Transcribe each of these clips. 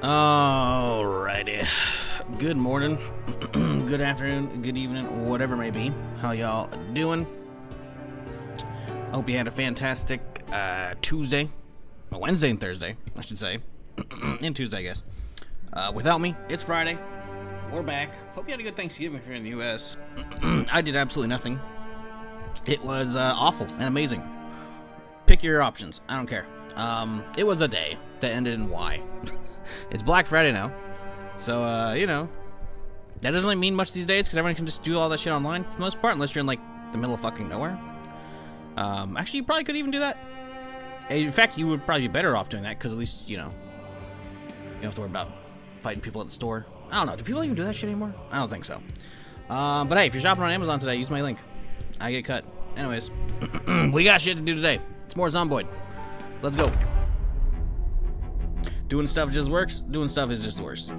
Alrighty. Good morning, good afternoon, good evening, whatever it may be. How y'all doing? Hope you had a fantastic Tuesday. Wednesday and Thursday, I should say. And Tuesday, I guess. Without me, it's Friday. We're back. Hope you had a good Thanksgiving if you're in the U.S. I did absolutely nothing. It was awful and amazing. Pick your options. I don't care. It was a day that ended in Y. It's Black Friday now. So, you know, that doesn't really mean much these days because everyone can just do all that shit online for the most part, unless you're in, like, the middle of fucking nowhere. Actually, you probably could even do that. In fact, you would probably be better off doing that because at least, you know, you don't have to worry about fighting people at the store. I don't know. Do people even do that shit anymore? I don't think so. But hey, if you're shopping on Amazon today, use my link. I get cut. Anyways, we got shit to do today. It's more Zomboid. Let's go. Doing stuff just works. Doing stuff is just the worst.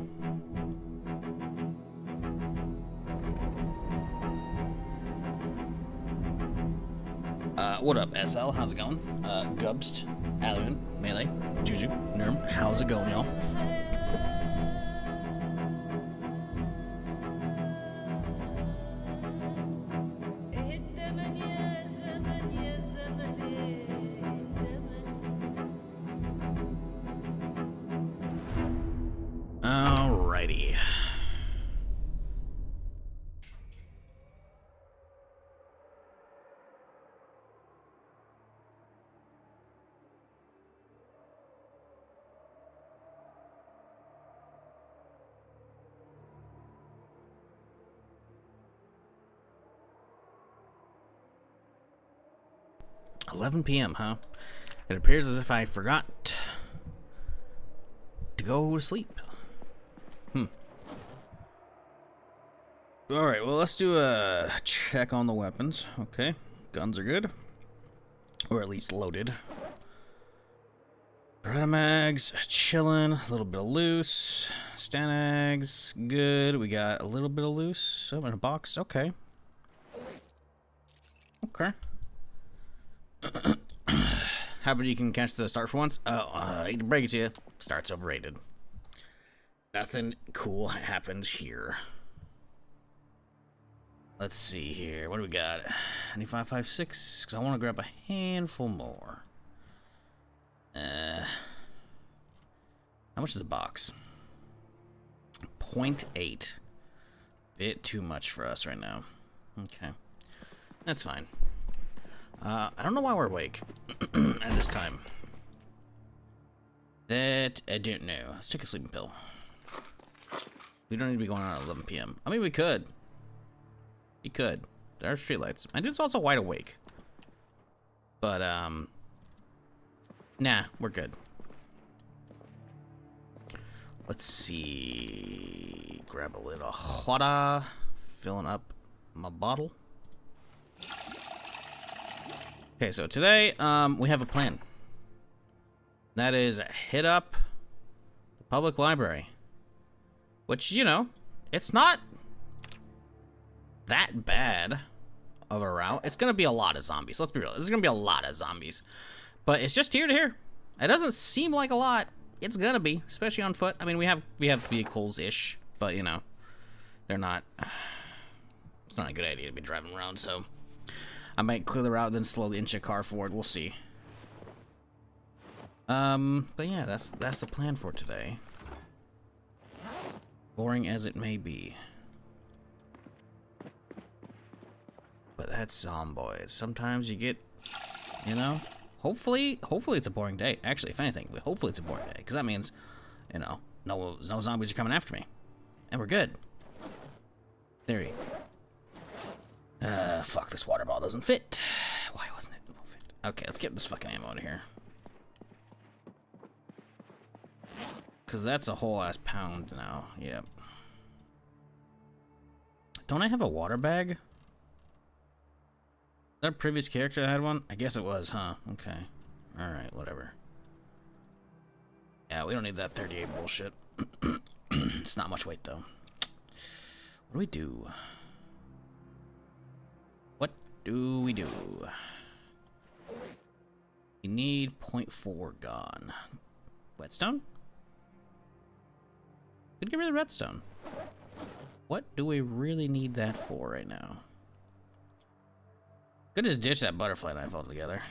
What up, SL? How's it going? Gubst, Alien, Melee, Juju, Nerm. How's it going, y'all? Alrighty. $11 p.m., huh? It appears as if I forgot to go to sleep. Alright, well, let's do a check on the weapons. Okay, guns are good. Or at least loaded. Beretta mags, chillin'. A little bit of loose. Stanags, good. We got a little bit of loose. Oh, in a box. Okay. Okay. How about you can catch the start for once? Oh, I hate to break it to you. Start's overrated. Nothing cool happens here. Let's see here. What do we got? 9556. Because I want to grab a handful more. How much is a box? 0.8. Bit too much for us right now. Okay. That's fine. I don't know why we're awake at this time. That I don't know. Let's take a sleeping pill. We don't need to be going on at 11 p.m. I mean, we could. We could. There are streetlights. My dude's also wide awake. But, nah, we're good. Let's see. Grab a little water. Filling up my bottle. Okay, so today, we have a plan. That is hit up the public library. Which, you know, it's not that bad of a route. It's gonna be a lot of zombies. Let's be real. There's gonna be a lot of zombies. But it's just here to here. It doesn't seem like a lot. It's gonna be, especially on foot. I mean, we have vehicles-ish, but, you know, they're not... It's not a good idea to be driving around, so... I might clear the route, then slowly inch a car forward. We'll see. But yeah, that's the plan for today. Boring as it may be. But that's Zomboid. Sometimes you get, you know, hopefully it's a boring day. Actually, if anything, hopefully it's a boring day. Because that means, you know, no zombies are coming after me. And we're good. Theory. Fuck, this water bottle doesn't fit. Why wasn't it fit? Okay, let's get this fucking ammo out of here. Because that's a whole ass pound now. Yep. Don't I have a water bag? Is that a previous character that had one? I guess it was, huh? Okay. Alright, whatever. Yeah, we don't need that 38 bullshit. It's not much weight, though. What do we do? What do we do? We need 0.4 gone. Whetstone? Could get rid of redstone. What do we really need that for right now? Could just ditch that butterfly knife altogether.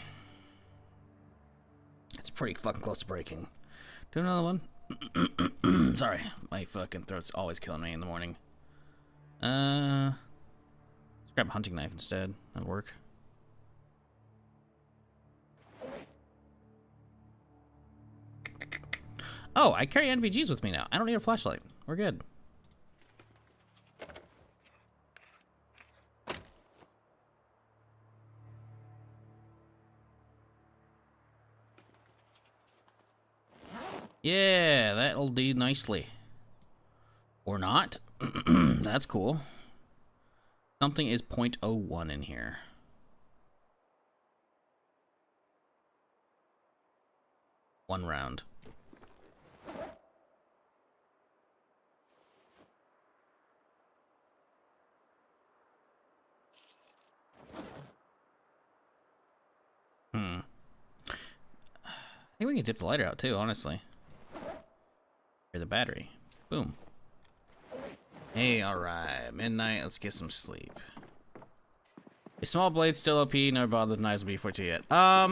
It's pretty fucking close to breaking. Do another one. Sorry, my fucking throat's always killing me in the morning. Let's grab a hunting knife instead. That'll work. Oh, I carry NVGs with me now. I don't need a flashlight. We're good. Yeah, that'll do nicely. Or not. That's cool. Something is 0.01 in here. One round. I think we can dip the lighter out too, honestly. Or the battery. Boom. Hey, alright. Midnight, let's get some sleep. A small blade still OP, never bothered the knives before too yet. I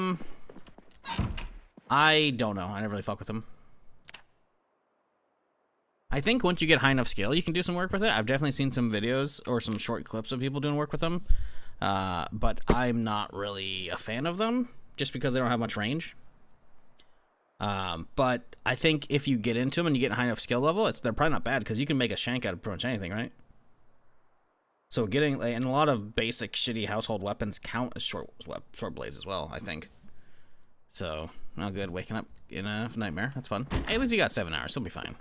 don't know. I never really fuck with them. I think once you get high enough skill, you can do some work with it. I've definitely seen some videos or some short clips of people doing work with them. But I'm not really a fan of them, just because they don't have much range. But I think if you get into them and you get a high enough skill level, they're probably not bad, because you can make a shank out of pretty much anything, right? So getting, and a lot of basic shitty household weapons count as short blades as well, I think. So, not good. Waking up in a nightmare. That's fun. Hey, at least you got 7 hours. You'll be fine.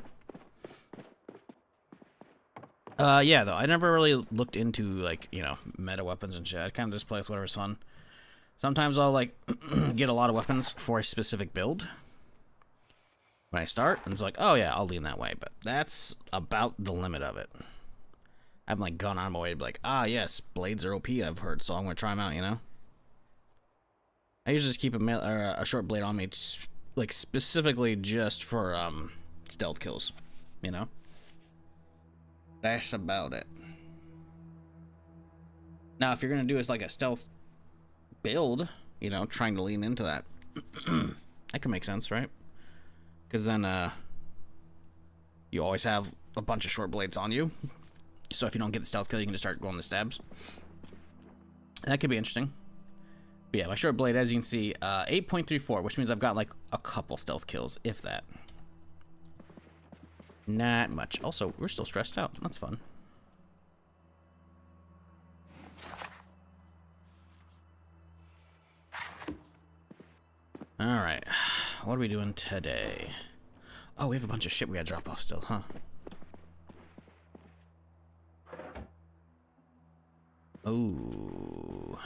Yeah, though, I never really looked into, like, you know, meta weapons and shit. I kind of just play with whatever's fun. Sometimes I'll, like, get a lot of weapons for a specific build when I start, and it's like, oh, yeah, I'll lean that way. But that's about the limit of it. I haven't, like, gone on my way to be like, ah, yes, blades are OP, I've heard, so I'm going to try them out, you know? I usually just keep a short blade on me, like, specifically just for, stealth kills, you know? That's about it. Now, if you're going to do is like a stealth build, you know, trying to lean into that, that can make sense, right? Because then, you always have a bunch of short blades on you. So if you don't get the stealth kill, you can just start going the stabs. That could be interesting. But yeah, my short blade, as you can see, 8.34, which means I've got like a couple stealth kills, if that. Not much. Also, we're still stressed out. That's fun. Alright. What are we doing today? Oh, we have a bunch of shit we gotta drop off still, huh? Oh.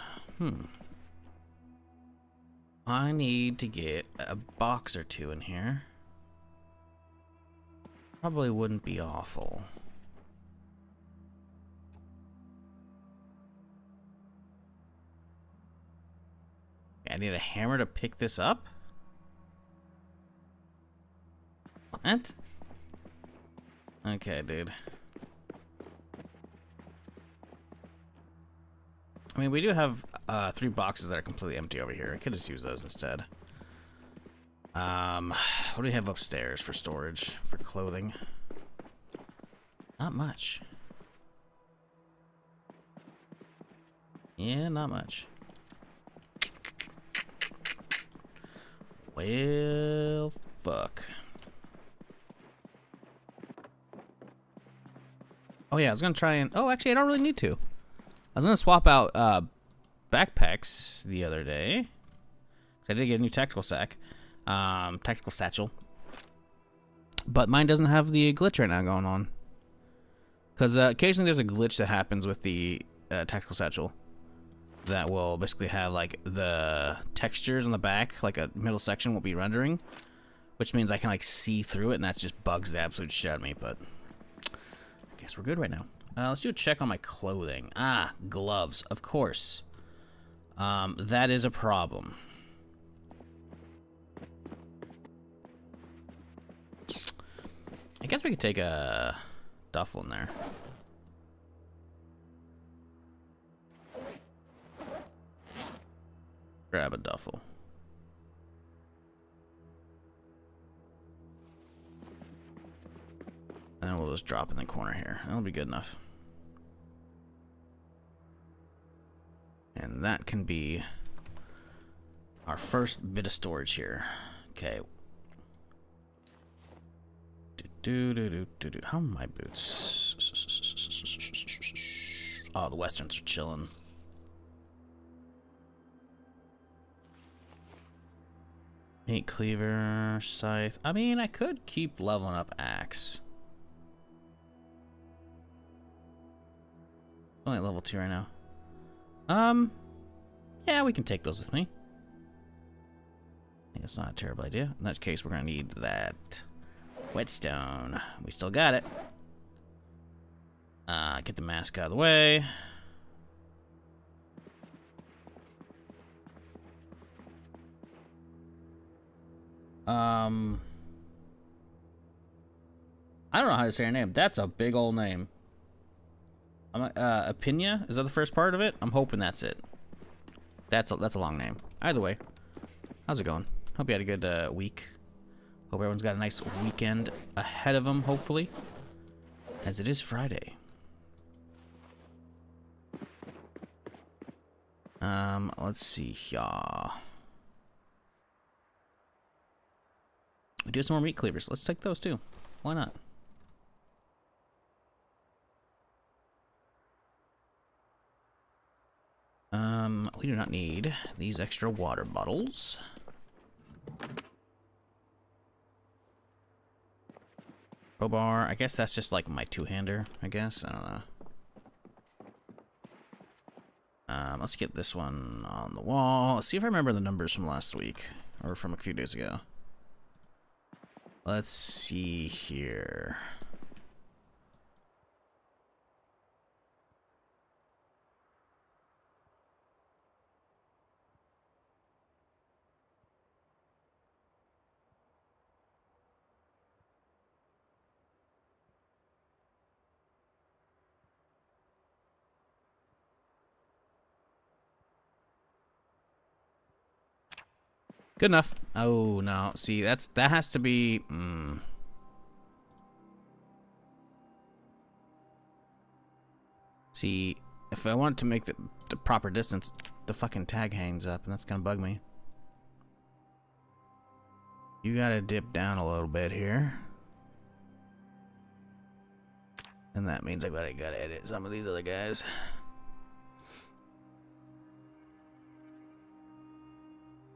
I need to get a box or two in here. Probably wouldn't be awful. I need a hammer to pick this up? What? Okay, dude. I mean, we do have 3 boxes that are completely empty over here. I could just use those instead. What do we have upstairs for storage, for clothing? Not much. Yeah, not much. Well, fuck. Oh yeah, I was gonna try and... Oh, actually, I don't really need to. I was gonna swap out backpacks the other day. 'Cause I did get a new tactical sack. Tactical satchel. But mine doesn't have the glitch right now going on. Because occasionally there's a glitch that happens with the tactical satchel. That will basically have like the textures on the back, like a middle section will be rendering. Which means I can like see through it, and that just bugs the absolute shit out of me. But I guess we're good right now. Let's do a check on my clothing. Ah, gloves, of course. That is a problem. I guess we could take a duffel in there. Grab a duffel. And we'll just drop in the corner here. That'll be good enough. And that can be our first bit of storage here. Okay. How are my boots? Oh, the westerns are chilling. Meat cleaver, scythe. I mean, I could keep leveling up axe. Only at level 2 right now. Yeah, we can take those with me. I think it's not a terrible idea. In that case, we're gonna need that whetstone. We still got it. Get the mask out of the way. I don't know how to say her name. That's a big old name. Apinia? Is that the first part of it? I'm hoping that's it. That's a long name. Either way, how's it going? Hope you had a good week. Hope everyone's got a nice weekend ahead of them, hopefully. As it is Friday. Let's see here. We do have some more meat cleavers. Let's take those too. Why not? We do not need these extra water bottles. Crowbar. I guess that's just like my two-hander, I guess. I don't know. Let's get this one on the wall. Let's see if I remember the numbers from last week. Or from a few days ago. Let's see here. Good enough. Oh no, see that has to be. See, if I want to make the proper distance, the fucking tag hangs up, and that's gonna bug me. You gotta dip down a little bit here, and that means I gotta edit some of these other guys.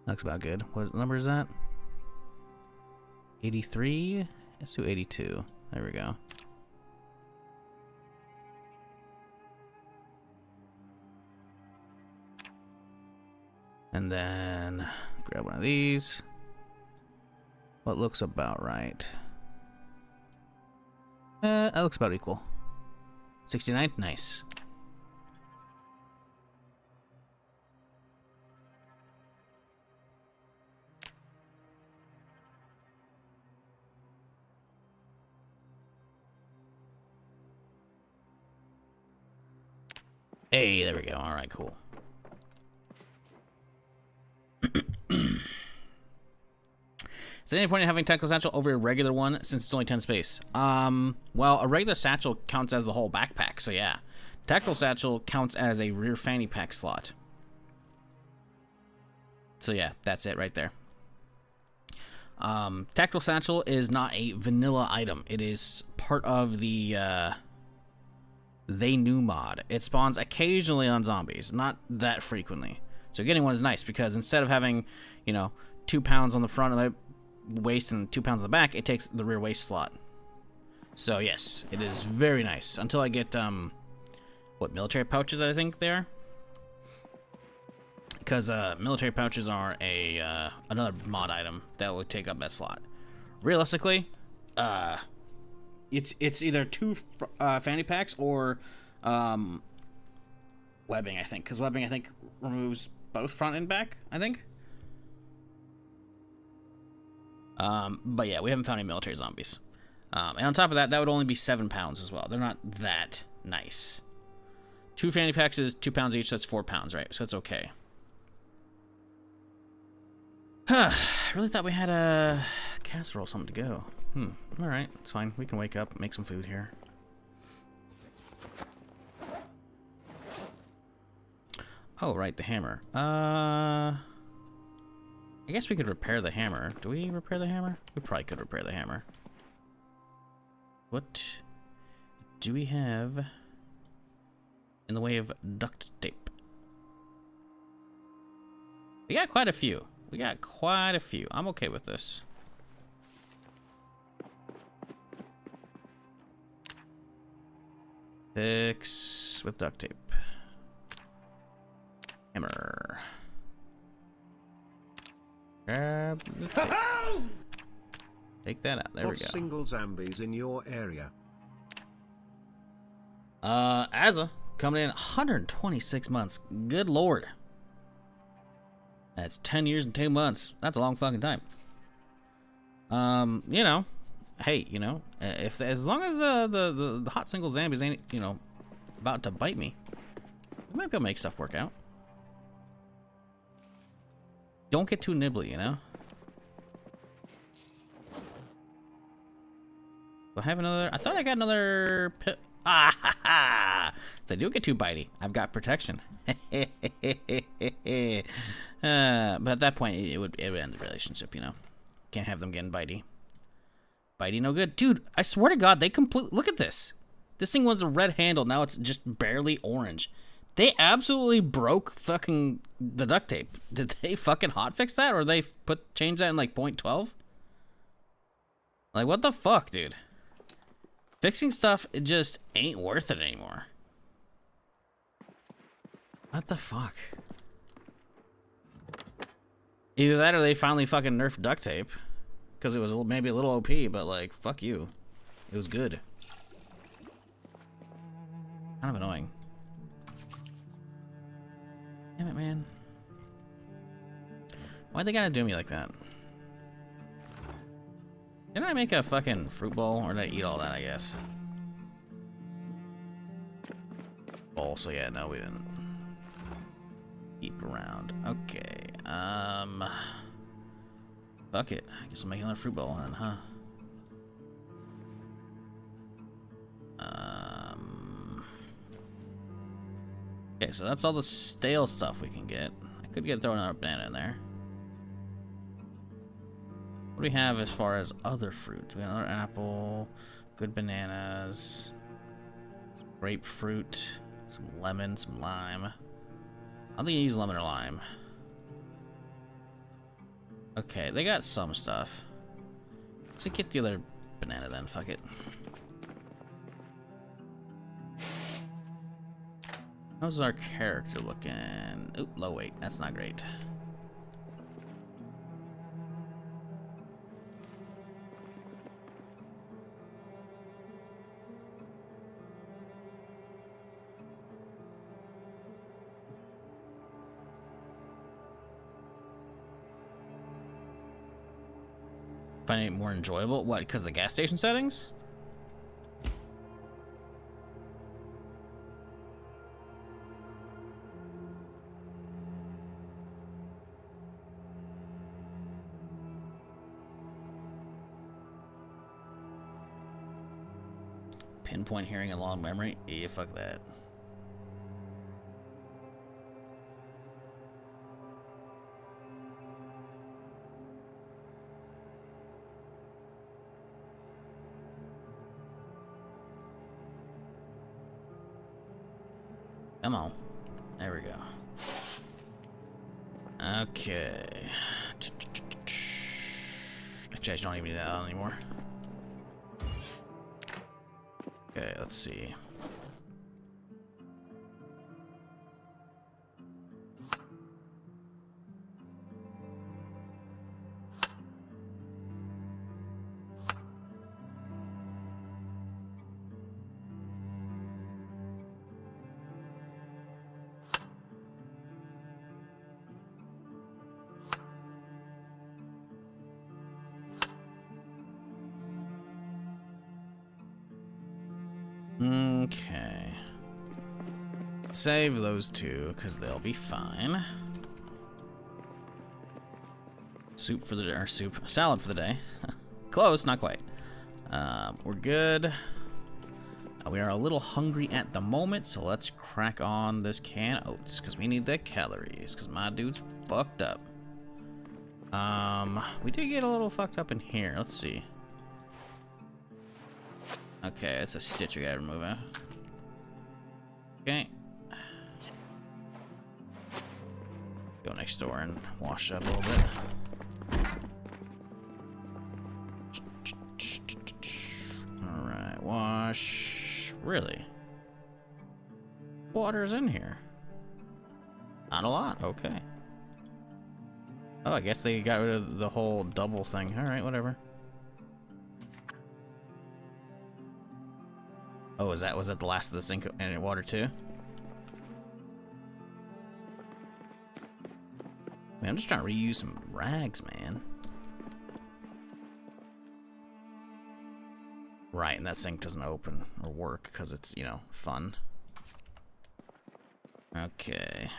Looks about good. What number is that? 83? Let's do 82. There we go. And then grab one of these. What looks about right? That looks about equal. 69? Nice. Hey, there we go. All right, cool. Is there any point in having tactical satchel over a regular one since it's only 10 space? Well, a regular satchel counts as the whole backpack, so yeah. Tactical satchel counts as a rear fanny pack slot. So yeah, that's it right there. Tactical satchel is not a vanilla item. It is part of the They Knew mod. It spawns occasionally on zombies, not that frequently. So getting one is nice because instead of having, 2 pounds on the front of my waist and 2 pounds on the back, it takes the rear waist slot. So yes, it is very nice. Until I get, what, military pouches I think they are? Because military pouches are another mod item that will take up that slot. Realistically, it's either 2 fanny packs or webbing, I think. Because webbing, I think, removes both front and back, I think. But yeah, we haven't found any military zombies. And on top of that, that would only be 7 pounds as well. They're not that nice. 2 fanny packs is 2 pounds each. So that's 4 pounds, right? So it's okay. I really thought we had a casserole, something to go. All right, it's fine. We can wake up, make some food here. Oh, right, the hammer. I guess we could repair the hammer. Do we repair the hammer? We probably could repair the hammer. What do we have in the way of duct tape? We got quite a few. I'm okay with this. Fix with duct tape. Hammer. Grab the tape. Take that out. There we go. Single zombies in your area? Azza coming in 126 months. Good lord. That's 10 years and 2 months. That's a long fucking time. You know, hey, you know, if as long as the hot single zombies ain't, you know, about to bite me, we might be able to make stuff work out. Don't get too nibbly, you know. Do I have another? I thought I got another pit. Ah ha ha! If they do get too bitey, I've got protection. But at that point, it would end the relationship, you know. Can't have them getting bitey. Bitey no good. Dude, I swear to God, they completely... Look at this. This thing was a red handle. Now it's just barely orange. They absolutely broke fucking the duct tape. Did they fucking hotfix that? Or they change that in like 0.12? Like, what the fuck, dude? Fixing stuff, it just ain't worth it anymore. What the fuck? Either that or they finally fucking nerfed duct tape. Because it was maybe a little OP, but like, fuck you. It was good. Kind of annoying. Damn it, man. Why'd they gotta do me like that? Didn't I make a fucking fruit bowl? Or did I eat all that, I guess? Bowl, so yeah, no, we didn't. Keep around. Okay. Fuck it. I guess I'll make another fruit bowl then, huh? Okay, so that's all the stale stuff we can get. I could throw another banana in there. What do we have as far as other fruit? We have another apple, good bananas, some grapefruit, some lemon, some lime. I don't think you use lemon or lime. Okay, they got some stuff. Let's get the other banana then, fuck it. How's our character looking? Oop, low weight. That's not great. Finding it more enjoyable? What, because of the gas station settings? Pinpoint hearing and long memory? Yeah, fuck that. Come on. There we go. Okay. Actually, I don't even need that on anymore. Okay, let's see. Okay. Save those two, because they'll be fine. Soup for the day, or salad for the day. Close, not quite. We're good. We are a little hungry at the moment, so let's crack on this can of oats, because we need the calories, because my dude's fucked up. We did get a little fucked up in here. Let's see. Okay, it's a stitch we gotta remove. Okay. Go next door and wash up a little bit. Alright, wash. Really? Water's in here. Not a lot, okay. Oh, I guess they got rid of the whole double thing. Alright, whatever. Oh, was that the last of the sink and water too? Man, I'm just trying to reuse some rags, man. Right, and that sink doesn't open or work because it's, you know, fun. Okay.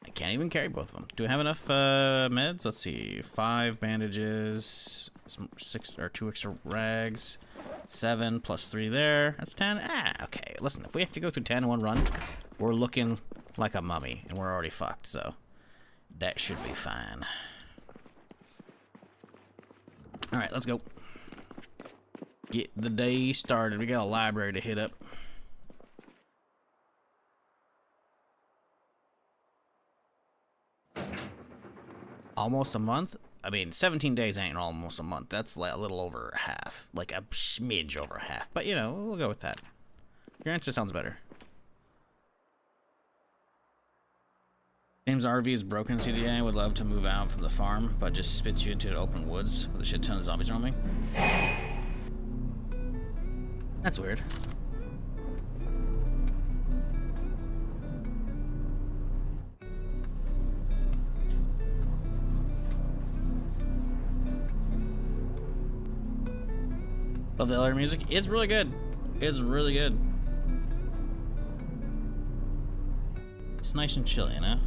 I can't even carry both of them. Do I have enough meds? Let's see. 5 bandages, 6 or 2 extra rags, 7 plus 3 there. That's 10. Ah, okay. Listen, if we have to go through 10 in one run, we're looking like a mummy, and we're already fucked, so that should be fine. All right, let's go. Get the day started. We got a library to hit up. Almost a month? I mean, 17 days ain't almost a month. That's like a little over half. Like a smidge over half. But, you know, we'll go with that. Your answer sounds better. James' RV is broken in CDA. Would love to move out from the farm, but just spits you into the open woods with a shit ton of zombies roaming. That's weird. Love the elevator music. It's really good. It's really good. It's nice and chill, you know?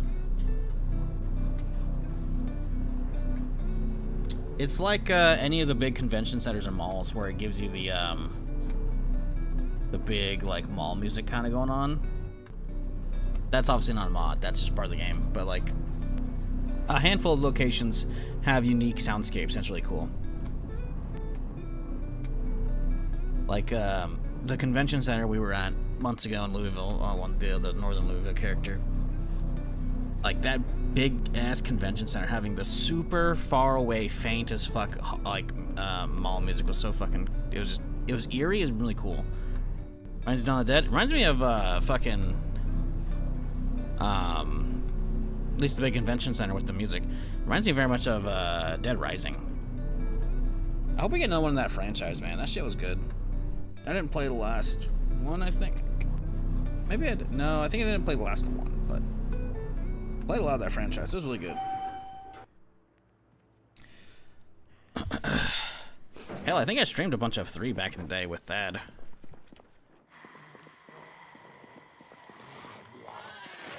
It's like any of the big convention centers or malls where it gives you the big like mall music kind of going on. That's obviously not a mod. That's just part of the game. But like a handful of locations have unique soundscapes. That's really cool. Like the convention center we were at months ago in Louisville, the northern Louisville character. Like that big ass convention center having the super far away, faint as fuck like mall music was so fucking. It was eerie. It was really cool. Reminds me of Dawn of the Dead. Reminds me of fucking at least the big convention center with the music. Reminds me very much of Dead Rising. I hope we get another one in that franchise, man. That shit was good. I didn't play the last one, I think. Maybe I did. No, I think I didn't play the last one, but played a lot of that franchise. It was really good. Hell, I think I streamed a bunch of 3 back in the day with Thad.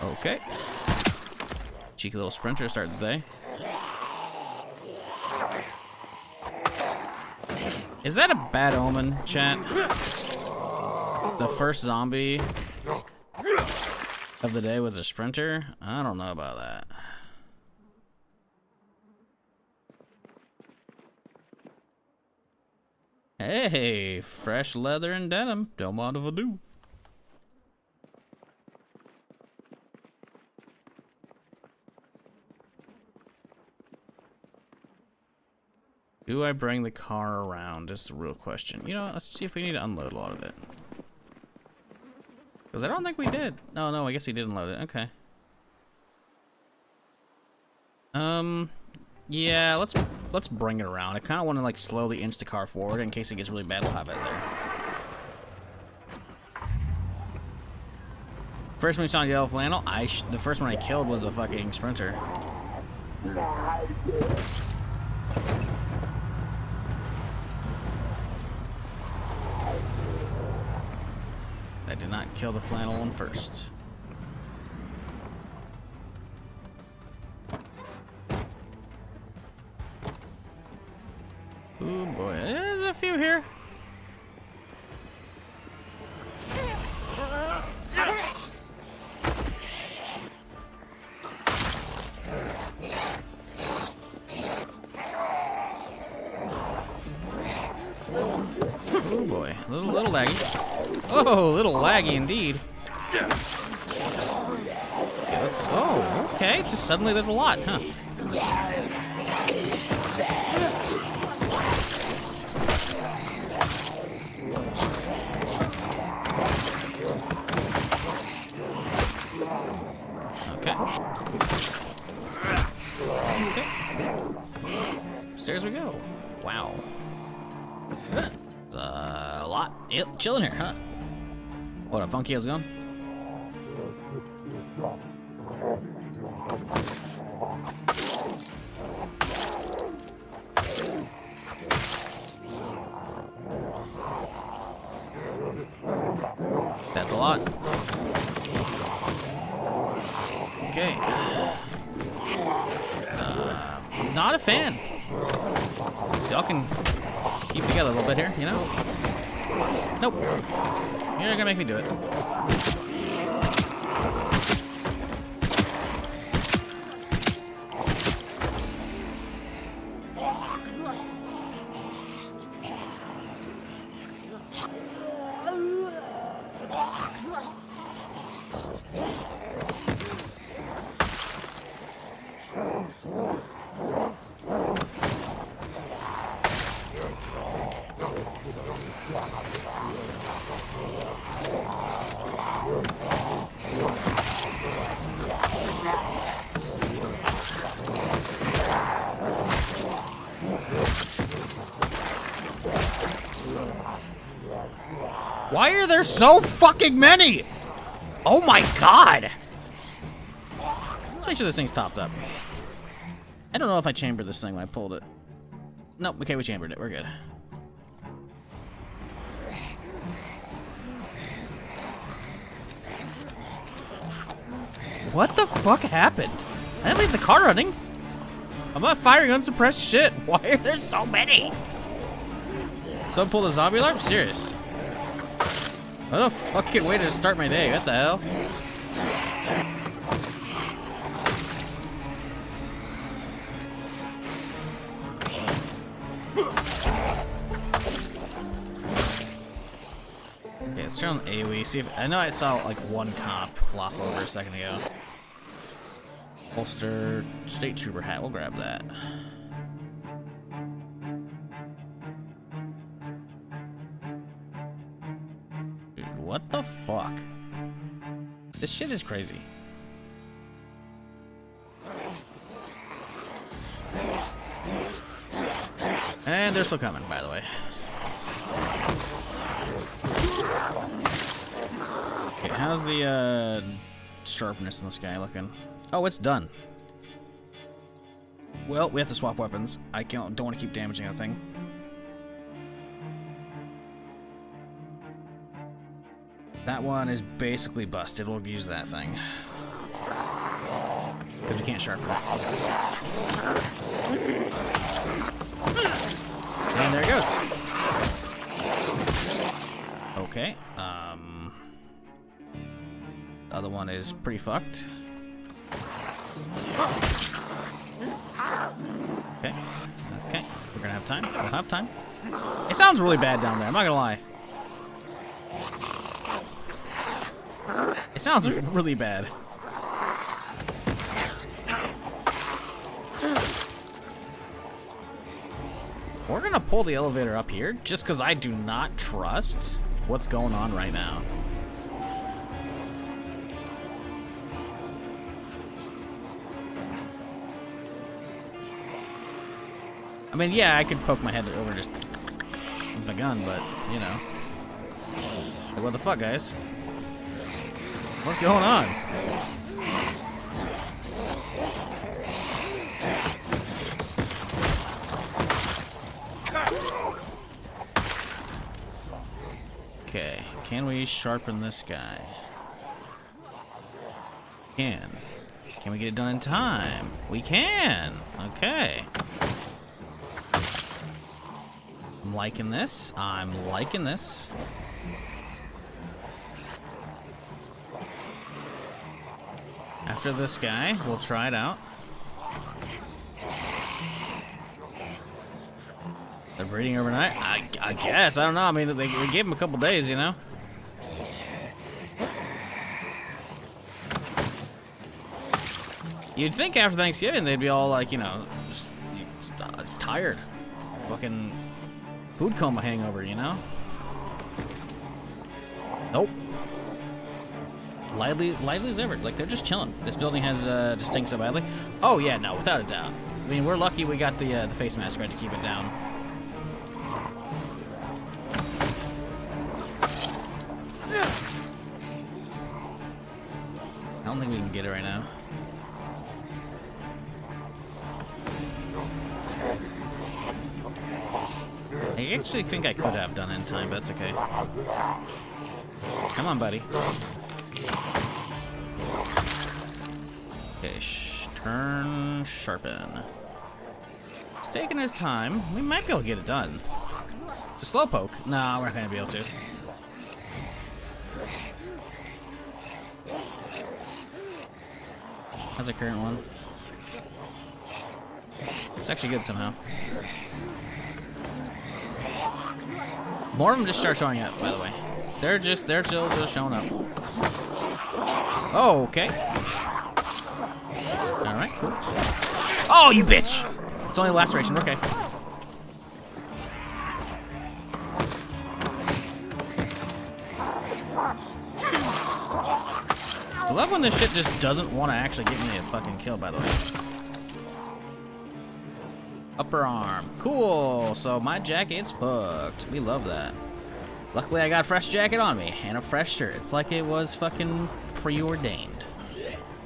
Okay. Cheeky little sprinter started the day. Is that a bad omen, chat? The first zombie of the day was a sprinter? I don't know about that. Hey, fresh leather and denim. Don't mind if I do. Do I bring the car around? Is the real question. You know, let's see if we need to unload a lot of it. Because I don't think we did. No, I guess we did unload it. Okay. Yeah, let's bring it around. I kind of want to like slowly inch the car forward in case it gets really bad. We'll have it there. First one we saw in yellow flannel. The first one I killed was a fucking sprinter. did not kill the flannel one first. Oh boy, there's a few here. Oh boy, little laggy. Oh, little laggy indeed. Okay, let's. Oh, okay. Just suddenly there's a lot, huh? Okay. Okay. Upstairs we go. Wow. A lot. Yep, chilling here, huh? What up, Funky? How's it going? That's a lot. Okay. Not a fan. Y'all can keep together a little bit here, you know? Nope. You're gonna make me do it. Why are there so fucking many? Oh my god! Let's make sure this thing's topped up. I don't know if I chambered this thing when I pulled it. Nope, okay, we chambered it. We're good. What the fuck happened? I didn't leave the car running. I'm not firing unsuppressed shit. Why are there so many? Someone pulled a zombie alarm? Serious? What a fucking way to start my day. What the hell? Okay, let's turn on AoE. See if I know I saw like one cop flop over a second ago. Holster state trooper hat. We'll grab that. Dude, what the fuck? This shit is crazy. And they're still coming, by the way. Okay, how's the sharpness in this guy looking? Oh, it's done. Well, we have to swap weapons. I don't want to keep damaging that thing. That one is basically busted. We'll use that thing. Because we can't sharpen it. And there it goes. Okay. The other one is pretty fucked. Okay. Okay. We're gonna have time. We'll have time. It sounds really bad down there. I'm not gonna lie. It sounds really bad. We're gonna pull the elevator up here just because I do not trust what's going on right now. I mean, yeah, I could poke my head over just with my gun, but, you know. Like, what the fuck, guys? What's going on? Okay, Can we sharpen this guy? Can we get it done in time? We can. Okay. I'm liking this. I'm liking this. After this guy, we'll try it out. They're breeding overnight? I guess. I don't know. I mean, they gave them a couple days, you know? You'd think after Thanksgiving they'd be all like, you know, just tired. Fucking food coma hangover, you know? Nope. Lively as ever. Like, they're just chilling. This building has just stinks so badly. Oh yeah, no, without a doubt. I mean, we're lucky we got the face mask right to keep it down. I don't think we can get it right now. I actually think I could have done it in time, but that's okay. Come on, buddy. Okay, turn, sharpen. He's taking his time. We might be able to get it done. It's a slow poke. No, we're not going to be able to. How's the current one? It's actually good somehow. More of them just start showing up, by the way. They're still just showing up. Oh, okay. Alright, cool. Oh, you bitch! It's only laceration, okay. I love when this shit just doesn't want to actually get me a fucking kill, by the way. Upper arm. Cool. So my jacket's fucked. We love that. Luckily, I got a fresh jacket on me and a fresh shirt. It's like it was fucking preordained.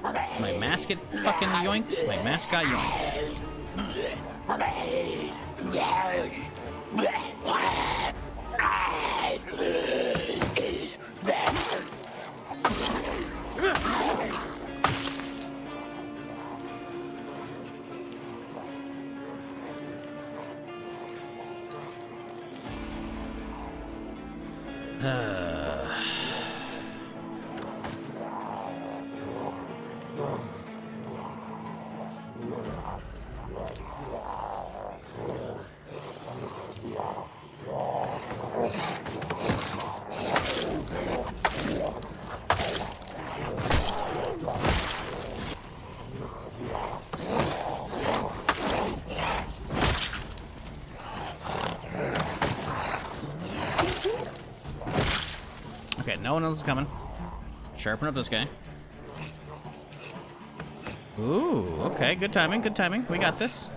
My mask get fucking yoinked. My mask got yoinked. Okay, no one else is coming. Sharpen up this guy. Ooh, okay, good timing, good timing. We got this.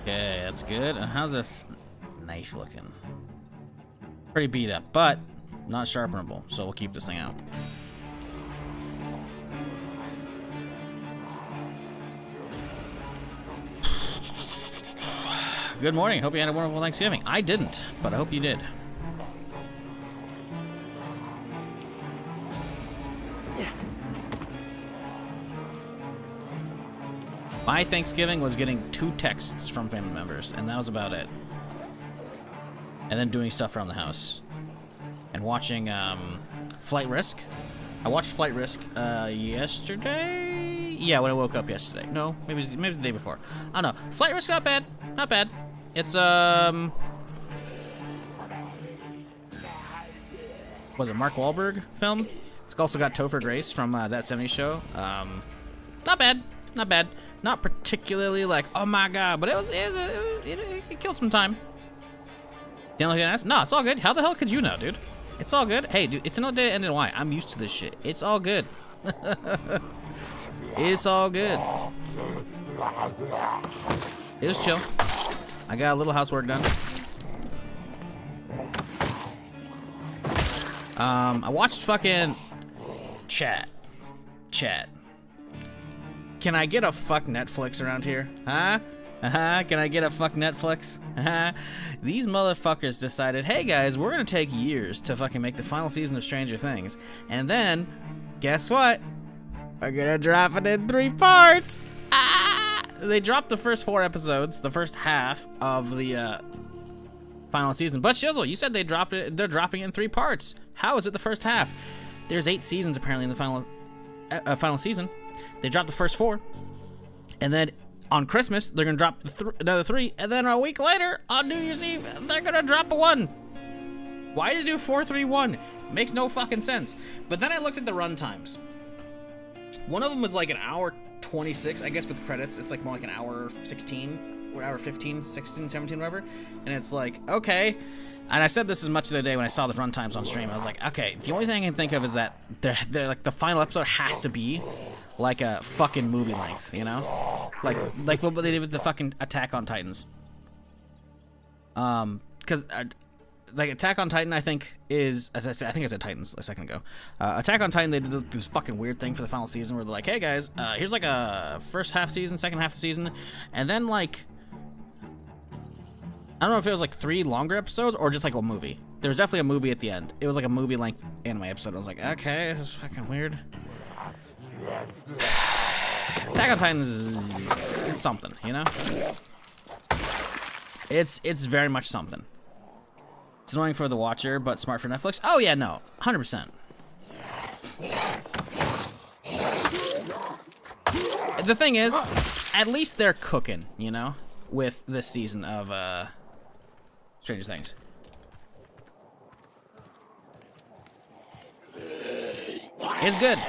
Okay, that's good. And how's this knife looking? Pretty beat up, but not sharpenable, so we'll keep this thing out. Good morning. Hope you had a wonderful Thanksgiving. I didn't, but I hope you did. My Thanksgiving was getting 2 texts from family members, and that was about it. And then doing stuff around the house. And watching Flight Risk. I watched Flight Risk yesterday? Yeah, when I woke up yesterday. No, maybe it was the day before. I don't know. Flight Risk, not bad. Not bad. It's, was it Mark Wahlberg film? It's also got Topher Grace from That 70s Show. Not bad. Not bad. Not particularly like, oh my god, but it killed some time. Didn't look at ass? No, it's all good. How the hell could you know, dude? It's all good. Hey, dude, it's another day at NY. I'm used to this shit. It's all good. It's all good. It was chill. I got a little housework done. I watched fucking Chat. Can I get a fuck Netflix around here? Huh? Can I get a fuck Netflix? These motherfuckers decided, hey guys, we're gonna take years to fucking make the final season of Stranger Things. And then, guess what? We're gonna drop it in 3 parts. They dropped the first 4 episodes, the first half of the final season. But Shizzle, you said they're dropping it in 3 parts. How is it the first half? There's 8 seasons apparently in the final season. They dropped the first 4, and then on Christmas they're gonna drop another 3, and then a week later on New Year's Eve they're gonna drop a 1. Why did they do 4, 3, 1? Makes no fucking sense. But then I looked at the run times. One of them was like an hour 26, I guess with the credits. It's like more like an hour 16, or hour 15, 16, 17, whatever. And it's like, okay. And I said this as much the other day when I saw the run times on stream. I was like, okay, the only thing I can think of is that they're like the final episode has to be like a fucking movie length, you know? Like what they did with the fucking Attack on Titans. Because like Attack on Titan, I think I think I said Titans a second ago. Attack on Titan, they did this fucking weird thing for the final season where they're like, hey guys, here's like a first half season, second half of the season, and then like, I don't know if it was like 3 longer episodes or just like a movie. There was definitely a movie at the end. It was like a movie length anime episode. I was like, okay, this is fucking weird. Attack on Titan it's something, you know? It's very much something. It's annoying for the watcher, but smart for Netflix. Oh yeah, no, 100%. The thing is, at least they're cooking, you know, with this season of Stranger Things. It's good.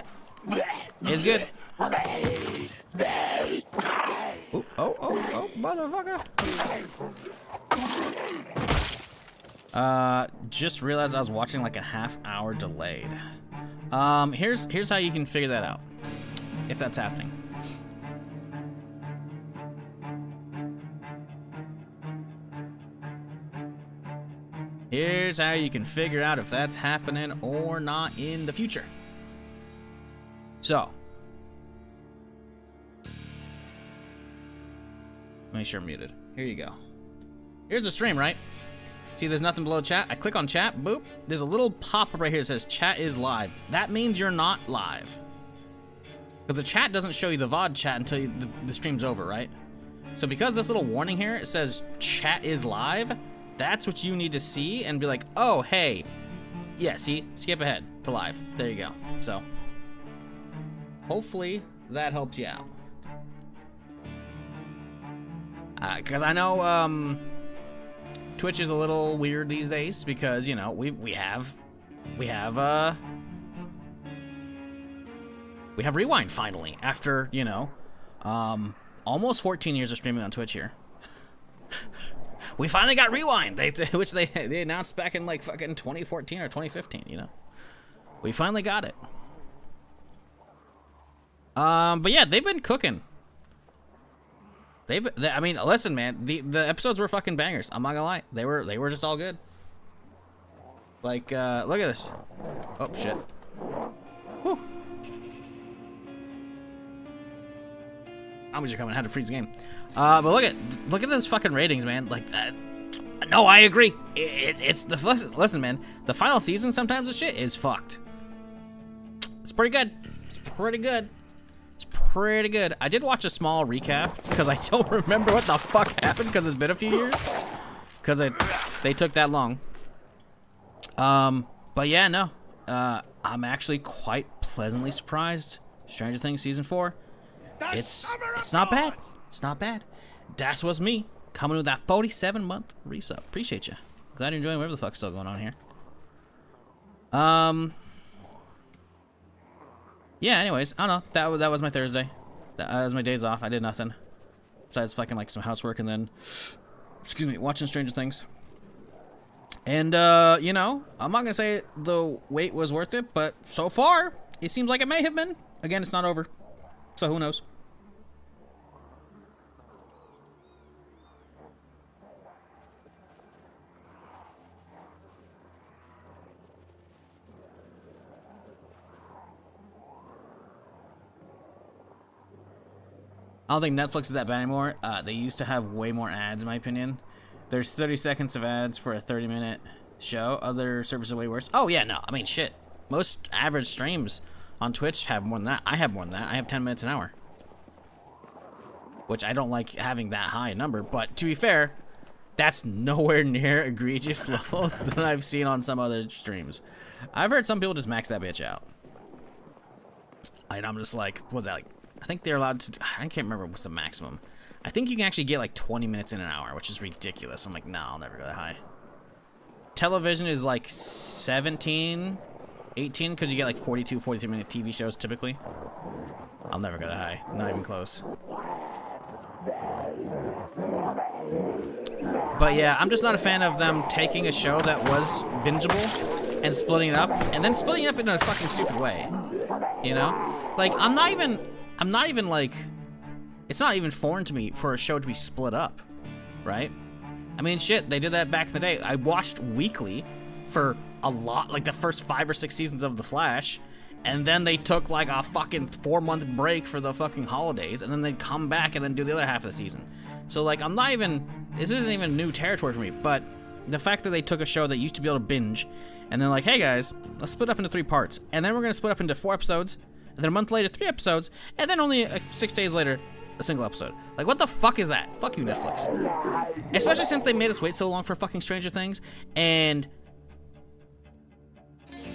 It's good. Ooh, oh, motherfucker. Just realized I was watching like a half-hour delayed. Here's how you can figure that out, if that's happening. Here's how you can figure out if that's happening or not in the future. So, make sure I'm muted. Here you go. Here's the stream, right? See, there's nothing below chat. I click on chat, boop. There's a little pop-up right here that says chat is live. That means you're not live. Because the chat doesn't show you the VOD chat until the stream's over, right? So because this little warning here, it says chat is live, that's what you need to see and be like, oh, hey. Yeah, see? Skip ahead to live. There you go. So, hopefully that helps you out. Because I know, Twitch is a little weird these days because, you know, we have Rewind finally after, you know, almost 14 years of streaming on Twitch here. We finally got Rewind, which they announced back in like fucking 2014 or 2015, you know. We finally got it. But yeah, they've been cooking. I mean, listen, man, the episodes were fucking bangers. I'm not gonna lie, they were just all good. Like, look at this. Oh shit. Whew. Zombies are coming. I had to freeze the game. But look at this fucking ratings, man. Like that. No, I agree. It's the listen, man. The final season sometimes the shit is fucked. It's pretty good. It's pretty good. It's pretty good. I did watch a small recap because I don't remember what the fuck happened because it's been a few years. Because they took that long. But yeah, no. I'm actually quite pleasantly surprised. Stranger Things season 4. It's not bad. It's not bad. That was me coming with that 47-month resub. Appreciate you. Glad you're enjoying whatever the fuck's still going on here. Yeah. Anyways, I don't know. That was my Thursday. That was my days off. I did nothing besides fucking like some housework and then, excuse me, watching Stranger Things. And you know, I'm not gonna say the wait was worth it, but so far it seems like it may have been. Again, it's not over. So who knows? I don't think Netflix is that bad anymore. They used to have way more ads, in my opinion. There's 30 seconds of ads for a 30-minute show. Other services are way worse. Oh, yeah, no. I mean, shit. Most average streams on Twitch have more than that. I have more than that. I have 10 minutes an hour. Which I don't like having that high a number. But to be fair, that's nowhere near egregious levels that I've seen on some other streams. I've heard some people just max that bitch out. And I'm just like, what's that like? I think they're allowed to, I can't remember what's the maximum. I think you can actually get like 20 minutes in an hour, which is ridiculous. I'm like, no, I'll never go that high. Television is like 17, 18, because you get like 42, 43-minute TV shows typically. I'll never go that high. Not even close. But yeah, I'm just not a fan of them taking a show that was bingeable and splitting it up, and then splitting it up in a fucking stupid way. You know? Like, I'm not even like, it's not even foreign to me for a show to be split up, right? I mean, shit, they did that back in the day. I watched weekly for a lot, like the first 5 or 6 seasons of The Flash, and then they took like a fucking 4-month break for the fucking holidays, and then they'd come back and then do the other half of the season. So like, this isn't even new territory for me, but the fact that they took a show that used to be able to binge, and then like, hey guys, let's split up into 3 parts, and then we're gonna split up into 4 episodes, and then a month later 3 episodes, and then only 6 days later a single episode. Like, what the fuck is that? Fuck you, Netflix. Especially since they made us wait so long for fucking Stranger Things. And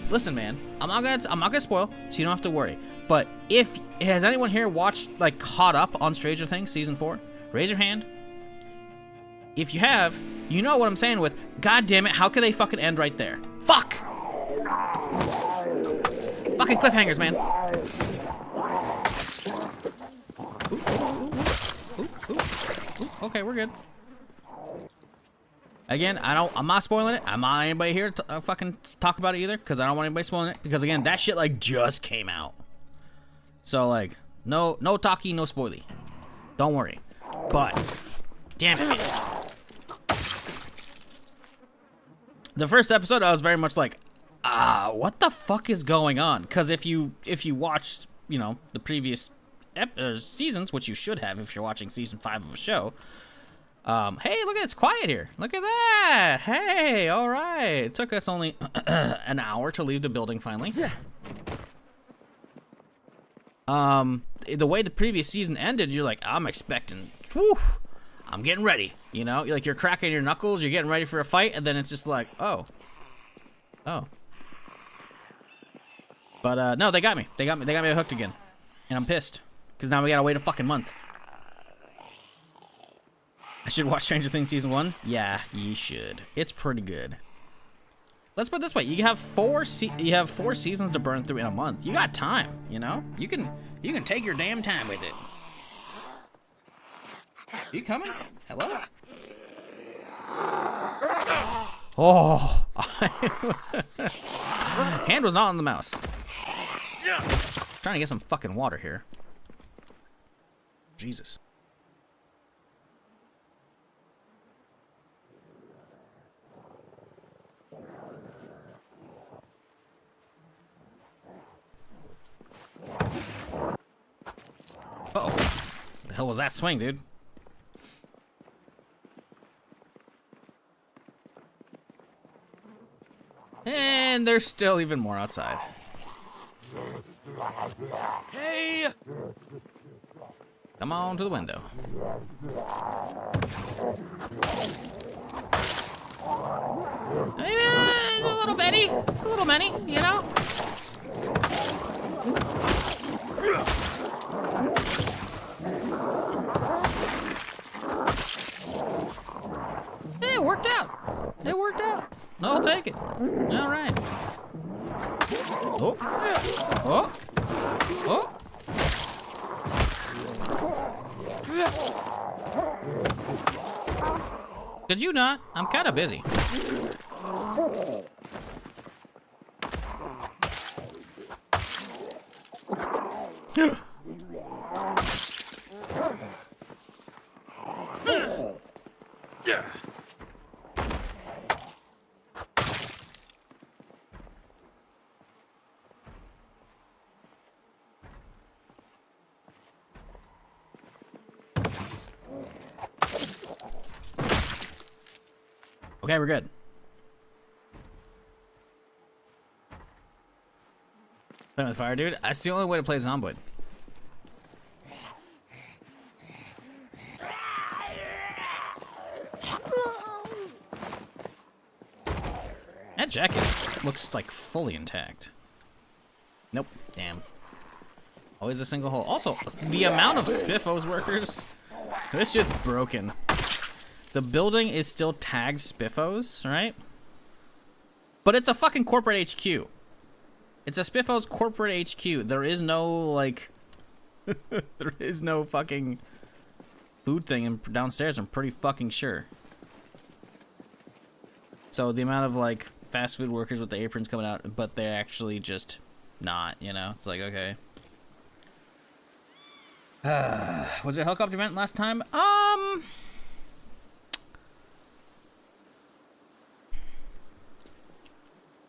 listen, man, I'm not gonna spoil, so you don't have to worry. But has anyone here watched, like, caught up on Stranger Things season 4? Raise your hand. If you have, you know what I'm saying with, God damn it, how could they fucking end right there? Fuck! Fucking cliffhangers, man. Ooh, okay, we're good. Again, I'm not spoiling it. I'm not anybody here to fucking talk about it either, because I don't want anybody spoiling it. Because again, that shit like just came out. So like, no talkie, no spoily. Don't worry. But, damn it, man. The first episode, I was very much like, what the fuck is going on? Because if you watched, you know, the previous seasons, which you should have if you're watching season 5 of a show. Hey, look at it's quiet here. Look at that. Hey, all right. It took us only an hour to leave the building finally. The way the previous season ended, you're like, I'm expecting, whew, I'm getting ready. You know, like you're cracking your knuckles, you're getting ready for a fight, and then it's just like, oh. But no, they got me. They got me hooked again, and I'm pissed. Because now we gotta wait a fucking month. I should watch Stranger Things season 1? Yeah, you should. It's pretty good. Let's put it this way: you have 4 seasons to burn through in a month. You got time, you know. You can take your damn time with it. You coming? Hello? Oh, hand was not on the mouse. Trying to get some fucking water here. Jesus. Uh-oh. What the hell was that swing, dude? And there's still even more outside. Hey! Come on to the window. It's a little bitty. It's a little many, you know? It worked out. It worked out. I'll take it. All right. Oh. Oh. Oh. Could you not? I'm kind of busy. Okay, we're good. Playing with fire, dude. That's the only way to play Zomboid. That jacket looks like fully intact. Nope. Damn. Always a single hole. Also, the amount of Spiffos workers. This shit's broken. The building is still tagged Spiffos, right? But it's a fucking corporate HQ. It's a Spiffos corporate HQ. There is no, like... there is no fucking food thing downstairs, I'm pretty fucking sure. So the amount of, like, fast food workers with the aprons coming out, but they're actually just not, you know? It's like, okay. Was it a helicopter event last time?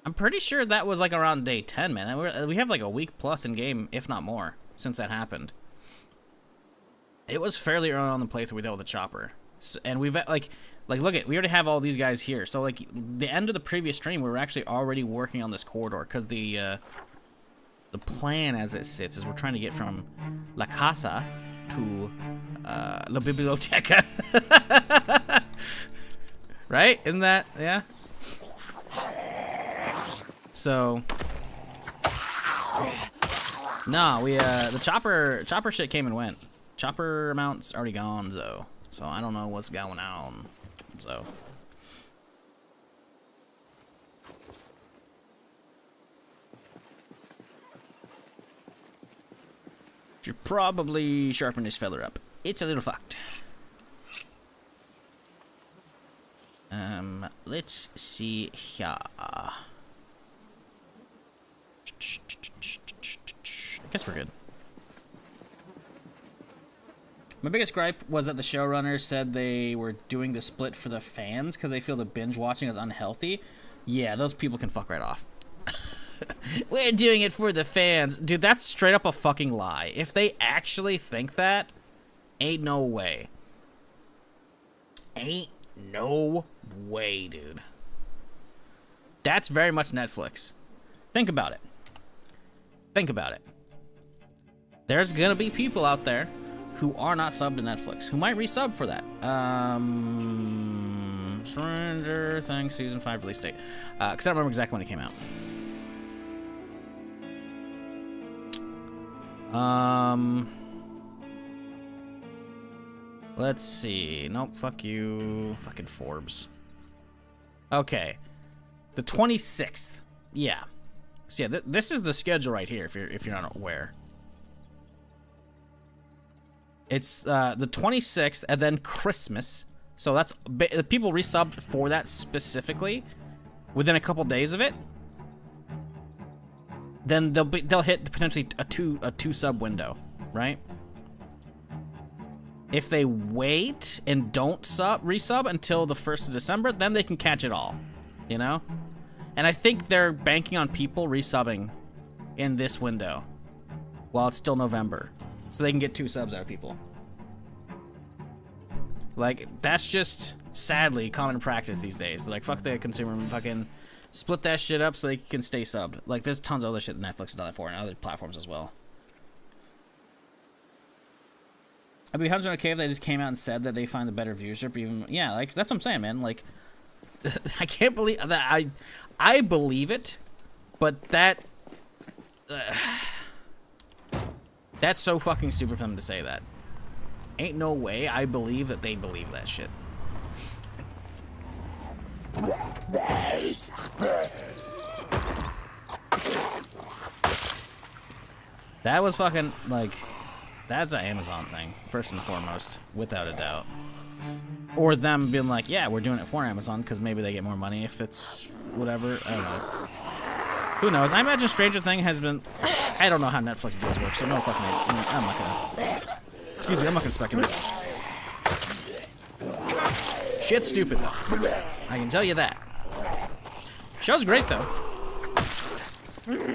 I'm pretty sure that was like around day 10, man. We have like a week plus in game, if not more, since that happened. It was fairly early on the playthrough we dealt with the chopper. So, and we've like look at, we already have all these guys here. So like the end of the previous stream, we were actually already working on this corridor because the plan as it sits is we're trying to get from La Casa to La Biblioteca. Right? Isn't that, yeah? So, no, we the chopper shit came and went. Chopper amount's already gone, so I don't know what's going on. So, should probably sharpen this feller up. It's a little fucked. Let's see here. I guess we're good. My biggest gripe was that the showrunners said they were doing the split for the fans because they feel the binge watching is unhealthy. Yeah, those people can fuck right off. We're doing it for the fans. Dude, that's straight up a fucking lie. If they actually think that, ain't no way. Ain't no way, dude. That's very much Netflix. Think about it. Think about it. There's gonna be people out there who are not subbed to Netflix, who might resub for that. Stranger Things Season 5 release date. Because I don't remember exactly when it came out. Let's see. Nope, fuck you. Fucking Forbes. Okay. The 26th. Yeah. So yeah, this is the schedule right here if you're not aware. It's the 26th and then Christmas. So that's the people resubbed for that specifically within a couple days of it. Then they'll hit potentially a two sub window, right? If they wait and don't resub until the 1st of December, then they can catch it all, you know? And I think they're banking on people resubbing in this window while it's still November, so they can get 2 subs out of people. Like, that's just, sadly, common practice these days. Like, fuck the consumer and fucking split that shit up so they can stay subbed. Like, there's tons of other shit that Netflix has done that for and other platforms as well. I'd be 100% okay if they just came out and said that they find the better viewership even... Yeah, like, that's what I'm saying, man. Like, I can't believe that. I believe it, but that... that's so fucking stupid for them to say that. Ain't no way I believe that they believe that shit. That was fucking, like... That's an Amazon thing, first and foremost, without a doubt. Or them being like, yeah, we're doing it for Amazon, because maybe they get more money if it's whatever. I don't know. Who knows? I imagine Stranger Things has been... I don't know how Netflix deals work, so no fucking... I'm not gonna... Excuse me, I'm not gonna speculate. Shit's stupid, though. I can tell you that. Show's great, though.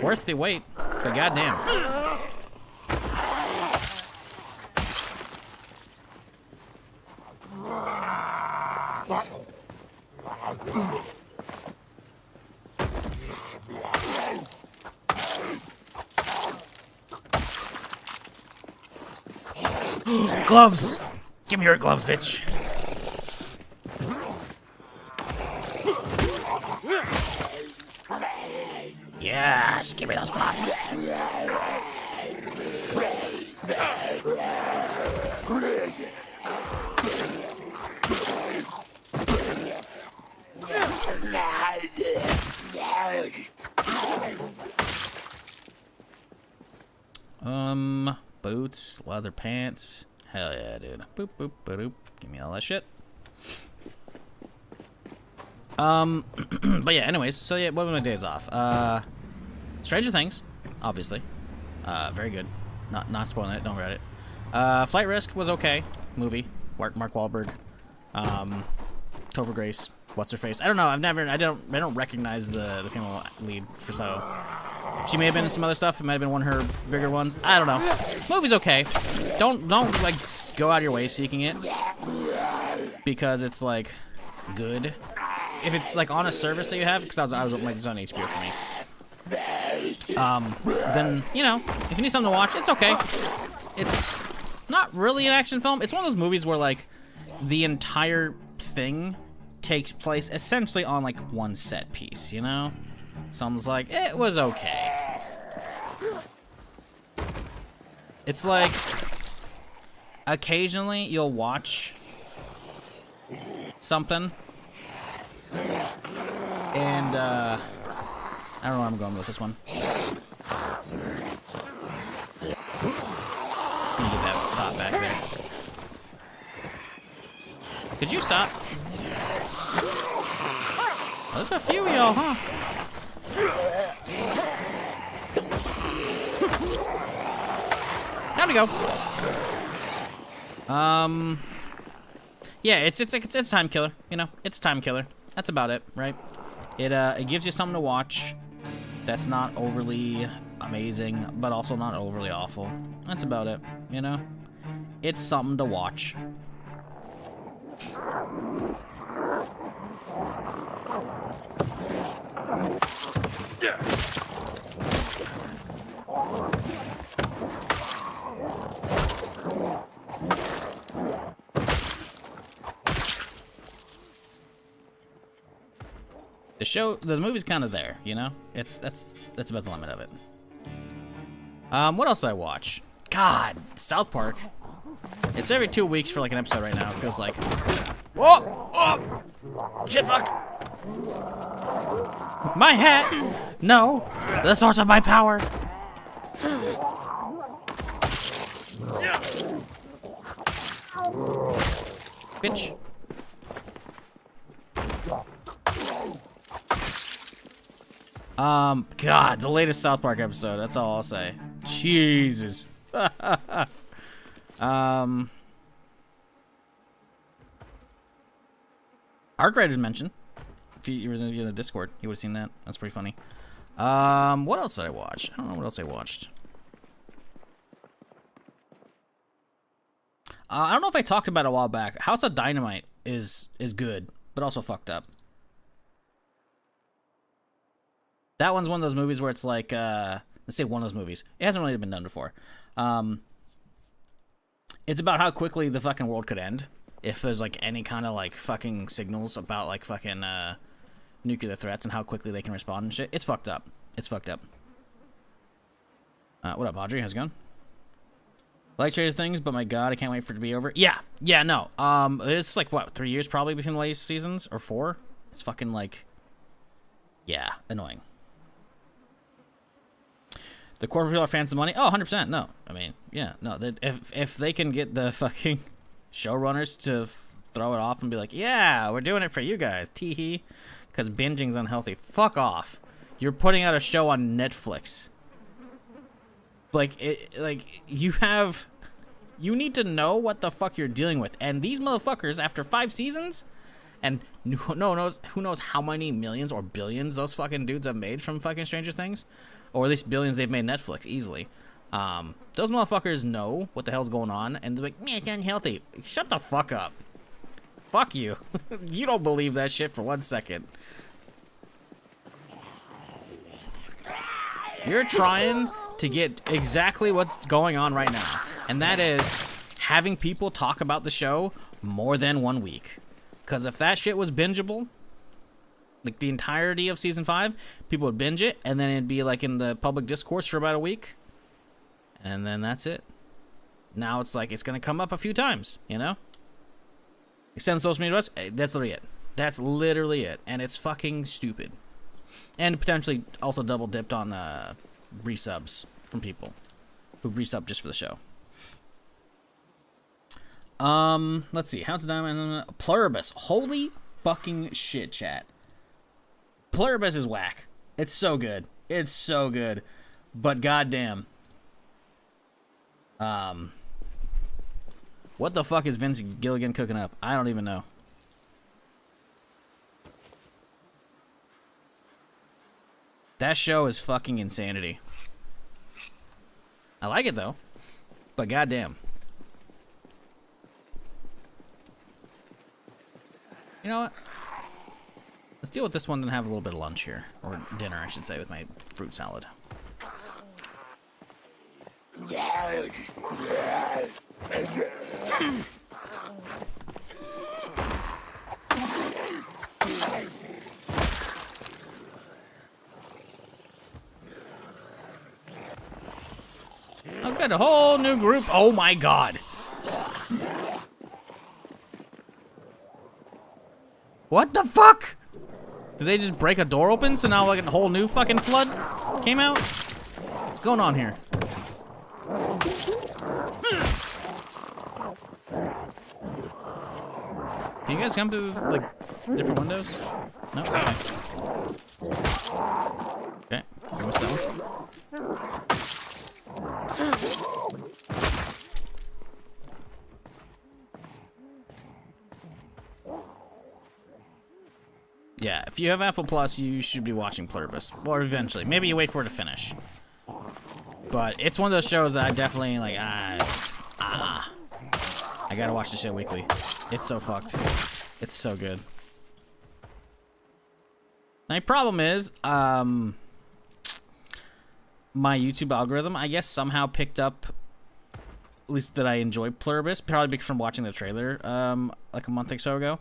Worth the wait, but goddamn. Gloves! Give me your gloves, bitch. Yes, give me those gloves. Boots, leather pants. Hell yeah, dude. Boop, boop, boop. Give me all that shit. But yeah, anyways, so yeah, what were my days off? Stranger Things, obviously. Very good. Not spoiling it, don't read it. Flight Risk was okay. Movie. Mark Wahlberg. Topher Grace. What's her face? I don't know. I don't recognize the female lead for so. She may have been in some other stuff. It might have been one of her bigger ones. I don't know. Movie's okay. Don't like go out of your way seeking it because it's like good. If it's like on a service that you have, because I was like, it's on HBO for me. Then you know, if you need something to watch, it's okay. It's not really an action film. It's one of those movies where like the entire thing takes place essentially on like one set piece, you know? So I was like, it was okay. It's like occasionally you'll watch something and I don't know where I'm going with this one. Let me get that thought back there. Could you stop? Oh, there's a few of y'all, huh? Time to go. Yeah, it's a time killer. You know, it's a time killer. That's about it, right? It gives you something to watch. That's not overly amazing, but also not overly awful. That's about it. You know, it's something to watch. The movie's kind of there, you know. That's about the limit of it. What else did I watch? God, South Park. It's every 2 weeks for like an episode right now. It feels like. Whoa! Oh! Shit! Fuck! My hat! No! The source of my power! Bitch. God, the latest South Park episode, that's all I'll say. Jesus. Arkwright is mentioned. If you were in the Discord, you would have seen that. That's pretty funny. What else did I watch? I don't know what else I watched. I don't know if I talked about it a while back. House of Dynamite is good, but also fucked up. That one's one of those movies where it's like, let's say one of those movies. It hasn't really been done before. It's about how quickly the fucking world could end if there's like any kind of like fucking signals about like fucking nuclear threats and how quickly they can respond and shit. It's fucked up. It's fucked up. What up, Audrey? How's it going? Like Stranger Things, but my god, I can't wait for it to be over. Yeah, no. It's like what, 3 years probably between the latest seasons or 4. It's fucking like, yeah, annoying. The corporate people are fans of money. Oh, 100%. No, I mean, yeah, no. If they can get the fucking showrunners to throw it off and be like, yeah, we're doing it for you guys, tee-hee, because binging's unhealthy. Fuck off. You're putting out a show on Netflix. Like you need to know what the fuck you're dealing with. And these motherfuckers, after 5 seasons, and who knows how many millions or billions those fucking dudes have made from fucking Stranger Things, or at least billions they've made Netflix easily. Those motherfuckers know what the hell's going on, and they're like, man, it's unhealthy. Shut the fuck up. Fuck you. You don't believe that shit for 1 second. You're trying to get exactly what's going on right now, and that is having people talk about the show more than 1 week. Because if that shit was bingeable, like the entirety of season 5, people would binge it, and then it'd be like in the public discourse for about a week, and then that's it. Now it's like it's gonna come up a few times, you know? Extend social media to us. That's literally it. That's literally it, and it's fucking stupid. And potentially also double dipped on resubs from people who resub just for the show. Let's see. How's the diamond? Pluribus. Holy fucking shit, chat. Pluribus is whack. It's so good. It's so good. But goddamn. What the fuck is Vince Gilligan cooking up? I don't even know. That show is fucking insanity. I like it though. But goddamn. You know what? Let's deal with this one and have a little bit of lunch here. Or dinner, I should say, with my fruit salad. I've got a whole new group. Oh my god. What the fuck? Did they just break a door open so now like a whole new fucking flood came out? What's going on here? Can you guys come to like different windows? No? Okay. Okay. I missed that one. Yeah, if you have Apple Plus, you should be watching Pluribus. Or eventually. Maybe you wait for it to finish. But it's one of those shows that I definitely, like, I gotta watch this shit weekly. It's so fucked. It's so good. My problem is, my YouTube algorithm, I guess, somehow picked up, at least that I enjoy Pluribus, probably from watching the trailer, like a month or so ago.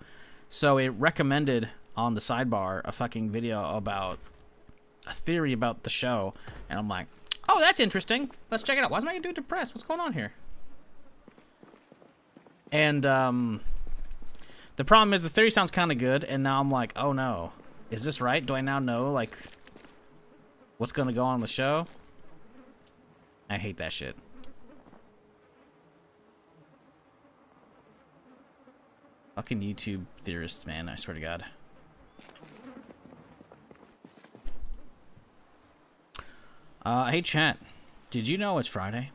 So it recommended on the sidebar a fucking video about a theory about the show, and I'm like, oh, that's interesting. Let's check it out. Why is my dude depressed? What's going on here? And the problem is the theory sounds kind of good, and now I'm like, oh no, is this right? Do I now know like what's gonna go on the show? I hate that shit. Fucking YouTube theorists, man, I swear to God. Hey chat, did you know it's Friday?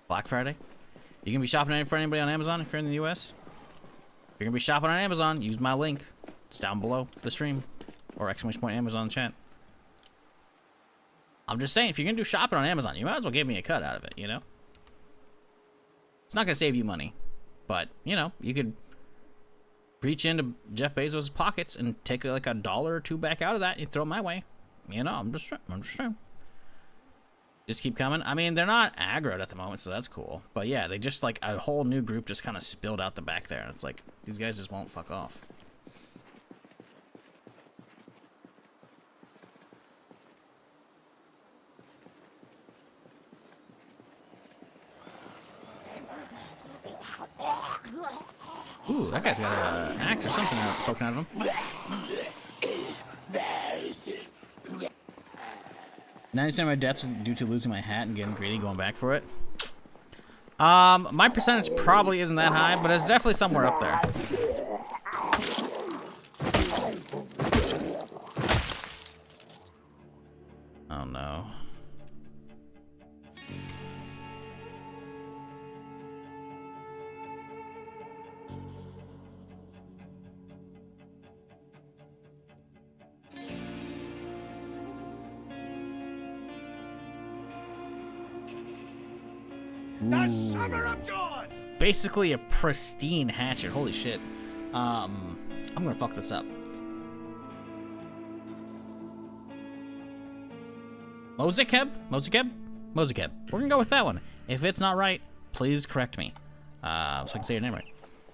Black Friday? You can be shopping for anybody on Amazon if you're in the US? If you're gonna be shopping on Amazon, use my link. It's down below the stream. Or !Amazon chat. I'm just saying, if you're gonna do shopping on Amazon, you might as well give me a cut out of it, you know? It's not gonna save you money. But, you know, you could reach into Jeff Bezos' pockets and take like $1 or $2 back out of that and throw it my way. You know, I'm just saying. Just keep coming. I mean, they're not aggroed at the moment, so that's cool. But yeah, they just like a whole new group just kind of spilled out the back there. And it's like, these guys just won't fuck off. Ooh, that guy's got an axe or something poking out of him. 90% of my deaths are due to losing my hat and getting greedy going back for it. My percentage probably isn't that high, but it's definitely somewhere up there. Oh no. Basically a pristine hatchet. Holy shit. I'm gonna fuck this up. Mozekeb? We're gonna go with that one. If it's not right, please correct me. So I can say your name right.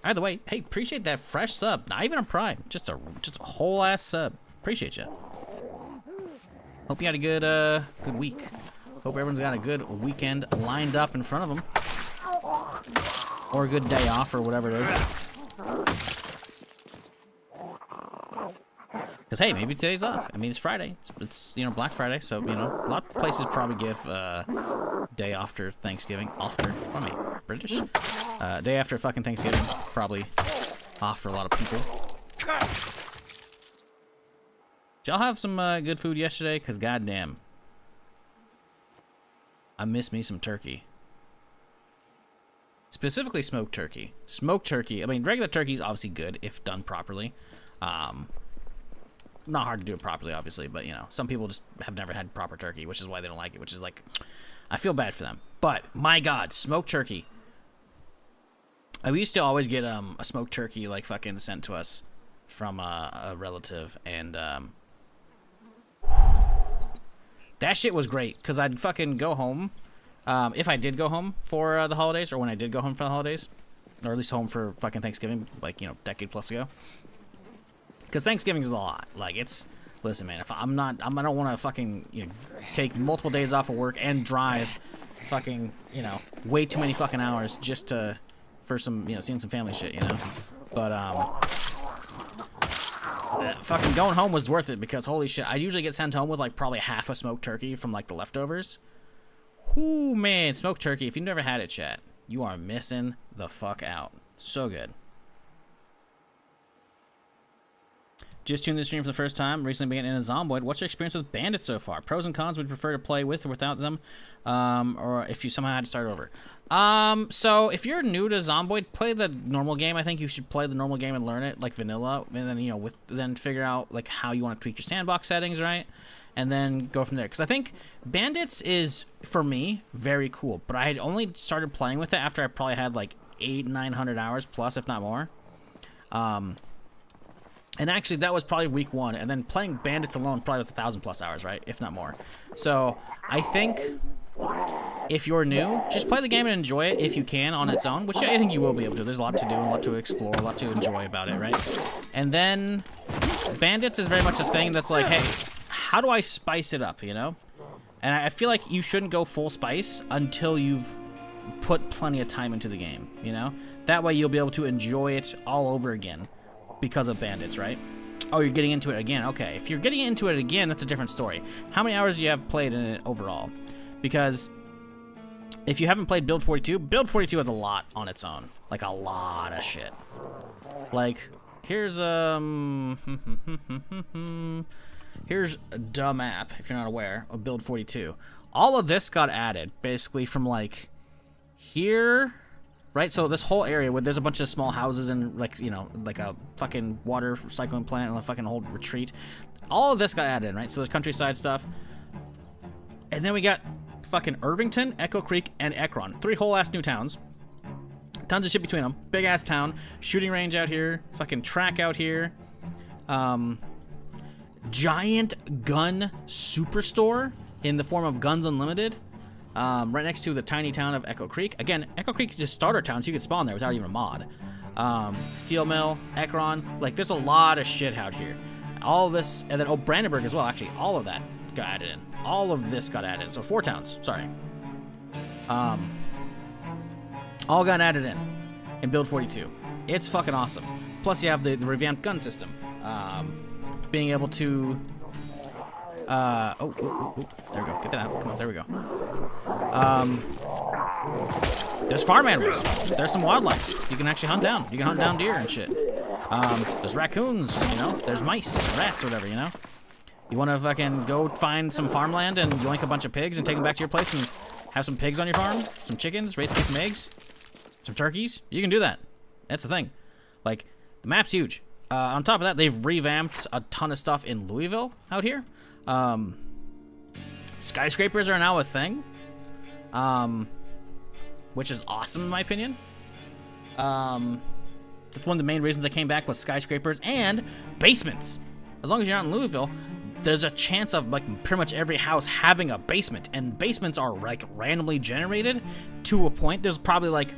Either way, hey, appreciate that fresh sub. Not even a prime, just a whole ass sub. Appreciate you. Hope you had a good week. Hope everyone's got a good weekend lined up in front of them, or a good day off, or whatever it is. Because hey, maybe today's off. I mean, it's Friday. It's you know, Black Friday, so you know, a lot of places probably give day after Thanksgiving. After, what am I, British? Day after fucking Thanksgiving, probably off for a lot of people. Did y'all have some good food yesterday? Because goddamn, I miss me some turkey. Specifically smoked turkey. Smoked turkey. I mean, regular turkey is obviously good if done properly. Not hard to do it properly, obviously, but you know, some people just have never had proper turkey, which is why they don't like it, which is like, I feel bad for them. But my God, smoked turkey. We used to always get a smoked turkey like fucking sent to us from a relative, and that shit was great because I'd fucking go home, if I did go home for the holidays, or when I did go home for the holidays, or at least home for fucking Thanksgiving, like, you know, decade plus ago. Because Thanksgiving is a lot. Like, it's, listen, man, if I don't want to fucking, you know, take multiple days off of work and drive fucking, you know, way too many fucking hours just for some, you know, seeing some family shit, you know. But fucking going home was worth it because holy shit, I usually get sent home with like probably half a smoked turkey from like the leftovers. Whoo, man, smoked turkey. If you've never had it, chat, you are missing the fuck out. So good. Just tuned the stream for the first time. Recently began in a Zomboid. What's your experience with Bandits so far? Pros and cons. Would you prefer to play with or without them? Or if you somehow had to start over? So if you're new to Zomboid, play the normal game. I think you should play the normal game and learn it like vanilla, and then, you know, then figure out like how you want to tweak your sandbox settings, right? And then go from there. Because I think Bandits is, for me, very cool. But I had only started playing with it after I probably had like 800-900 hours plus, if not more. And actually, that was probably week 1, and then playing Bandits alone probably was 1,000+ hours, right? If not more. So, I think if you're new, just play the game and enjoy it if you can on its own, which I think you will be able to. There's a lot to do, a lot to explore, a lot to enjoy about it, right? And then, Bandits is very much a thing that's like, hey, how do I spice it up, you know? And I feel like you shouldn't go full spice until you've put plenty of time into the game, you know? That way you'll be able to enjoy it all over again. Because of Bandits, right? Oh, you're getting into it again. Okay, if you're getting into it again, that's a different story. How many hours do you have played in it overall? Because if you haven't played Build 42, Build 42 has a lot on its own. Like, a lot of shit. Like, here's, here's the map, if you're not aware, of Build 42. All of this got added, basically, from, like, here... Right, so this whole area where there's a bunch of small houses and like, you know, like a fucking water recycling plant and a fucking whole retreat. All of this got added in, right? So there's countryside stuff. And then we got fucking Irvington, Echo Creek, and Ekron. 3 whole ass new towns. Tons of shit between them. Big ass town. Shooting range out here. Fucking track out here. Giant gun superstore in the form of Guns Unlimited. Right next to the tiny town of Echo Creek. Again, Echo Creek is just starter town, so you can spawn there without even a mod. Steel Mill, Ekron, like there's a lot of shit out here. All of this, and then Brandenburg as well, actually, all of that got added in. All of this got added, so 4 towns, sorry. All got added in Build 42. It's fucking awesome. Plus you have the revamped gun system. Being able to... there we go. Get that out. Come on, there we go. There's farm animals. There's some wildlife. You can actually hunt down. You can hunt down deer and shit. There's raccoons, you know. There's mice, rats, or whatever, you know. You want to fucking go find some farmland and yoink a bunch of pigs and take them back to your place and have some pigs on your farm, some chickens, get some eggs, some turkeys. You can do that. That's the thing. Like, the map's huge. On top of that, they've revamped a ton of stuff in Louisville out here. Skyscrapers are now a thing, which is awesome in my opinion. That's one of the main reasons I came back, was skyscrapers and basements. As long as you're not in Louisville, there's a chance of like pretty much every house having a basement, and basements are like randomly generated to a point. There's probably like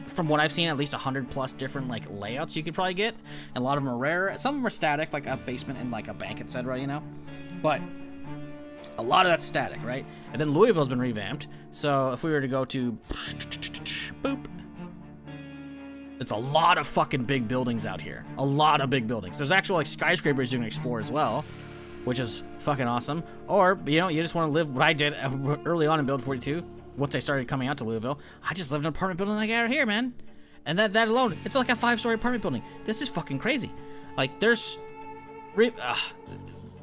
from what I've seen, at least 100+ different like layouts you could probably get. And a lot of them are rare. Some of them are static, like a basement and like a bank, etc. You know, but a lot of that's static, right? And then Louisville's been revamped. So if we were to go to boop, it's a lot of fucking big buildings out here. A lot of big buildings. There's actual like skyscrapers you can explore as well, which is fucking awesome. Or, you know, you just want to live what I did early on in Build 42. Once I started coming out to Louisville, I just lived in an apartment building like out here, man. And that alone, it's like a 5-story apartment building. This is fucking crazy. Like, there's...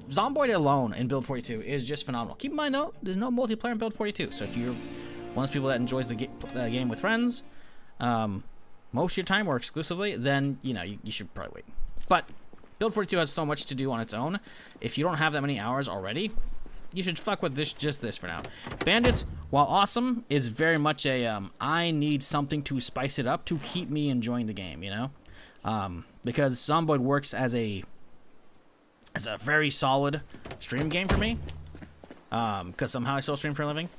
Zomboid alone in Build 42 is just phenomenal. Keep in mind, though, there's no multiplayer in Build 42. So if you're one of those people that enjoys the game with friends, most of your time or exclusively, then, you know, you should probably wait. But Build 42 has so much to do on its own. If you don't have that many hours already, you should fuck with just this for now. Bandits, while awesome, is very much a, I need something to spice it up to keep me enjoying the game, you know? Because Zomboid works as a very solid stream game for me. Because somehow I still stream for a living.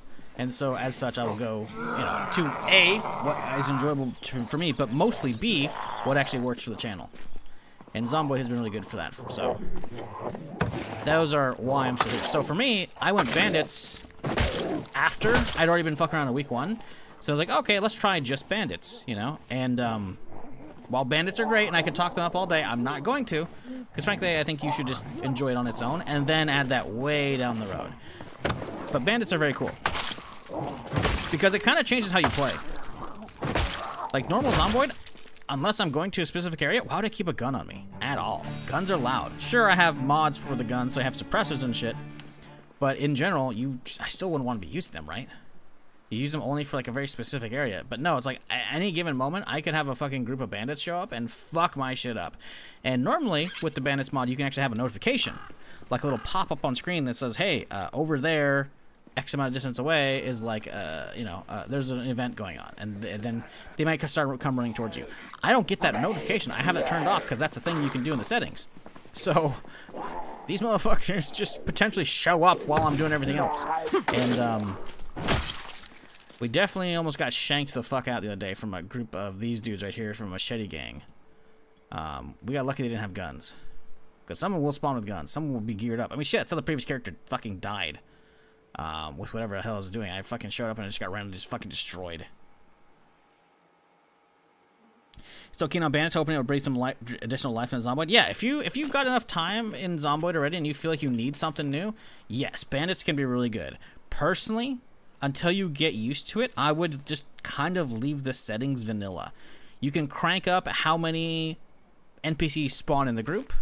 And so, as such, I will go, you know, to A, what is enjoyable for me, but mostly B, what actually works for the channel. And Zomboid has been really good for that. So, those are why I'm so good. So, for me, I went Bandits after I'd already been fucking around in week 1. So, I was like, okay, let's try just Bandits, you know? And, while Bandits are great and I could talk them up all day, I'm not going to. Because, frankly, I think you should just enjoy it on its own and then add that way down the road. But Bandits are very cool. Because it kind of changes how you play. Like normal Zomboid, unless I'm going to a specific area, why would I keep a gun on me? At all. Guns are loud. Sure, I have mods for the guns, so I have suppressors and shit. But in general, I still wouldn't want to be using them, right? You use them only for like a very specific area. But no, it's like at any given moment, I could have a fucking group of bandits show up and fuck my shit up. And normally, with the bandits mod, you can actually have a notification. Like a little pop-up on screen that says, hey, over there, X amount of distance away is like, you know, there's an event going on. And then they might come running towards you. I don't get that notification. I have it turned off because that's a thing you can do in the settings. So, these motherfuckers just potentially show up while I'm doing everything else. And, we definitely almost got shanked the fuck out the other day from a group of these dudes right here from a Machete Gang. We got lucky they didn't have guns. Because someone will spawn with guns. Someone will be geared up. I mean, shit, so the previous character fucking died. With whatever the hell I was doing. I fucking showed up and I just got randomly just fucking destroyed. Still keen on Bandits, hoping it would breathe some additional life in Zomboid. Yeah, if you've got enough time in Zomboid already and you feel like you need something new, yes, Bandits can be really good. Personally, until you get used to it, I would just kind of leave the settings vanilla. You can crank up how many NPCs spawn in the group.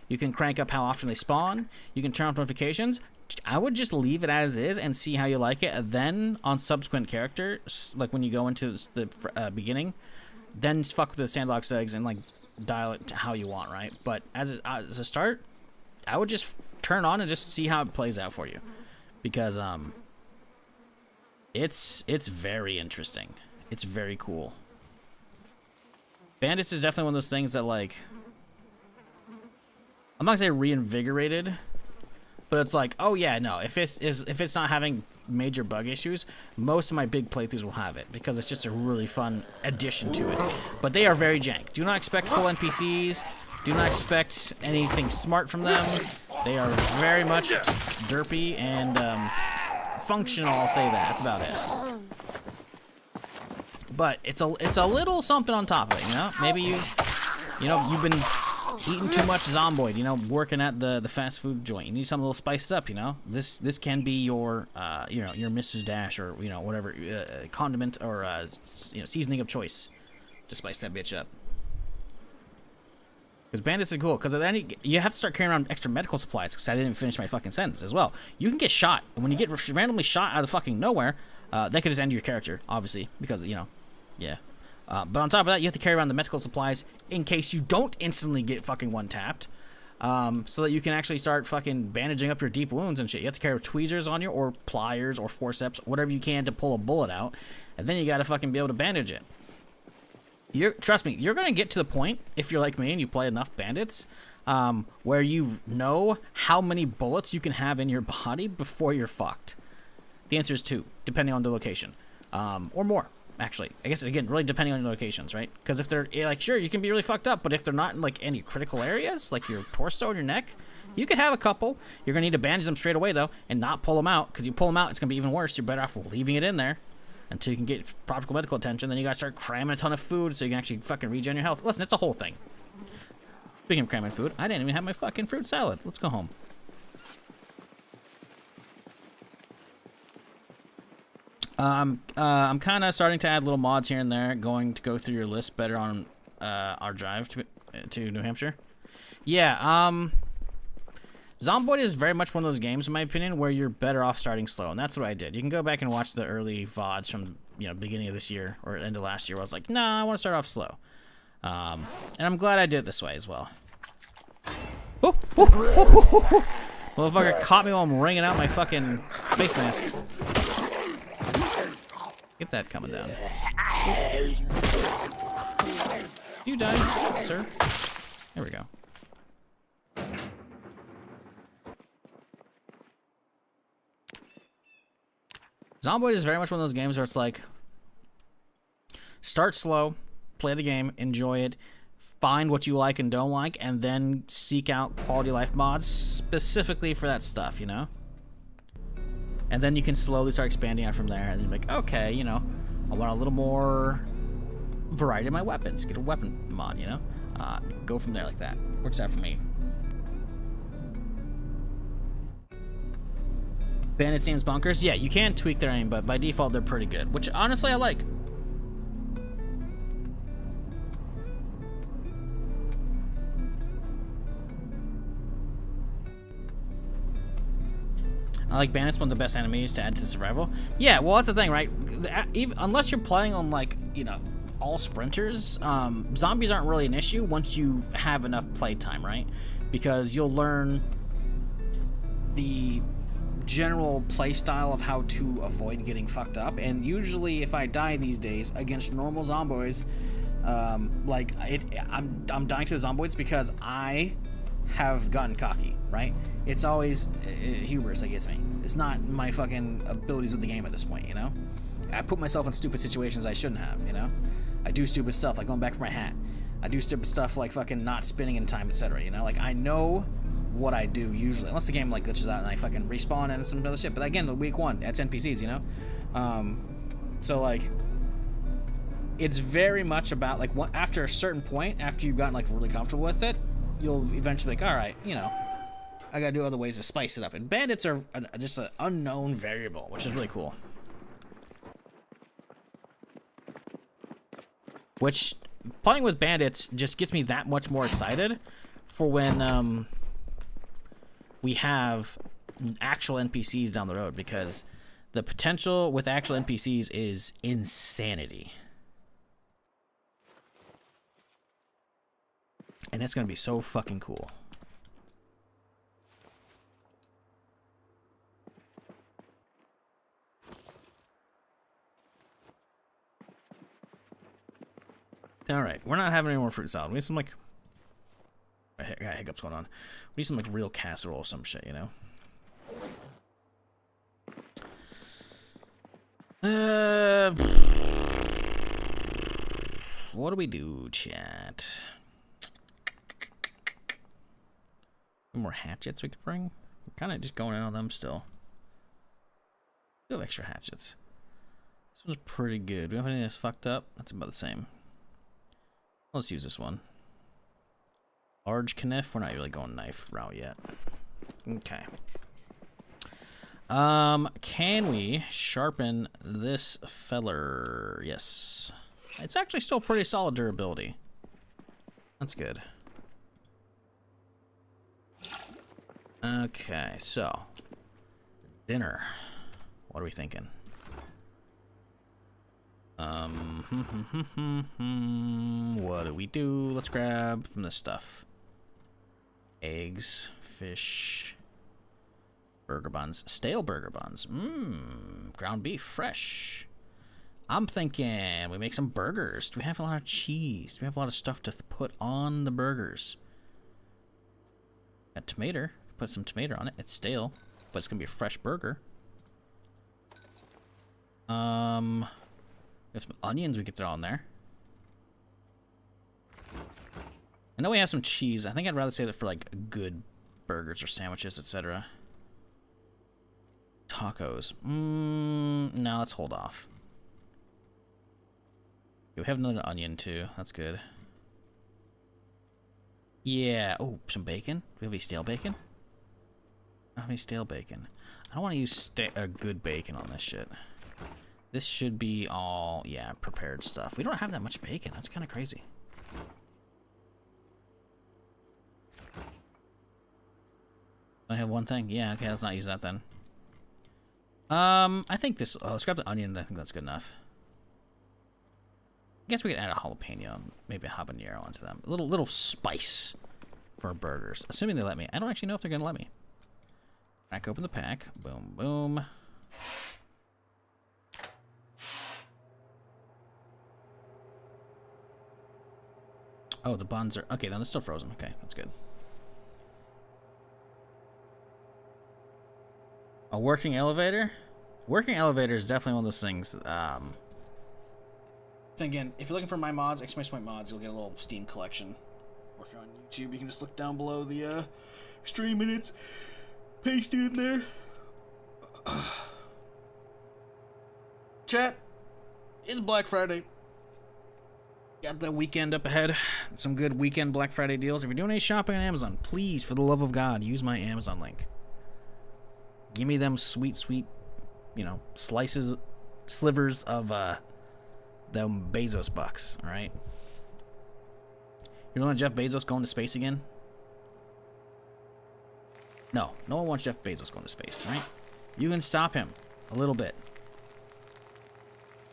You can crank up how often they spawn. You can turn off notifications. I would just leave it as is and see how you like it. And then on subsequent characters, like when you go into the beginning, then just fuck with the sandbox settings and like dial it to how you want, right? But as a start, I would just turn on and just see how it plays out for you, because it's very interesting. It's very cool. Bandits is definitely one of those things that, like, I'm not gonna say reinvigorated, but it's like, oh yeah, no, if it's not having major bug issues, most of my big playthroughs will have it, because it's just a really fun addition to it. But they are very jank. Do not expect full NPCs. Do not expect anything smart from them. They are very much derpy and functional, I'll say that. That's about it. But it's a little something on top of it, you know? Maybe you've been eating too much Zomboid, you know, working at the fast food joint. You need something a little spiced up, you know? This can be your your Mrs. Dash, or, you know, whatever condiment or seasoning of choice to spice that bitch up. Because Bandits is cool, because then you have to start carrying around extra medical supplies, because I didn't finish my fucking sentence as well. You can get shot, and when you get randomly shot out of fucking nowhere, that could just end your character, obviously, because, you know, yeah. But on top of that, you have to carry around the medical supplies in case you don't instantly get fucking one-tapped, so that you can actually start fucking bandaging up your deep wounds and shit. You have to carry tweezers on you, or pliers, or forceps, whatever you can to pull a bullet out, and then you gotta fucking be able to bandage it. Trust me, you're gonna get to the point, if you're like me and you play enough Bandits, where you know how many bullets you can have in your body before you're fucked. The answer is 2, depending on the location, or more. Actually, I guess, again, really depending on your locations, right? Because if they're, like, sure, you can be really fucked up, but if they're not in, like, any critical areas, like your torso or your neck, you could have a couple. You're going to need to bandage them straight away, though, and not pull them out, because you pull them out, it's going to be even worse. You're better off leaving it in there until you can get proper medical attention. Then you got to start cramming a ton of food so you can actually fucking regen your health. Listen, it's a whole thing. Speaking of cramming food, I didn't even have my fucking fruit salad. Let's go home. I'm kind of starting to add little mods here and there, going to go through your list better on our drive to New Hampshire. Yeah, Zomboid is very much one of those games, in my opinion, where you're better off starting slow, and that's what I did. You can go back and watch the early VODs from, you know, beginning of this year or end of last year, where I was like, nah, I want to start off slow. And I'm glad I did it this way as well. Oh, motherfucker caught me while I'm wringing out my fucking face mask. Get that coming down. You died, sir. There we go. Zomboid is very much one of those games where it's like, start slow, play the game, enjoy it, find what you like and don't like, and then seek out quality of life mods specifically for that stuff, you know? And then you can slowly start expanding out from there, and then you're like, okay, you know, I want a little more variety in my weapons. Get a weapon mod, you know? Go from there like that. Works out for me. Bandits aims bunkers. Yeah, you can tweak their aim, but by default they're pretty good, which honestly I like. I like Bandits, one of the best enemies to add to survival. Yeah, well, that's the thing, right? Even, unless you're playing on, like, you know, all sprinters, zombies aren't really an issue once you have enough playtime, right? Because you'll learn the general play style of how to avoid getting fucked up. And usually, if I die these days against normal zomboids, I'm dying to the zomboids because I have gotten cocky, right? It's always hubris that gets me. It's not my fucking abilities with the game at this point, you know? I put myself in stupid situations I shouldn't have, you know? I do stupid stuff like going back for my hat. I do stupid stuff like fucking not spinning in time, etc., you know? Like, I know what I do usually, unless the game like glitches out and I fucking respawn and some other shit. But again, the week one, that's NPCs, you know? So like, it's very much about like after a certain point, after you've gotten like really comfortable with it, you'll eventually be like, all right, you know, I gotta do other ways to spice it up. And bandits are just an unknown variable, which is really cool. Which, playing with bandits just gets me that much more excited for when we have actual NPCs down the road, because the potential with actual NPCs is insanity. And it's gonna be so fucking cool. Alright, we're not having any more fruit salad. We need some, like... I got hiccups going on. We need some, like, real casserole or some shit, you know? What do we do, chat? Any more hatchets we could bring? We're kind of just going in on them still. We have extra hatchets. This one's pretty good. Do we have anything that's fucked up? That's about the same. Let's use this one. Large knife. We're not really going knife route yet. Okay. Can we sharpen this feller? Yes. It's actually still pretty solid durability. That's good. Okay, so dinner. What are we thinking? What do we do? Let's grab from this stuff. Eggs, fish, burger buns, stale burger buns. Ground beef, fresh. I'm thinking we make some burgers. Do we have a lot of cheese? Do we have a lot of stuff to put on the burgers? Got tomato. Put some tomato on it. It's stale, but it's gonna be a fresh burger. If some onions we could throw in there. I know we have some cheese. I think I'd rather save it for like good burgers or sandwiches, etc. Tacos. No, let's hold off. We have another onion too. That's good. Yeah. Oh, some bacon. Do we have any stale bacon? I don't have any stale bacon. I don't want to use good bacon on this shit. This should be all, yeah, prepared stuff. We don't have that much bacon. That's kind of crazy. I have one thing. Yeah, okay, let's not use that then. I think this. Oh, let's grab the onion. I think that's good enough. I guess we could add a jalapeno, and maybe a habanero onto them. A little spice for our burgers, assuming they let me. I don't actually know if they're gonna let me. Crack open the pack. Boom, boom. Oh, the buns are okay. Then they're still frozen. Okay, that's good. A working elevator? Working elevator is definitely one of those things. So again, if you're looking for my mods, exclamation point mods, you'll get a little Steam collection. Or if you're on YouTube, you can just look down below the stream and it's pasted in there. Chat, it's Black Friday. Got the weekend up ahead. Some good weekend Black Friday deals. If you're doing any shopping on Amazon, please, for the love of God, use my Amazon link. Give me them sweet, you know, slivers of them Bezos bucks, alright? You don't want Jeff Bezos going to space again? No one wants Jeff Bezos going to space, right? You can stop him a little bit.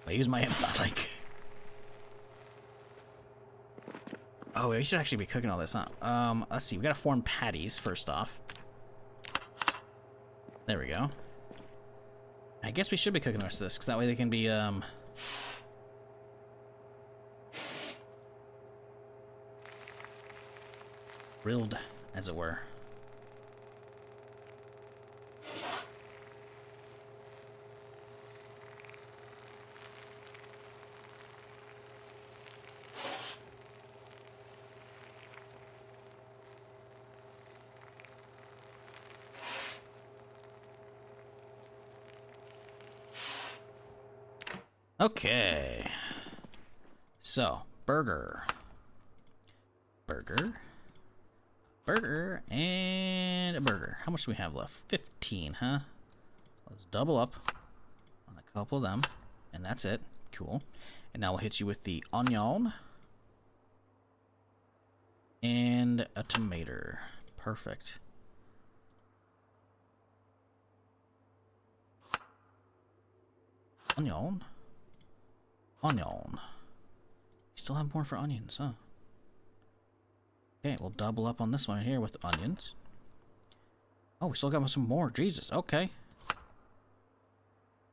But use my Amazon link. Oh, we should actually be cooking all this, huh? Let's see. We gotta form patties first off. There we go. I guess we should be cooking the rest of this, because that way they can be, grilled, as it were. Okay. So, burger, and a burger. How much do we have left? 15, huh? Let's double up on a couple of them, and that's it. Cool. And now we'll hit you with the onion and a tomato. Perfect. Onion. Still have more for onions, huh? Okay, we'll double up on this one here with onions. Oh, we still got some more. Jesus, okay.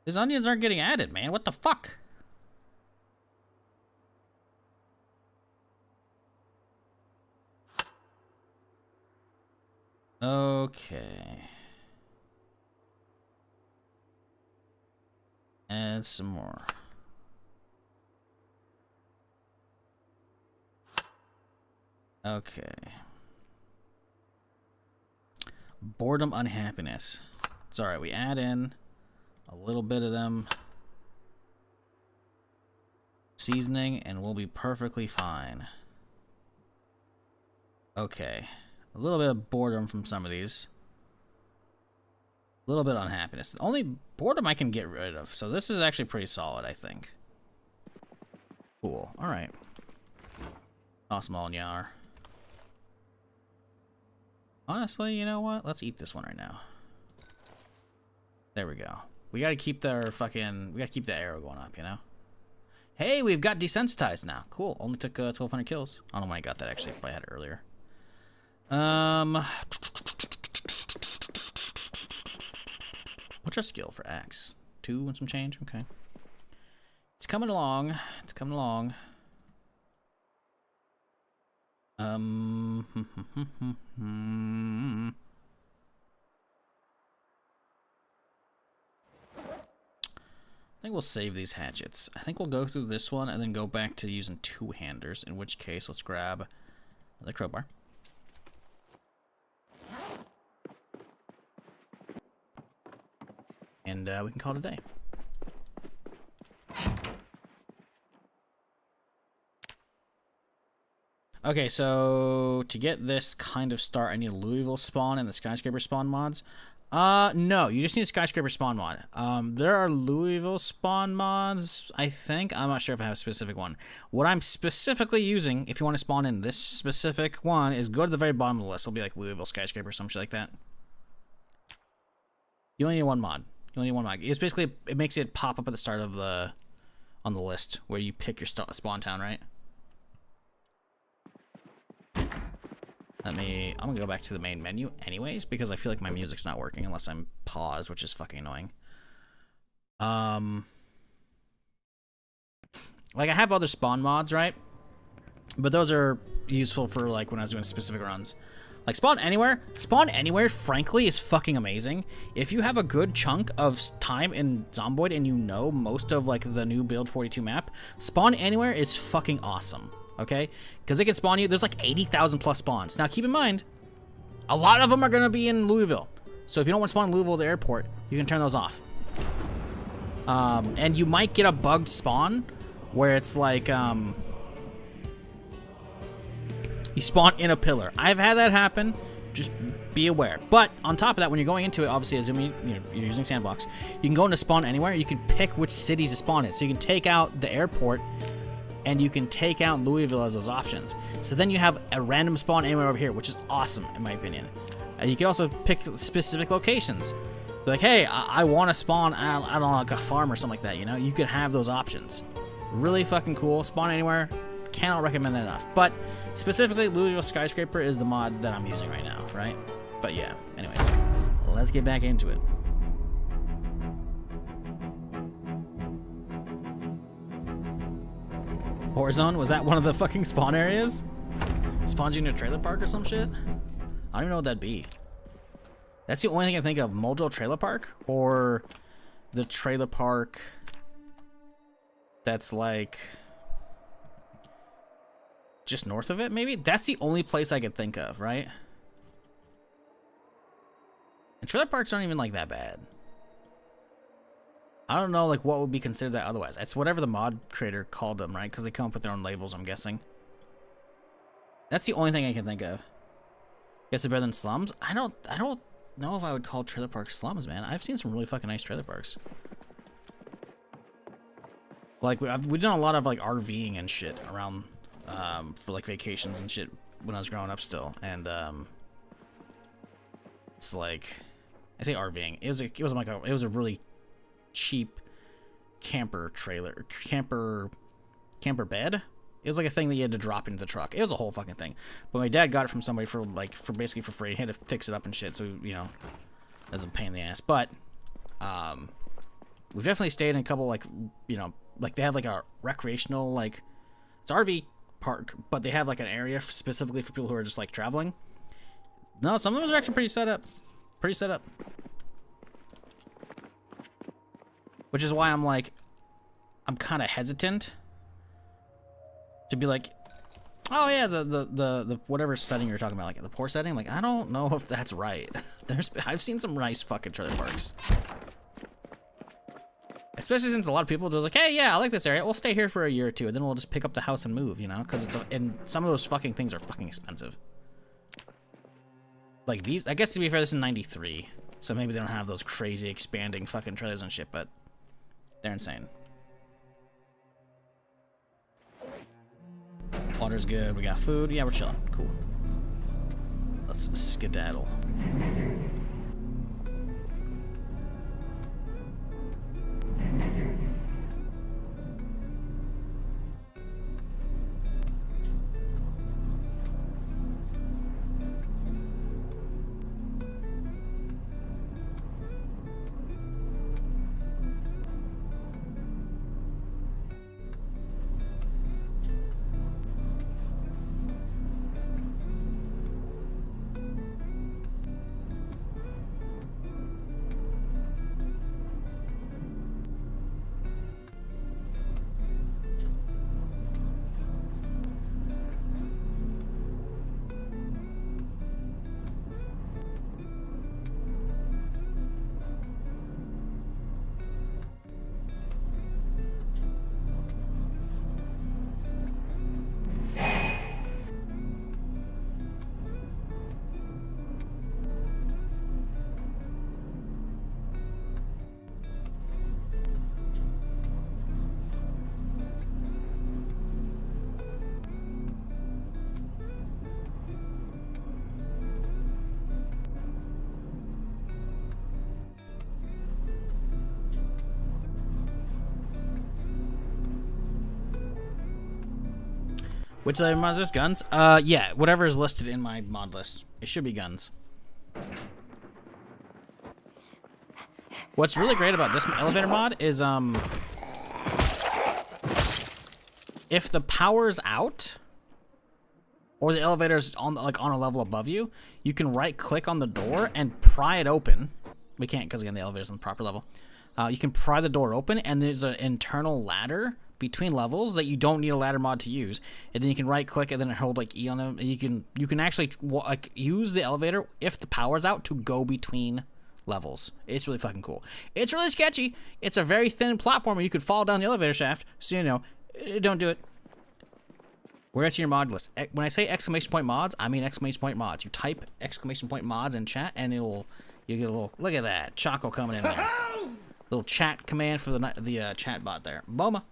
These onions aren't getting added, man. What the fuck? Okay. Add some more. Okay. Boredom, unhappiness. It's alright, we add in a little bit of them seasoning and we'll be perfectly fine. Okay. A little bit of boredom from some of these. A little bit of unhappiness. The only boredom I can get rid of. So this is actually pretty solid, I think. Cool. Alright. Awesome all Yar. Honestly, you know what? Let's eat this one right now. There we go. We gotta keep the fucking... We gotta keep the arrow going up, you know? Hey, we've got desensitized now. Cool. Only took 1,200 kills. I don't know when I got that, actually. If I had it earlier. What's our skill for axe? 2 and some change? Okay. It's coming along. It's coming along. I think we'll save these hatchets. I think we'll go through this one and then go back to using two-handers, in which case let's grab another crowbar. And we can call it a day. Okay, so to get this kind of start, I need a Louisville spawn and the skyscraper spawn mods. No, you just need a skyscraper spawn mod. There are Louisville spawn mods, I think. I'm not sure if I have a specific one. What I'm specifically using, if you want to spawn in this specific one, is go to the very bottom of the list. It'll be like Louisville skyscraper or some shit like that. You only need one mod. You only need one mod. It's basically, it makes it pop up at the start of on the list where you pick your spawn town, right? I'm gonna go back to the main menu anyways, because I feel like my music's not working unless I'm paused, which is fucking annoying. Like I have other spawn mods, right? But those are useful for like when I was doing specific runs. Like spawn anywhere, frankly, is fucking amazing. If you have a good chunk of time in Zomboid and you know most of like the new build 42 map, spawn anywhere is fucking awesome. Okay? Because it can spawn you, there's like 80,000 plus spawns. Now keep in mind, a lot of them are going to be in Louisville. So if you don't want to spawn in Louisville at the airport, you can turn those off. And you might get a bugged spawn where it's like, you spawn in a pillar. I've had that happen. Just be aware. But on top of that, when you're going into it, obviously, assuming you're using Sandbox, you can go into spawn anywhere. You can pick which cities to spawn in. So you can take out the airport and you can take out Louisville as those options. So then you have a random spawn anywhere over here, which is awesome, in my opinion. You can also pick specific locations. Be like, hey, I want to spawn, I don't know, like a farm or something like that, you know? You can have those options. Really fucking cool. Spawn anywhere. Cannot recommend that enough. But specifically, Louisville Skyscraper is the mod that I'm using right now, right? But yeah, anyways, let's get back into it. Warzone? Was that one of the fucking spawn areas? Spawns you in a trailer park or some shit? I don't even know what that'd be. That's the only thing I think of. Mojo Trailer Park? Or the trailer park that's like just north of it, maybe? That's the only place I could think of, right? And trailer parks aren't even like that bad. I don't know like what would be considered that otherwise. It's whatever the mod creator called them, right? Because they come up with their own labels, I'm guessing. That's the only thing I can think of. Guess it's better than slums? I don't know if I would call trailer parks slums, man. I've seen some really fucking nice trailer parks. Like we've done a lot of like RVing and shit around for like vacations and shit when I was growing up still, and it's like I say RVing. It was a really cheap camper bed. It was like a thing that you had to drop into the truck. It was a whole fucking thing. But my dad got it from somebody for basically for free. He had to fix it up and shit, so you know, that's a pain in the ass. But we've definitely stayed in a couple like, you know, like they have like a recreational, like it's RV park, but they have like an area specifically for people who are just like traveling. No, some of them are actually pretty set up. Which is why I'm like, I'm kind of hesitant to be like, oh yeah, the whatever setting you're talking about, like the poor setting. Like I don't know if that's right. I've seen some nice fucking trailer parks, especially since a lot of people just like, hey, yeah, I like this area. We'll stay here for a year or two, and then we'll just pick up the house and move, you know? Because and some of those fucking things are fucking expensive. Like these, I guess to be fair, this is 93, so maybe they don't have those crazy expanding fucking trailers and shit, but they're insane. Water's good. We got food. Yeah, we're chilling. Cool. Let's skedaddle. Which mod is this? Guns? Yeah, whatever is listed in my mod list. It should be guns. What's really great about this elevator mod is, if the power's out, or the elevator's on a level above you, you can right-click on the door and pry it open. We can't because again the elevator's on the proper level. You can pry the door open, and there's an internal ladder between levels that you don't need a ladder mod to use. And then you can right-click and then hold like E on them, and you can actually like use the elevator if the power's out to go between levels. It's really fucking cool. It's really sketchy. It's a very thin platform where you could fall down the elevator shaft. So you know, don't do it. We're at your mod list. When I say exclamation point mods, I mean exclamation point mods. You type exclamation point mods in chat, and you get a little. Look at that, Choco coming in there. Little chat command for the chat bot there. Boma,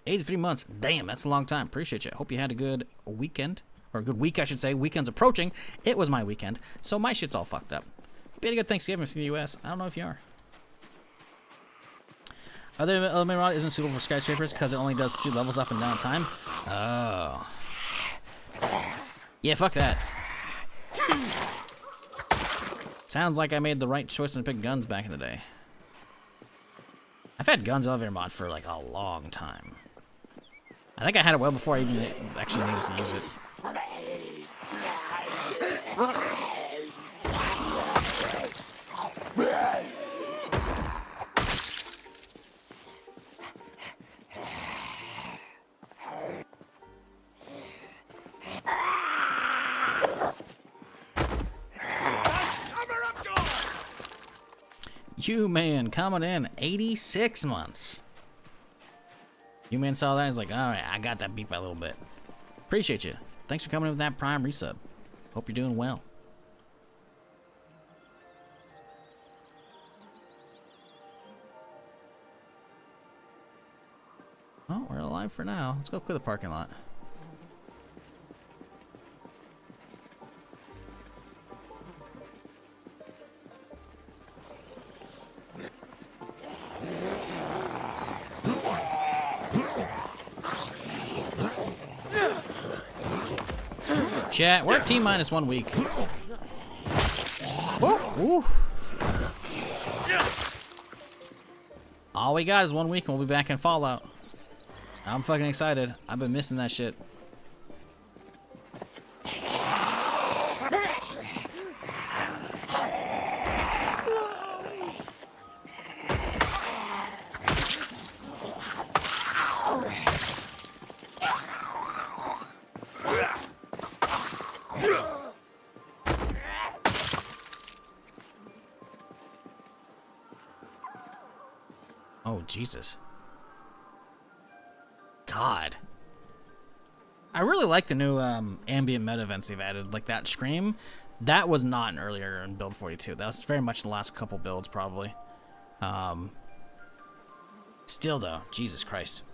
83 months. Damn, that's a long time. Appreciate you. Hope you had a good weekend, or a good week, I should say. Weekend's approaching. It was my weekend, so my shit's all fucked up. Hope you had a good Thanksgiving in the U.S. I don't know if you are. Other elevator mod isn't suitable for skyscrapers because it only does 2 levels up and down time. Oh. Yeah, fuck that. Sounds like I made the right choice when I picked guns back in the day. I've had guns elevator mod for like a long time. I think I had it well before I even actually needed to use it. You man coming in 86 months. You man saw that, he's like, alright, I got that beat by a little bit. Appreciate you. Thanks for coming in with that Prime resub. Hope you're doing well. Oh, we're alive for now. Let's go clear the parking lot. Chat, we're at T-minus 1 week. Whoa, all we got is 1 week and we'll be back in Fallout. I'm fucking excited. I've been missing that shit. Oh, Jesus. God. I really like the new ambient meta events they've added. Like that Scream. That was not an earlier in build 42. That was very much the last couple builds, probably. Still, though. Jesus Christ.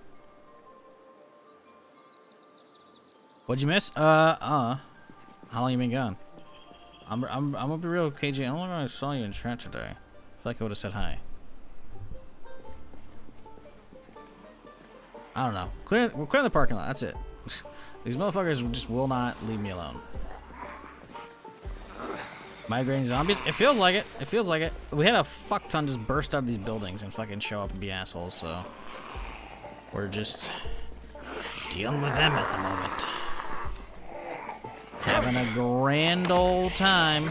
What'd you miss? How long you been gone? I'm gonna be real, KJ. I don't know if I saw you in chat today. I feel like I would have said hi. I don't know. We're clearing the parking lot. That's it. These motherfuckers just will not leave me alone. Migrating zombies? It feels like it. It feels like it. We had a fuck ton just burst out of these buildings and fucking show up and be assholes, so we're just dealing with them at the moment. Having a grand old time.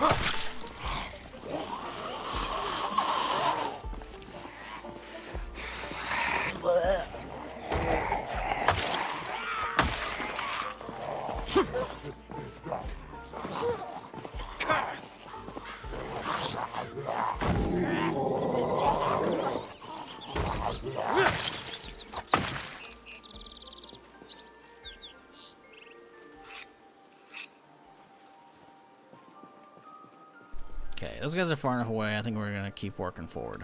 Okay, those guys are far enough away. I think we're gonna keep working forward.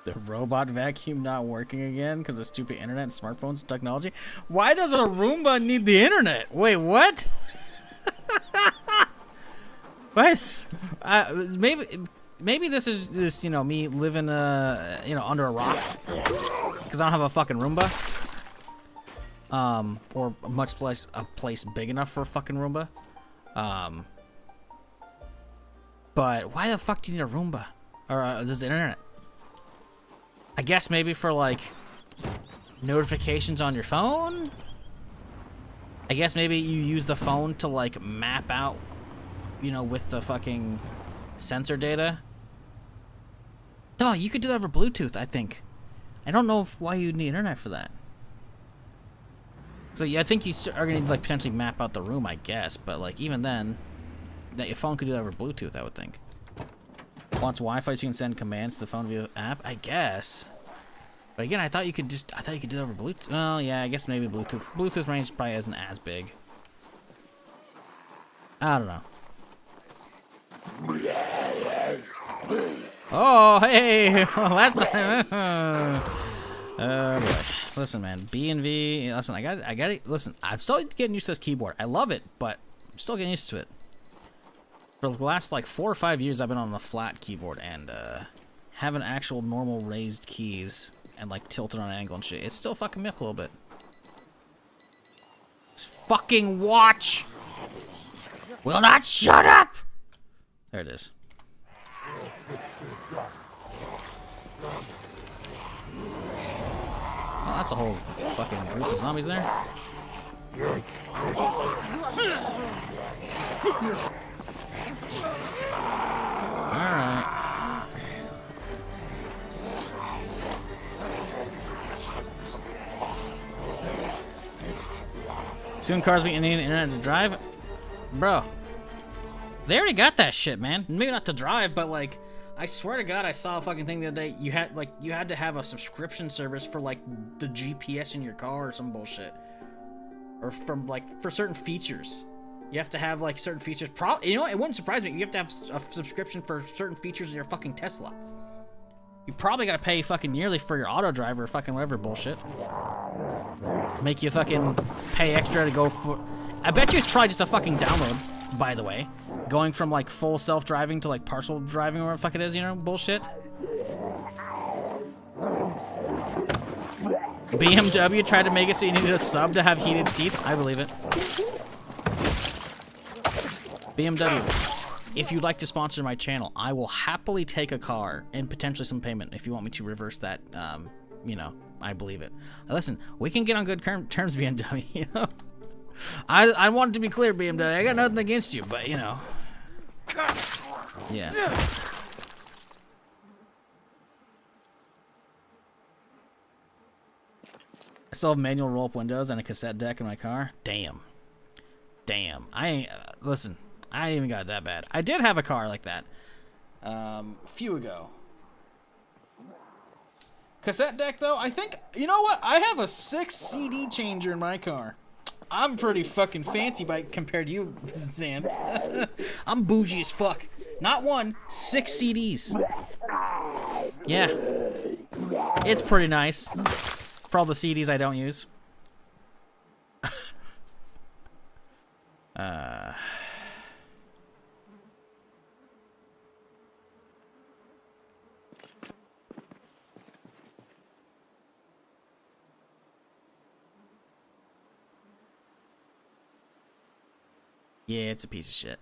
The robot vacuum not working again because of stupid internet, smartphones, and technology. Why does a Roomba need the internet? Wait, what? What? maybe this is just, you know, me living, you know, under a rock, because I don't have a fucking Roomba, or a place big enough for a fucking Roomba, but why the fuck do you need a Roomba, or does the internet? I guess maybe for like notifications on your phone. I guess maybe you use the phone to like map out, you know, with the fucking sensor data. No, you could do that over Bluetooth, I think. I don't know why you'd need internet for that. So yeah, I think you are gonna need to like potentially map out the room, I guess. But like even then, that your phone could do that over Bluetooth, I would think. Wants Wi-Fi so you can send commands to the phone via app, I guess. But again, I thought you could do that over Bluetooth. Well, yeah, I guess maybe Bluetooth. Bluetooth range probably isn't as big. I don't know. Oh, hey! Last time. Boy. Listen, man. B&V. Listen, I got it. Listen, I'm still getting used to this keyboard. I love it, but I'm still getting used to it. For the last like 4 or 5 years, I've been on a flat keyboard and having actual normal raised keys and like tilted on an angle and shit. It's still fucking me up a little bit. This fucking watch will not shut up. There it is. Well, that's a whole fucking group of zombies there. Alright. Soon cars be needing internet to drive? Bro. They already got that shit, man. Maybe not to drive, but like, I swear to God, I saw a fucking thing the other day. You had to have a subscription service for like the GPS in your car or some bullshit, or from like for certain features. You have to have like certain features. You know, it wouldn't surprise me. You have to have a subscription for certain features of your fucking Tesla. You probably gotta pay fucking yearly for your auto driver or fucking whatever bullshit. Make you fucking pay extra to go for. I bet you it's probably just a fucking download. By the way, going from like full self-driving to like partial driving or whatever the fuck it is, you know, bullshit. BMW tried to make it so you needed a sub to have heated seats. I believe it. BMW, if you'd like to sponsor my channel, I will happily take a car and potentially some payment if you want me to reverse that. You know, I believe it. Listen, we can get on good terms, BMW, you know? I want it to be clear, BMW. I got nothing against you, but you know. Yeah. I still have manual roll-up windows and a cassette deck in my car. Damn. Damn. I ain't. Listen, I ain't even got it that bad. I did have a car like that. A few ago. Cassette deck, though, I think. You know what? I have a 6 CD changer in my car. I'm pretty fucking fancy compared to you, Xanth. I'm bougie as fuck. Not 1, 6 CDs. Yeah. It's pretty nice. For all the CDs I don't use. Yeah, it's a piece of shit.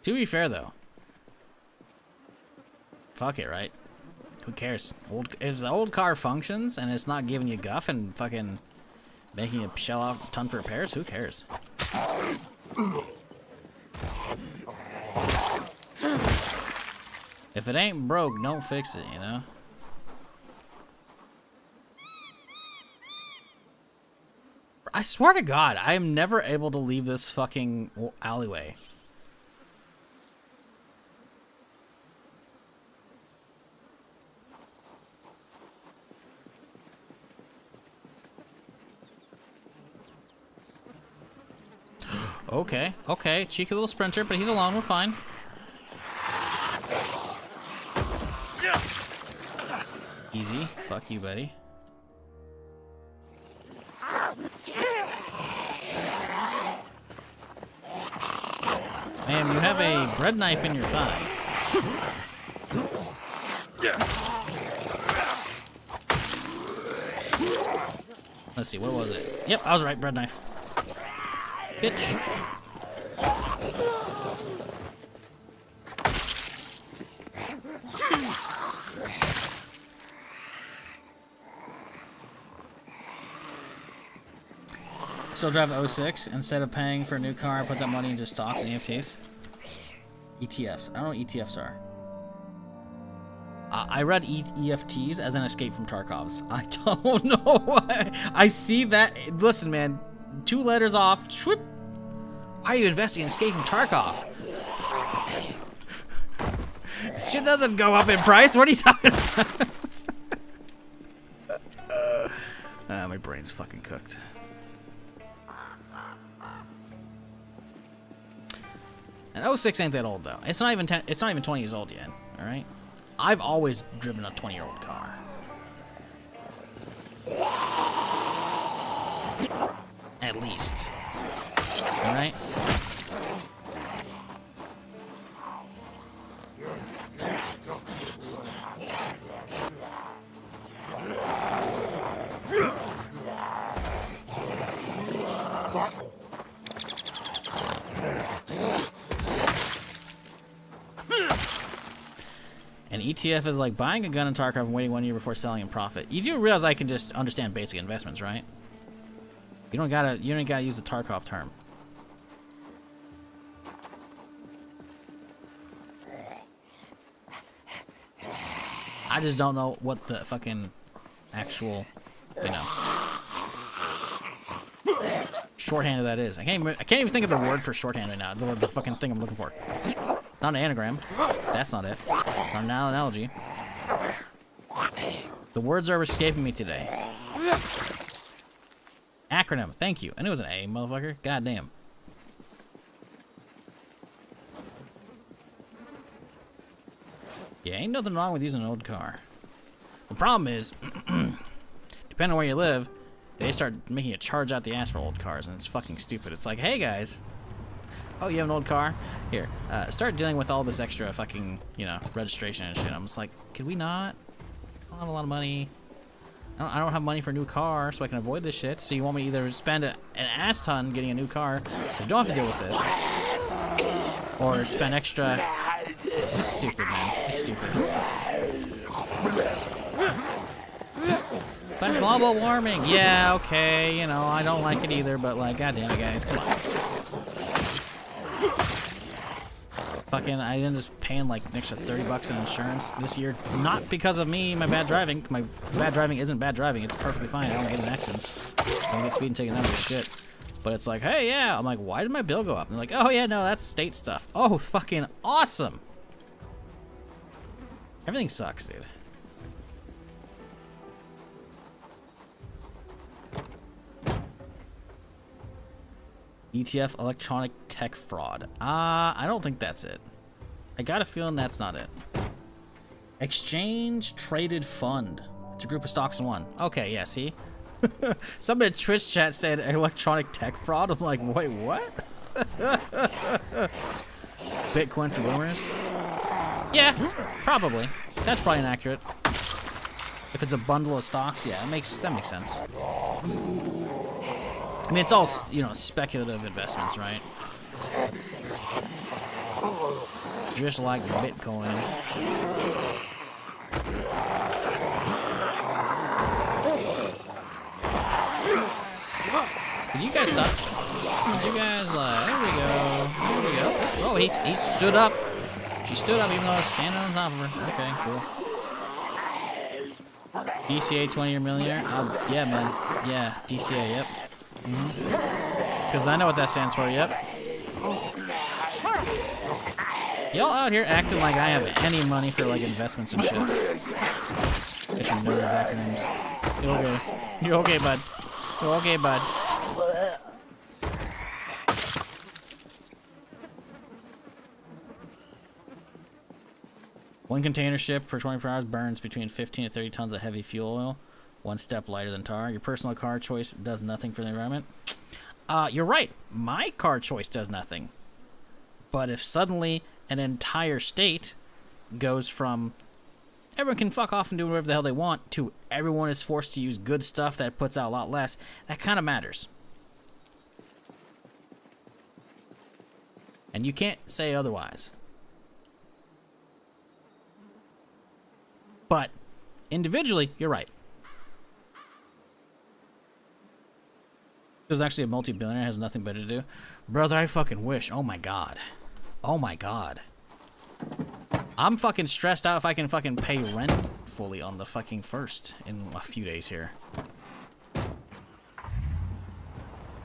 To be fair, though, fuck it, right? Who cares? If the old car functions and it's not giving you guff and fucking making you shell out a ton for repairs, who cares? If it ain't broke, don't fix it, you know? I swear to God, I am never able to leave this fucking alleyway. Okay, okay, cheeky little sprinter, but he's alone, we're fine. Easy, fuck you, buddy. Ma'am, you have a bread knife in your thigh. Let's see, what was it? Yep, I was right, bread knife. Bitch. Still drive an 06. Instead of paying for a new car, I put that money into stocks and EFTs. ETFs. I don't know what ETFs are. I read EFTs as an escape from Tarkov's. I don't know why. I see that. Listen, man. 2 letters off. Whoop. Why are you investing in escape from Tarkov? This shit doesn't go up in price. What are you talking about? My brain's fucking cooked. An 06 ain't that old though. It's not even 20 years old yet. All right. I've always driven a 20-year-old car. At least. All right. An ETF is like buying a gun in Tarkov and waiting 1 year before selling in profit. You do realize I can just understand basic investments, right? You don't gotta use the Tarkov term. I just don't know what the fucking actual, you know, shorthand of that is. I can't even think of the word for shorthand right now. The fucking thing I'm looking for. It's not an anagram. That's not it. It's not an analogy. The words are escaping me today. Acronym. Thank you. I knew it was an A, motherfucker. Goddamn. Yeah, ain't nothing wrong with using an old car. The problem is, depending on where you live, they start making a charge out the ass for old cars, and it's fucking stupid. It's like, hey guys, oh, you have an old car? Here, start dealing with all this extra fucking, you know, registration and shit. I'm just like, can we not? I don't have a lot of money. I don't have money for a new car, so I can avoid this shit. So you want me to either spend an ass ton getting a new car, so I don't have to deal with this, or spend extra. It's just stupid, man. It's stupid. But global warming, yeah, okay, you know, I don't like it either, but like, goddamn it, guys, come on. Fucking, I ended up paying like an extra $30 in insurance this year, not because of me, my bad driving. My bad driving isn't bad driving, it's perfectly fine. I don't get in accidents. I don't get speeding tickets, none of this shit. But it's like, hey, yeah, I'm like, why did my bill go up? And they're like, oh yeah, no, that's state stuff. Oh, fucking awesome. Everything sucks, dude. ETF, electronic tech fraud. I don't think that's it. I got a feeling that's not it. Exchange traded fund. It's a group of stocks in one. Okay, yeah, see? Somebody in Twitch chat said electronic tech fraud. I'm like, wait, what? Bitcoin for boomers? Yeah, probably. That's probably inaccurate. If it's a bundle of stocks, yeah, that makes sense. I mean, it's all, you know, speculative investments, right? Just like Bitcoin. Did you guys stop? Did you guys, like, there we go. There we go. Oh, he stood up. She stood up even though I was standing on top of her. Okay, cool. DCA 20-year millionaire? Yeah, man. Yeah, DCA, yep. Because I know what that stands for, yep. Y'all out here acting like I have any money for, like, investments and shit. I should know these acronyms. You're okay. You're okay, bud. You're okay, bud. One container ship per 24 hours burns between 15 to 30 tons of heavy fuel oil. One step lighter than tar. Your personal car choice does nothing for the environment. You're right. My car choice does nothing. But if suddenly an entire state goes from everyone can fuck off and do whatever the hell they want to everyone is forced to use good stuff that puts out a lot less, that kind of matters. And you can't say otherwise. But individually, you're right. There's actually a multi-billionaire has nothing better to do. Brother, I fucking wish. Oh my god. Oh my god. I'm fucking stressed out if I can fucking pay rent fully on the fucking 1st in a few days here.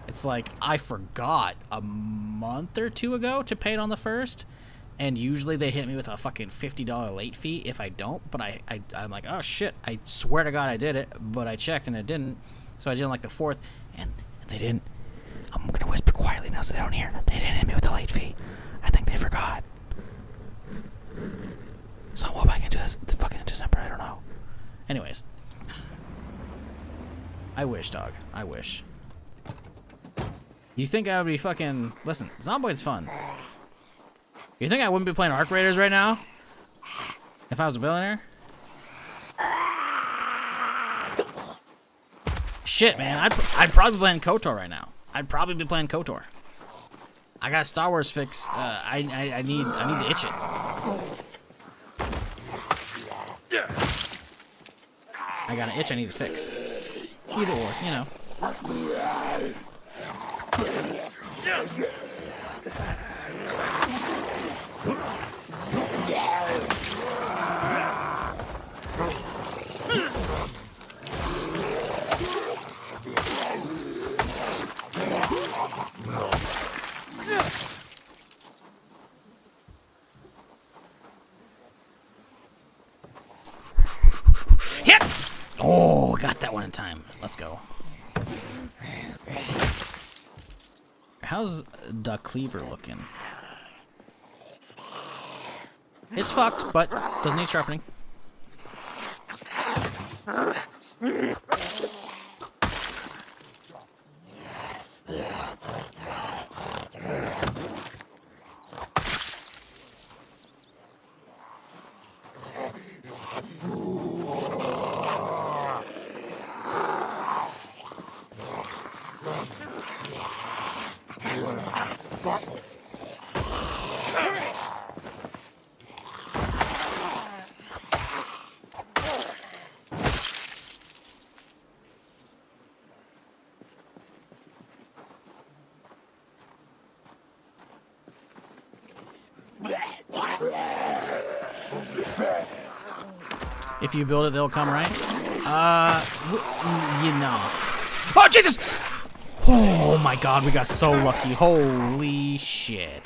It's like I forgot a month or 2 ago to pay it on the 1st. And usually they hit me with a fucking $50 late fee if I don't. But I'm like, oh shit, I swear to God I did it. But I checked and it didn't. So I did it on like the 4th. And they didn't. I'm gonna whisper quietly now so they don't hear. They didn't hit me with the late fee. I think they forgot. So what if I can do this fucking in December? I don't know. Anyways. I wish, dog. I wish. You think I would be fucking... Listen, Zomboid's fun. You think I wouldn't be playing Arc Raiders right now? If I was a billionaire? Shit, man. I'd probably be playing KOTOR right now. I'd probably be playing KOTOR. I got a Star Wars fix. I need to itch it. I got an itch I need to fix. Either or, you know. Hit! Oh, got that one in time. Let's go. How's the cleaver looking? It's fucked, but doesn't need sharpening. If you build it, they'll come, right? You know. Oh, Jesus! Oh, my God, we got so lucky. Holy shit.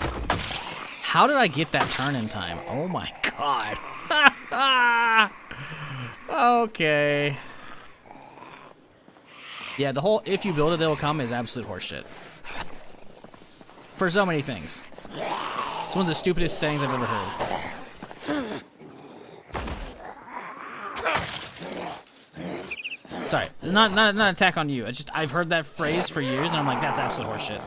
How did I get that turn in time? Oh, my God. Okay. Yeah, the whole if you build it, they'll come is absolute horseshit. For so many things. It's one of the stupidest sayings I've ever heard. Sorry, not an attack on you. It's just I've heard that phrase for years, and I'm like, that's absolute horseshit.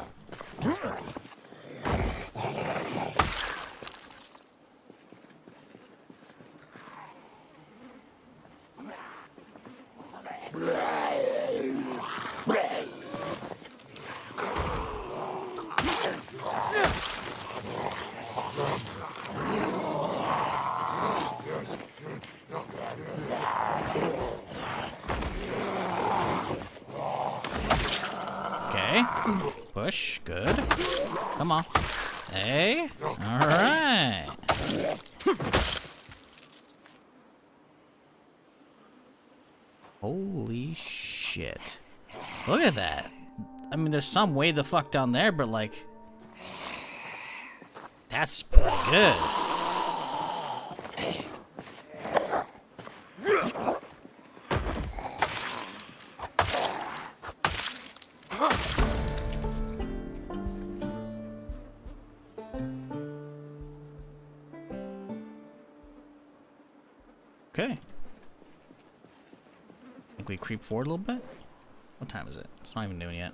Okay. Push. Good. Come on. Hey. All right. Holy shit. Look at that. I mean, there's some way the fuck down there, but like... That's pretty good. Okay. Think we creep forward a little bit? What time is it? It's not even noon yet.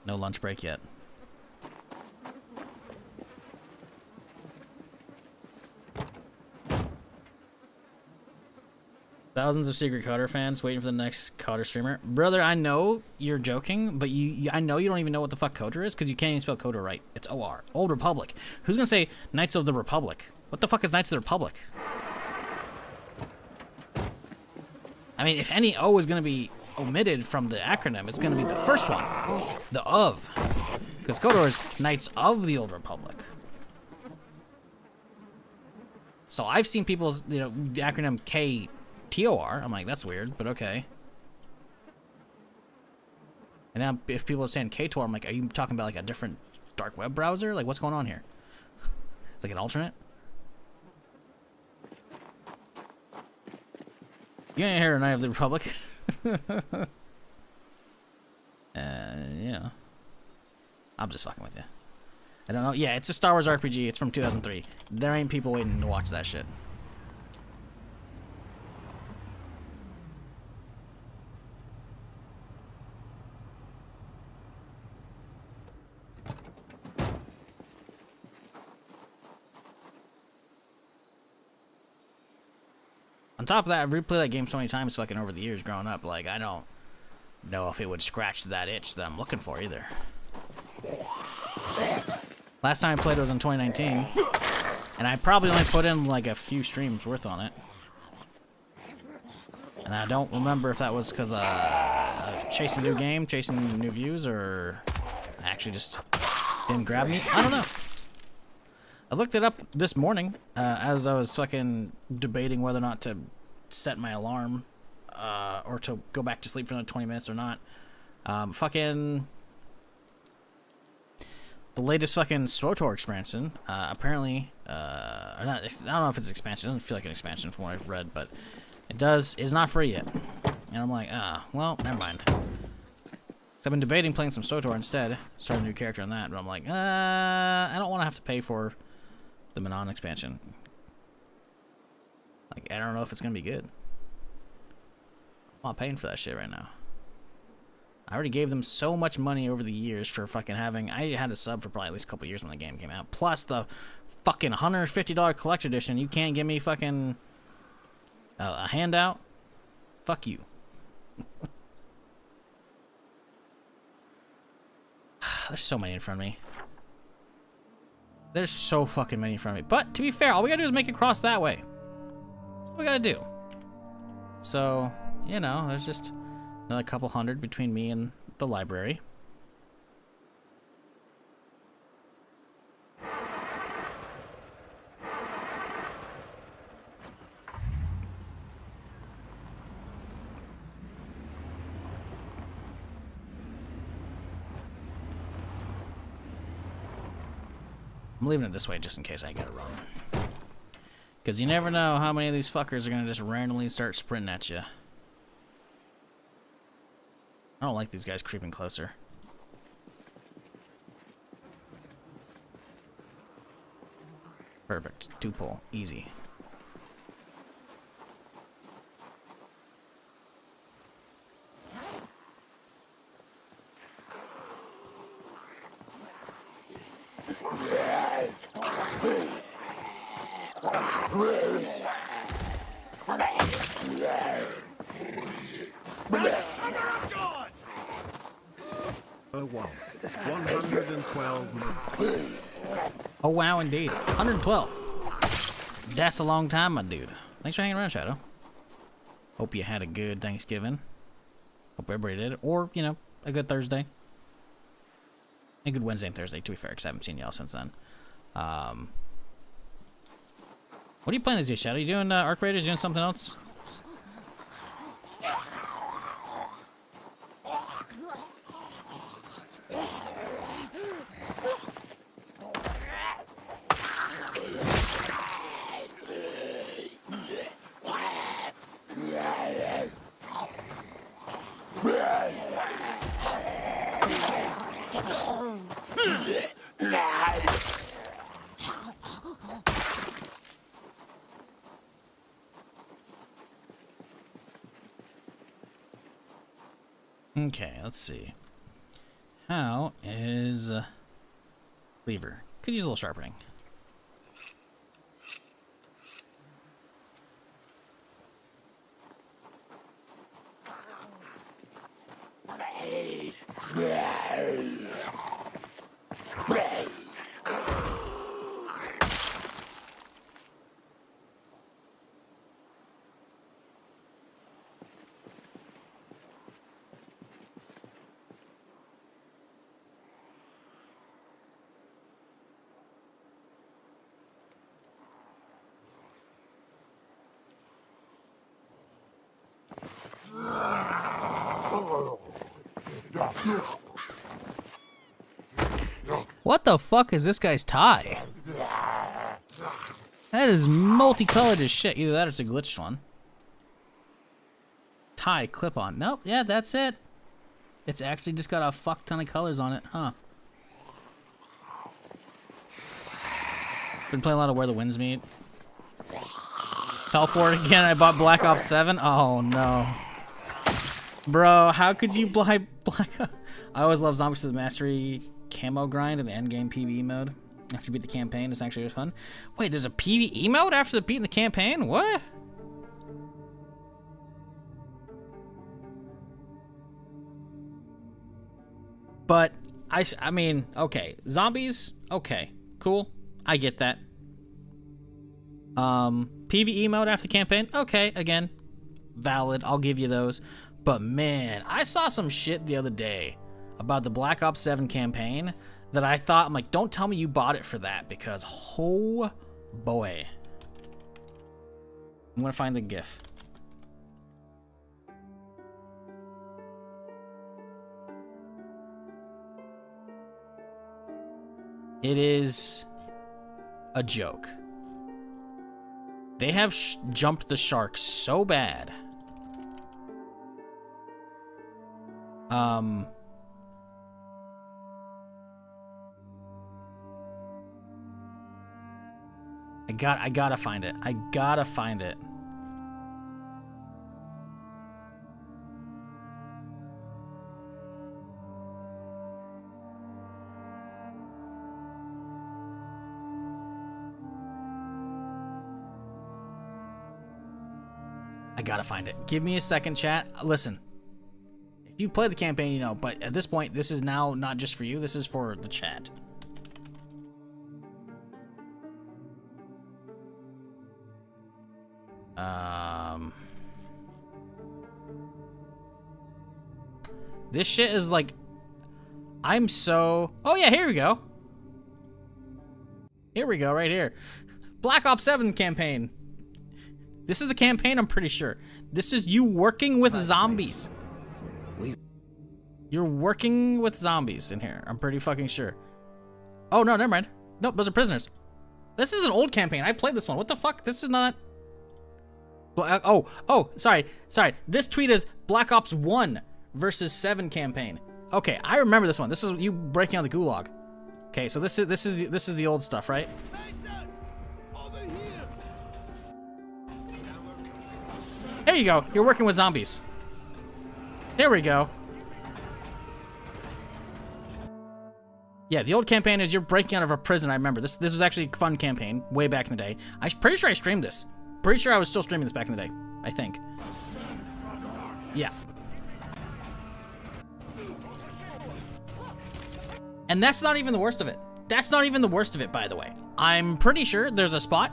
No lunch break yet. Thousands of Secret Coder fans waiting for the next Coder streamer. Brother, I know you're joking, but I know you don't even know what the fuck Coder is because you can't even spell Coder right. It's O-R. Old Republic. Who's going to say Knights of the Republic? What the fuck is Knights of the Republic? I mean, if any O is going to be omitted from the acronym, it's going to be the first one. The of. Because Coder is Knights of the Old Republic. So I've seen people's, the acronym KTOR. I'm like, that's weird, but okay. And now if people are saying KTOR, I'm like, are you talking about like a different dark web browser? Like, what's going on here? It's like an alternate? You ain't heard of Knight of the Republic. I'm just fucking with you. I don't know. Yeah, it's a Star Wars RPG. It's from 2003. There ain't people waiting to watch that shit. On top of that, I've replayed that game so many times fucking over the years growing up. Like, I don't know if it would scratch that itch that I'm looking for either. Last time I played it was in 2019. And I probably only put in like a few streams worth on it. And I don't remember if that was because chasing new game, chasing new views, or actually just didn't grab me. I don't know. I looked it up this morning as I was fucking debating whether or not to set my alarm or to go back to sleep for another 20 minutes or not. Fucking the latest fucking SWTOR expansion, apparently, or not, I don't know if it's an expansion. It doesn't feel like an expansion from what I've read, but it is not free yet. And I'm like, well, never mind. I've been debating playing some SWTOR instead, start a new character on that, but I'm like, I don't want to have to pay for the Manon expansion. Like, I don't know if it's gonna be good. I'm not paying for that shit right now. I already gave them so much money over the years for fucking having. I had a sub for probably at least a couple years when the game came out. Plus the fucking $150 collector edition. You can't give me fucking a handout. Fuck you. There's so many in front of me. There's so fucking many in front of me. But to be fair, all we gotta do is make it cross that way. That's what we gotta do. So, there's just another couple hundred between me and the library. I'm leaving it this way just in case I gotta run. Because you never know how many of these fuckers are gonna just randomly start sprinting at you. I don't like these guys creeping closer. Perfect. 2 pull. Easy. Oh wow. 112. Oh wow, indeed. 112. That's a long time, my dude. Thanks for hanging around, Shadow. Hope you had a good Thanksgiving. Hope everybody did. Or, a good Thursday. A good Wednesday and Thursday, to be fair, because I haven't seen y'all since then. What are you playing these days, Shadow? You doing Arc Raiders? Doing something else? Okay, let's see. How is Cleaver? Could use a little sharpening. What the fuck is this guy's tie? That is multicolored as shit. Either that or it's a glitched one. Tie, clip on. Nope, yeah, that's it. It's actually just got a fuck ton of colors on it, huh? Been playing a lot of Where the Winds Meet. Fell for it again. I bought Black Ops 7. Oh no. Bro, how could you buy Black Ops? I always love Zombies to the Mastery camo grind in the endgame PvE mode. After you beat the campaign, it's actually fun. Wait, there's a PvE mode after beating the campaign? What? But, I mean, okay. Zombies, okay. Cool. I get that. PvE mode after the campaign, okay, again. Valid, I'll give you those. But man, I saw some shit the other day about the Black Ops 7 campaign that I thought, I'm like, don't tell me you bought it for that, because oh boy. I'm gonna find the GIF. It is a joke. They have jumped the shark so bad. I gotta find it. I gotta find it. I gotta find it. Give me a second, chat. Listen. If you play the campaign, you know, but at this point, this is now not just for you, this is for the chat. This shit is like, I'm so, oh yeah, here we go. Here we go, right here. Black Ops 7 campaign. This is the campaign, I'm pretty sure. This is you working with zombies. You're working with zombies in here. I'm pretty fucking sure. Oh, no, never mind. Nope, those are prisoners. This is an old campaign. I played this one. What the fuck? This is not... Oh, sorry. This tweet is Black Ops 1 versus 7 campaign. Okay, I remember this one. This is you breaking out the gulag. Okay, so this is the old stuff, right? There you go. You're working with zombies. There we go. Yeah, the old campaign is you're breaking out of a prison. I remember this. This was actually a fun campaign way back in the day. I'm pretty sure I streamed this. Pretty sure I was still streaming this back in the day. I think. Yeah. And that's not even the worst of it. That's not even the worst of it, by the way. I'm pretty sure there's a spot,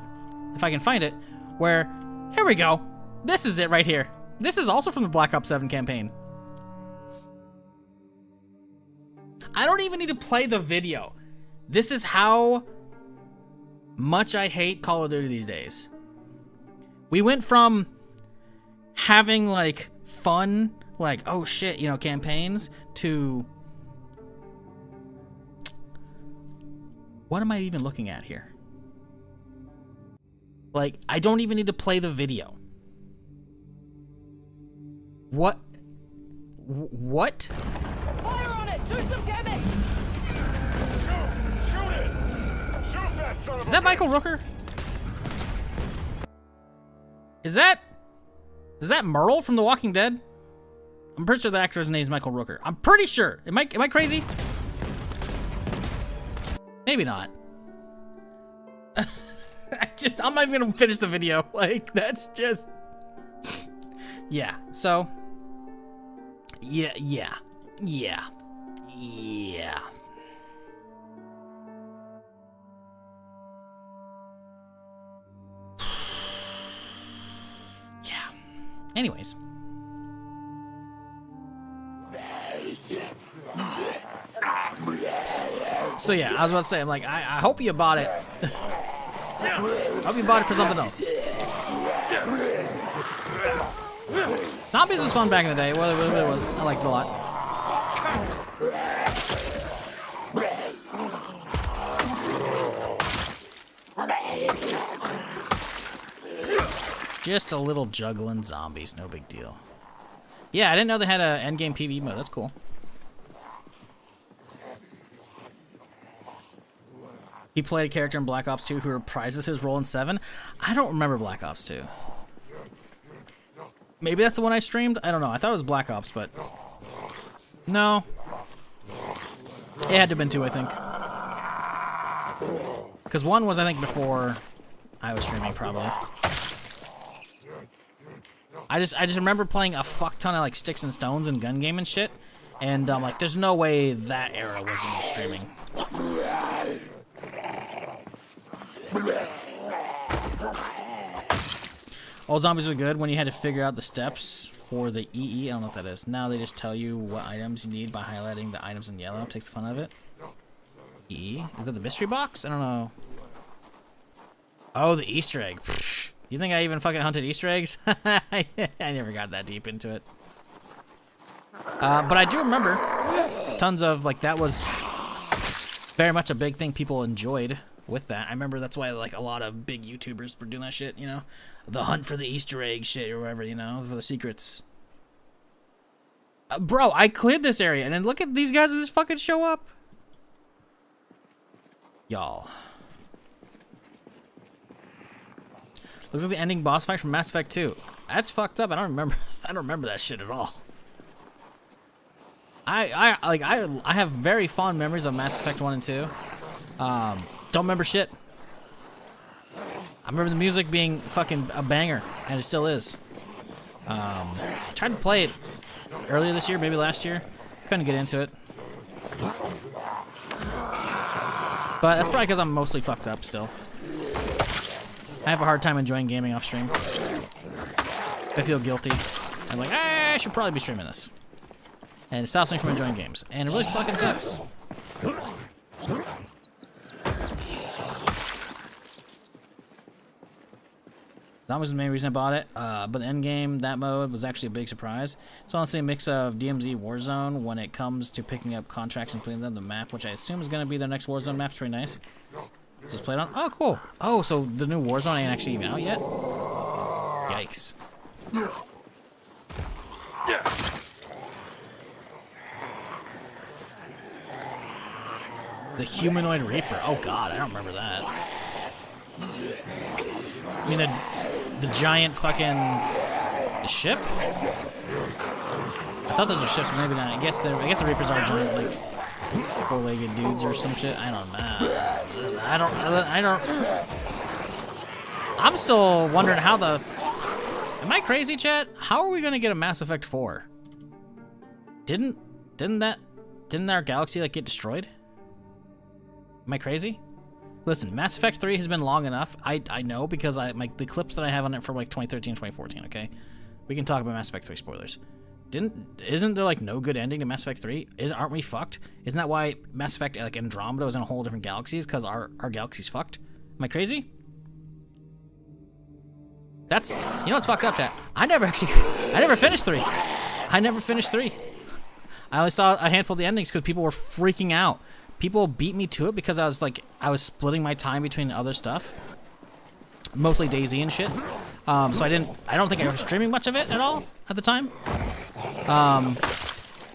if I can find it, where, here we go. This is it right here. This is also from the Black Ops 7 campaign. I don't even need to play the video. This is how much I hate Call of Duty these days. We went from having like fun, like, oh shit, you know, campaigns, to what am I even looking at here? Like, I don't even need to play the video. What? What? Fire on it! Do some damage! Shoot it! Shoot that son of Is that Michael Rooker? Is that Merle from The Walking Dead? I'm pretty sure the actor's name is Michael Rooker. I'm pretty sure. Am I crazy? Maybe not. I'm not even gonna finish the video. Like, that's just... Yeah, so... Yeah. Yeah. Yeah. Anyways. So yeah, I was about to say, I'm like, I hope you bought it. I hope you bought it for something else. Zombies was fun back in the day. Well, it really was. I liked it a lot. Just a little juggling zombies, no big deal. Yeah, I didn't know they had a endgame PvE mode. That's cool. He played a character in Black Ops 2 who reprises his role in 7. I don't remember Black Ops 2. Maybe that's the one I streamed? I don't know. I thought it was Black Ops, but... No. It had to have been 2, I think. Because 1 was, I think, before I was streaming, probably. I just remember playing a fuck ton of, like, Sticks and Stones and gun game and shit. And, like, there's no way that era wasn't streaming. Old zombies were good when you had to figure out the steps for the EE. I don't know what that is. Now they just tell you what items you need by highlighting the items in yellow. Takes the fun of it. EE? Is that the mystery box? I don't know. Oh, the Easter egg. Pfft. You think I even fucking hunted Easter eggs? I never got that deep into it. But I do remember tons of, like, that was very much a big thing people enjoyed with that. I remember that's why, like, a lot of big YouTubers were doing that shit, you know? The hunt for the Easter egg shit or whatever, you know, for the secrets. Bro, I cleared this area, and then look at these guys that just fucking show up. Y'all. Looks like the ending boss fight from Mass Effect 2. That's fucked up. I don't remember that shit at all. I have very fond memories of Mass Effect 1 and 2. Don't remember shit. I remember the music being fucking a banger, and it still is. Tried to play it earlier this year, maybe last year. Couldn't get into it. But that's probably because I'm mostly fucked up still. I have a hard time enjoying gaming off stream. I feel guilty. I'm like, I should probably be streaming this. And it stops me from enjoying games. And it really fucking sucks. That was the main reason I bought it, but the end game, that mode, was actually a big surprise. It's honestly a mix of DMZ Warzone when it comes to picking up contracts and putting them on the map, which I assume is going to be their next Warzone map. It's pretty nice. This is played on. Oh, cool. Oh, so the new Warzone ain't actually even out yet? Yikes. The Humanoid Reaper. Oh, God, I don't remember that. I mean, the giant fucking ship? I thought those were ships, but maybe not. I guess the Reapers are giant, like, four-legged dudes or some shit. I don't know. I don't. I'm still wondering how the. Am I crazy, chat? How are we gonna get a Mass Effect 4? Didn't our galaxy like get destroyed? Am I crazy? Listen, Mass Effect 3 has been long enough. I know because the clips that I have on it from like 2013, 2014. Okay, we can talk about Mass Effect 3 spoilers. Isn't there like no good ending to Mass Effect 3? Aren't we fucked? Isn't that why Mass Effect like Andromeda was in a whole different galaxies? Because our galaxy's fucked? Am I crazy? That's, you know what's fucked up, chat? I never finished 3. I never finished 3. I only saw a handful of the endings because people were freaking out. People beat me to it because I was splitting my time between other stuff, mostly DayZ and shit. So I don't think I was streaming much of it at all at the time.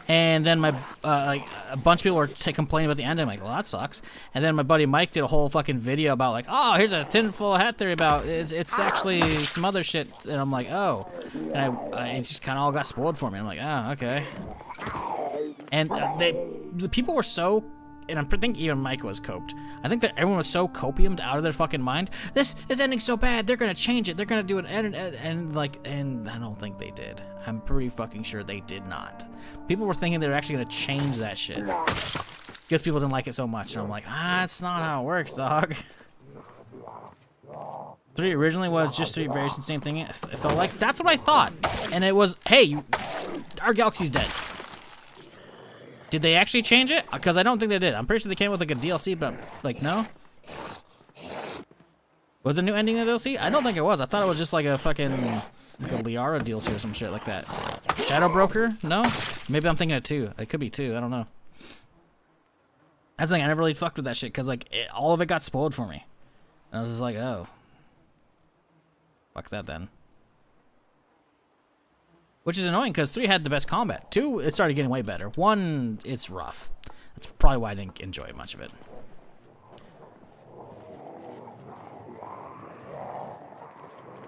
And then my like a bunch of people were complaining about the end. I'm like, well, that sucks. And then my buddy Mike did a whole fucking video about like, oh, here's a tinfoil hat theory about it's actually some other shit. And I'm like, oh, and it just kind of all got spoiled for me. I'm like, oh, okay. And the people were so and I think even Mike was coped. I think that everyone was so copiumed out of their fucking mind. This is ending so bad. They're gonna change it. They're gonna do it, and I don't think they did. I'm pretty fucking sure they did not. People were thinking they were actually gonna change that shit because people didn't like it so much, and I'm like, that's not how it works, dog. 3 originally was just 3 variations, same thing. It felt like that's what I thought, and it was, hey, our galaxy's dead. Did they actually change it? Because I don't think they did. I'm pretty sure they came with like a DLC, but like no. Was it a new ending in the DLC? I don't think it was. I thought it was just like a fucking like a Liara DLC or some shit like that. Shadow Broker? No? Maybe I'm thinking of 2. It could be 2. I don't know. That's the thing. I never really fucked with that shit because like all of it got spoiled for me. And I was just like, oh. Fuck that then. Which is annoying because 3 had the best combat. 2, it started getting way better. 1, it's rough. That's probably why I didn't enjoy much of it.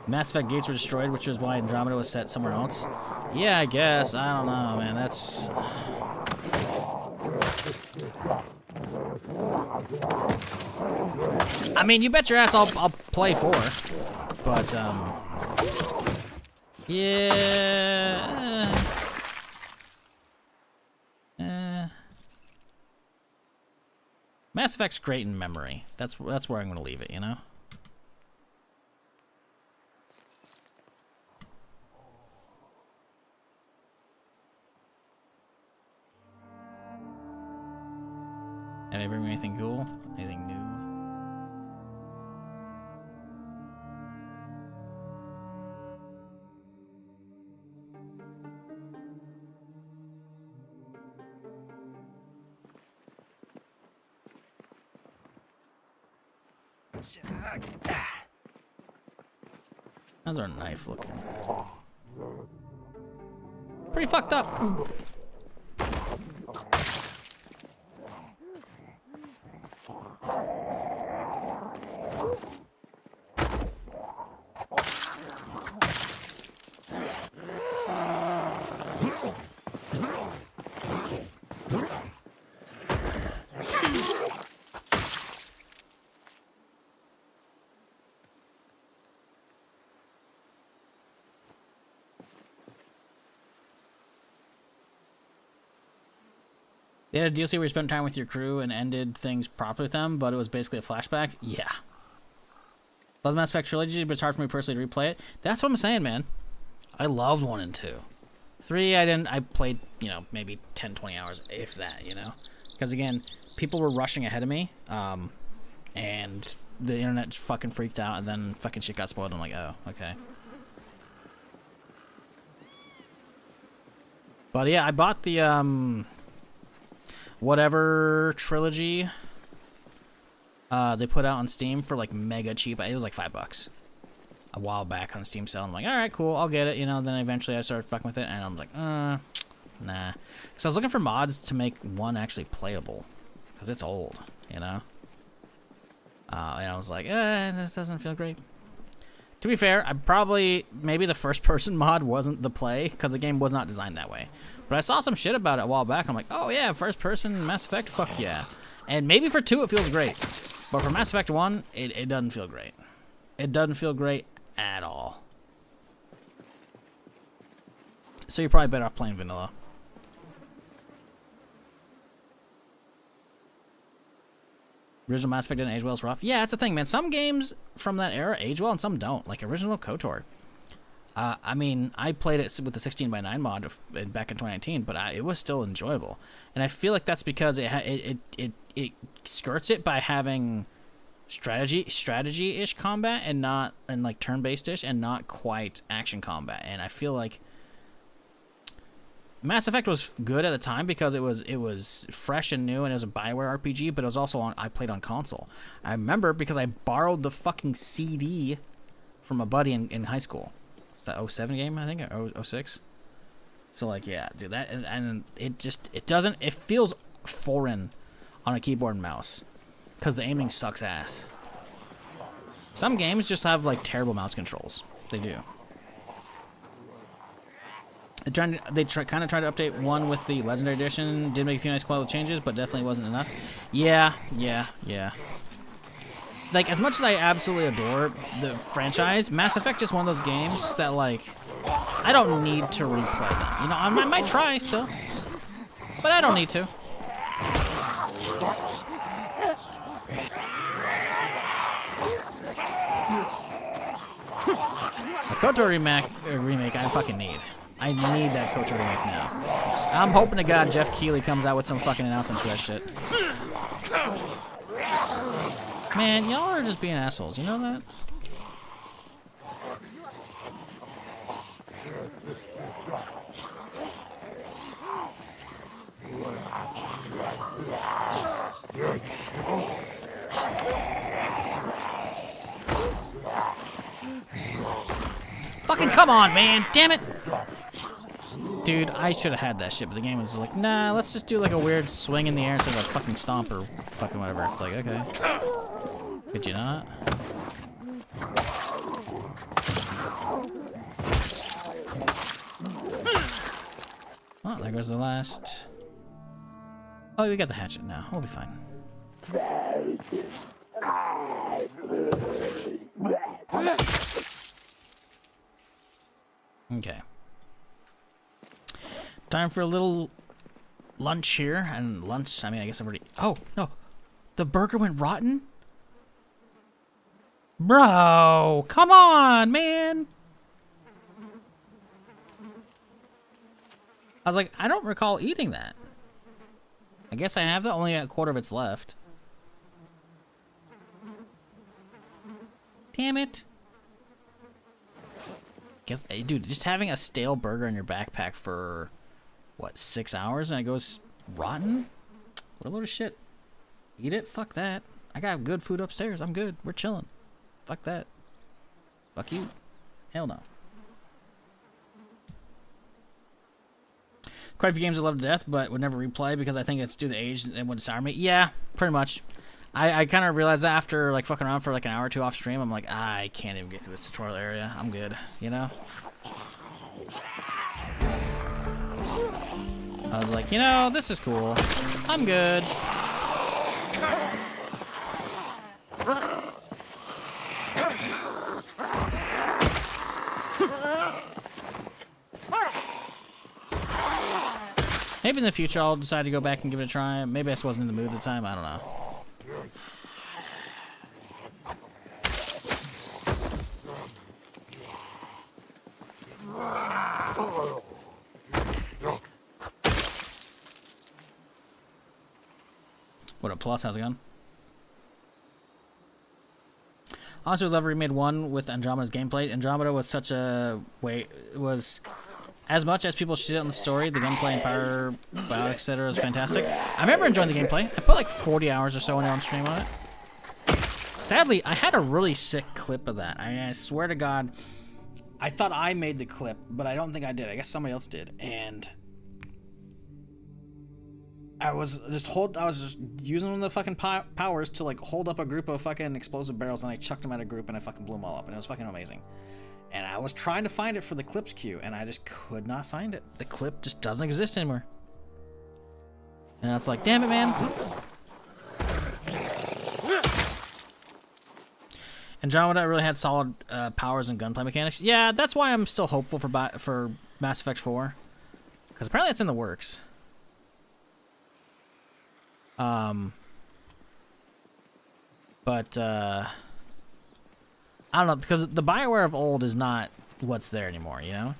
Mass Effect gates were destroyed, which is why Andromeda was set somewhere else. Yeah, I guess. I don't know, man. That's... I mean, you bet your ass I'll play 4. But, yeah. Mass Effect's great in memory. That's where I'm gonna leave it, you know? Did I bring me anything cool? Anything new? How's our knife looking? Pretty fucked up. They had a DLC where you spent time with your crew and ended things properly with them, but it was basically a flashback. Yeah. Love the Mass Effect trilogy, but it's hard for me personally to replay it. That's what I'm saying, man. I loved 1 and 2. 3, I played, you know, maybe 10, 20 hours, if that, you know? Because, again, people were rushing ahead of me, and the internet fucking freaked out, and then fucking shit got spoiled. I'm like, oh, okay. But, yeah, I bought the, whatever trilogy they put out on Steam for like mega cheap. It was like $5 a while back on a Steam sale. I'm like, all right, cool, I'll get it. You know, then eventually I started fucking with it, and I'm like, nah. Because I was looking for mods to make 1 actually playable, because it's old, you know. And I was like, this doesn't feel great. To be fair, maybe the first person mod wasn't the play, because the game was not designed that way. But I saw some shit about it a while back. I'm like, oh yeah, first person Mass Effect, fuck yeah. And maybe for 2 it feels great. But for Mass Effect 1, it doesn't feel great. It doesn't feel great at all. So you're probably better off playing vanilla. Original Mass Effect didn't age well, it's rough. Yeah, that's the thing, man. Some games from that era age well and some don't. Like original KOTOR. I mean, I played it with the 16:9 mod back in 2019, but it was still enjoyable. And I feel like that's because it skirts it by having strategy-ish combat and like turn-based-ish and not quite action combat. And I feel like Mass Effect was good at the time because it was fresh and new and it was a BioWare RPG, but it was also I played on console. I remember because I borrowed the fucking CD from a buddy in high school. It's the 07 game, I think, or 06. So like, yeah, dude, that and it feels foreign on a keyboard and mouse because the aiming sucks ass. Some games just have like terrible mouse controls. They do. kind of tried to update 1 with the Legendary Edition. Did make a few nice quality changes, but definitely wasn't enough. Yeah. Like, as much as I absolutely adore the franchise, Mass Effect is one of those games that, like, I don't need to replay them. You know, I might try still, but I don't need to. A KOTOR remake, I fucking need. I need that KOTOR remake now. I'm hoping to God Jeff Keighley comes out with some fucking announcements for that shit. Man, y'all are just being assholes. You know that? Fucking come on, man. Damn it. Dude, I should have had that shit, but the game was like, nah, let's just do like a weird swing in the air instead of a fucking stomp or fucking whatever. It's like, okay. Could you not? Oh, there goes the last. Oh, we got the hatchet now. We'll be fine. Okay. Time for a little lunch here. And lunch, I mean, I guess I've already... Oh, no. The burger went rotten? Bro, come on, man. I was like, I don't recall eating that. I guess I have that. Only a quarter of it's left. Damn it. Guess, dude, just having a stale burger in your backpack for, what, 6 hours and it goes rotten? What a load of shit. Eat it? Fuck that. I got good food upstairs. I'm good. We're chilling. Fuck that. Fuck you. Hell no. Quite a few games I love to death, but would never replay because I think it's due to the age and would sour me. Yeah, pretty much. I kind of realized after like fucking around for like an hour or two off stream, I'm like, I can't even get through this tutorial area. I'm good, you know? I was like, you know, this is cool. I'm good. Maybe in the future I'll decide to go back and give it a try. Maybe I just wasn't in the mood at the time. I don't know. What up, Plus? How's it going? Honestly, would love remade 1 with Andromeda's gameplay. Andromeda was such a it was as much as people shit on the story, the gameplay and power, biotic, etc. was fantastic. I remember enjoying the gameplay. I put like 40 hours or so on stream on it. Sadly, I had a really sick clip of that. I swear to God, I thought I made the clip, but I don't think I did. I guess somebody else did, and I was just using one of the fucking powers to like hold up a group of fucking explosive barrels, and I chucked them at a group, and I fucking blew them all up, and it was fucking amazing. And I was trying to find it for the clips queue, and I just could not find it. The clip just doesn't exist anymore. And it's like, damn it, man. Andromeda really had solid powers and gunplay mechanics. Yeah, that's why I'm still hopeful for Mass Effect 4, because apparently it's in the works. But I don't know, because the BioWare of old is not what's there anymore, you know?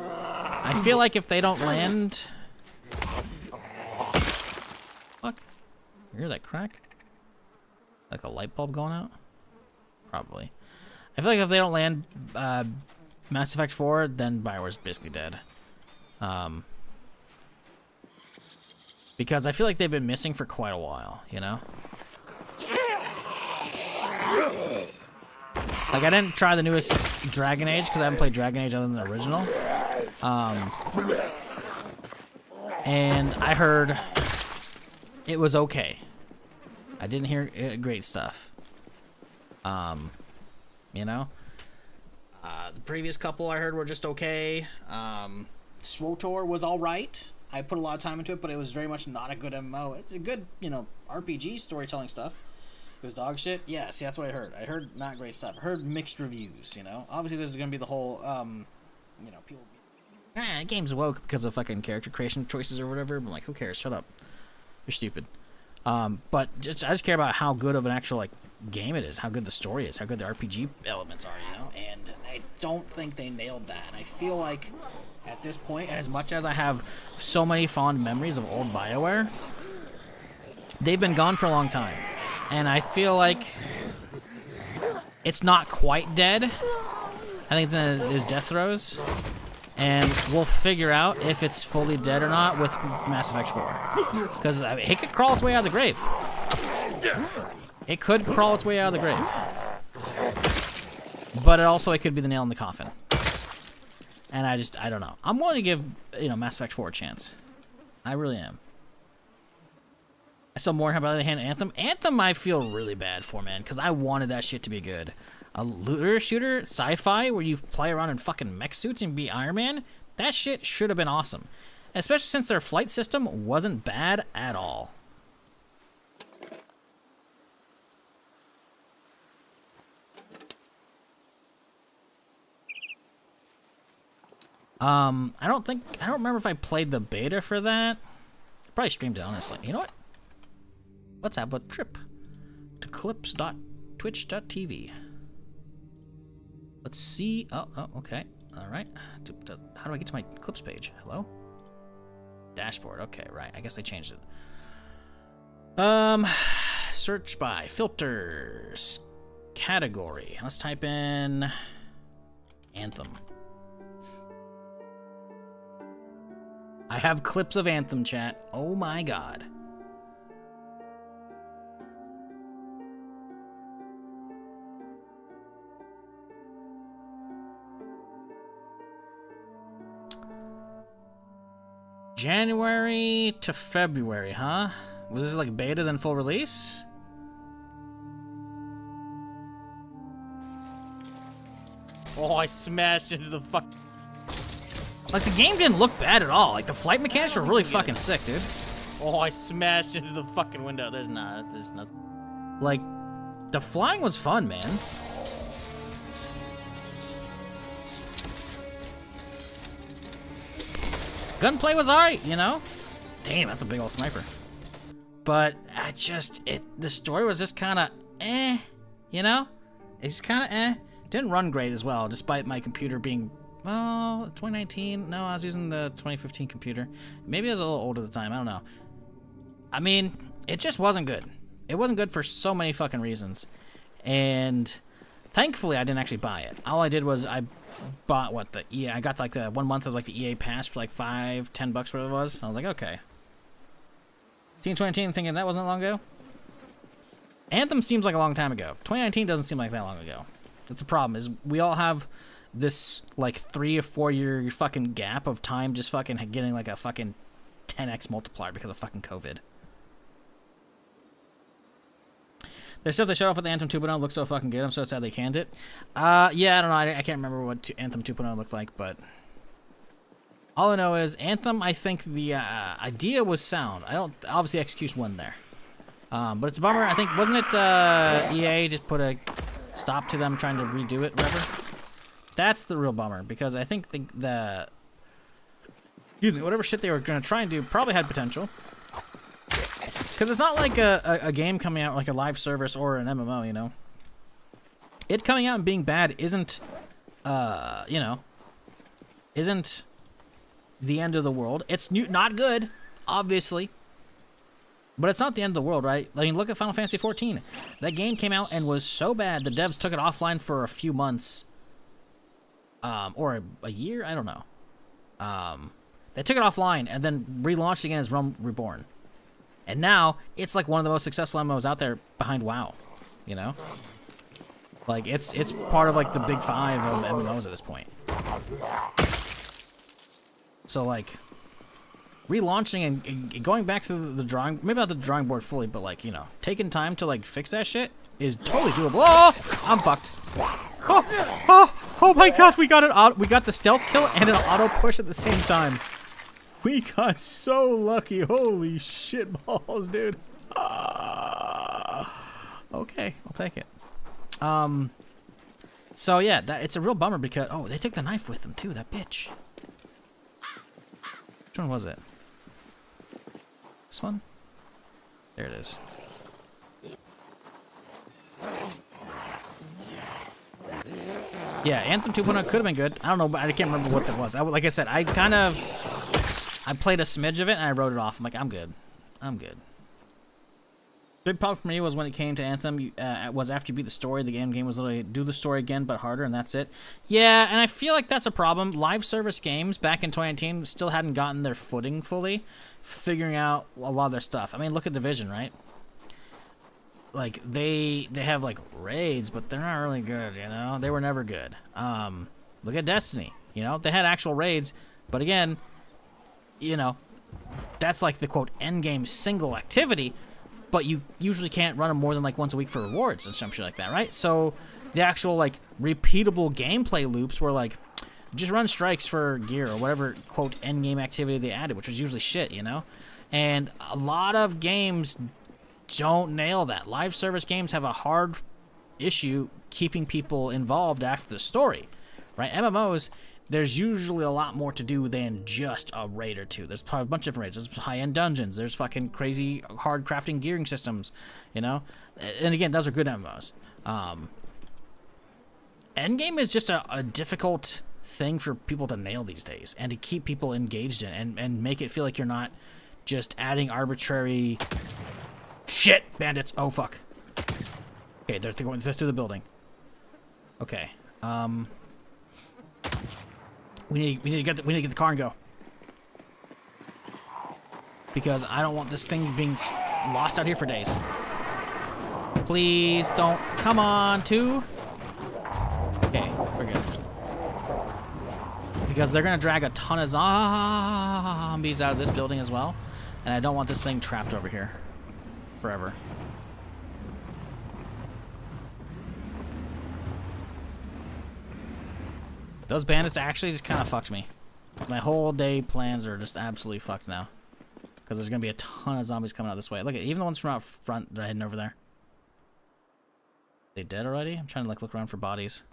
I feel like if they don't land... Fuck. You hear that crack? Like a light bulb going out? Probably. I feel like if they don't land Mass Effect 4, then BioWare's basically dead. Because I feel like they've been missing for quite a while, you know? Like, I didn't try the newest Dragon Age, because I haven't played Dragon Age other than the original. And I heard it was okay. I didn't hear great stuff. You know? The previous couple I heard were just okay. SWTOR was alright. I put a lot of time into it, but it was very much not a good MMO. It's a good, you know, RPG storytelling stuff. It was dog shit. Yeah, see, that's what I heard. I heard not great stuff. I heard mixed reviews, you know. Obviously, this is going to be the whole, you know, people... the game's woke because of fucking character creation choices or whatever. I'm like, who cares? Shut up. You're stupid. But I just care about how good of an actual, like, game it is, how good the story is, how good the RPG elements are, you know? And I don't think they nailed that. And I feel like, at this point, as much as I have so many fond memories of old BioWare, they've been gone for a long time. And I feel like it's not quite dead. I think it's in his death throes. And we'll figure out if it's fully dead or not with Mass Effect 4. Because it could crawl its way out of the grave. It could crawl its way out of the grave. But it could be the nail in the coffin. And I don't know. I'm willing to give, you know, Mass Effect 4 a chance. I really am. I still more about the hand Anthem. Anthem I feel really bad for, man, because I wanted that shit to be good. A looter shooter, sci-fi, where you play around in fucking mech suits and be Iron Man, that shit should have been awesome. Especially since their flight system wasn't bad at all. I don't remember if I played the beta for that. Probably streamed it, honestly. You know what? Let's have a trip to clips.twitch.tv. Let's see. Oh, okay. All right. How do I get to my clips page? Hello? Dashboard. Okay, right. I guess they changed it. Search by filters. Category. Let's type in Anthem. I have clips of Anthem, chat. Oh my god. January to February, huh? Was this like beta then full release? Oh, I smashed into the fuck. Like, the game didn't look bad at all. Like, the flight mechanics were really fucking sick, dude. Oh, I smashed into the fucking window. There's nothing. Like, the flying was fun, man. Gunplay was alright, you know? Damn, that's a big old sniper. But the story was just kind of you know? It's kind of Didn't run great as well, despite my computer being, 2019? No, I was using the 2015 computer. Maybe I was a little older at the time, I don't know. I mean, it just wasn't good. It wasn't good for so many fucking reasons. And thankfully, I didn't actually buy it. All I did was I bought I got like the 1 month of like the EA pass for like $5-10 whatever it was. I was like, okay. 2019, thinking that wasn't long ago. Anthem seems like a long time ago. 2019 doesn't seem like that long ago. That's a problem, is we all have this like 3 or 4 year fucking gap of time just fucking getting like a fucking 10x multiplier because of fucking COVID. There's stuff they showed off with the Anthem 2.0 looks so fucking good. I'm so sad they canned it. Yeah, I don't know. I can't remember what Anthem 2.0 looked like, but all I know is Anthem, I think the idea was sound. Obviously execution wasn't there. But it's a bummer. I think, wasn't it EA just put a stop to them trying to redo it, whatever? That's the real bummer, because I think whatever shit they were going to try and do probably had potential. Because it's not like a game coming out like a live service or an MMO, you know? It coming out and being bad isn't, isn't the end of the world. It's not good, obviously. But it's not the end of the world, right? I mean, look at Final Fantasy XIV. That game came out and was so bad, the devs took it offline for a few months. Or a year? I don't know. They took it offline and then relaunched again as Realm Reborn. And now, it's like one of the most successful MMOs out there behind WoW. You know? Like, it's part of, like, the big 5 of MMOs at this point. So, like, relaunching and going back to the drawing... Maybe not the drawing board fully, but, like, you know, taking time to, like, fix that shit is totally doable. Oh! I'm fucked. Oh my god, we got the stealth kill and an auto push at the same time. We got so lucky. Holy shit balls, dude. Okay, I'll take it. So yeah, it's a real bummer because they took the knife with them too, that bitch. Which one was it? This one? There it is. Yeah, Anthem 2.0 could have been good. I don't know, but I can't remember what that was. Like I said, I played a smidge of it and I wrote it off. I'm like, I'm good. I'm good. Big problem for me was when it came to Anthem, was after you beat the story, the game was literally do the story again but harder, and that's it. Yeah, and I feel like that's a problem. Live service games back in 2019 still hadn't gotten their footing fully, figuring out a lot of their stuff. I mean, look at Division, right? Like, they have, like, raids, but they're not really good, you know? They were never good. Look at Destiny, you know? They had actual raids, but again, you know, that's like the, quote, endgame single activity, but you usually can't run them more than, like, once a week for rewards and some shit like that, right? So the actual, like, repeatable gameplay loops were, like, just run strikes for gear or whatever, quote, endgame activity they added, which was usually shit, you know? And a lot of games don't nail that. Live service games have a hard issue keeping people involved after the story, right? MMOs, there's usually a lot more to do than just a raid or two. There's probably a bunch of different raids. There's high-end dungeons. There's fucking crazy hard crafting gearing systems, you know? And again, those are good MMOs. Endgame is just a difficult thing for people to nail these days and to keep people engaged in and make it feel like you're not just adding arbitrary... Shit! Bandits! Oh, fuck. Okay, they're through the building. Okay. We need to get the car and go. Because I don't want this thing being lost out here for days. Please don't. Come on, two. Okay, we're good. Because they're gonna drag a ton of zombies out of this building as well, and I don't want this thing trapped over here forever. Those bandits actually just kind of fucked me. Because my whole day plans are just absolutely fucked now. Because there's going to be a ton of zombies coming out this way. Look at even the ones from out front that are heading over there. They dead already? I'm trying to like look around for bodies.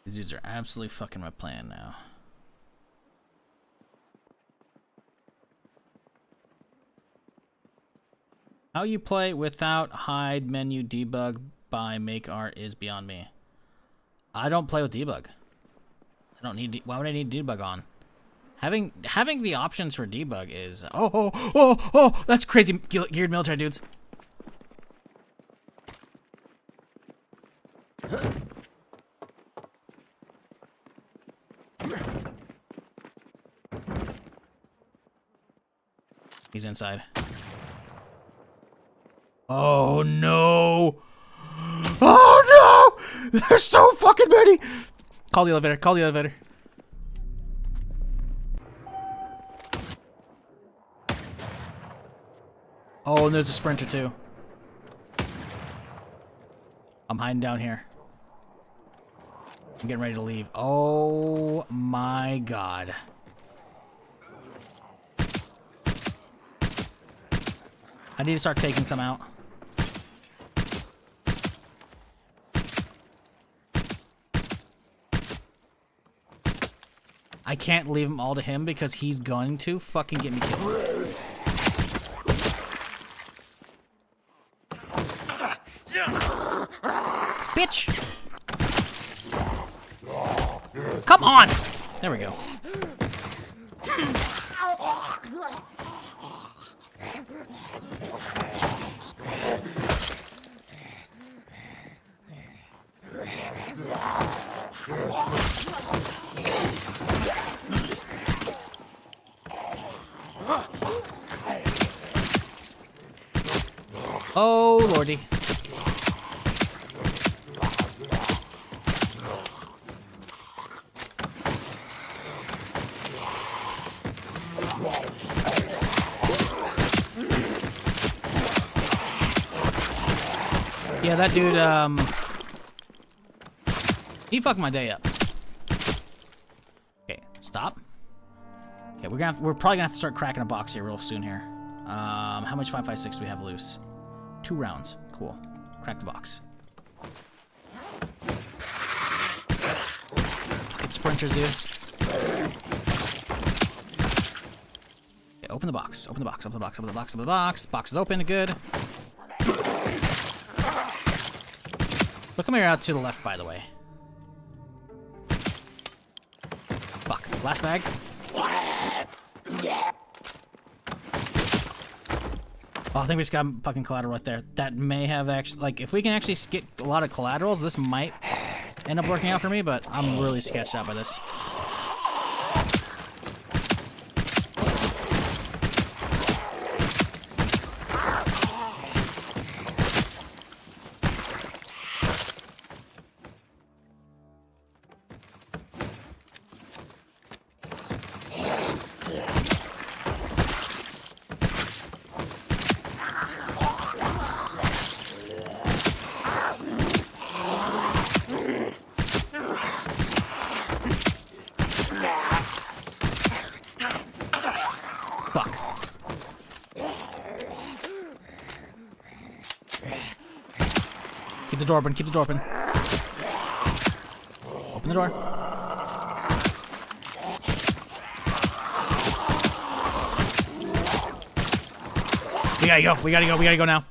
These dudes are absolutely fucking my plan now. How you play without hide menu debug by make art is beyond me. I don't play with debug. I don't need. Why would I need debug on? Having the options for debug is oh that's crazy geared military dudes. He's inside. Oh no! Oh no! There's so fucking many! Call the elevator, call the elevator. Oh, and there's a sprinter too. I'm hiding down here. I'm getting ready to leave. Oh my god. I need to start taking some out. I can't leave them all to him because he's going to fucking get me killed. Bitch! Come on! There we go. Oh, lordy. Yeah, that dude, he fucked my day up. Okay, stop. Okay, we're probably gonna have to start cracking a box here real soon here. How much 5.56 do we have loose? 2 rounds. Cool. Crack the box. Fucking sprinters, dude. Okay, open the box. Open the box. Open the box. Open the box. Open the box. Box is open. Good. Look at me out to the left, by the way. Fuck. Last bag. Oh, I think we just got fucking collateral right there. That may have actually, like, if we can actually get a lot of collaterals, this might end up working out for me, but I'm really sketched out by this. Fuck. Keep the door open, keep the door open. Open the door. We gotta go, we gotta go, we gotta go now.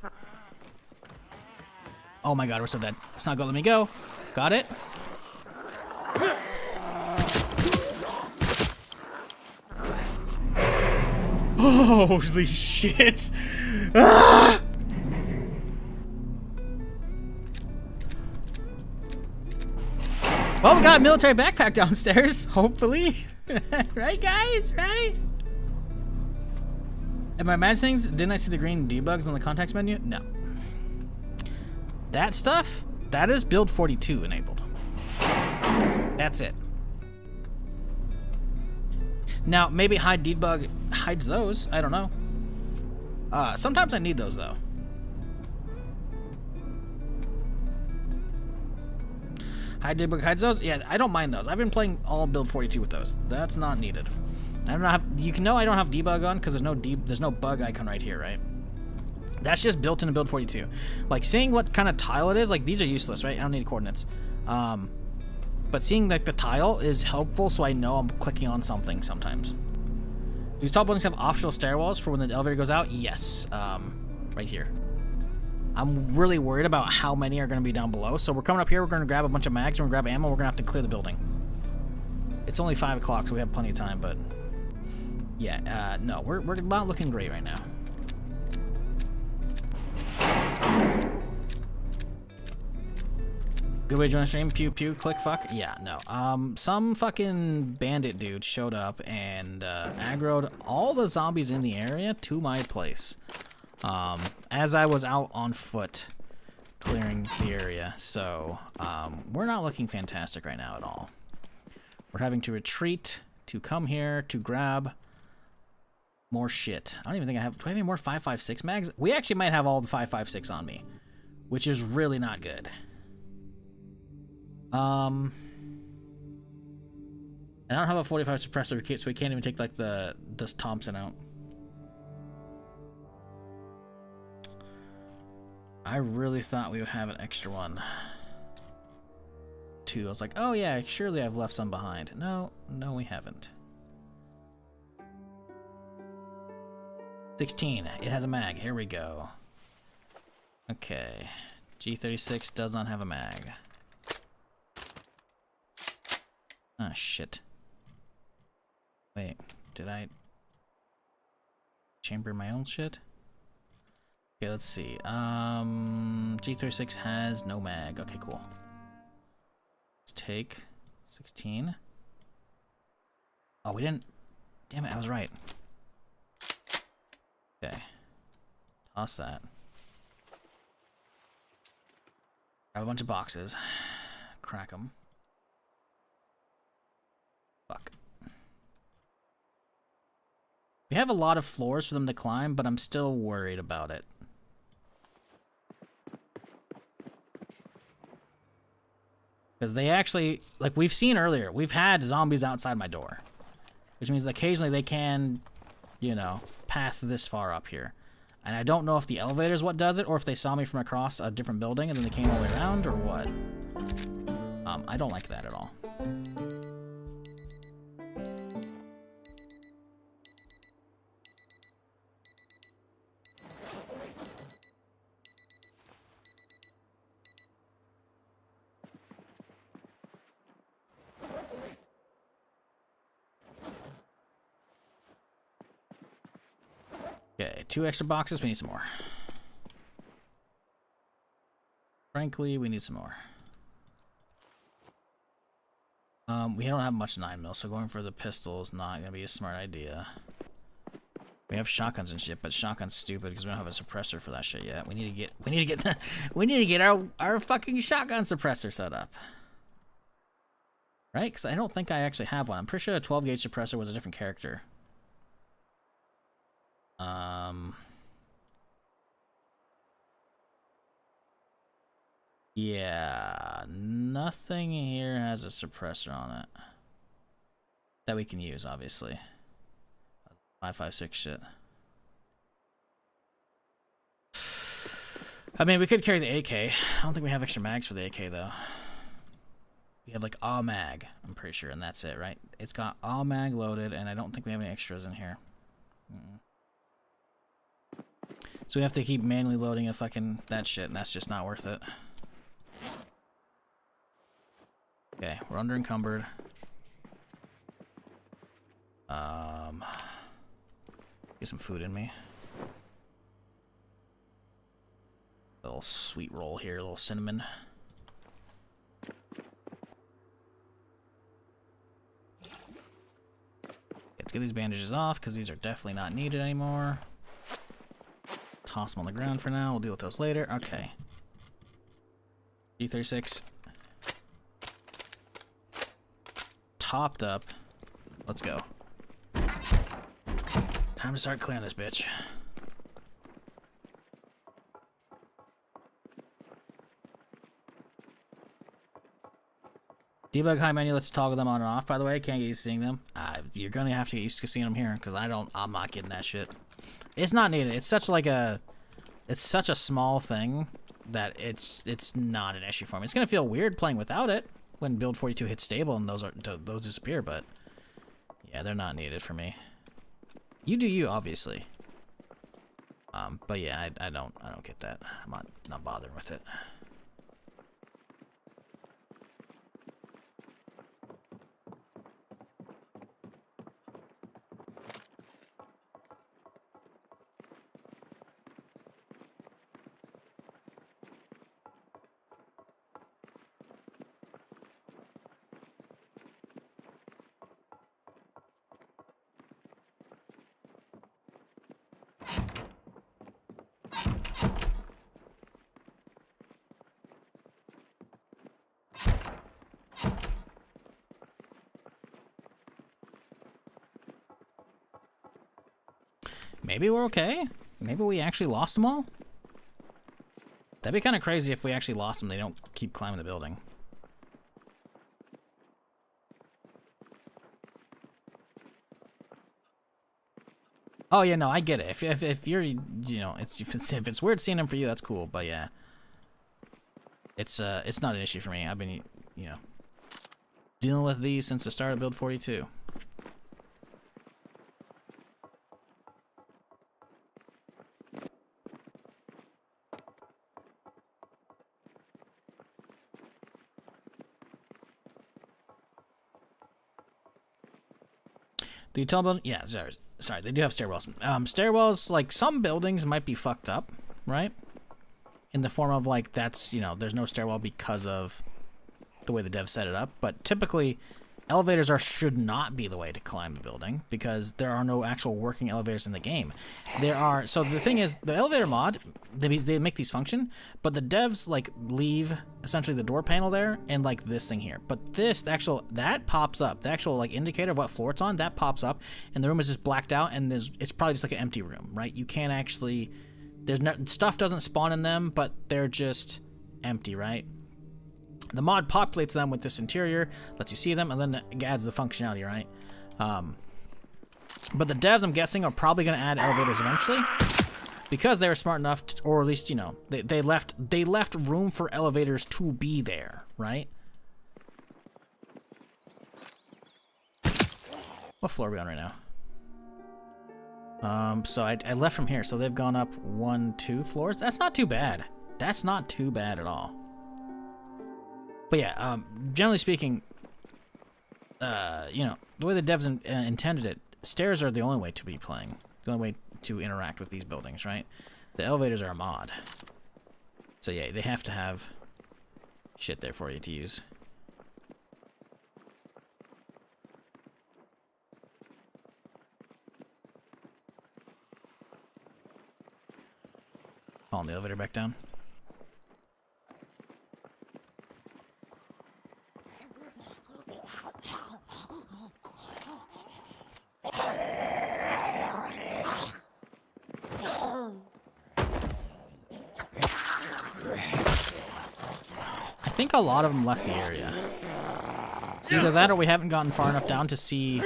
Oh my god, we're so dead. It's not gonna let me go. Got it. Holy shit! Ah! Well, we got a military backpack downstairs, hopefully. Right, guys? Right? Am I imagining things? Didn't I see the green debugs on the context menu? No. That stuff, that is build 42 enabled. That's it. Now, maybe hide debug hides those. I don't know. Sometimes I need those, though. Hide debug hides those? Yeah, I don't mind those. I've been playing all build 42 with those. That's not needed. I don't have. You can know I don't have debug on because there's no bug icon right here, right? That's just built into build 42. Like, seeing what kind of tile it is, like, these are useless, right? I don't need coordinates. But seeing, like, the tile is helpful so I know I'm clicking on something sometimes. Do tall buildings have optional stairwells for when the elevator goes out? Yes. Right here. I'm really worried about how many are going to be down below. So we're coming up here. We're going to grab a bunch of mags. We're going to grab ammo. We're going to have to clear the building. It's only 5 o'clock, so we have plenty of time. But, yeah. No, we're not looking great right now. Good way to join the stream. Pew pew click fuck. Yeah, no. Some fucking bandit dude showed up and aggroed all the zombies in the area to my place. As I was out on foot clearing the area. So, we're not looking fantastic right now at all. We're having to retreat to come here to grab more shit. I don't even think I have. Do I have any more 5.56 mags? We actually might have all the 5.56 on me, which is really not good. And I don't have a 45 suppressor kit, so we can't even take like this Thompson out. I really thought we would have an extra one. 2. I was like, oh yeah, surely I've left some behind. No, we haven't. 16. It has a mag. Here we go. Okay. G36 does not have a mag. Ah, shit. Wait, did I chamber my own shit? Okay, let's see. G36 has no mag. Okay, cool. Let's take 16. Oh, we didn't. Damn it, I was right. Okay. Toss that. Grab a bunch of boxes. Crack them. Fuck. We have a lot of floors for them to climb, but I'm still worried about it. Because they actually, like we've seen earlier, we've had zombies outside my door. Which means occasionally they can, you know, path this far up here. And I don't know if the elevator is what does it, or if they saw me from across a different building and then they came all the way around, or what. I don't like that at all. Okay, 2 extra boxes. We need some more. Frankly, we need some more. We don't have much 9mm, so going for the pistol is not going to be a smart idea. We have shotguns and shit, but shotgun's stupid because we don't have a suppressor for that shit yet. We need to get our fucking shotgun suppressor set up. Right? Because I don't think I actually have one. I'm pretty sure a 12-gauge suppressor was a different character. Yeah, nothing here has a suppressor on it that we can use, obviously. 5.56 shit. I mean, we could carry the AK. I don't think we have extra mags for the AK, though. We have, like, a mag, I'm pretty sure, and that's it, right? It's got a mag loaded, and I don't think we have any extras in here. So we have to keep manually loading a fucking that shit, and that's just not worth it. Okay, we're under encumbered. Get some food in me. A little sweet roll here, a little cinnamon. Let's get these bandages off, because these are definitely not needed anymore. Toss them on the ground for now. We'll deal with those later. Okay. G36. Topped up. Let's go. Time to start clearing this bitch. Debug high menu. Let's toggle them on and off. By the way, can't get used to seeing them. You're gonna have to get used to seeing them here, because I'm not getting that shit. It's not needed. It's such a small thing that it's not an issue for me. It's gonna feel weird playing without it when build 42 hits stable and those disappear, but yeah, they're not needed for me. You do you, obviously. But yeah, I don't get that. I'm not bothering with it. Maybe we're okay. Maybe we actually lost them all. That'd be kind of crazy if we actually lost them. They don't keep climbing the building. Oh yeah, no, I get it. If you're, you know, if it's weird seeing them for you, that's cool. But yeah, it's not an issue for me. I've been, you know, dealing with these since the start of build 42. The utility building, yeah, sorry, they do have stairwells. Stairwells, like, some buildings might be fucked up, right? In the form of, like, that's, you know, there's no stairwell because of the way the devs set it up. But typically, elevators should not be the way to climb a building because there are no actual working elevators in the game. So the thing is, the elevator mod, they make these function, but the devs, like, leave essentially the door panel there and, like, this thing here. But that pops up. The actual, like, indicator of what floor it's on, that pops up, and the room is just blacked out, and it's probably just like an empty room, right? You can't actually, stuff doesn't spawn in them, but they're just empty, right? The mod populates them with this interior, lets you see them, and then it adds the functionality, right? But the devs, I'm guessing, are probably going to add elevators eventually, because they were smart enough, to, or at least, you know, they left room for elevators to be there, right? What floor are we on right now? So I left from here, so they've gone up 1, 2 floors. That's not too bad. That's not too bad at all. But yeah, generally speaking, you know, the way the devs intended it, stairs are the only way to be playing. The only way to interact with these buildings, right? The elevators are a mod. So yeah, they have to have shit there for you to use. Calling the elevator back down. I think a lot of them left the area. Either that or we haven't gotten far enough down to see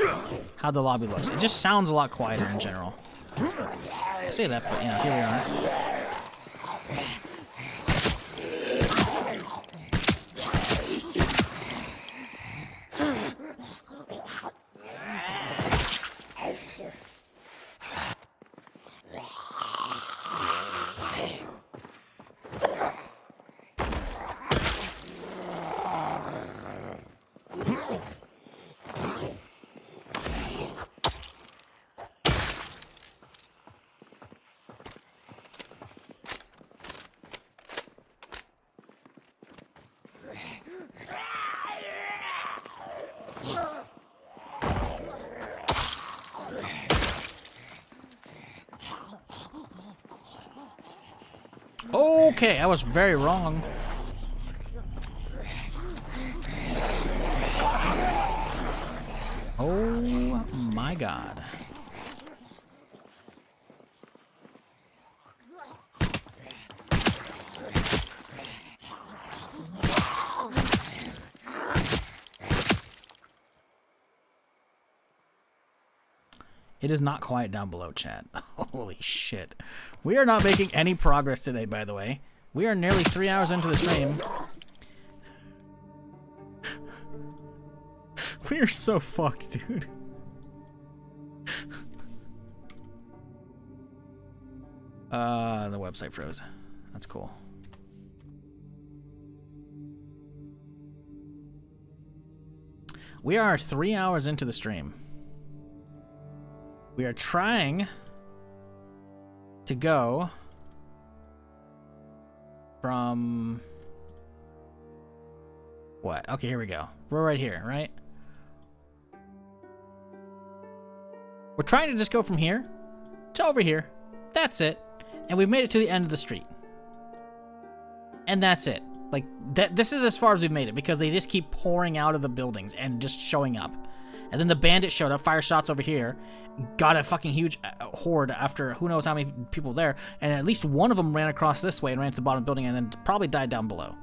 how the lobby looks. It just sounds a lot quieter in general. I say that, but you know, here we are. Okay, I was very wrong. Oh my god. It is not quiet down below, chat. Holy shit. We are not making any progress today, by the way. We are nearly 3 hours into the stream. We are so fucked, dude. The website froze. That's cool. We are 3 hours into the stream. We are trying to go from what? Okay, here we go. We're right here, right? We're trying to just go from here to over here. That's it. And we've made it to the end of the street. And that's it. Like, this is as far as we've made it because they just keep pouring out of the buildings and just showing up. And then the bandits showed up, fire shots over here, got a fucking huge horde after who knows how many people there, and at least one of them ran across this way and ran to the bottom building and then probably died down below.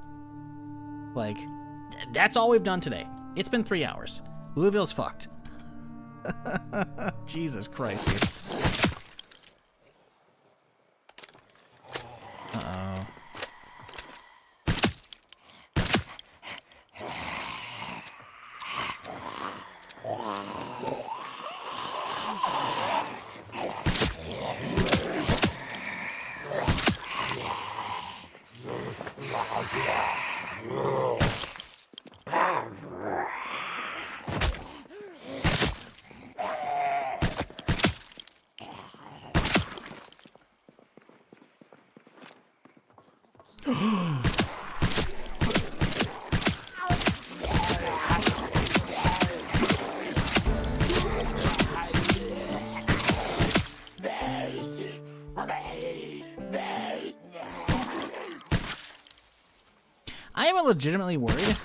Like, that's all we've done today. It's been 3 hours. Louisville's fucked. Jesus Christ, dude. Uh-oh. I am legitimately worried.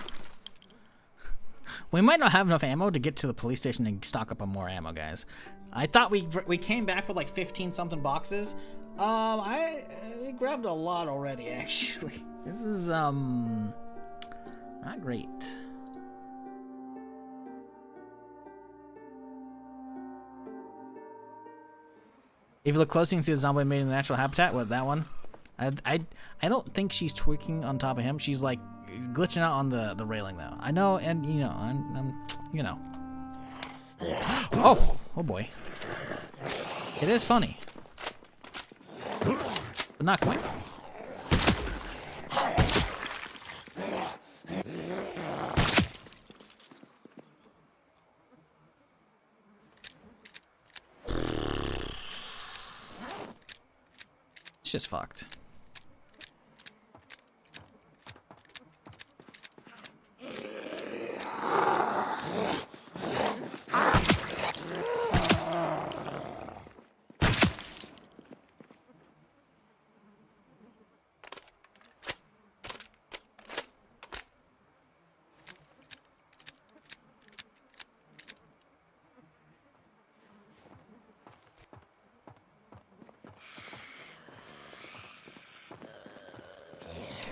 We might not have enough ammo to get to the police station and stock up on more ammo, guys. I thought we came back with like 15 something boxes. I grabbed a lot already, actually. This is Not great. If you look closely, you can see the Zomboid made in the natural habitat with that one. I don't think she's tweaking on top of him. She's like glitching out on the railing though. I know, and you know, I'm you know. Oh boy. It is funny, but not quite. It's just fucked.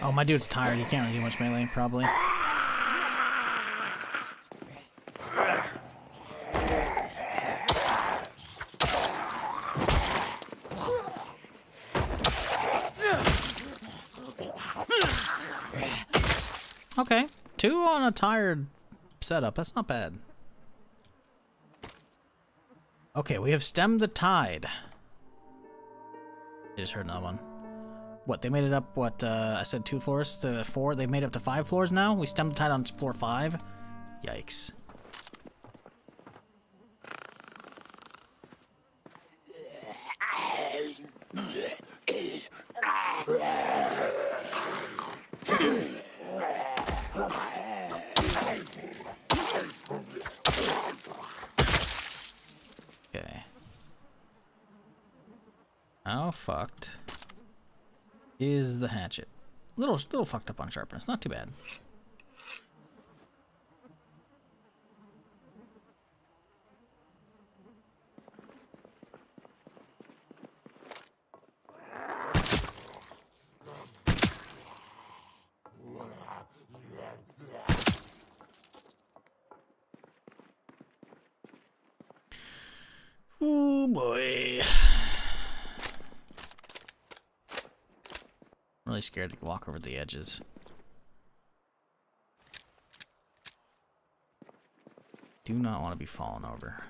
Oh, my dude's tired. He can't really do much melee, probably. Okay, 2 on a tired setup. That's not bad. Okay, we have stemmed the tide. I just heard another one. What, they made it up, what, I said 2 floors to 4? They've made it up to 5 floors now? We stemmed the tide on floor 5? Yikes. Okay. How fucked is the hatchet? Little fucked up on sharpness. Not too bad. Oh boy. I'm really scared to walk over the edges. Do not want to be falling over.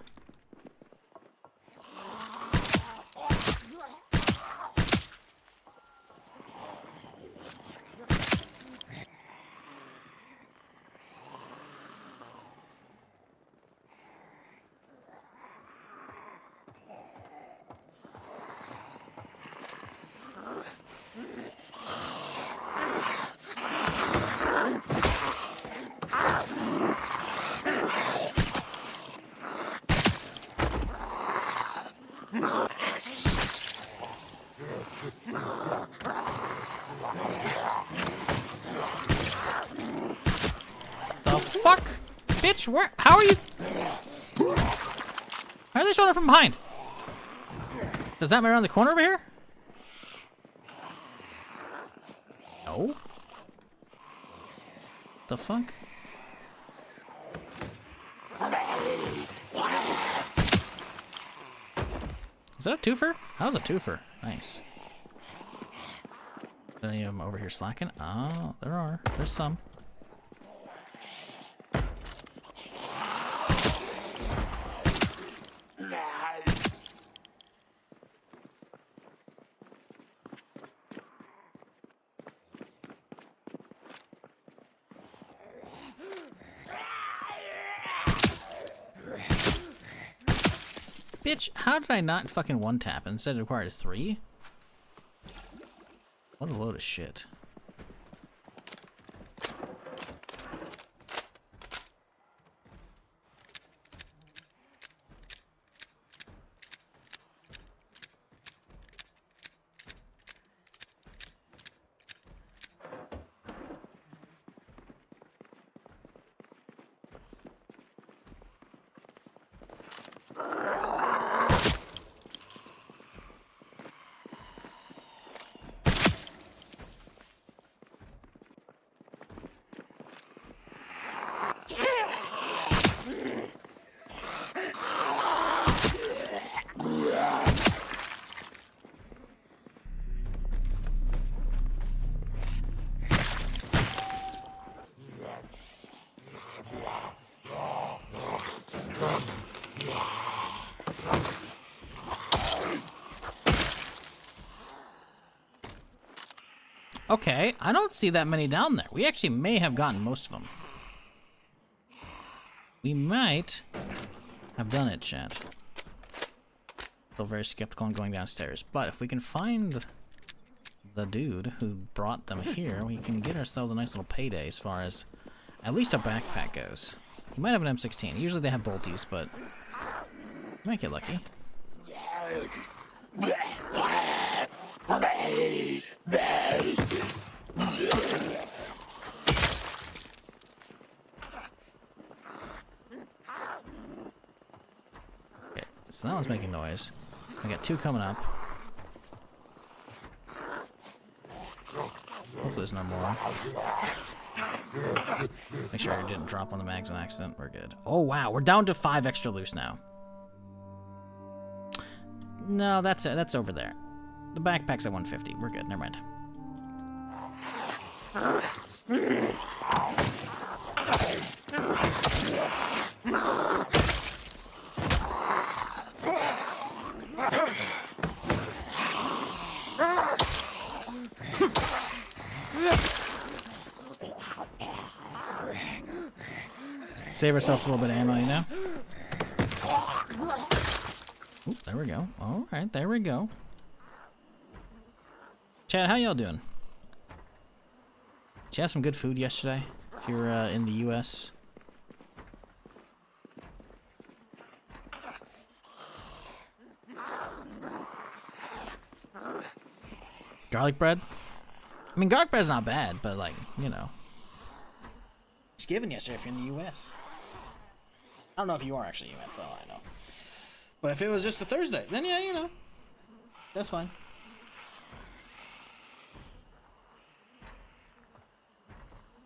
The fuck? Bitch, where? How are you? How are they showing up from behind? Does that matter around the corner over here? No. The fuck? Is that a twofer? That was a twofer. Nice. Any of them over here slacking? Oh, there are. There's some. Bitch, how did I not fucking one tap? Instead it required 3? What a load of shit. Okay, I don't see that many down there. We actually may have gotten most of them. We might have done it, chat. Still very skeptical on going downstairs. But if we can find the dude who brought them here, we can get ourselves a nice little payday as far as at least a backpack goes. He might have an M16. Usually they have bolties, but you might get lucky. Okay, so that one's making noise. I got 2 coming up. Hopefully there's no more. Make sure I didn't drop on the mags on accident. We're good. Oh wow, we're down to 5 extra loose now. No, that's it. That's over there. The backpack's at 150. We're good. Never mind. Save ourselves a little bit of ammo, you know? Oop, there we go. Alright, there we go. Chad, how y'all doing? Did you have some good food yesterday? If you're in the US? Garlic bread? I mean, garlic bread's not bad, but like, you know. It's given yesterday if you're in the US. I don't know if you are actually UN, for all I know. But if it was just a Thursday, then yeah, you know. That's fine.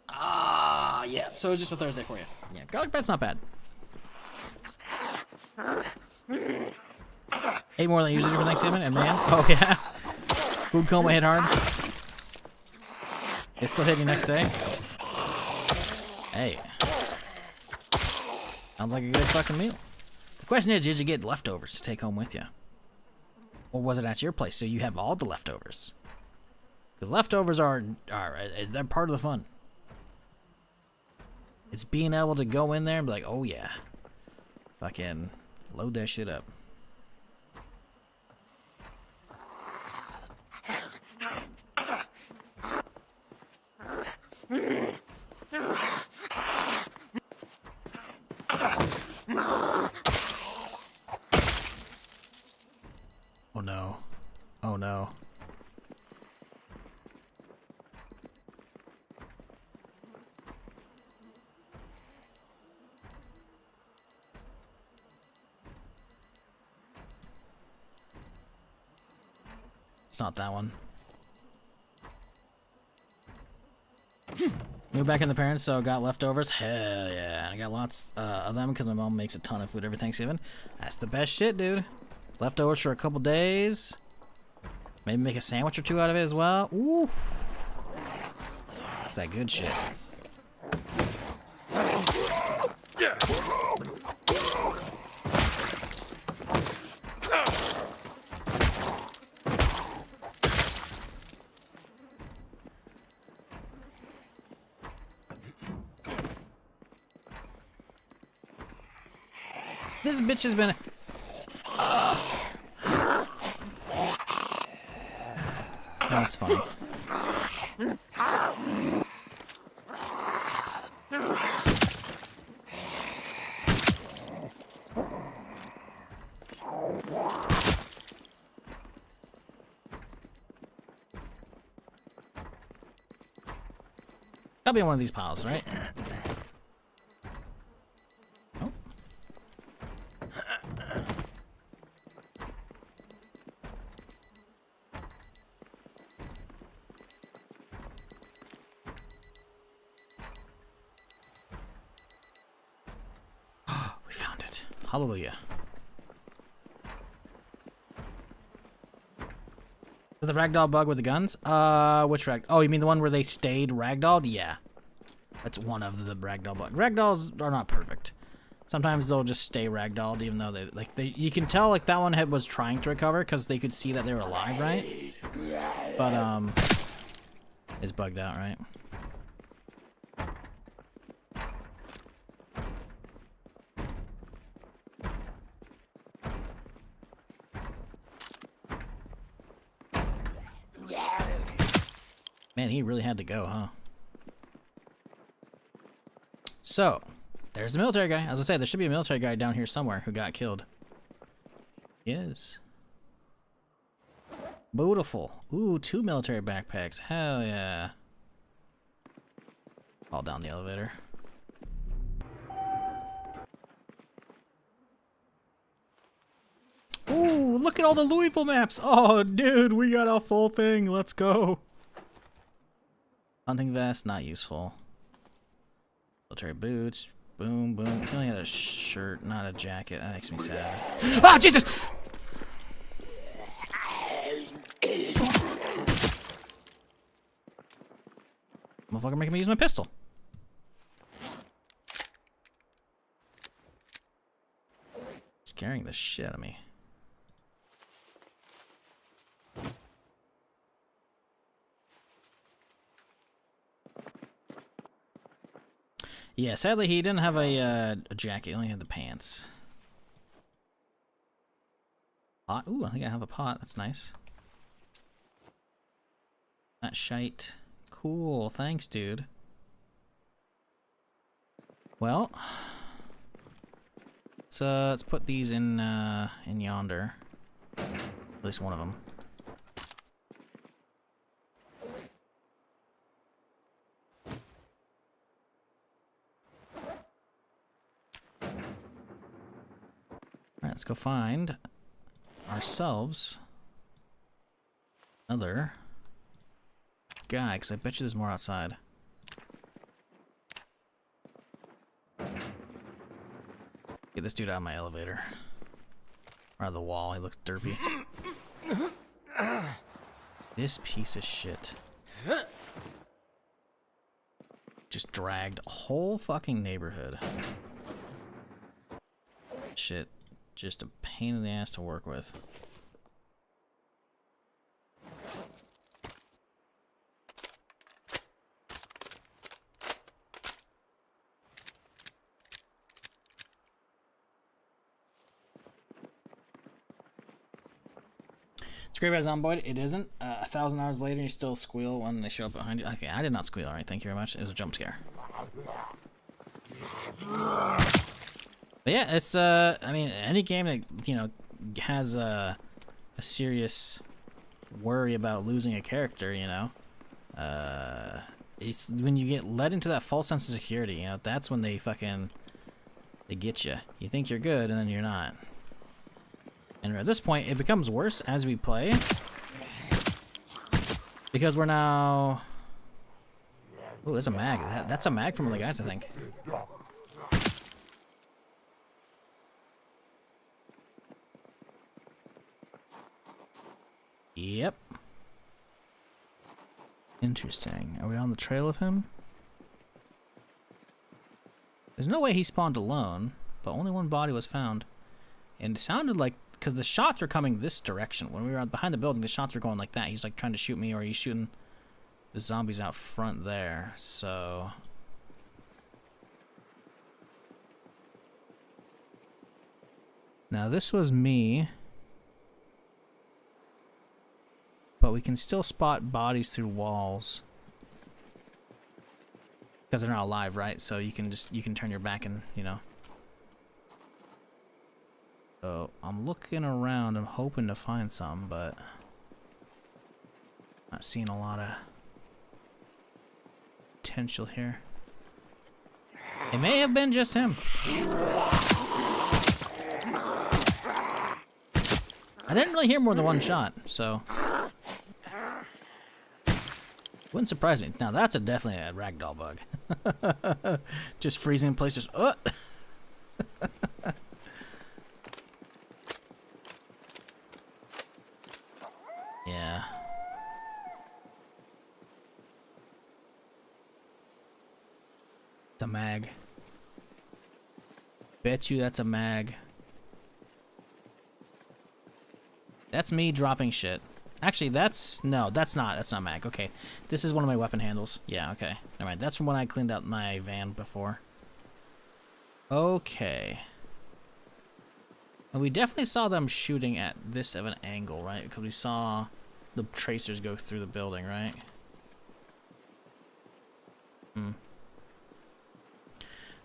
Ah, yeah. So it's just a Thursday for you. Yeah, garlic bread's not bad. Ate more than I usually do for Thanksgiving, and man, oh yeah. Food coma hit hard. It still hit you next day. Hey. Sounds like a good fucking meal. The question is, did you get leftovers to take home with you? Or was it at your place so you have all the leftovers? Because leftovers are they're part of the fun. It's being able to go in there and be like, oh yeah. Fucking load that shit up. Oh no. Oh no. It's not that one. Moved back in the parents, so got leftovers. Hell yeah. I got lots of them because my mom makes a ton of food every Thanksgiving. That's the best shit, dude. Leftovers for a couple days. Maybe make a sandwich or 2 out of it as well. Ooh. That's that good shit. This bitch has been... That's funny. Gotta be in one of these piles, right? Oh. We found it. Hallelujah. The ragdoll bug with the guns? Which rag? Oh, you mean the one where they stayed ragdolled? Yeah. That's one of the ragdoll bugs. Ragdolls are not perfect. Sometimes they'll just stay ragdolled even though you can tell like that one was trying to recover because they could see that they were alive, right? But is bugged out, right? Man, he really had to go, huh? So, there's the military guy. As I said, there should be a military guy down here somewhere who got killed. Yes. Beautiful. Ooh, 2 military backpacks. Hell yeah. All down the elevator. Ooh, look at all the Louisville maps. Oh, dude, we got a full thing. Let's go. Hunting vest, not useful. Military boots. Boom, boom. He only had a shirt, not a jacket. That makes me sad. Ah, Jesus! Motherfucker making me use my pistol. Scaring the shit out of me. Yeah, sadly he didn't have a jacket. He only had the pants. Pot. Ooh, I think I have a pot. That's nice. That shite. Cool. Thanks, dude. Well, let's put these in yonder. At least one of them. Alright, let's go find ourselves another guy, because I bet you there's more outside. Get this dude out of my elevator. Or out of the wall, he looks derpy. This piece of shit just dragged a whole fucking neighborhood. Shit. Just a pain in the ass to work with. It's great about Zomboid. It isn't. 1,000 hours later, you still squeal when they show up behind you. Okay, I did not squeal. All right, thank you very much. It was a jump scare. But yeah, it's I mean, any game that, you know, has a serious worry about losing a character, you know, it's when you get led into that false sense of security, you know, that's when they get you. You think you're good, and then you're not. And at this point, it becomes worse as we play, because we're now. Oh, there's a mag. That's a mag from one of the guys, I think. Yep. Interesting. Are we on the trail of him? There's no way he spawned alone, but only one body was found. And it sounded like, because the shots were coming this direction. When we were behind the building, the shots were going like that. He's like trying to shoot me, or he's shooting the zombies out front there. So now this was me. But we can still spot bodies through walls. Because they're not alive, right? So you can turn your back and, you know. So I'm looking around, I'm hoping to find some, but not seeing a lot of potential here. It may have been just him. I didn't really hear more than one shot, so wouldn't surprise me. Now that's definitely a ragdoll bug. Just freezing in place, just yeah. It's a mag. Bet you that's a mag. That's me dropping shit. Actually, that's not mag. Okay, this is one of my weapon handles. Yeah, okay. Never mind. That's from when I cleaned out my van before. Okay. And we definitely saw them shooting at this of an angle, right? Because we saw the tracers go through the building, right? Hmm.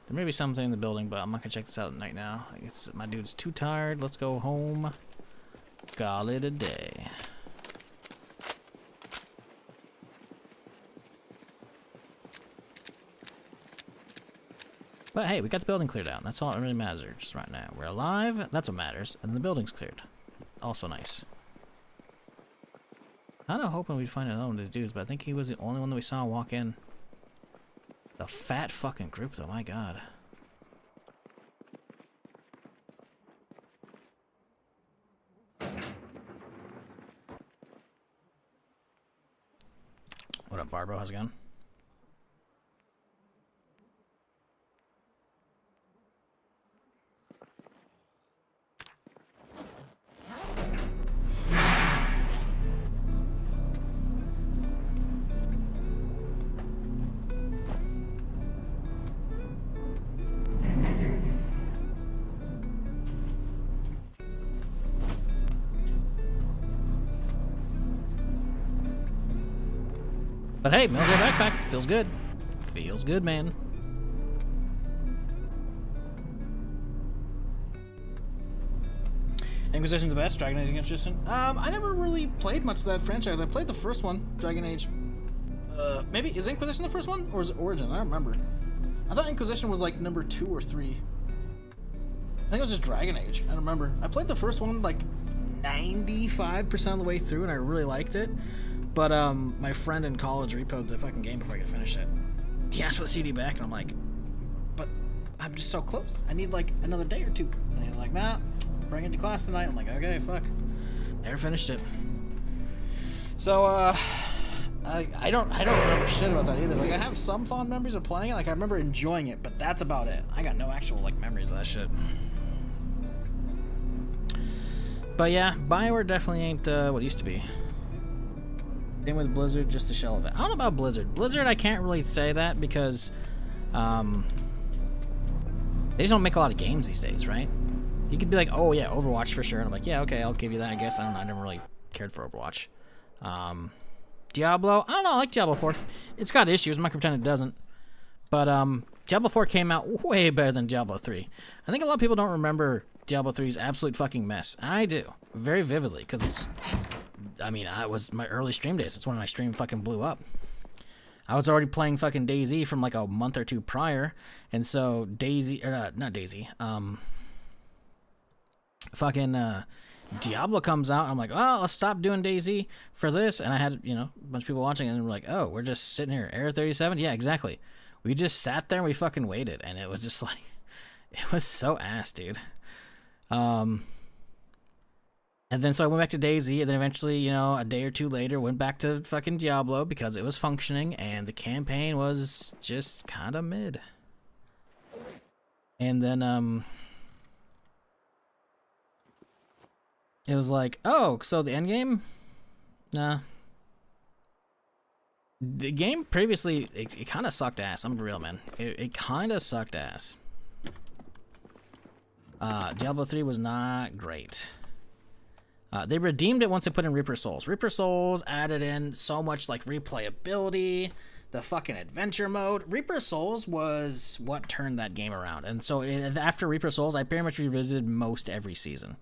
There may be something in the building, but I'm not gonna check this out at night now. I guess my dude's too tired. Let's go home. Call it a day. But hey, we got the building cleared out. That's all that really matters right now. We're alive. That's what matters. And the building's cleared. Also nice. Kind of hoping we'd find another one of these dudes, but I think he was the only one that we saw walk in. The fat fucking group, though. My God. What up, Barbro? How's it going? But hey, military backpack. Feels good. Feels good, man. Inquisition's the best. Dragon Age Inquisition. I never really played much of that franchise. I played the first one, Dragon Age. Maybe is Inquisition the first one, or is it Origin? I don't remember. I thought Inquisition was like number 2 or 3. I think it was just Dragon Age. I don't remember. I played the first one like 95% of the way through, and I really liked it. But my friend in college repoed the fucking game before I could finish it. He asked for the CD back, and I'm like, but I'm just so close. I need like another day or two. And he's like, nah, bring it to class tonight. I'm like, okay, fuck. Never finished it. So I don't remember shit about that either. Like I have some fond memories of playing it. Like I remember enjoying it, but that's about it. I got no actual like memories of that shit. But yeah, BioWare definitely ain't what it used to be. Same with Blizzard, just a shell of it. I don't know about Blizzard. Blizzard, I can't really say that because they just don't make a lot of games these days, right? You could be like, oh yeah, Overwatch for sure. And I'm like, yeah, okay, I'll give you that, I guess. I don't know, I never really cared for Overwatch. Diablo, I don't know, I like Diablo 4. It's got issues, I'm not gonna pretend it doesn't. But Diablo 4 came out way better than Diablo 3. I think a lot of people don't remember Diablo 3's absolute fucking mess. I do, very vividly, because it's... I mean, I was my early stream days. That's when my stream fucking blew up. I was already playing fucking DayZ from like a month or two prior, and so not DayZ, Diablo comes out. I'm like, well, let's stop doing DayZ for this, and I had a bunch of people watching, and we're like, oh, we're just sitting here, Error 37, yeah, exactly. We just sat there and we fucking waited, and it was just like, it was so ass, dude. And then so I went back to DayZ, and then eventually, a day or two later, went back to fucking Diablo because it was functioning, and the campaign was just kind of mid. And then, it was like, oh, so the end game? Nah. The game previously, it kind of sucked ass. I'm real, man. It kind of sucked ass. Diablo 3 was not great. They redeemed it once they put in Reaper Souls. Reaper Souls added in so much like replayability, the fucking adventure mode. Reaper Souls was what turned that game around. And so after Reaper Souls, I pretty much revisited most every season.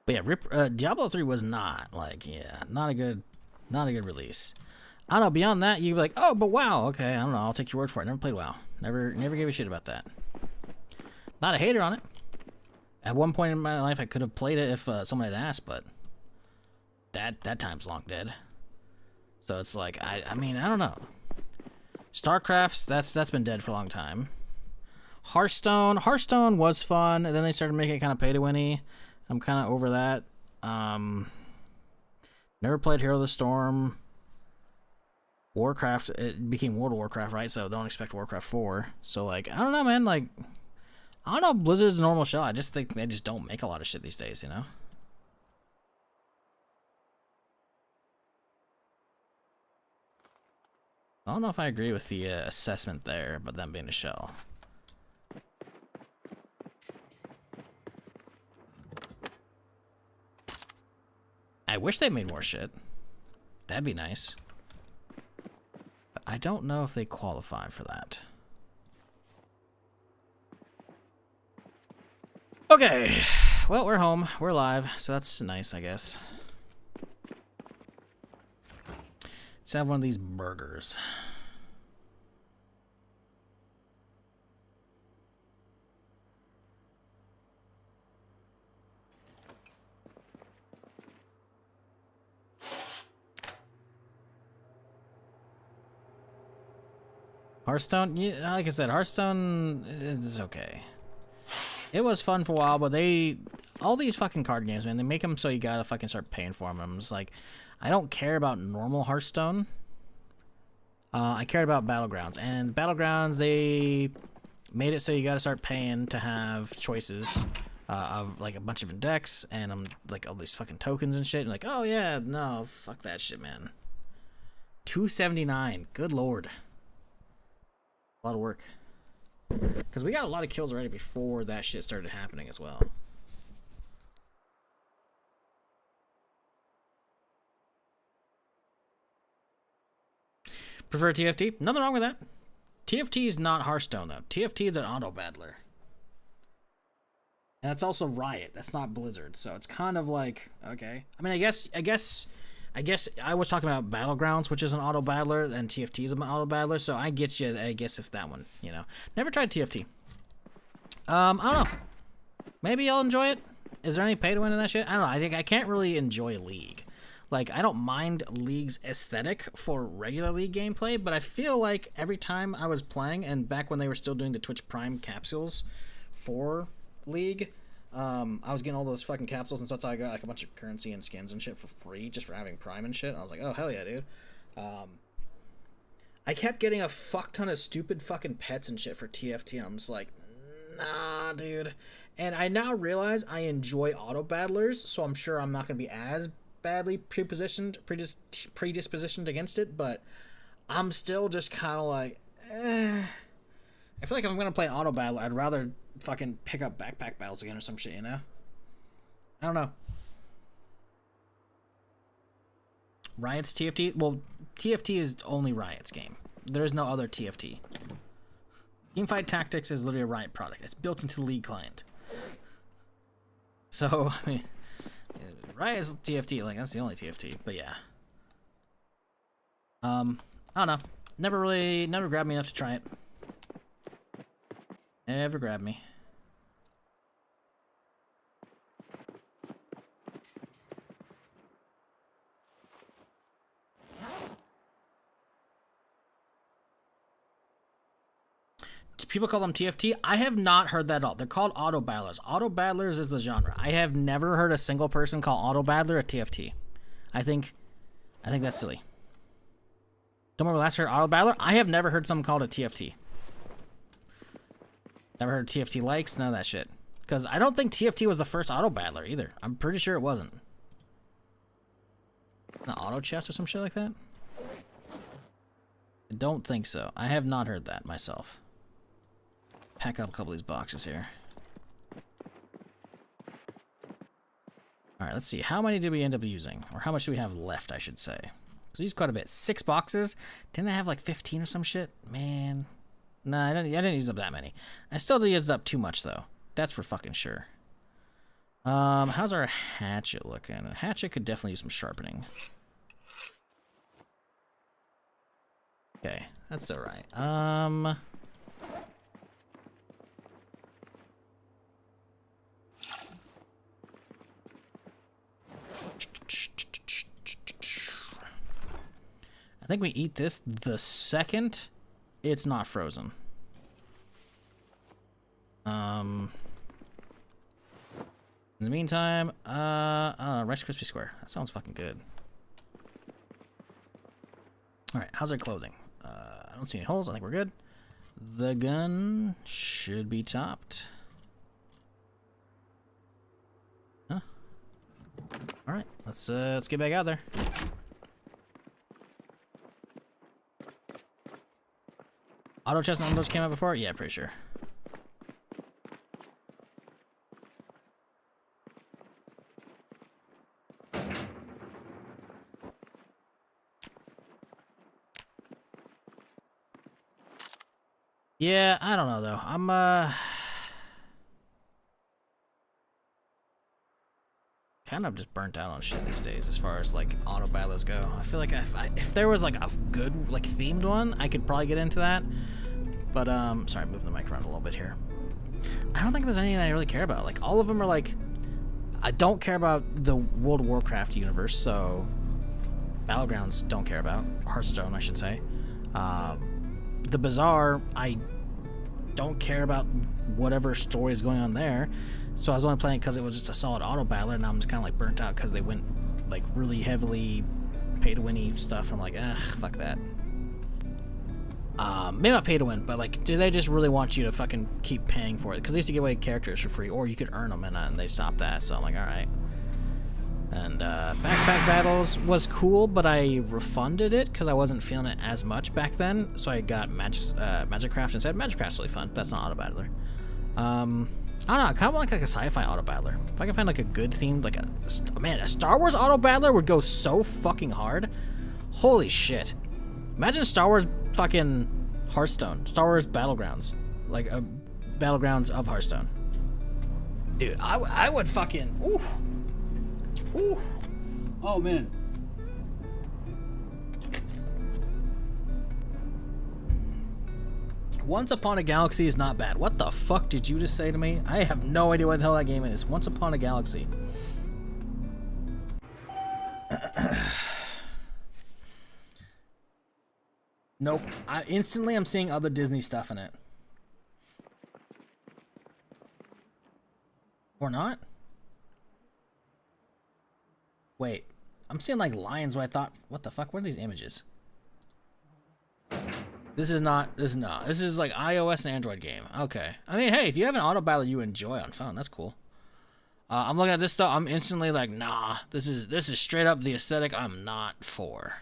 But yeah, Diablo 3 was not not a good release. I don't know. Beyond that, you'd be like, oh, but WoW. Okay, I don't know. I'll take your word for it. Never played WoW. Never gave a shit about that. Not a hater on it. At one point in my life, I could have played it if someone had asked, but that time's long dead. So it's like, I mean, I don't know. StarCraft's that's been dead for a long time. Hearthstone was fun, and then they started making it kind of pay to winny. I'm kind of over that. Never played Hero of the Storm. Warcraft, it became World of Warcraft, right? So don't expect Warcraft 4. So like, I don't know, man. Like, I don't know. Blizzard's a normal show. I just think they just don't make a lot of shit these days, you know. I don't know if I agree with the assessment there, but them being a shell. I wish they made more shit. That'd be nice. But I don't know if they qualify for that. Okay. Well, we're home. We're live, so that's nice, I guess. Let's have one of these burgers. Hearthstone, yeah, like I said, Hearthstone is okay. It was fun for a while, but all these fucking card games, man, they make them so you gotta fucking start paying for them. It's like, I don't care about normal Hearthstone. I cared about Battlegrounds, and Battlegrounds, they made it so you gotta start paying to have choices of like a bunch of different decks and like all these fucking tokens and shit. And like, oh yeah, no, fuck that shit, man. $279, good lord. A lot of work. Because we got a lot of kills already before that shit started happening as well. Prefer TFT? Nothing wrong with that. TFT is not Hearthstone, though. TFT is an auto-battler. And that's also Riot. That's not Blizzard. So it's kind of like, okay. I mean, I guess I was talking about Battlegrounds, which is an auto battler, and TFT is an auto battler, so I get you, I guess, if that one, you know. Never tried TFT. I don't know. Maybe I'll enjoy it. Is there any pay to win in that shit? I don't know. I think I can't really enjoy League. Like, I don't mind League's aesthetic for regular League gameplay, but I feel like every time I was playing, and back when they were still doing the Twitch Prime capsules for League, I was getting all those fucking capsules, and so that's how I got like a bunch of currency and skins and shit for free just for having Prime and shit. I was like, oh hell yeah, dude. I kept getting a fuck ton of stupid fucking pets and shit for TFT, and I'm just like, nah, dude. And I now realize I enjoy auto battlers, so I'm sure I'm not gonna be as badly predispositioned against it, but I'm still just kind of like, I feel like if I'm gonna play auto battle, I'd rather fucking pick up backpack battles again or some shit, you know? I don't know. Riot's TFT? Well, TFT is only Riot's game. There is no other TFT. Teamfight Tactics is literally a Riot product. It's built into the League client. So, I mean, Riot's TFT, like, that's the only TFT, but yeah. I don't know. Never grabbed me enough to try it. Never grabbed me. People call them TFT. I have not heard that at all. They're called auto battlers. Auto battlers is the genre. I have never heard a single person call auto battler a TFT. I think that's silly. Don't remember last heard auto battler? I have never heard someone called a TFT. Never heard TFT likes, none of that shit. Because I don't think TFT was the first auto battler either. I'm pretty sure it wasn't. An auto chest or some shit like that? I don't think so. I have not heard that myself. Pack up a couple of these boxes here. Alright, let's see. How many did we end up using? Or how much do we have left, I should say. So we used quite a bit. 6 boxes? Didn't I have like 15 or some shit? Man. Nah, I didn't use up that many. I still did use up too much, though. That's for fucking sure. How's our hatchet looking? A hatchet could definitely use some sharpening. Okay, that's alright. I think we eat this the second it's not frozen. In the meantime, Rice Krispie Square. That sounds fucking good. Alright, how's our clothing? I don't see any holes. I think we're good. The gun should be topped. Huh? Alright, let's get back out there. Auto chest on those came out before? Yeah, pretty sure. Yeah, I don't know though. I'm kind of just burnt out on shit these days as far as like auto battlers go. I feel like if there was like a good like themed one, I could probably get into that. But sorry, moving the mic around a little bit here. I don't think there's anything I really care about. Like all of them are like, I don't care about the World of Warcraft universe, so Battlegrounds don't care about. Hearthstone, I should say. The Bazaar, I don't care about whatever story is going on there, so I was only playing because it was just a solid auto battler, and I'm just kind of like burnt out because they went like really heavily pay-to-win-y stuff. I'm like, fuck that. Maybe not pay to win, but like, do they just really want you to fucking keep paying for it? Because they used to give away characters for free, or you could earn them, and they stopped that. So I'm like, all right. And backpack battles was cool, but I refunded it because I wasn't feeling it as much back then. So I got Magicraft instead. Magicraft's really fun. That's not auto battler. I don't know. I kind of want like a sci-fi auto battler. If I can find like a good themed, like a Star Wars auto battler would go so fucking hard. Holy shit! Imagine Star Wars fucking Hearthstone. Star Wars Battlegrounds, like a Battlegrounds of Hearthstone. Dude, I would fucking oof. Ooh. Oh man. Once Upon a Galaxy is not bad. What the fuck did you just say to me? I have no idea what the hell that game is. Once Upon a Galaxy. Nope. Instantly I'm seeing other Disney stuff in it. Or not? Wait, I'm seeing like lions where I thought, what the fuck, what are these images? This is like iOS and Android game. Okay. I mean, hey, if you have an auto battle you enjoy on phone, that's cool. I'm looking at this stuff, I'm instantly like, nah, this is straight up the aesthetic I'm not for.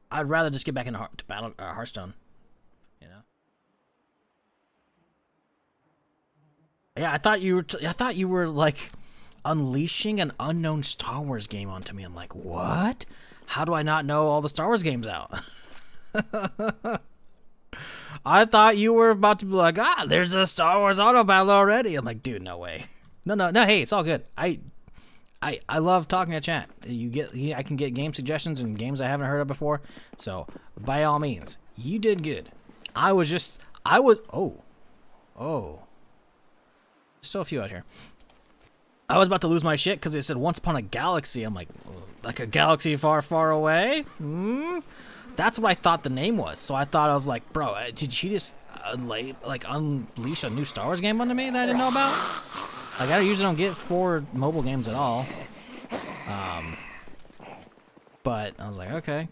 I'd rather just get back into Hearthstone, you know? Yeah, I thought you were like unleashing an unknown Star Wars game onto me. I'm like, what? How do I not know all the Star Wars games out? I thought you were about to be like, there's a Star Wars auto battle already. I'm like, dude, no way. No, hey, it's all good. I love talking to chat. I can get game suggestions and games I haven't heard of before. So by all means, you did good. Still a few out here. I was about to lose my shit because it said Once Upon a Galaxy. I'm like a galaxy far, far away? That's what I thought the name was. So I thought, I was like, bro, did she just unleash a new Star Wars game onto me that I didn't know about? Like, I usually don't get 4 mobile games at all. But I was like, okay.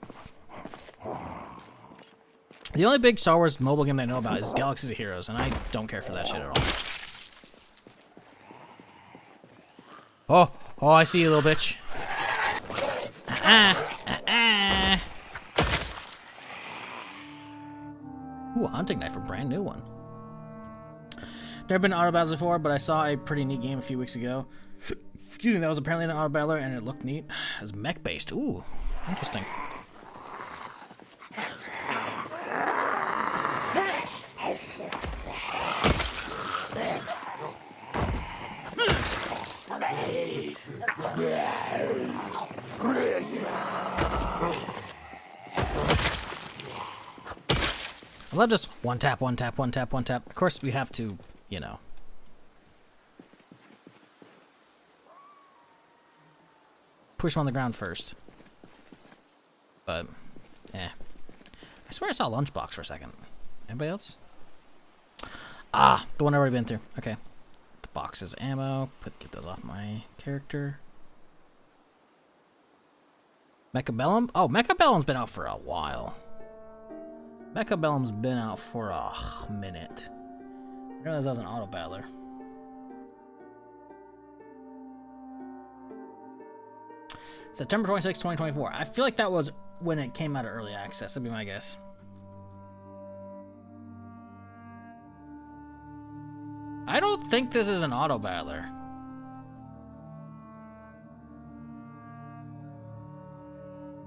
The only big Star Wars mobile game I know about is Galaxies of Heroes, and I don't care for that shit at all. Oh, I see you, little bitch. Ooh, a hunting knife, a brand new one. Never been to auto battles before, but I saw a pretty neat game a few weeks ago. Excuse me, that was apparently an auto battler, and it looked neat. It was mech based. Ooh, interesting. I love just one tap, one tap, one tap, one tap. Of course, we have to, you know. Push him on the ground first. But, I swear I saw a lunchbox for a second. Anybody else? Ah, the one I've already been through. Okay. The boxes, ammo. Get those off my character. Mechabellum? Oh, Mechabellum's been out for a while. Mechabellum's been out for a minute. I didn't realize I was an auto battler. September 26, 2024. I feel like that was when it came out of early access. That'd be my guess. I don't think this is an auto battler.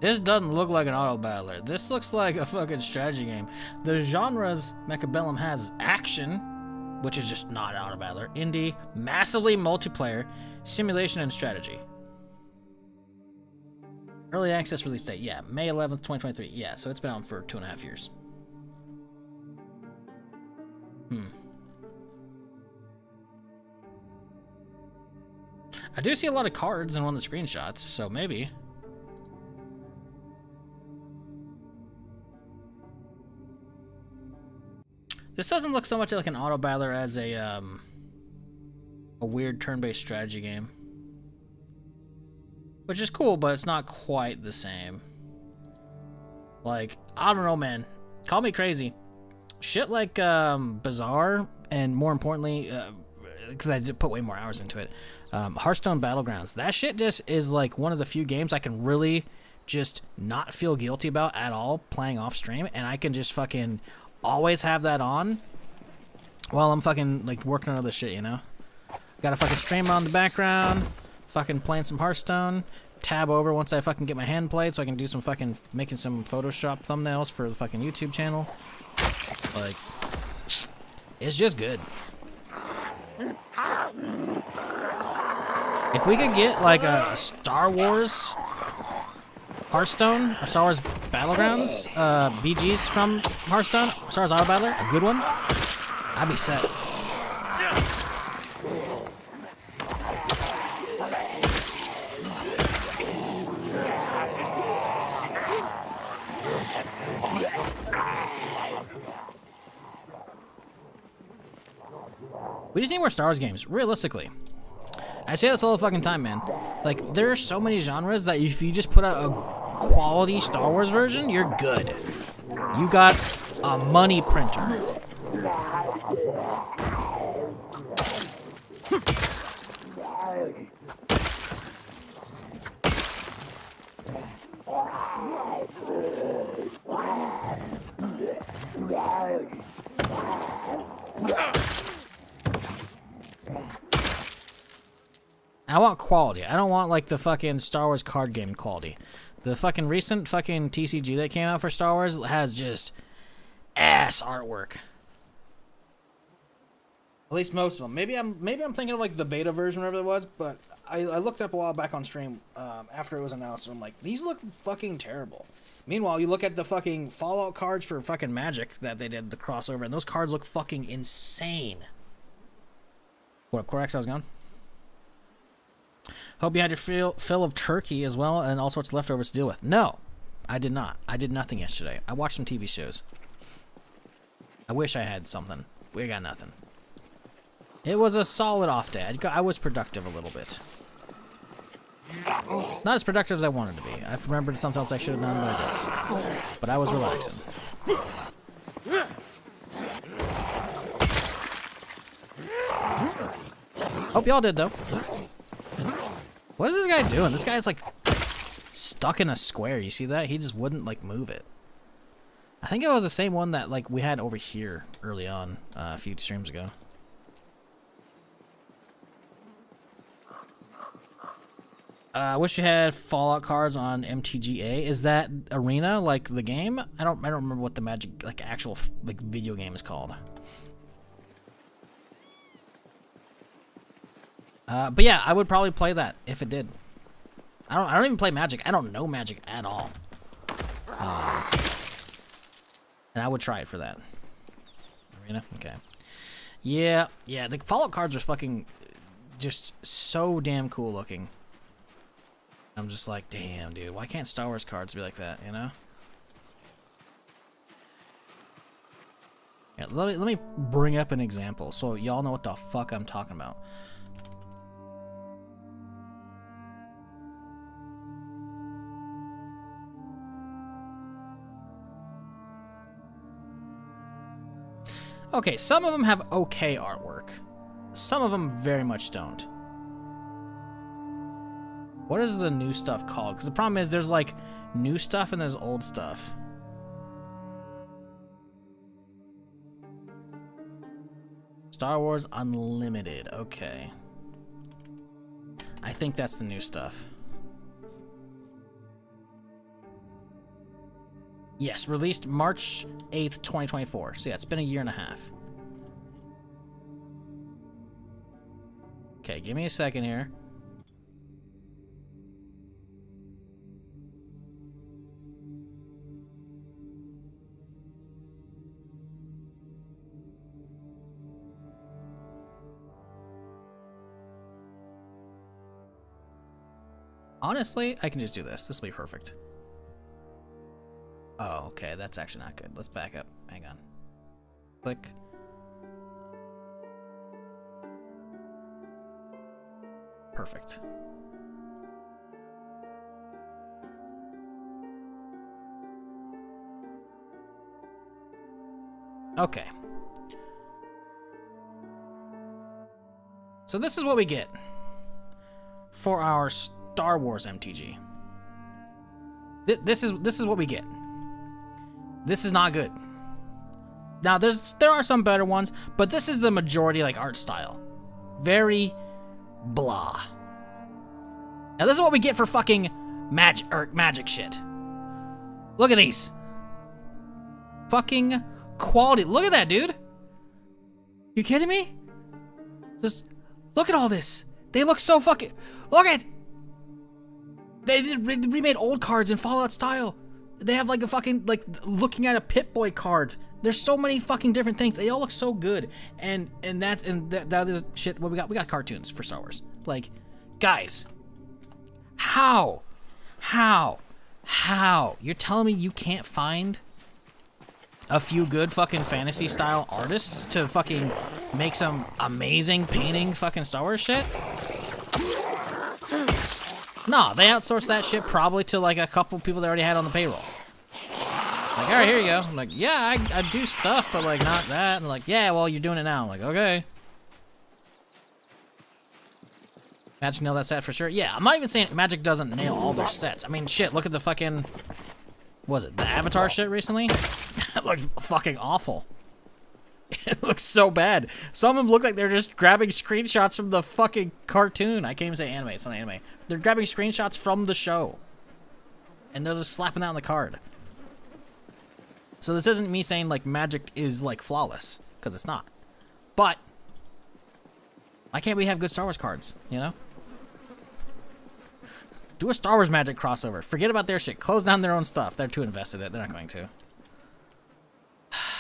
This doesn't look like an auto battler. This looks like a fucking strategy game. The genres Mechabellum has action, which is just not an auto battler, indie, massively multiplayer, simulation, and strategy. Early access release date, yeah, May 11th, 2023. Yeah, so it's been out for 2.5 years. I do see a lot of cards in one of the screenshots, so maybe. This doesn't look so much like an auto battler as a weird turn-based strategy game. Which is cool, but it's not quite the same. Like, I don't know, man. Call me crazy. Shit like Bazaar, and more importantly, because I did put way more hours into it, Hearthstone Battlegrounds. That shit just is like one of the few games I can really just not feel guilty about at all playing off stream, and I can just fucking always have that on while I'm fucking like working on other shit, you know? Got a fucking stream on the background, fucking playing some Hearthstone, tab over once I fucking get my hand played so I can do some fucking making some Photoshop thumbnails for the fucking YouTube channel. Like, it's just good. If we could get like a Star Wars Hearthstone, or Star Wars Battlegrounds, BGs from Hearthstone, Star Wars Auto Battler, a good one, I'd be set. We just need more Star Wars games, realistically. I say this all the fucking time, man. Like, there are so many genres that if you just put out a quality Star Wars version, you're good. You got a money printer. I want quality. I don't want like the fucking Star Wars card game quality. The fucking recent fucking TCG that came out for Star Wars has just ass artwork. At least most of them. Maybe I'm thinking of like the beta version, whatever it was. But I looked up a while back on stream after it was announced, and I'm like, these look fucking terrible. Meanwhile, you look at the fucking Fallout cards for fucking Magic that they did the crossover, and those cards look fucking insane. What, Core Exile's gone? Hope you had your fill of turkey as well and all sorts of leftovers to deal with. No, I did not. I did nothing yesterday. I watched some TV shows. I wish I had something. We got nothing. It was a solid off day. I was productive a little bit. Not as productive as I wanted to be. I remembered something else I should have done, but I didn't. But I was relaxing. Hope y'all did, though. What is this guy doing? This guy's like stuck in a square. You see that? He just wouldn't like move it. I think it was the same one that like we had over here early on a few streams ago. I wish you had Fallout cards on MTGA. Is that Arena like the game? I don't remember what the Magic like actual like video game is called. But yeah, I would probably play that if it did. I don't even play Magic. I don't know Magic at all. And I would try it for that. Arena? Okay. Yeah, the Fallout cards are fucking just so damn cool looking. I'm just like, damn, dude, why can't Star Wars cards be like that, you know? Yeah, let me bring up an example so y'all know what the fuck I'm talking about. Okay, some of them have okay artwork. Some of them very much don't. What is the new stuff called? Because the problem is there's like new stuff and there's old stuff. Star Wars Unlimited. Okay. I think that's the new stuff. Yes, released March 8th, 2024. So yeah, it's been a year and a half. Okay, give me a second here. Honestly, I can just do this. This will be perfect. Oh, okay. That's actually not good. Let's back up. Hang on. Click. Perfect. Okay. So this is what we get for our Star Wars MTG. This is what we get. This is not good. Now there are some better ones, but this is the majority like art style. Very blah. Now this is what we get for fucking magic shit. Look at these. Fucking quality. Look at that, dude. You kidding me? Just look at all this. They look so fucking. Look at. They remade old cards in Fallout style. They have like a fucking like looking at a Pip-Boy card. There's so many fucking different things. They all look so good. And that other shit. What we got cartoons for Star Wars. Like, guys, how you're telling me you can't find a few good fucking fantasy style artists to fucking make some amazing painting fucking Star Wars shit? No, they outsourced that shit probably to like a couple people they already had on the payroll. Like, alright, here you go. I'm like, yeah, I do stuff, but like not that. And like, yeah, well, you're doing it now. I'm like, okay. Magic nail that set for sure. Yeah, I'm not even saying Magic doesn't nail all their sets. I mean, shit, look at the fucking, what was it, the Avatar shit recently? That looked fucking awful. It looks so bad. Some of them look like they're just grabbing screenshots from the fucking cartoon. I can't even say anime. It's not anime. They're grabbing screenshots from the show. And they're just slapping that on the card. So this isn't me saying, like, Magic is, like, flawless. Because it's not. But why can't we have good Star Wars cards, you know? Do a Star Wars Magic crossover. Forget about their shit. Close down their own stuff. They're too invested in it. They're not going to.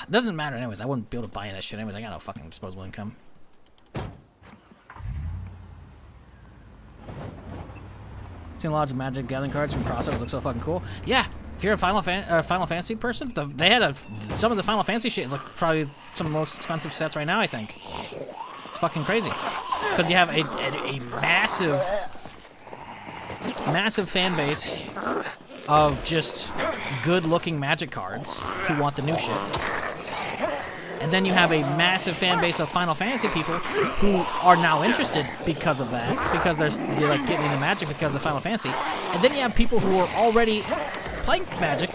It doesn't matter anyways. I wouldn't be able to buy that shit anyways. I got no fucking disposable income. Seen lots of Magic Gathering cards from crossovers. Look so fucking cool. Yeah, if you're a Final Fantasy person, they had some of the Final Fantasy shit is like probably some of the most expensive sets right now. I think it's fucking crazy because you have a massive fan base of just good-looking Magic cards who want the new shit. And then you have a massive fan base of Final Fantasy people who are now interested because of that, because they're like getting into Magic because of Final Fantasy. And then you have people who are already playing Magic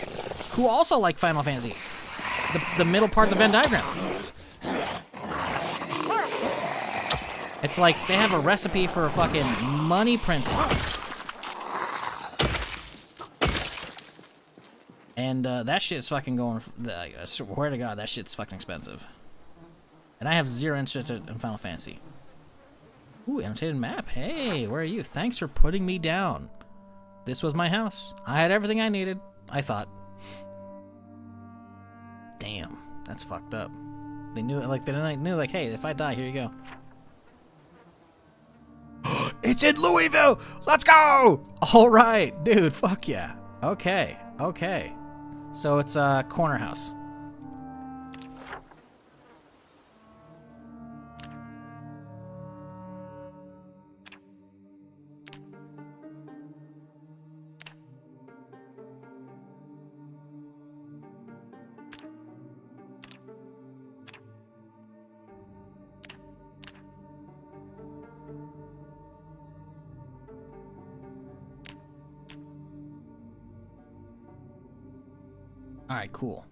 who also like Final Fantasy. The middle part of the Venn diagram. It's like they have a recipe for fucking money printing. And that shit's fucking going. I swear to God, that shit's fucking expensive. And I have zero interest in Final Fantasy. Ooh, annotated map. Hey, where are you? Thanks for putting me down. This was my house. I had everything I needed. I thought. Damn, that's fucked up. They knew it. Like they knew. Like, hey, if I die, here you go. It's in Louisville. Let's go. All right, dude. Fuck yeah. Okay. Okay. So it's a corner house. Alright, cool.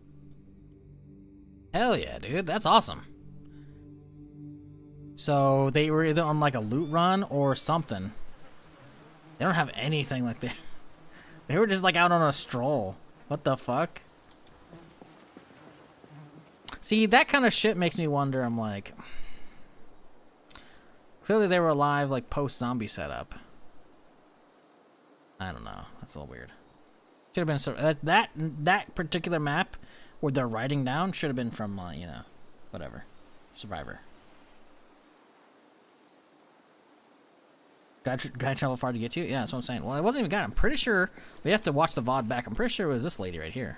Hell yeah, dude. That's awesome. So they were either on like a loot run or something. They don't have anything like that. They were just like out on a stroll. What the fuck? See, that kind of shit makes me wonder. I'm like, clearly they were alive like post-zombie setup. I don't know. That's a little weird. Should have been so that particular map where they're writing down should have been from you know, whatever, Survivor. Guy travel far to get to you? Yeah, that's what I'm saying. Well, it wasn't even guy. I'm pretty sure we have to watch the VOD back. I'm pretty sure it was this lady right here.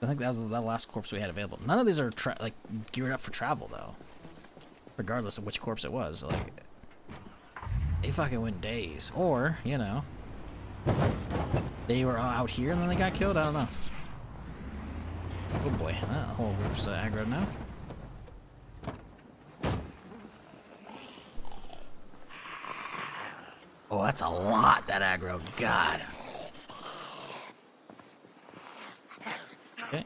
I think that was the last corpse we had available. None of these are like geared up for travel though. Regardless of which corpse it was, like they fucking went days, or you know, they were out here and then they got killed. I don't know. Oh boy, the whole group's aggro now. Oh, that's a lot, that aggro. God. Okay.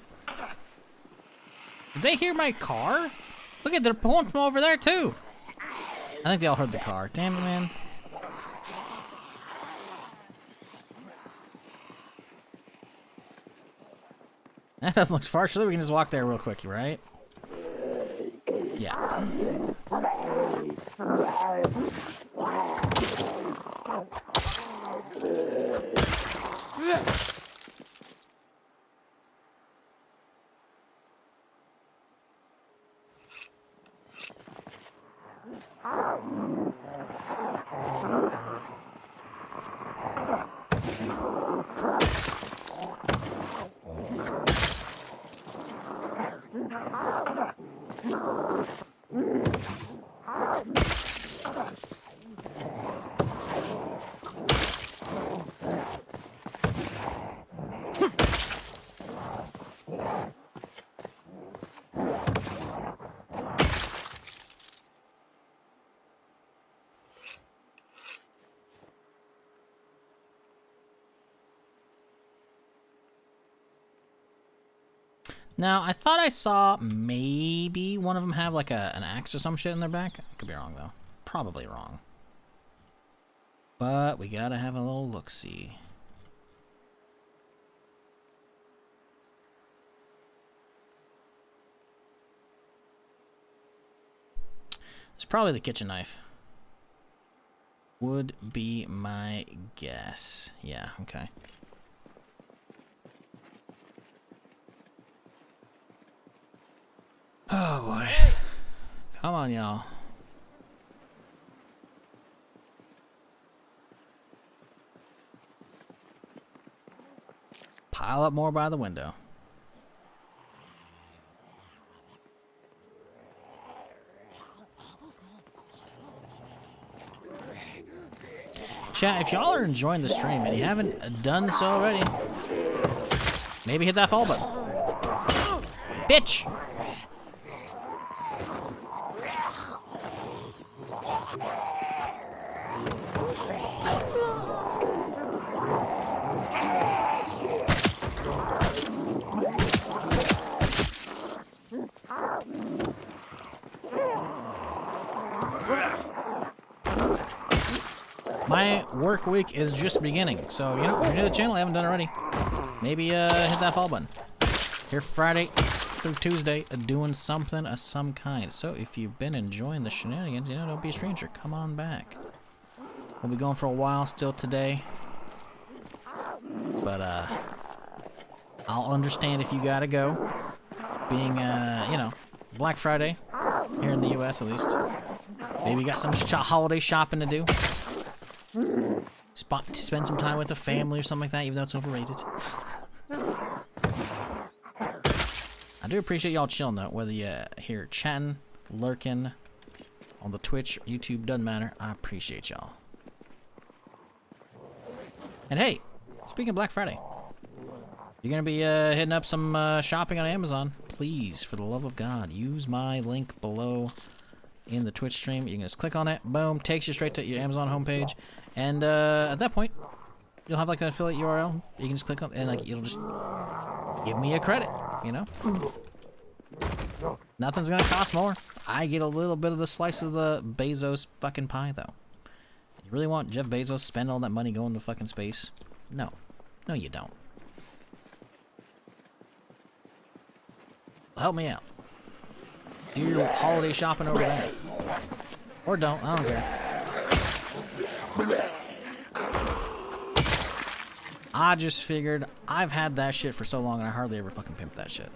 Did they hear my car? Look at, they're pulling from over there, too. I think they all heard the car. Damn it, man. That doesn't look far. Surely we can just walk there real quick, right? Yeah. Now, I thought I saw maybe one of them have like an axe or some shit in their back. I could be wrong, though. Probably wrong. But we gotta have a little look-see. It's probably the kitchen knife. Would be my guess. Yeah, okay. Oh boy. Come on, y'all. Pile up more by the window. Chat, if y'all are enjoying the stream and you haven't done so already, maybe hit that follow button. Bitch! My work week is just beginning, so you know, if you're new to the channel, I haven't done it already. Maybe hit that follow button. Here Friday through Tuesday, doing something of some kind. So if you've been enjoying the shenanigans, you know, don't be a stranger. Come on back. We'll be going for a while still today, but I'll understand if you gotta go. Being you know, Black Friday here in the U.S. at least. Maybe you got some holiday shopping to do. Spend some time with the family or something like that, even though it's overrated. I do appreciate y'all chilling though, whether you here chatting, lurking, on the Twitch, YouTube, doesn't matter. I appreciate y'all. And hey, speaking of Black Friday, you're gonna be hitting up some shopping on Amazon. Please, for the love of God, use my link below in the Twitch stream. You can just click on it, boom, takes you straight to your Amazon homepage, and at that point, you'll have like an affiliate URL. You can just click on, and like it'll just give me a credit, you know? Nothing's gonna cost more. I get a little bit of the slice of the Bezos fucking pie, though. You really want Jeff Bezos to spend all that money going to fucking space? No. No, you don't. Help me out. Do your holiday shopping over there. Or don't. I don't care. I just figured I've had that shit for so long and I hardly ever fucking pimp that shit.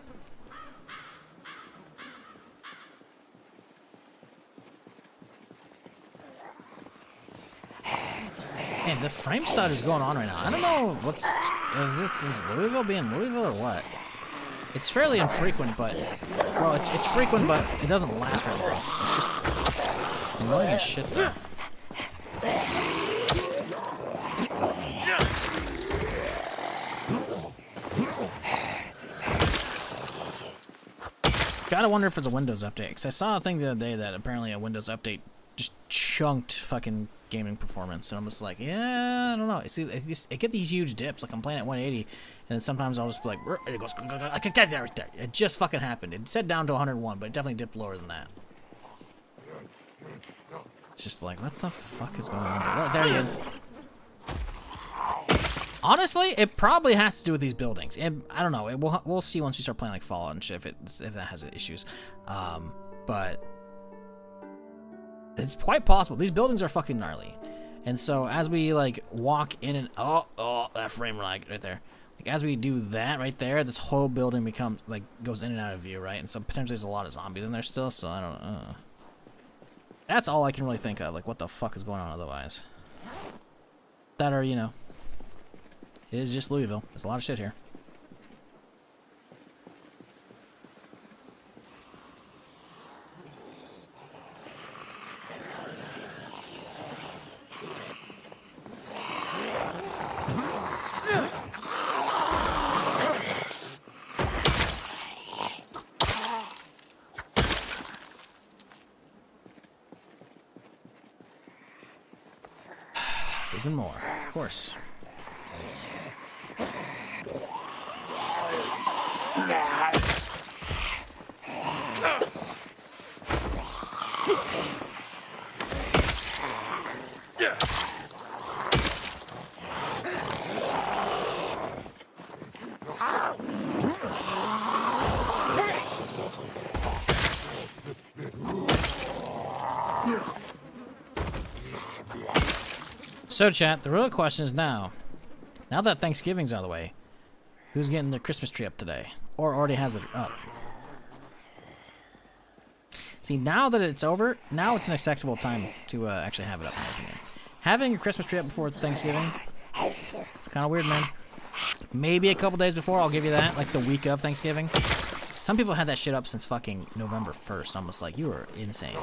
Man, the frame stud is going on right now. I don't know what's... Is Louisville being Louisville or what? It's fairly infrequent, but... Well, it's frequent, but it doesn't last very long. It's just annoying as shit, though. Gotta wonder if it's a Windows update, because I saw a thing the other day that apparently a Windows update just chunked fucking gaming performance, and I'm just like, yeah, I don't know. See, it get these huge dips, like I'm playing at 180, and then sometimes I'll just be like, and it goes, I can get there right there. It just fucking happened. It said down to 101, but it definitely dipped lower than that. It's just like, what the fuck is going on there? There you go. Honestly, it probably has to do with these buildings. I don't know. We'll see once we start playing like Fallout and shit if that has issues. But it's quite possible. These buildings are fucking gnarly, and so as we like walk in and oh that frame right there. Like as we do that right there, this whole building becomes like goes in and out of view, right? And so potentially there's a lot of zombies in there still. So I don't know. That's all I can really think of. Like what the fuck is going on otherwise? That are It is just Louisville. There's a lot of shit here. Even more, of course. So chat, the real question is now that Thanksgiving's out of the way, who's getting their Christmas tree up today? Or already has it up? See, now that it's over, now it's an acceptable time to actually have it up, in my opinion. Having a Christmas tree up before Thanksgiving, it's kind of weird, man. Maybe a couple days before, I'll give you that, like the week of Thanksgiving. Some people had that shit up since fucking November 1st. I'm just like, you are insane.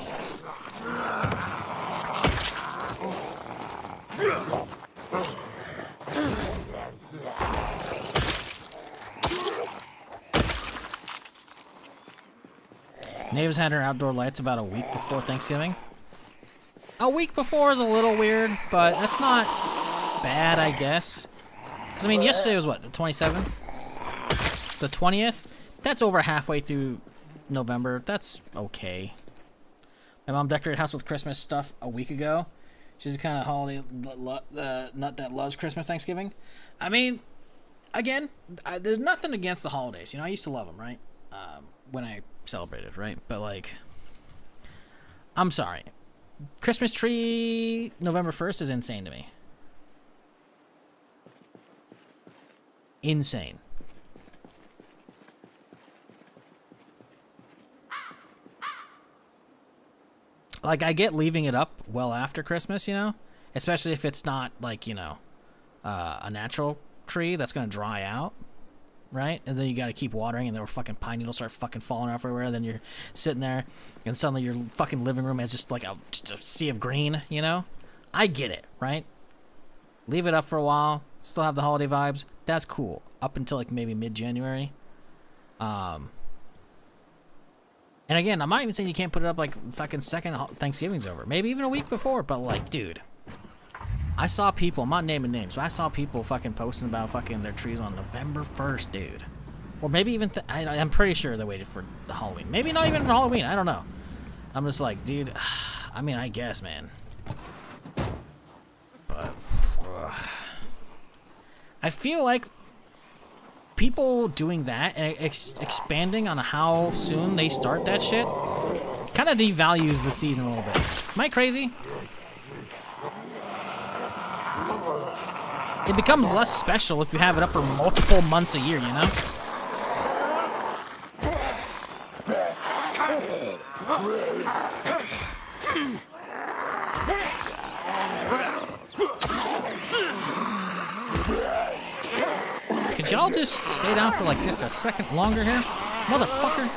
Neighbors had her outdoor lights about a week before Thanksgiving. A week before is a little weird, but that's not bad, I guess. Because, I mean, yesterday was what, the 27th? The 20th? That's over halfway through November. That's okay. My mom decorated her house with Christmas stuff a week ago. She's the kind of holiday nut that loves Christmas, Thanksgiving. I mean, again, there's nothing against the holidays. I used to love them, right? When I celebrated, right? But, like, I'm sorry. Christmas tree November 1st is insane to me. Insane. Like, I get leaving it up well after Christmas, especially if it's not, like, a natural tree that's going to dry out, right? And then you got to keep watering, and the fucking pine needles start fucking falling everywhere. Then you're sitting there, and suddenly your fucking living room has just, like, just a sea of green, I get it, right? Leave it up for a while, still have the holiday vibes. That's cool. Up until, like, maybe mid-January. And again, I'm not even saying you can't put it up like fucking second Thanksgiving's over. Maybe even a week before. But like, dude, I saw people, I'm not naming names, but I saw people fucking posting about fucking their trees on November 1st, dude. Or maybe even, I'm pretty sure they waited for the Halloween. Maybe not even for Halloween, I don't know. I'm just like, dude, I mean, I guess, man. But, I feel like people doing that and expanding on how soon they start that shit kind of devalues the season a little bit. Am I crazy? It becomes less special if you have it up for multiple months a year, you know? Could y'all just stay down for like just a second longer here? Motherfucker.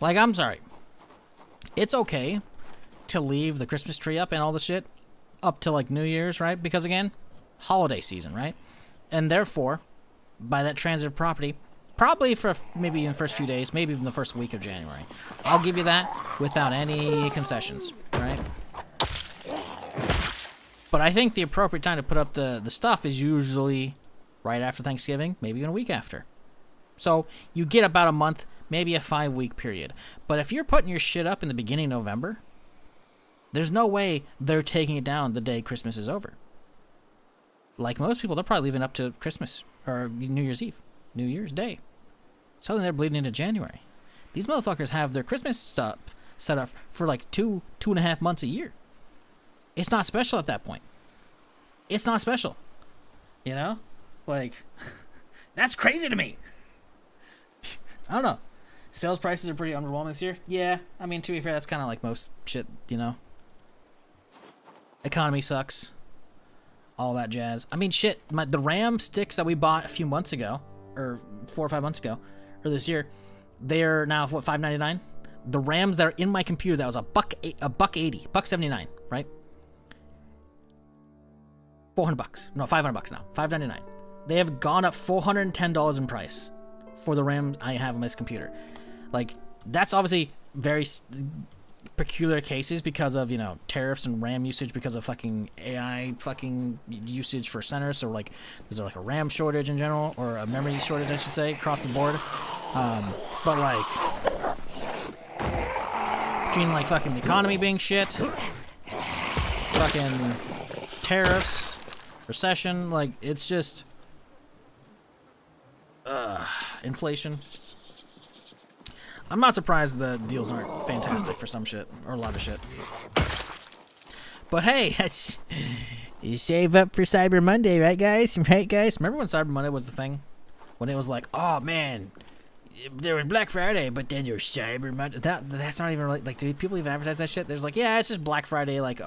Like, I'm sorry. It's okay to leave the Christmas tree up and all the shit up to, like, New Year's, right? Because, again, holiday season, right? And therefore, by that transitive property, probably for maybe in the first few days, maybe even the first week of January. I'll give you that without any concessions, right? But I think the appropriate time to put up the stuff is usually right after Thanksgiving, maybe even a week after. So you get about a month, maybe a 5-week period. But if you're putting your shit up in the beginning of November, there's no way they're taking it down the day Christmas is over. Like most people, they're probably leaving up to Christmas or New Year's Eve, New Year's Day. So then they're bleeding into January. These motherfuckers have their Christmas stuff set up for like 2.5 months a year. It's not special at that point. It's not special. You know? Like, that's crazy to me. I don't know. Sales prices are pretty underwhelming this year. Yeah, I mean, to be fair, that's kind of like most shit, you know? Economy sucks. All that jazz. I mean, shit, the RAM sticks that we bought a few months ago, or 4 or 5 months ago, or this year, they're now, what, $5.99? The RAMs that are in my computer, that was $1.80, $1.79, right? $400. No, $500 now. $5.99. They have gone up $410 in price for the RAM I have on this computer. Like, that's obviously very peculiar cases because of, you know, tariffs and RAM usage because of fucking AI fucking usage for centers. So, like, there's like a RAM shortage in general, or a memory shortage, I should say, across the board. But, like, between, like, fucking the economy being shit, fucking tariffs, recession, like, it's just inflation. I'm not surprised the deals aren't fantastic for some shit, or a lot of shit. But hey, you save up for Cyber Monday, right guys? Right guys? Remember when Cyber Monday was the thing? When it was like, oh man, there was Black Friday, but then there's Cyber Monday. That's not even like, do people even advertise that shit? There's like, yeah, it's just Black Friday, like,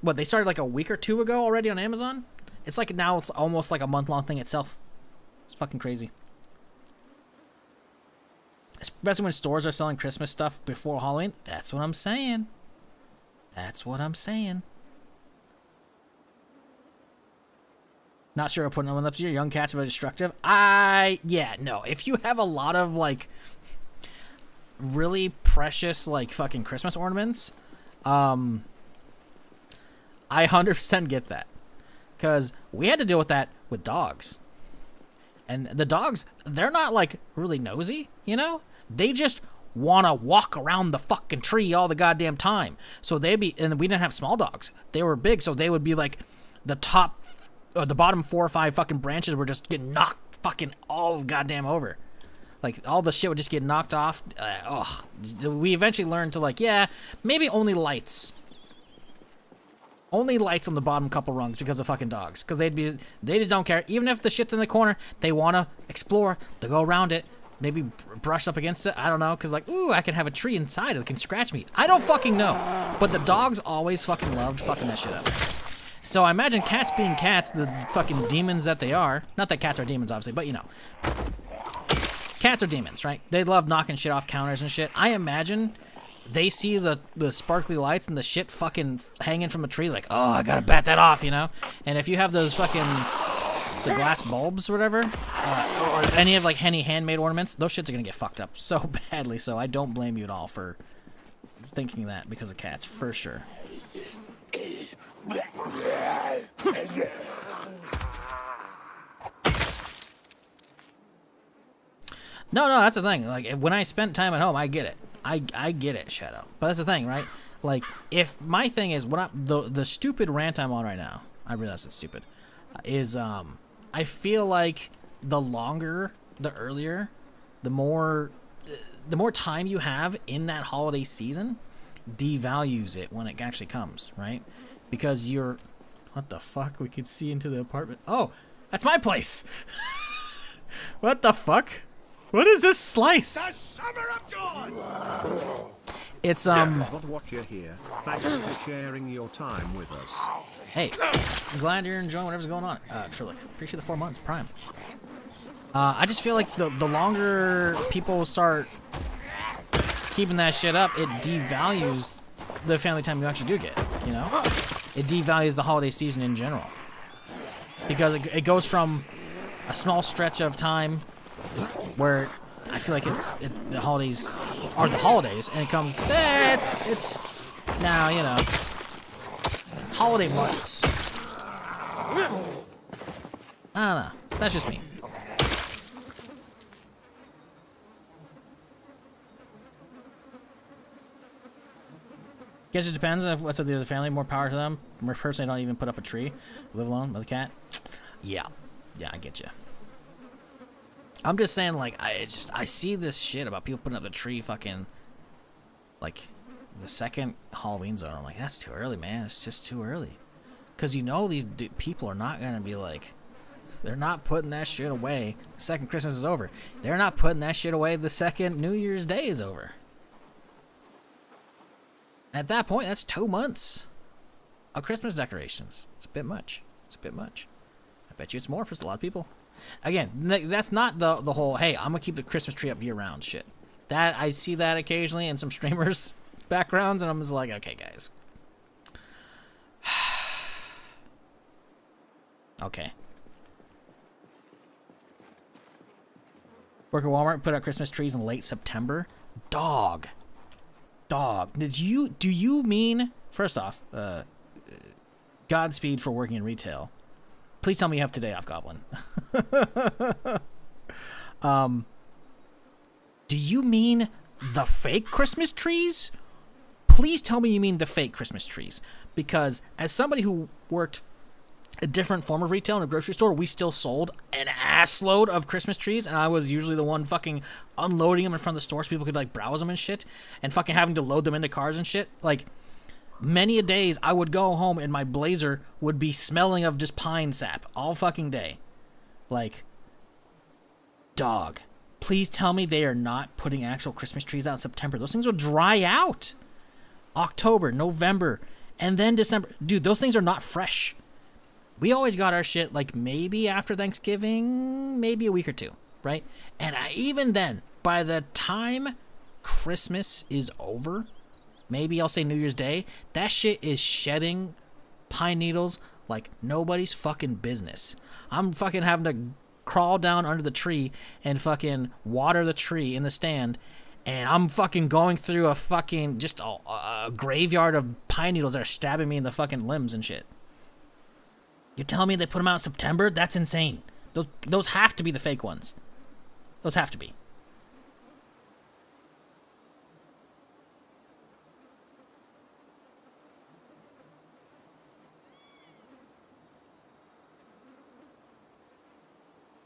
what, they started like a week or two ago already on Amazon? It's like, now it's almost like a month-long thing itself. It's fucking crazy. Especially when stores are selling Christmas stuff before Halloween. That's what I'm saying. That's what I'm saying. Not sure I'm putting them up to you. Young cats are very destructive. Yeah, no. If you have a lot of, like, really precious, like, fucking Christmas ornaments, I 100% get that. Because we had to deal with that with dogs. And the dogs, they're not, like, really nosy, you know? They just want to walk around the fucking tree all the goddamn time. So they'd be, and we didn't have small dogs. They were big, so they would be, like, the bottom 4 or 5 fucking branches were just getting knocked fucking all goddamn over. Like, all the shit would just get knocked off. We eventually learned to, like, yeah, maybe only lights. Only lights on the bottom couple rungs because of fucking dogs. Because they just don't care. Even if the shit's in the corner, they want to explore. They go around it. Maybe brush up against it. I don't know. Because, like, ooh, I can have a tree inside that can scratch me. I don't fucking know. But the dogs always fucking loved fucking that shit up. So I imagine cats being cats, the fucking demons that they are. Not that cats are demons, obviously, but, you know. cats are demons, right? They love knocking shit off counters and shit. I imagine they see the sparkly lights and the shit fucking hanging from the tree, like, oh, I gotta bat that off, you know? And if you have those fucking, the glass bulbs or whatever, or any of like any handmade ornaments, those shits are gonna get fucked up so badly, so I don't blame you at all for thinking that because of cats, for sure. No, that's the thing. Like, when I spent time at home, I get it. I get it, Shadow. But that's the thing, right? Like, if my thing is, the stupid rant I'm on right now, I realize it's stupid, is, I feel like the longer, the earlier, the more time you have in that holiday season devalues it when it actually comes, right? Because you're... What the fuck? We could see into the apartment. Oh, that's my place! What the fuck? What is this slice? The summer of joy! It's, But what you're here. Thanks for sharing your time with us. Hey, I'm glad you're enjoying whatever's going on. Trillic, appreciate the 4 months, Prime. I just feel like the longer people start keeping that shit up, it devalues the family time you actually do get, you know? It devalues the holiday season in general. Because it goes from a small stretch of time where I feel like the holidays are the holidays, and it comes, it's now, you know, holiday months. I don't know. That's just me. Guess it depends on what's with the other family. More power to them. Personally, I don't even put up a tree. Live alone with a cat. Yeah, I get you. I'm just saying, like, I see this shit about people putting up the tree fucking, like, the second Halloween zone. I'm like, that's too early, man. It's just too early. Because you know these people are not going to be like, they're not putting that shit away the second Christmas is over. They're not putting that shit away the second New Year's Day is over. At that point, that's 2 months of Christmas decorations. It's a bit much. I bet you it's more for a lot of people. Again, that's not the whole, hey, I'm going to keep the Christmas tree up year-round shit. That, I see that occasionally in some streamers' backgrounds, and I'm just like, okay, guys. Okay. Work at Walmart, put out Christmas trees in late September. Dog. Do you mean, first off, Godspeed for working in retail. Please tell me you have today off, Goblin. Do you mean the fake Christmas trees? Please tell me you mean the fake Christmas trees. Because as somebody who worked a different form of retail in a grocery store, we still sold an assload of Christmas trees, and I was usually the one fucking unloading them in front of the store so people could, like, browse them and shit, and fucking having to load them into cars and shit. Like, many a days I would go home and my blazer would be smelling of just pine sap all fucking day. Like, dog, please tell me they are not putting actual Christmas trees out in September. Those things will dry out. October, November, and then December. Dude, those things are not fresh. We always got our shit, like, maybe after Thanksgiving, maybe a week or two, right? And even then, by the time Christmas is over, maybe I'll say New Year's Day, that shit is shedding pine needles like nobody's fucking business. I'm fucking having to crawl down under the tree and fucking water the tree in the stand, and I'm fucking going through a fucking, just a graveyard of pine needles that are stabbing me in the fucking limbs and shit. You're telling me they put them out in September? That's insane. Those have to be the fake ones. Those have to be.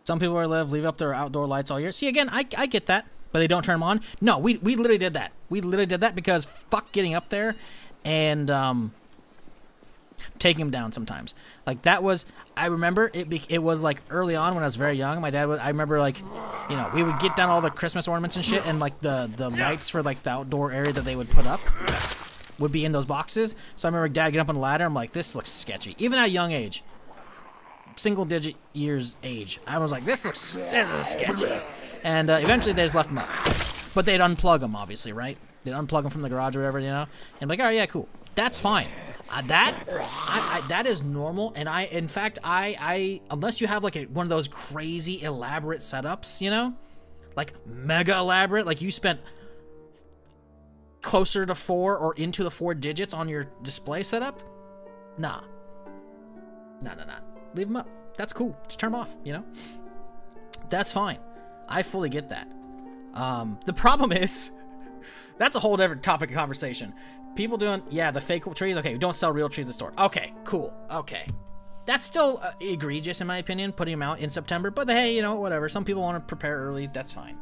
Some people where I live leave up their outdoor lights all year. See, again, I get that, but they don't turn them on. No, we literally did that. We literally did that because fuck getting up there and taking them down sometimes. Like, that was, I remember it was like early on when I was very young. My dad would, I remember, like, you know, we would get down all the Christmas ornaments and shit, and like the lights for like the outdoor area that they would put up would be in those boxes. So I remember dad getting up on the ladder. I'm like, this looks sketchy. Even at a young age, single digit years age, I was like, this is sketchy. And eventually they just left them up. But they'd unplug them, obviously, right? They'd unplug them from the garage or whatever, you know? And like, all right, yeah, cool. That's fine. That is normal. And in fact, unless you have like one of those crazy elaborate setups, you know? Like mega elaborate, like you spent closer to 4 or into the 4 digits on your display setup? Nah. Nah. Leave them up. That's cool. Just turn them off, you know? That's fine. I fully get that. The problem is, that's a whole different topic of conversation. People doing, yeah, the fake trees. Okay, we don't sell real trees at the store. Okay, cool. Okay. That's still egregious in my opinion, putting them out in September. But hey, you know, whatever. Some people want to prepare early. That's fine.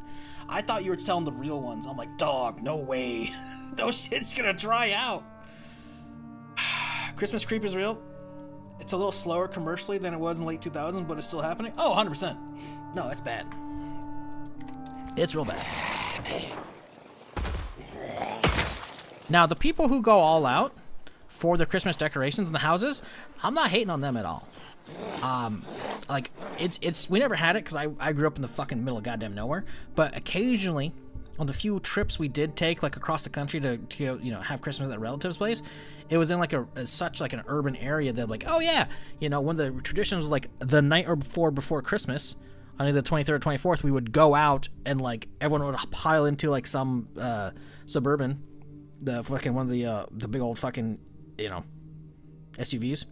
I thought you were selling the real ones. I'm like, dog, no way. Those shit's gonna dry out. Christmas creep is real. It's a little slower commercially than it was in late 2000s, but it's still happening. Oh, 100%. No, it's bad. It's real bad. Now, the people who go all out for the Christmas decorations in the houses, I'm not hating on them at all. Like, we never had it because I grew up in the fucking middle of goddamn nowhere, but occasionally, on the few trips we did take, like, across the country to you know, have Christmas at a relative's place, it was in, like, such, like, an urban area that, like, oh, yeah, you know, one of the traditions was, like, the night or before Christmas, on either the 23rd or 24th, we would go out and, like, everyone would pile into, like, some Suburban, the fucking one of the big old fucking, you know, SUVs,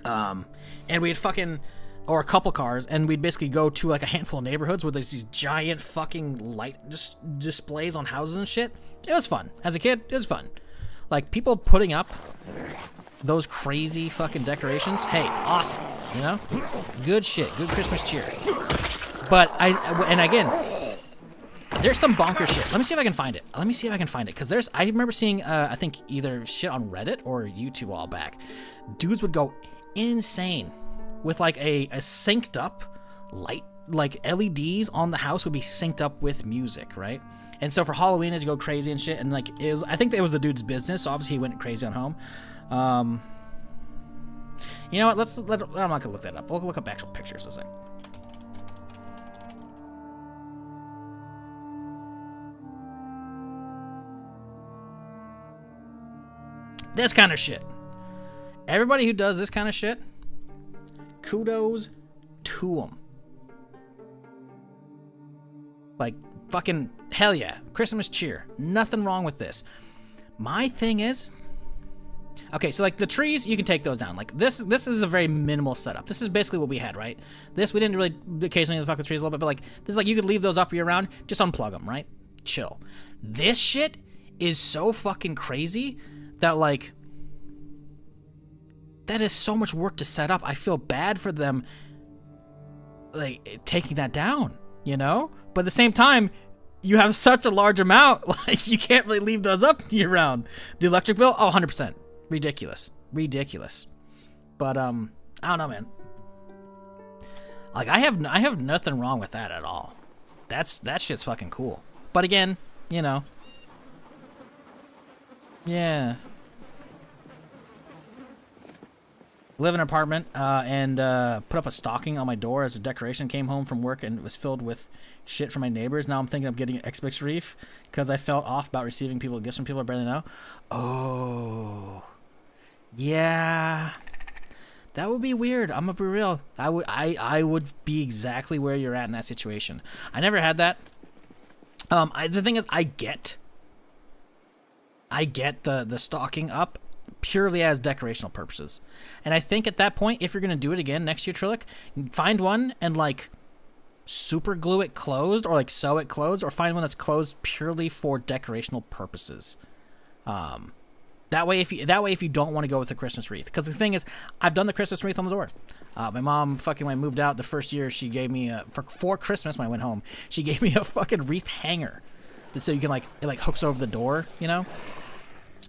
and we'd fucking, or a couple cars, and we'd basically go to like a handful of neighborhoods where there's these giant fucking light displays on houses and shit. It was fun. As a kid, it was fun. Like, people putting up those crazy fucking decorations, hey, awesome, you know? Good shit, good Christmas cheer. But and again, there's some bonker shit. Let me see if I can find it. Because I remember seeing, I think either shit on Reddit or YouTube a while back. Dudes would go insane with like a synced up light, like LEDs on the house would be synced up with music, right? And so for Halloween, it'd go crazy and shit. And like, I think it was the dude's business. So obviously he went crazy on home. You know what? I'm not gonna look that up. We'll look up actual pictures in a second. This kind of shit. Everybody who does this kind of shit, kudos to them. Like, fucking hell yeah. Christmas cheer. Nothing wrong with this. My thing is, okay, so like the trees, you can take those down. Like this is a very minimal setup. This is basically what we had, right? This, we didn't really occasionally fuck with trees a little bit, but like this is like you could leave those up year round, just unplug them, right? Chill. This shit is so fucking crazy that like, that is so much work to set up. I feel bad for them, like, taking that down, you know? But at the same time, you have such a large amount, like, you can't really leave those up year round. The electric bill, oh, 100%. Ridiculous. But, I don't know, man. Like, I have nothing wrong with that at all. That shit's fucking cool. But again, you know. Yeah. Live in an apartment and put up a stocking on my door as a decoration. Came home from work and it was filled with shit from my neighbors. Now I'm thinking of getting an Xbox wreath because I felt off about receiving gifts from people I barely know. Oh, yeah, that would be weird. I'm gonna be real. I would be exactly where you're at in that situation. I never had that. The thing is, I get the stocking up purely as decorational purposes. And I think at that point, if you're going to do it again next year, Trillic, find one and like super glue it closed or like sew it closed, or find one that's closed purely for decorational purposes. That way if you don't want to go with the Christmas wreath, because the thing is, I've done the Christmas wreath on the door. My mom fucking, when I moved out the first year, she gave me for Christmas when I went home, she gave me a fucking wreath hanger, so you can like, it like hooks over the door, you know.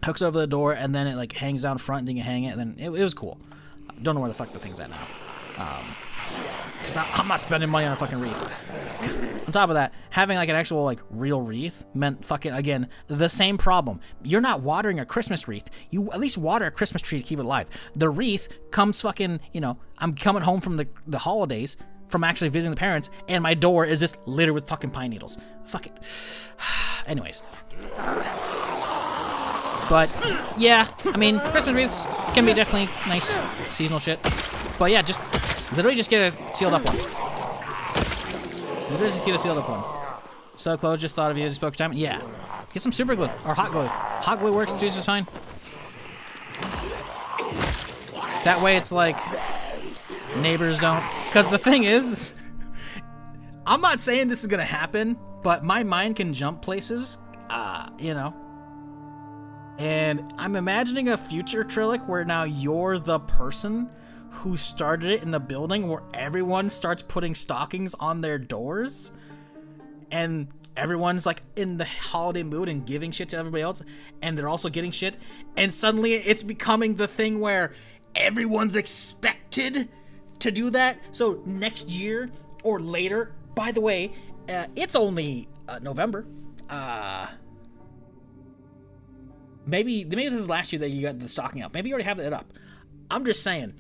Hooks over the door, and then it like hangs down front, and then you hang it, and then it was cool. Don't know where the fuck the thing's at now. Because I'm not spending money on a fucking wreath. On top of that, having like an actual like real wreath meant fucking, again, the same problem. You're not watering a Christmas wreath. You at least water a Christmas tree to keep it alive. The wreath comes fucking, you know, I'm coming home from the holidays from actually visiting the parents, and my door is just littered with fucking pine needles. Fuck it. Anyways. But, yeah, I mean, Christmas wreaths can be definitely nice seasonal shit. But yeah, just literally just get a sealed up one. Literally just get a sealed up one. So close, just thought of you as you spoke time. Yeah. Get some super glue or hot glue. Hot glue works just fine. That way it's like neighbors don't. Because the thing is, I'm not saying this is going to happen, but my mind can jump places, you know. And I'm imagining a future Trillic where now you're the person who started it in the building where everyone starts putting stockings on their doors. And everyone's like in the holiday mood and giving shit to everybody else. And they're also getting shit. And suddenly it's becoming the thing where everyone's expected to do that. So next year or later, by the way, it's only November. Maybe this is last year that you got the stocking up. Maybe you already have it up. I'm just saying,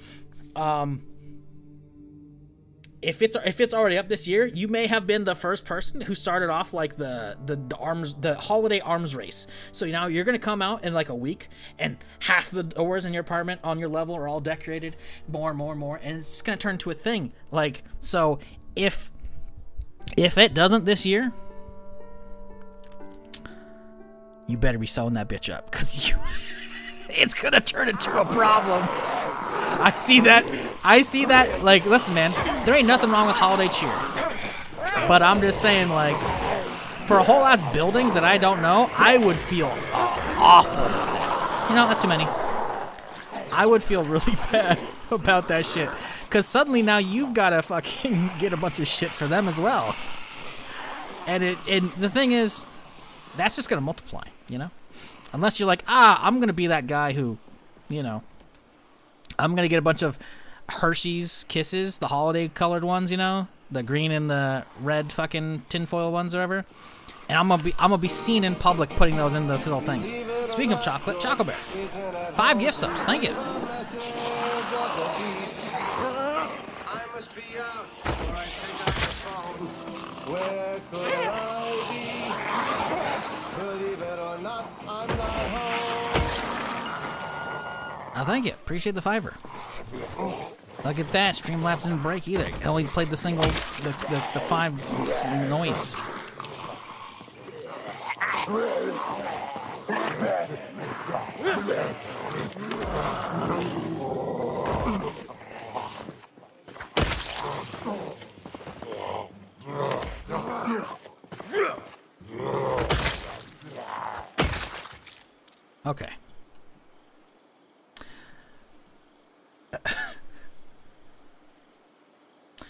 if it's already up this year, you may have been the first person who started off like the holiday arms race. So now you're gonna come out in like a week, and half the doors in your apartment on your level are all decorated, more and more, and it's just gonna turn into a thing. Like, so if it doesn't this year, you better be sewing that bitch up, because it's gonna turn into a problem. I see that. Like, listen, man, there ain't nothing wrong with holiday cheer, but I'm just saying, like, for a whole ass building that I don't know, I would feel awful. You know, that's too many. I would feel really bad about that shit, because suddenly now you've got to fucking get a bunch of shit for them as well. And the thing is, that's just gonna multiply, you know? Unless you're like, I'm gonna be that guy who, you know, I'm gonna get a bunch of Hershey's Kisses, the holiday colored ones, you know, the green and the red fucking tinfoil ones or whatever. And I'm gonna be seen in public putting those in the little things. Speaking of chocolate, Choco Bear, 5 gift subs, thank you. I must be out, or I pick up the phone. Where could I be? Believe it or not, I'm not home. Thank you. Appreciate the $5. Look at that. Streamlabs didn't break either. It only played the 5 noise. Okay.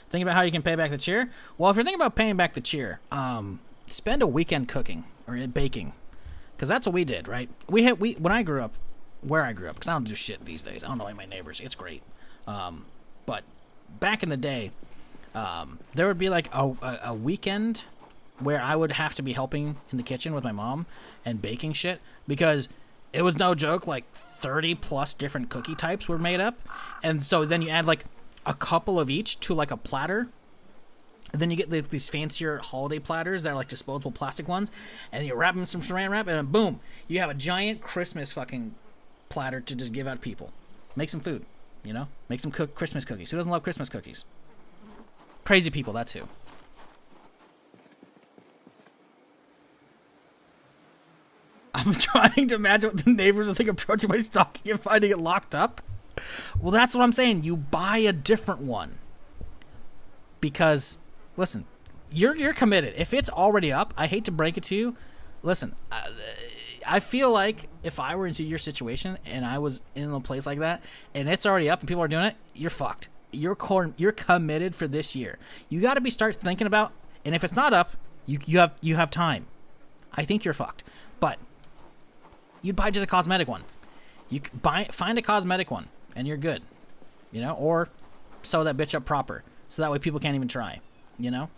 Thinking about how you can pay back the cheer? Well, if you're thinking about paying back the cheer, spend a weekend cooking or baking, because that's what we did, right? When I grew up, where I grew up, because I don't do shit these days. I don't know any of my neighbors. It's great. But back in the day, there would be like a weekend where I would have to be helping in the kitchen with my mom and baking shit, because it was no joke, like 30 plus different cookie types were made up. And so then you add like a couple of each to like a platter. And then you get these fancier holiday platters that are like disposable plastic ones. And you wrap them in some saran wrap, and then boom, you have a giant Christmas fucking platter to just give out to people. Make some food, you know? Make some Christmas cookies. Who doesn't love Christmas cookies? Crazy people, that too. I'm trying to imagine what the neighbors would think approaching my stocking and finding it locked up. Well, that's what I'm saying. You buy a different one. Because, listen, you're committed. If it's already up, I hate to break it to you. Listen, I feel like if I were into your situation and I was in a place like that and it's already up and people are doing it, you're fucked. You're committed for this year. You got to start thinking about, and if it's not up, you have time. I think you're fucked. But you'd buy just a cosmetic one. Find a cosmetic one and you're good, you know, or sew that bitch up proper so that way people can't even try, you know.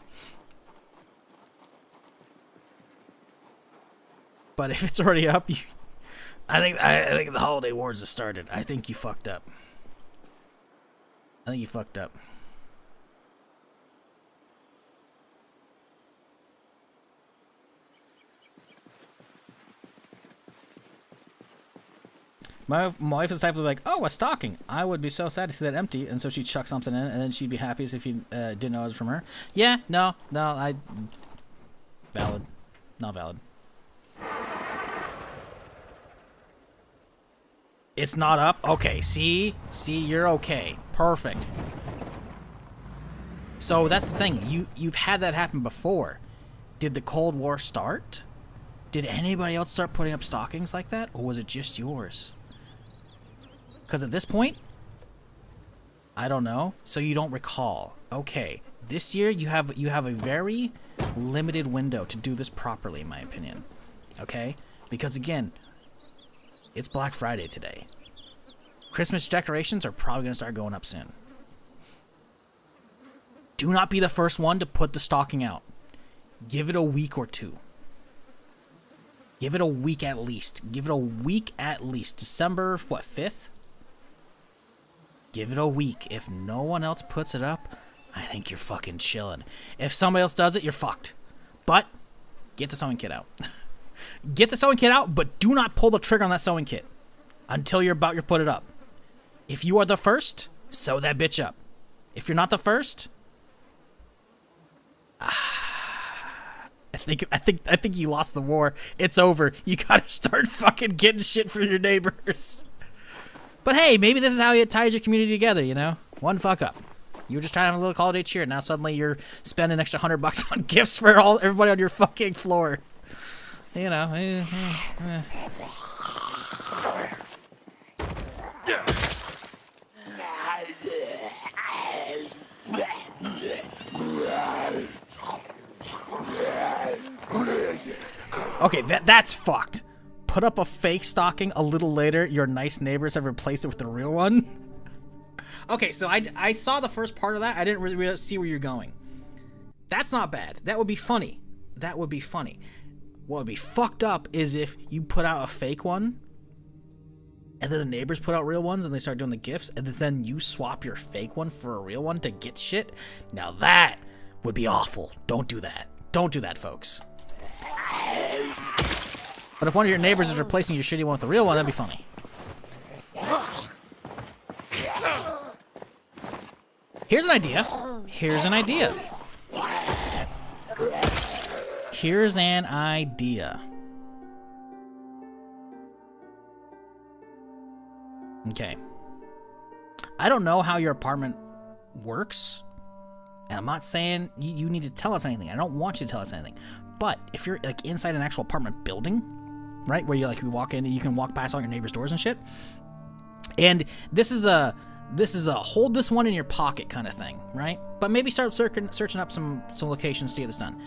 But if it's already up, I think the holiday wars have started. I think you fucked up. My wife is the type of like, oh, a stocking. I would be so sad to see that empty, and so she'd chuck something in, and then she'd be happy as if you didn't know it was from her. Yeah, no, valid, not valid. It's not up. Okay, see, you're okay, perfect. So that's the thing. You've had that happen before. Did the Cold War start? Did anybody else start putting up stockings like that, or was it just yours? Because at this point, I don't know. So you don't recall. Okay, this year you have a very limited window to do this properly, in my opinion. Okay, because again, it's Black Friday today. Christmas decorations are probably gonna start going up soon. Do not be the first one to put the stocking out. Give it a week or two. Give it a week at least. Give it a week at least. December, what, 5th? Give it a week. If no one else puts it up, I think you're fucking chilling. If somebody else does it, you're fucked. But get the sewing kit out. Get the sewing kit out, but do not pull the trigger on that sewing kit until you're about to put it up. If you are the first, sew that bitch up. If you're not the first, I think you lost the war. It's over. You gotta start fucking getting shit for your neighbors. But hey, maybe this is how it ties your community together, you know? One fuck up. You were just trying to have a little holiday cheer. Now suddenly you're spending an extra $100 on gifts for everybody on your fucking floor. You know. Okay, that's fucked. Put up a fake stocking a little later, your nice neighbors have replaced it with the real one. Okay, so I saw the first part of that. I didn't really see where you're going. That's not bad. That would be funny. That would be funny. What would be fucked up is if you put out a fake one, and then the neighbors put out real ones, and they start doing the gifts, and then you swap your fake one for a real one to get shit. Now that would be awful. Don't do that. Don't do that, folks. But if one of your neighbors is replacing your shitty one with the real one, that'd be funny. Here's an idea. Here's an idea. Here's an idea. Okay. I don't know how your apartment works. And I'm not saying you need to tell us anything. I don't want you to tell us anything. But if you're like inside an actual apartment building, right, where you walk in and you can walk past all your neighbors' doors and shit, and this is a hold this one in your pocket kind of thing, right? But maybe start searching up some locations to get this done.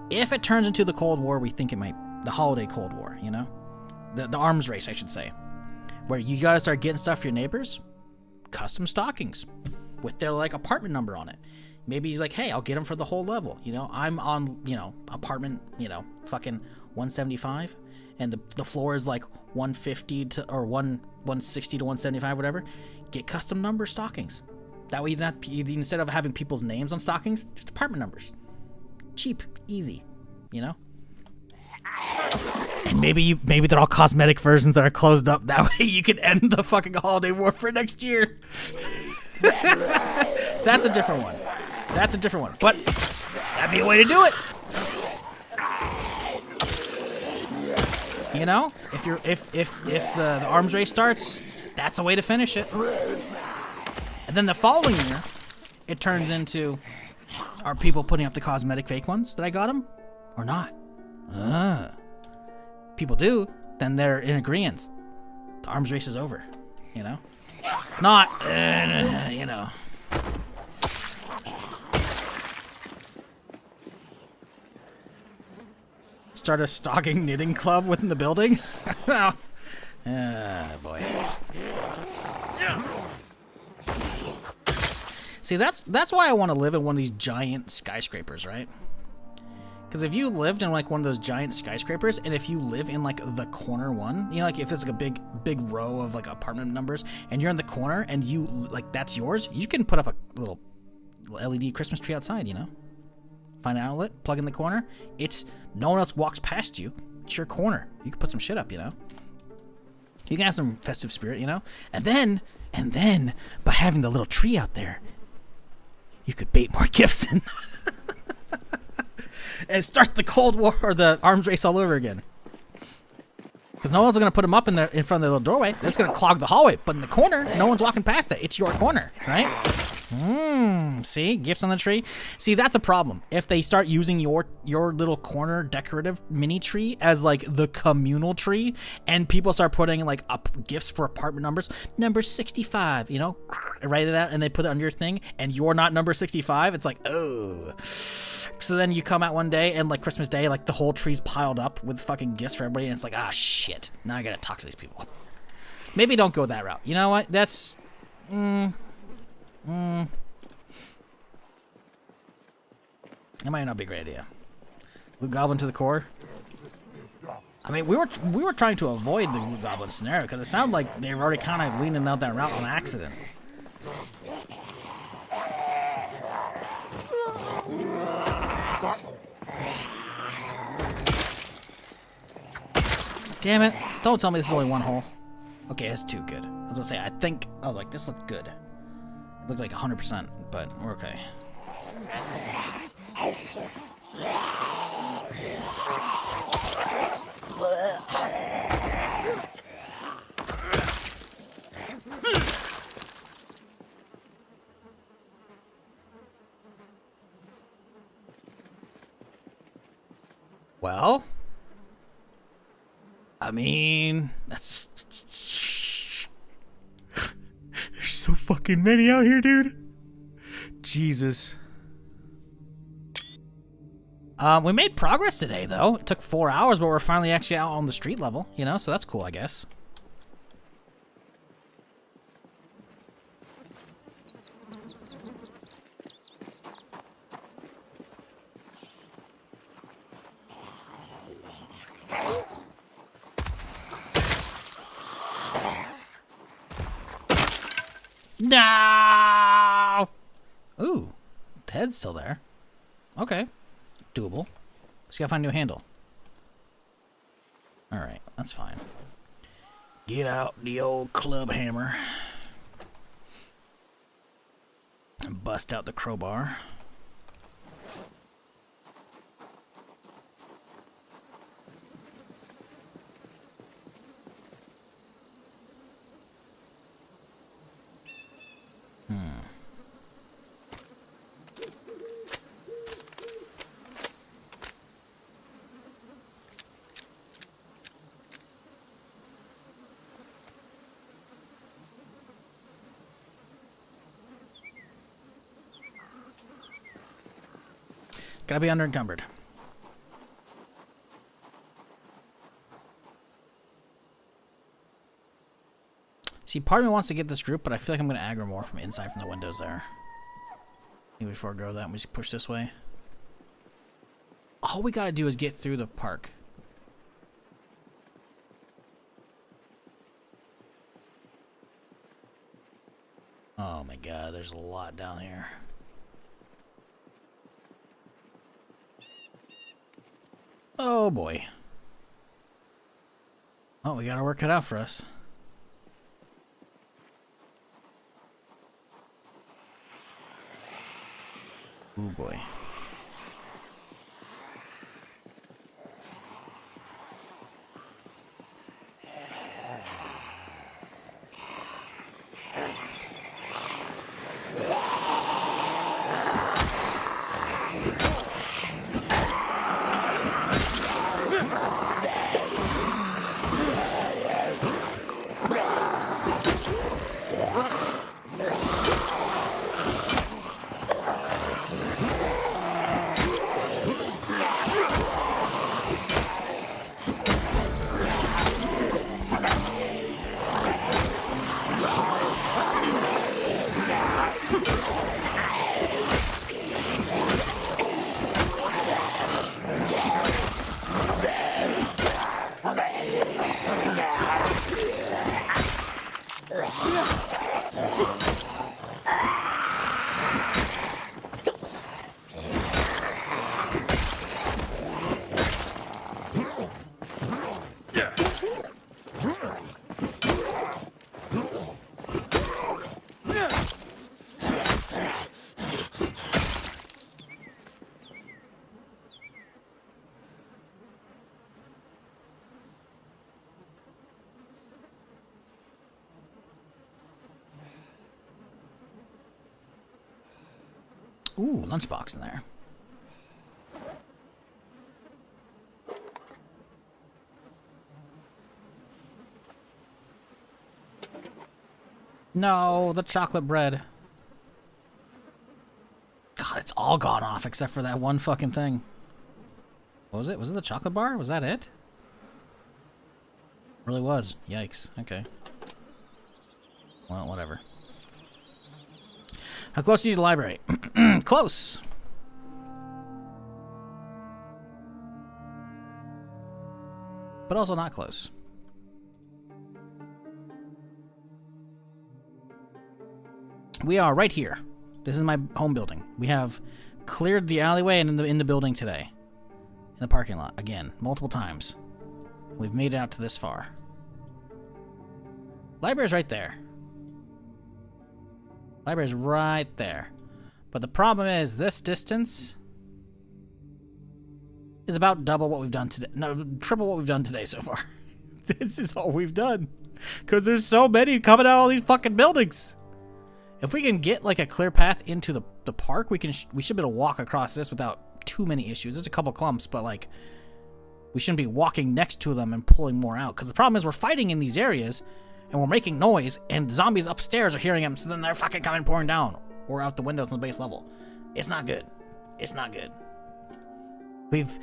If it turns into the Cold War, we think it might, the holiday Cold War, you know, the arms race, I should say, where you gotta start getting stuff for your neighbors, custom stockings with their like apartment number on it. Maybe like, hey, I'll get them for the whole level. You know, I'm on, you know, apartment, you know, fucking 175, and the floor is like 150 to or 160 to 175, whatever. Get custom number stockings. That way, instead of having people's names on stockings, just apartment numbers. Cheap, easy, you know. And maybe they're all cosmetic versions that are closed up. That way, you can end the fucking holiday war for next year. That's a different one. That's a different one. But that'd be a way to do it. You know, if the arms race starts, that's a way to finish it. And then the following year, it turns into, are people putting up the cosmetic fake ones that I got them, or not? People do, then they're in agreement. The arms race is over. You know, not you know. Start a stocking knitting club within the building? Boy. See, that's why I want to live in one of these giant skyscrapers, right? Because if you lived in like one of those giant skyscrapers, and if you live in like the corner one, you know, like if there's like a big row of like apartment numbers, and you're in the corner, and you like that's yours, you can put up a little LED Christmas tree outside, you know? Find an outlet, plug in the corner. It's no one else walks past you. It's your corner. You can put some shit up, you know. You can have some festive spirit, you know? And then, by having the little tree out there, you could bait more gifts in. And start the Cold War or the arms race all over again. Because no one's going to put them up in front of the little doorway. That's going to clog the hallway. But in the corner, no one's walking past that. It's your corner, right? See? Gifts on the tree. See, that's a problem. If they start using your little corner decorative mini tree as like the communal tree, and people start putting like up gifts for apartment numbers, number 65, you know, write it out, and they put it on your thing, and you're not number 65, it's like, oh. So then you come out one day, and like Christmas Day, like the whole tree's piled up with fucking gifts for everybody, and it's like, ah, shit. Now I gotta talk to these people. Maybe don't go that route. You know what? That's... That might not be a great idea. Loot Goblin to the core. I mean, we were trying to avoid the Loot Goblin scenario because it sounded like they were already kind of leaning out that route on accident. Damn it! Don't tell me this is only one hole. Okay, that's too good. I was gonna say, I think... Oh, like, this looked good. It looked like 100%, but we're okay. Well... I mean, that's... There's so fucking many out here, dude. Jesus. We made progress today, though. It took 4 hours, but we're finally actually out on the street level, you know? So that's cool, I guess. No! Ooh, the head's still there. Okay, doable. Just gotta find a new handle. All right, that's fine. Get out the old club hammer and bust out the crowbar. Gotta be underencumbered. See, part of me wants to get this group, but I feel like I'm gonna aggro more from inside from the windows there. Maybe before I go that, we just push this way. All we gotta do is get through the park. Oh my god, there's a lot down here. Oh boy. Oh, we gotta work it out for us. Oh boy. Ooh, lunchbox in there. No, the chocolate bread. God, it's all gone off except for that one fucking thing. What was it? Was it the chocolate bar? Was that it? Really was. Yikes. Okay. Well, whatever. How close are you to the library? Close. But also not close. We are right here. This is my home building. We have cleared the alleyway and in the building today. In the parking lot. Again. Multiple times. We've made it out to this far. Library's right there. Library's right there. But the problem is this distance is about double what we've done today. No, triple what we've done today so far. This is all we've done. Because there's so many coming out of all these fucking buildings. If we can get like a clear path into the park, we should be able to walk across this without too many issues. There's a couple clumps, but like we shouldn't be walking next to them and pulling more out. Because the problem is we're fighting in these areas and we're making noise and the zombies upstairs are hearing them, so then they're fucking coming pouring down or out the windows on the base level. It's not good. It's not good. We've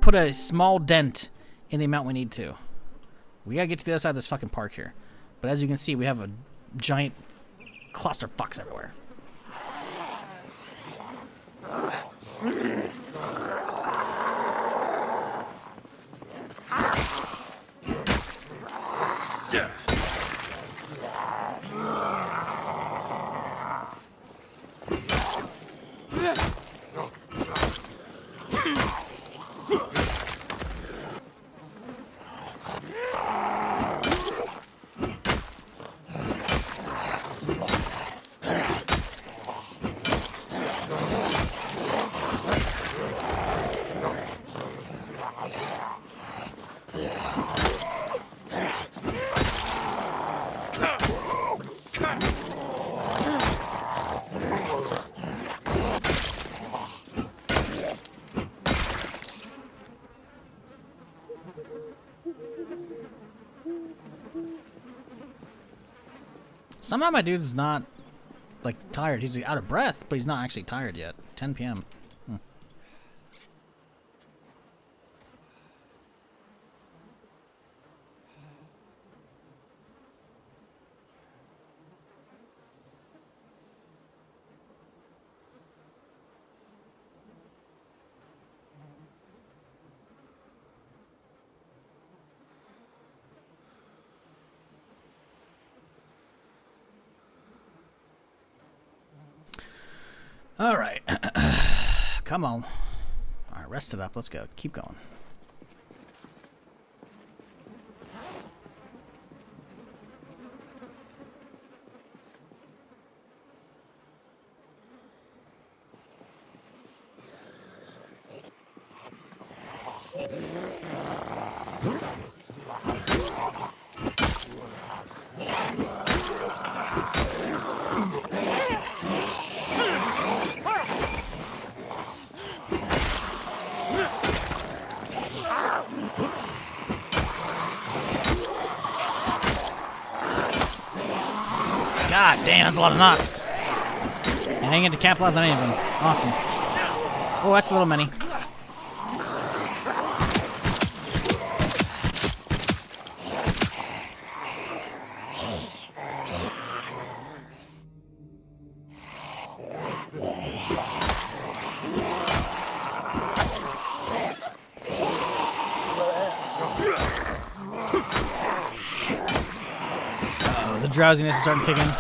put a small dent in the amount we need to. We gotta get to the other side of this fucking park here. But as you can see, we have a giant cluster fucks everywhere. Somehow my dude's not, like, tired. He's out of breath, but he's not actually tired yet. 10 p.m. All right. Come on. All right, rest it up. Let's go. Keep going. God damn, that's a lot of knocks. And I didn't get to capitalize on any of them. Awesome. Oh, that's a little many. The drowsiness is starting to kick in.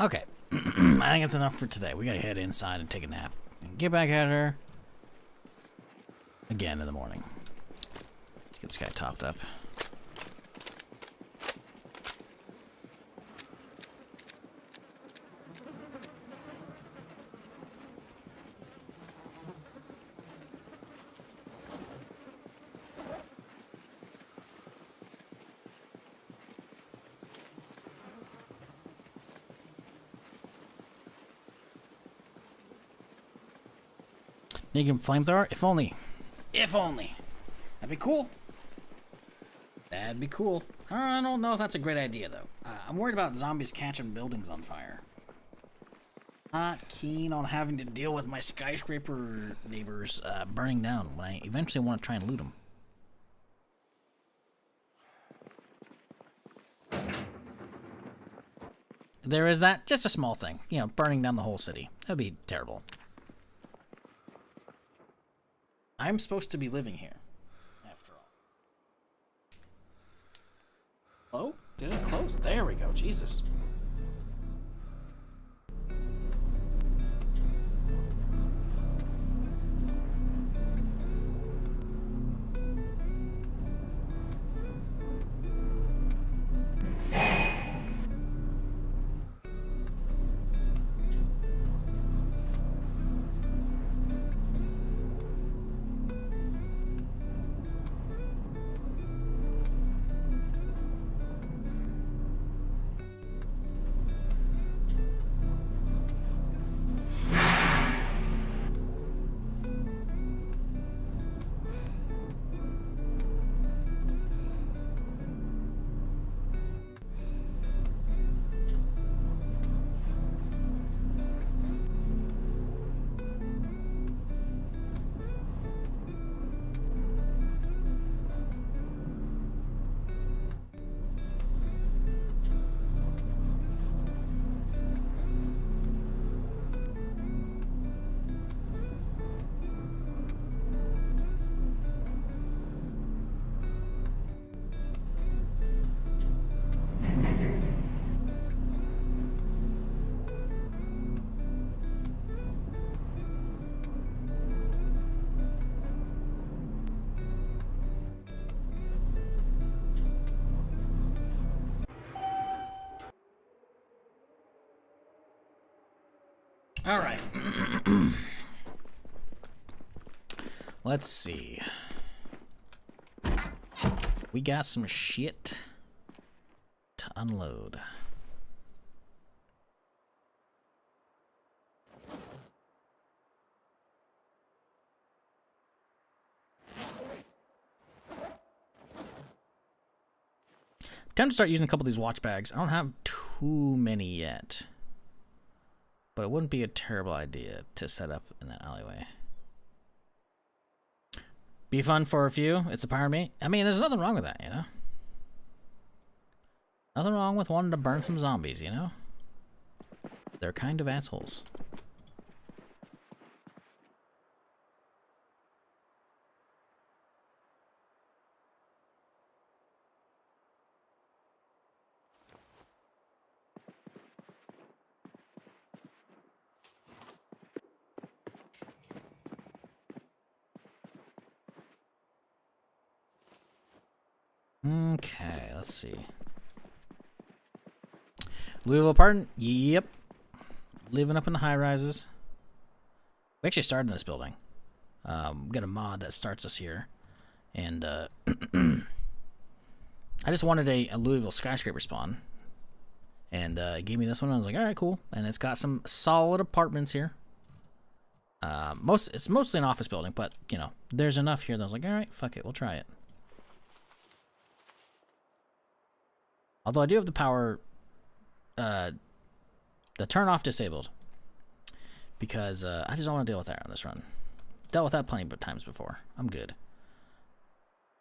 Okay. I think it's enough for today. We gotta head inside and take a nap. And get back at her again in the morning. Let's get this guy topped up. Naked flamethrower? If only. If only. That'd be cool. That'd be cool. I don't know if that's a great idea, though. I'm worried about zombies catching buildings on fire. Not keen on having to deal with my skyscraper neighbors burning down when I eventually want to try and loot them. There is that. Just a small thing. You know, burning down the whole city. That'd be terrible. I'm supposed to be living here, after all. Hello? Did it close? There we go. Jesus. All right. Let's see. We got some shit to unload. Time to start using a couple of these watch bags. I don't have too many yet. But it wouldn't be a terrible idea to set up in that alleyway. Be fun for a few. It's a power me. I mean, there's nothing wrong with that, you know? Nothing wrong with wanting to burn some zombies, you know? They're kind of assholes. Okay, let's see. Louisville apartment? Yep. Living up in the high rises. We actually started in this building. We got a mod that starts us here. And I just wanted a Louisville skyscraper spawn. And it gave me this one. I was like, alright, cool. And it's got some solid apartments here. It's mostly an office building, but, you know, there's enough here that I was like, alright, fuck it, we'll try it. Although I do have the power, the turn off disabled. Because I just don't want to deal with that on this run. Dealt with that plenty of times before. I'm good.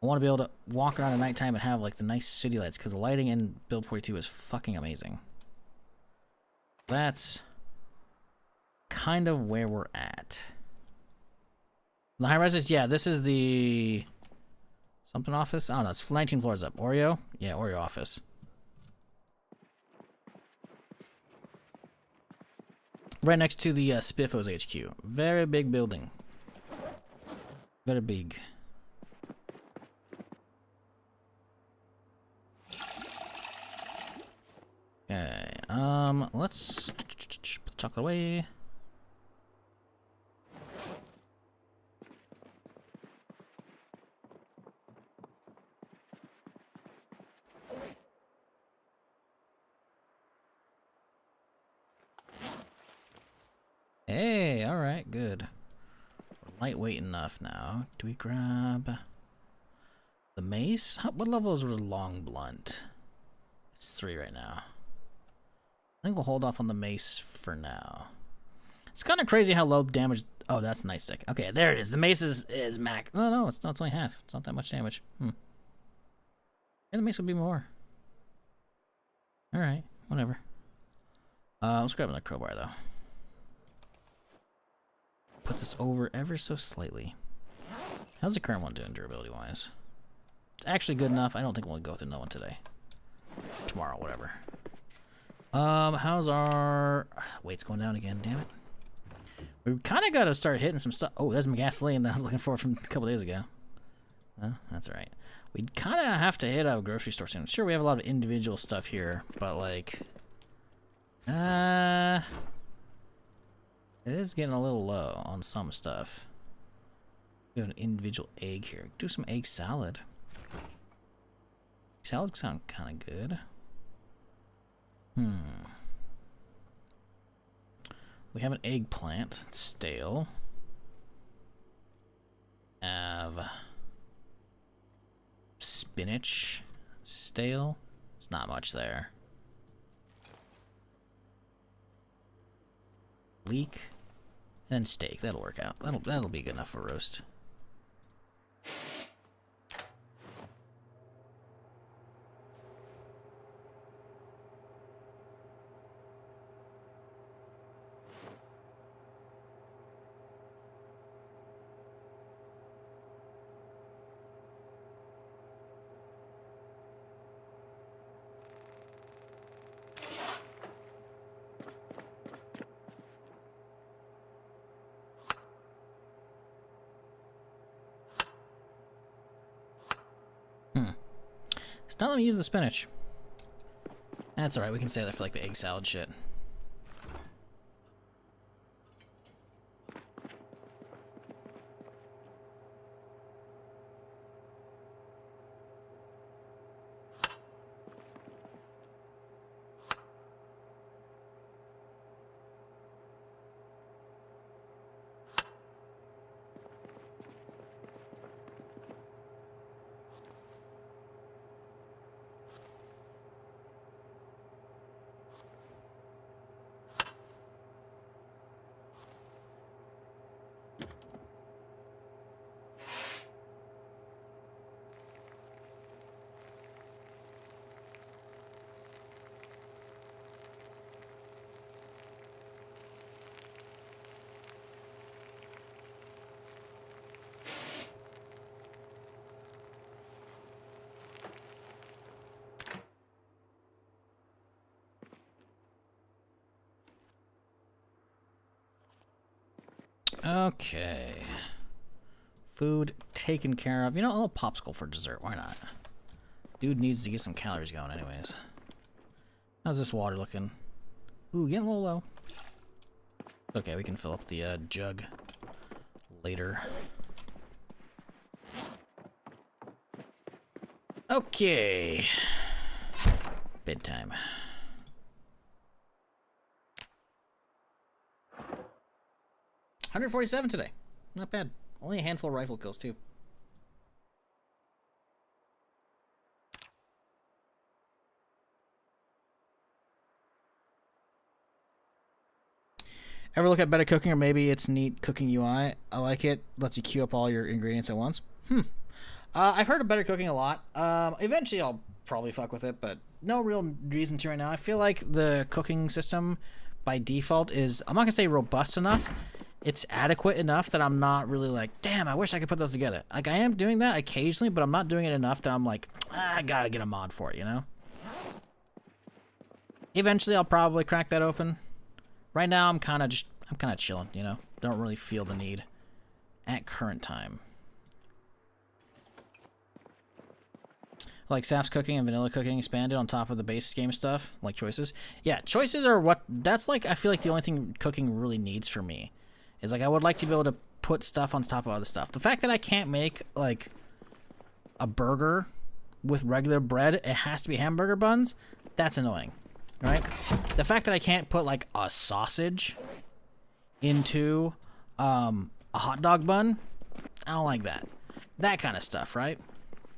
I want to be able to walk around at nighttime and have like the nice city lights, because the lighting in Build 42 is fucking amazing. That's kind of where we're at. The high rises, yeah, this is the something office. I don't know, it's 19 floors up. Oreo? Yeah, Oreo office. Right next to the Spiffos HQ. Very big building. Very big. Okay, let's put the chocolate away. Hey, alright, good. We're lightweight enough now. Do we grab the mace? What level is the long blunt? It's 3 right now. I think we'll hold off on the mace for now. It's kind of crazy how low damage... Oh, that's a nightstick. Okay, there it is. The mace is max. No, it's not. It's only half. It's not that much damage. Yeah, the mace would be more. Alright, whatever. Let's grab another crowbar, though. Puts us over ever so slightly. How's the current one doing durability-wise? It's actually good enough. I don't think we'll go through no one today. Tomorrow, whatever. How's our weight's going down again? Damn it. We kind of got to start hitting some stuff. Oh, there's some gasoline that I was looking for from a couple days ago. Oh, that's all right. We kind of have to hit a grocery store soon. Sure, we have a lot of individual stuff here, but like, it is getting a little low on some stuff. We have an individual egg here. Do some egg salad. Salads sound kind of good. We have an eggplant. It's stale. Have spinach. It's stale. There's not much there. Leek. And steak. That'll work out. That'll be good enough for roast. It's not letting me use the spinach. That's alright, we can save that for like the egg salad shit. Okay. Food taken care of. You know, a little popsicle for dessert. Why not? Dude needs to get some calories going anyways. How's this water looking? Ooh, getting a little low. Okay, we can fill up the jug later. Okay. Bedtime. 147 today. Not bad. Only a handful of rifle kills, too. Ever look at Better Cooking, or maybe it's neat cooking UI? I like it. Lets you queue up all your ingredients at once. I've heard of Better Cooking a lot. Eventually I'll probably fuck with it, but no real reason to right now. I feel like the cooking system by default is, I'm not gonna say robust enough. It's adequate enough that I'm not really like, damn, I wish I could put those together. Like, I am doing that occasionally, but I'm not doing it enough that I'm like, I gotta get a mod for it, you know? Eventually, I'll probably crack that open. right now I'm kind of chilling, you know. Don't really feel the need at current time. Like Saf's cooking and vanilla cooking expanded on top of the base game stuff, like choices. Yeah, choices are what, that's like, I feel like the only thing cooking really needs for me. Is like, I would like to be able to put stuff on top of other stuff. The fact that I can't make, like, a burger with regular bread, it has to be hamburger buns, that's annoying, right? The fact that I can't put, like, a sausage into, a hot dog bun, I don't like that. That kind of stuff, right?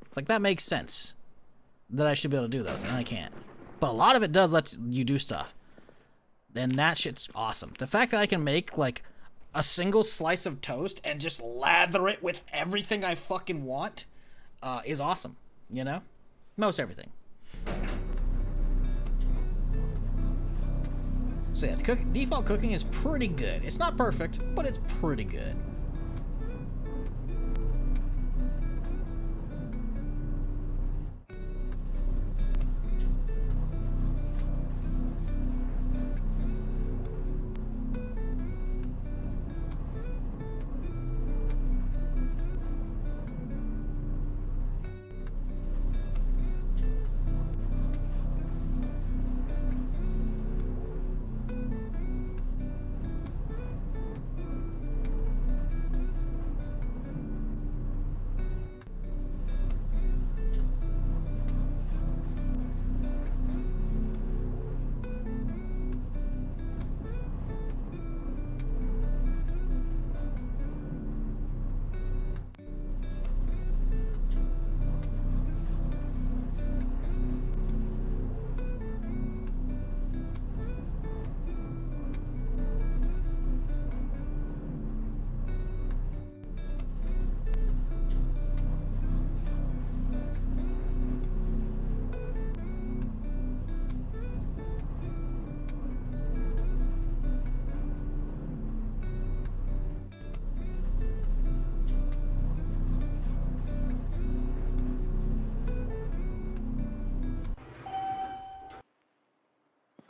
It's like, that makes sense. That I should be able to do those, and I can't. But a lot of it does let you do stuff. And that shit's awesome. The fact that I can make, like, a single slice of toast and just lather it with everything I fucking want is awesome, you know? Most everything. So yeah, default cooking is pretty good. It's not perfect, but it's pretty good.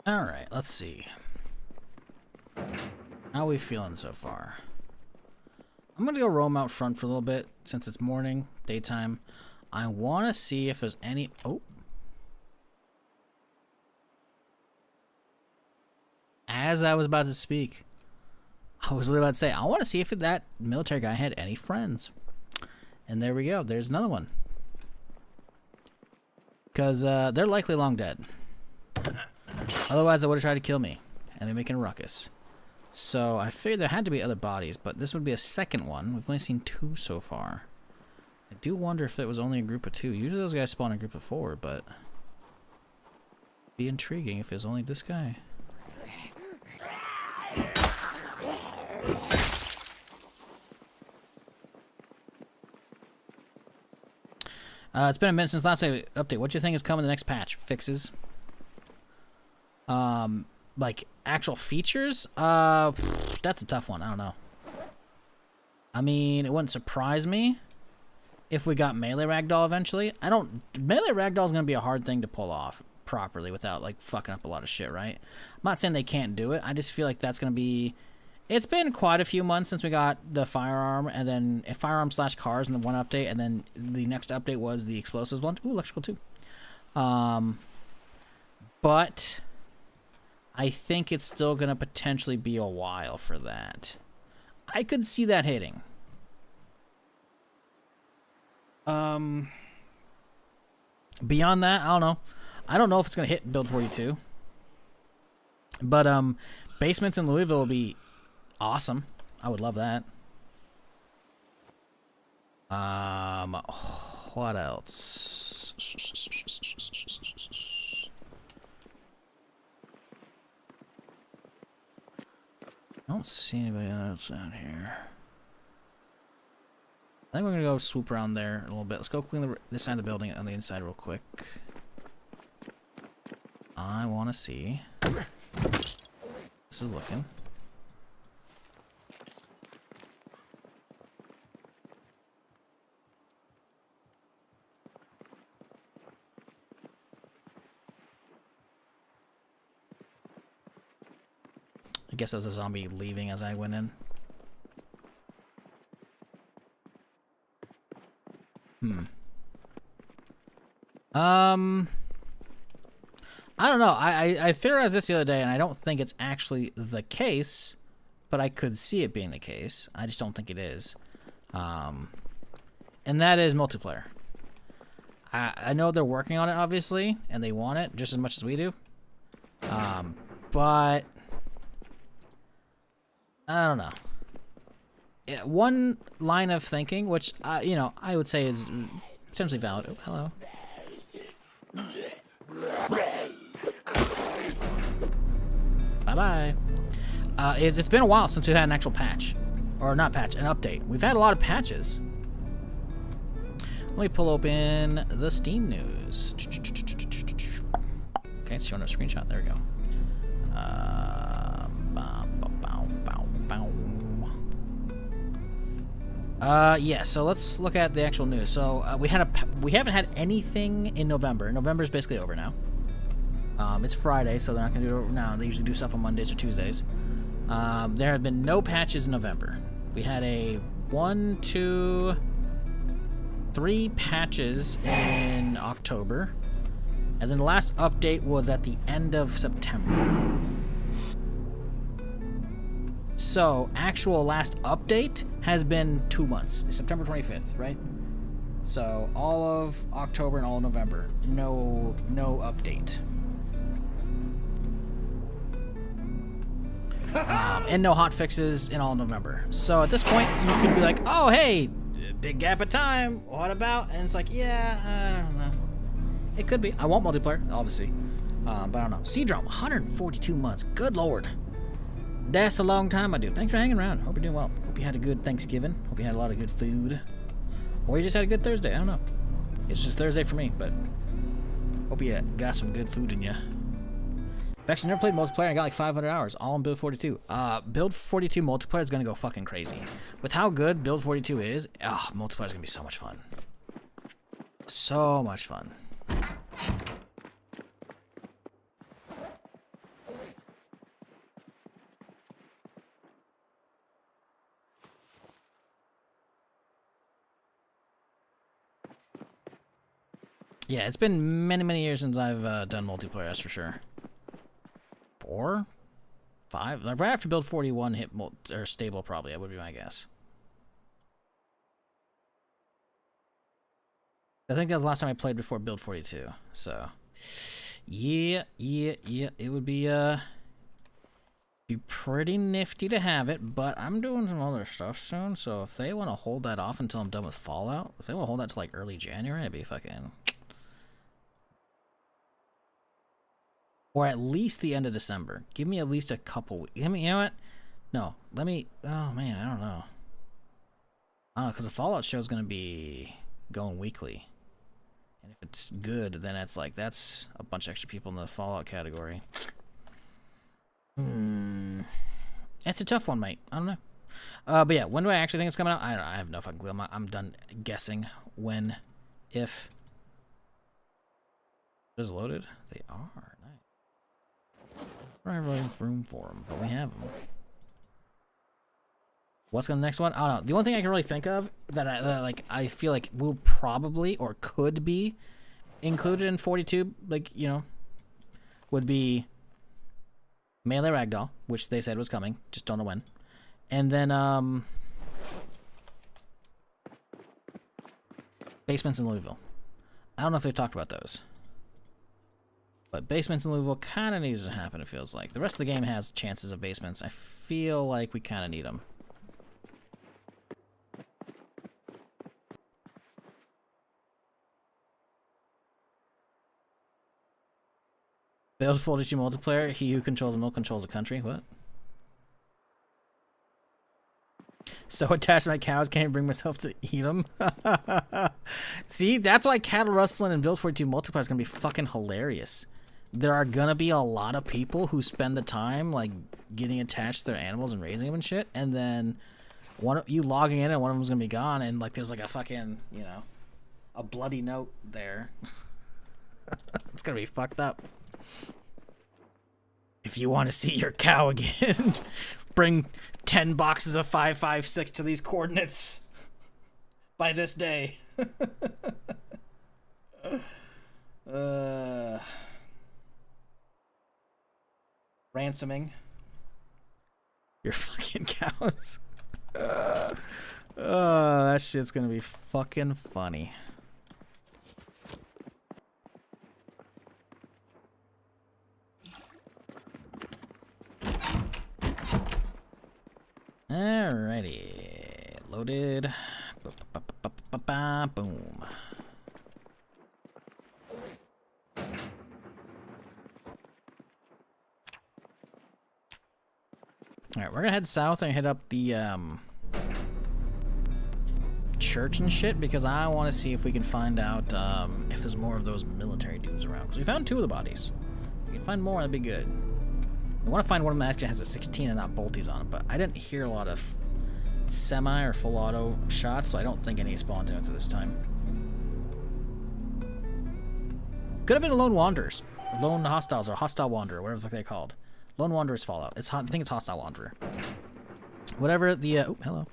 Alright, let's see. How are we feeling so far? I'm gonna go roam out front for a little bit, since it's morning, daytime. I want to see if there's any... Oh. As I was about to speak, I was literally about to say, I want to see if that military guy had any friends. And there we go, there's another one. Because they're likely long dead. Otherwise, they would have tried to kill me and be making a ruckus. So I figured there had to be other bodies, but this would be a second one. We've only seen 2 so far. I do wonder if it was only a group of 2. Usually those guys spawn in a group of 4, but it'd be intriguing if it was only this guy. It's been a minute since last update. What do you think is coming in the next patch? Fixes? Like actual features? That's a tough one. I don't know. I mean, it wouldn't surprise me if we got melee ragdoll eventually. Melee ragdoll is gonna be a hard thing to pull off properly without like fucking up a lot of shit, right? I'm not saying they can't do it. I just feel like that's gonna be. It's been quite a few months since we got the firearm, and then a firearm / cars in the one update, and then the next update was the explosives one. Ooh, electrical too. But I think it's still gonna potentially be a while for that. I could see that hitting. Beyond that, I don't know. I don't know if it's gonna hit build 42. But basements in Louisville will be awesome. I would love that. What else? I don't see anybody else out here. I think we're gonna go swoop around there a little bit. Let's go clean this side of the building on the inside real quick. I want to see. This is looking. guess it was a zombie leaving as I went in. I don't know. I theorized this the other day, and I don't think it's actually the case, but I could see it being the case. I just don't think it is. And that is multiplayer. I know they're working on it, obviously, and they want it just as much as we do. But I don't know. One line of thinking, which you know, I would say is potentially valid. Oh, hello. Bye-bye. It's been a while since we've had an actual patch. Or not patch, an update. We've had a lot of patches. Let me pull open the Steam news. Okay, it's showing a screenshot. There we go. Yeah, so let's look at the actual news. So we haven't had anything in November. November is basically over now. It's Friday, so they're not going to do it now. They usually do stuff on Mondays or Tuesdays. There have been no patches in November. We had a 1, 2, 3 patches in October. And then the last update was at the end of September. So, actual last update has been 2 months. It's September 25th, right? So, all of October and all of November. No update. And no hot fixes in all of November. So, at this point, you could be like, oh, hey, big gap of time. What about? And it's like, yeah, I don't know. It could be. I want multiplayer, obviously. But I don't know. Seadrum, 142 months. Good lord. That's a long time, my dude. Thanks for hanging around. Hope you're doing well. Hope you had a good Thanksgiving. Hope you had a lot of good food. Or you just had a good Thursday. I don't know. It's just Thursday for me, but hope you got some good food in ya. I've actually never played multiplayer. I got like 500 hours, all on Build 42. Build 42 multiplayer is going to go fucking crazy. With how good Build 42 is, multiplayer is going to be so much fun. So much fun. Yeah, it's been many, many years since I've done multiplayer, that's for sure. 4? 5? Like, right after Build 41 hit or stable, probably, that would be my guess. I think that was the last time I played before Build 42, so... Yeah, it would be pretty nifty to have it, but I'm doing some other stuff soon, so if they want to hold that off until I'm done with Fallout, if they want to hold that to like early January, I'd be fucking... Or at least the end of December. Give me at least a couple weeks. You know what? No, let me... Oh, man, I don't know. I don't know, because the Fallout show is going to be going weekly. And if it's good, then it's like, that's a bunch of extra people in the Fallout category. It's a tough one, mate. I don't know. But yeah, when do I actually think it's coming out? I don't know. I have no fucking clue. I'm done guessing when, if. Is loaded? They are. Nice. I don't really have room for them, but we have them. What's the next one? I don't know. The only thing I can really think of that I feel like will probably or could be included in 42, like, you know, would be Melee Ragdoll, which they said was coming, just don't know when. And then Basements in Louisville. I don't know if they've talked about those. But Basements in Louisville kind of needs to happen, it feels like. The rest of the game has chances of basements. I feel like we kind of need them. Build 42 multiplayer. He who controls the milk controls the country. What? So attached to my cows, can't bring myself to eat them. See, that's why cattle rustling and Build 42 multiplayer is gonna be fucking hilarious. There are gonna be a lot of people who spend the time like getting attached to their animals and raising them and shit, and then you logging in and one of them's gonna be gone, and like there's like a fucking, you know, a bloody note there. It's gonna be fucked up. If you want to see your cow again, bring 10 boxes of 556 to these coordinates by this day. Ransoming your fucking cows. That shit's gonna be fucking funny. Alrighty, loaded. Boom. Alright, we're gonna head south and hit up the church and shit because I want to see if we can find out if there's more of those military dudes around. Because we found 2 of the bodies. If we can find more, that'd be good. I want to find one of them that actually has a 16 and not bolties on it, but I didn't hear a lot of semi or full auto shots, so I don't think any spawned into this time. Could have been lone wanderers, lone hostiles, or hostile wanderer, whatever the fuck they're called. Lone wanderers Fallout. I think it's hostile wanderer. Whatever the oh, hello.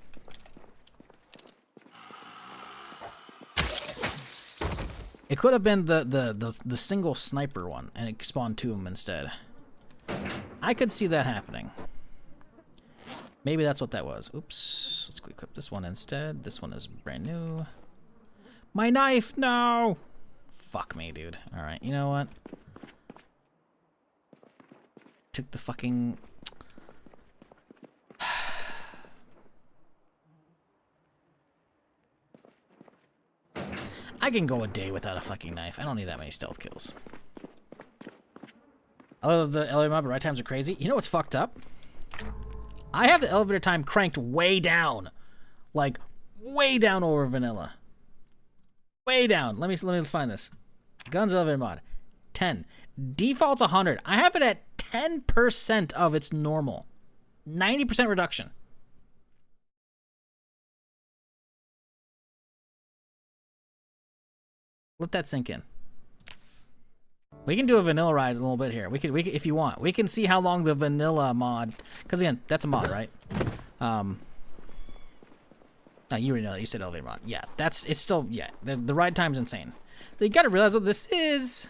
It could have been the single sniper one, and it spawned 2 of them instead. I could see that happening. Maybe that's what that was. Oops. Let's equip this one instead. This one is brand new. My knife! No! Fuck me, dude. Alright, you know what? Took the fucking... I can go a day without a fucking knife. I don't need that many stealth kills. I love the elevator mob, but ride times are crazy. You know what's fucked up? I have the elevator time cranked way down. Like, way down over vanilla. Way down. Let me find this. Guns elevator mod. 10. Default's 100. I have it at 10% of its normal. 90% reduction. Let that sink in. We can do a vanilla ride a little bit here. We can if you want. We can see how long the vanilla mod, because again, that's a mod, right? No, you already know that. You said elevator mod. Yeah, it's still, yeah. The ride time's insane. You got to realize that this is,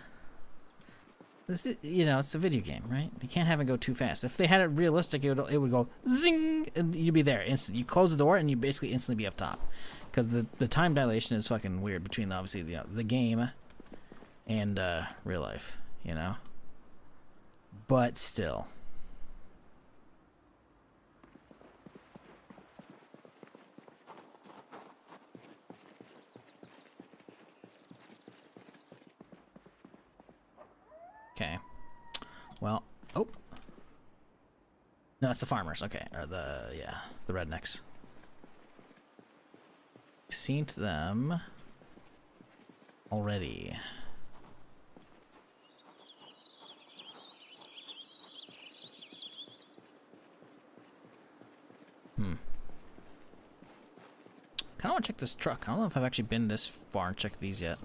you know, it's a video game, right? They can't have it go too fast. If they had it realistic, it would go zing, and you'd be there instant. You close the door and you basically instantly be up top, because the time dilation is fucking weird between obviously the game and real life, you know. But still. Okay. Well, oh. No, it's the farmers. Okay, or the rednecks. Seen to them already. Kind of want to check this truck. I don't know if I've actually been this far and checked these yet.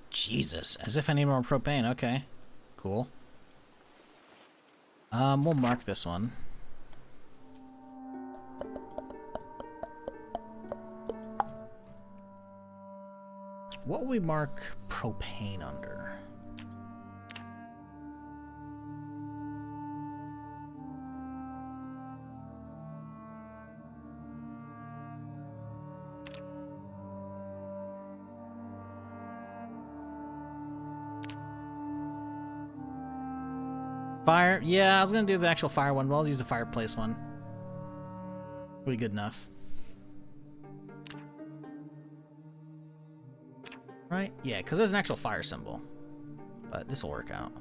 Jesus, as if I need more propane. Okay, cool. We'll mark this one. What will we mark propane under? Fire? Yeah, I was gonna do the actual fire one, but I'll use the fireplace one. Pretty good enough. Right? Yeah, because there's an actual fire symbol. But this will work out.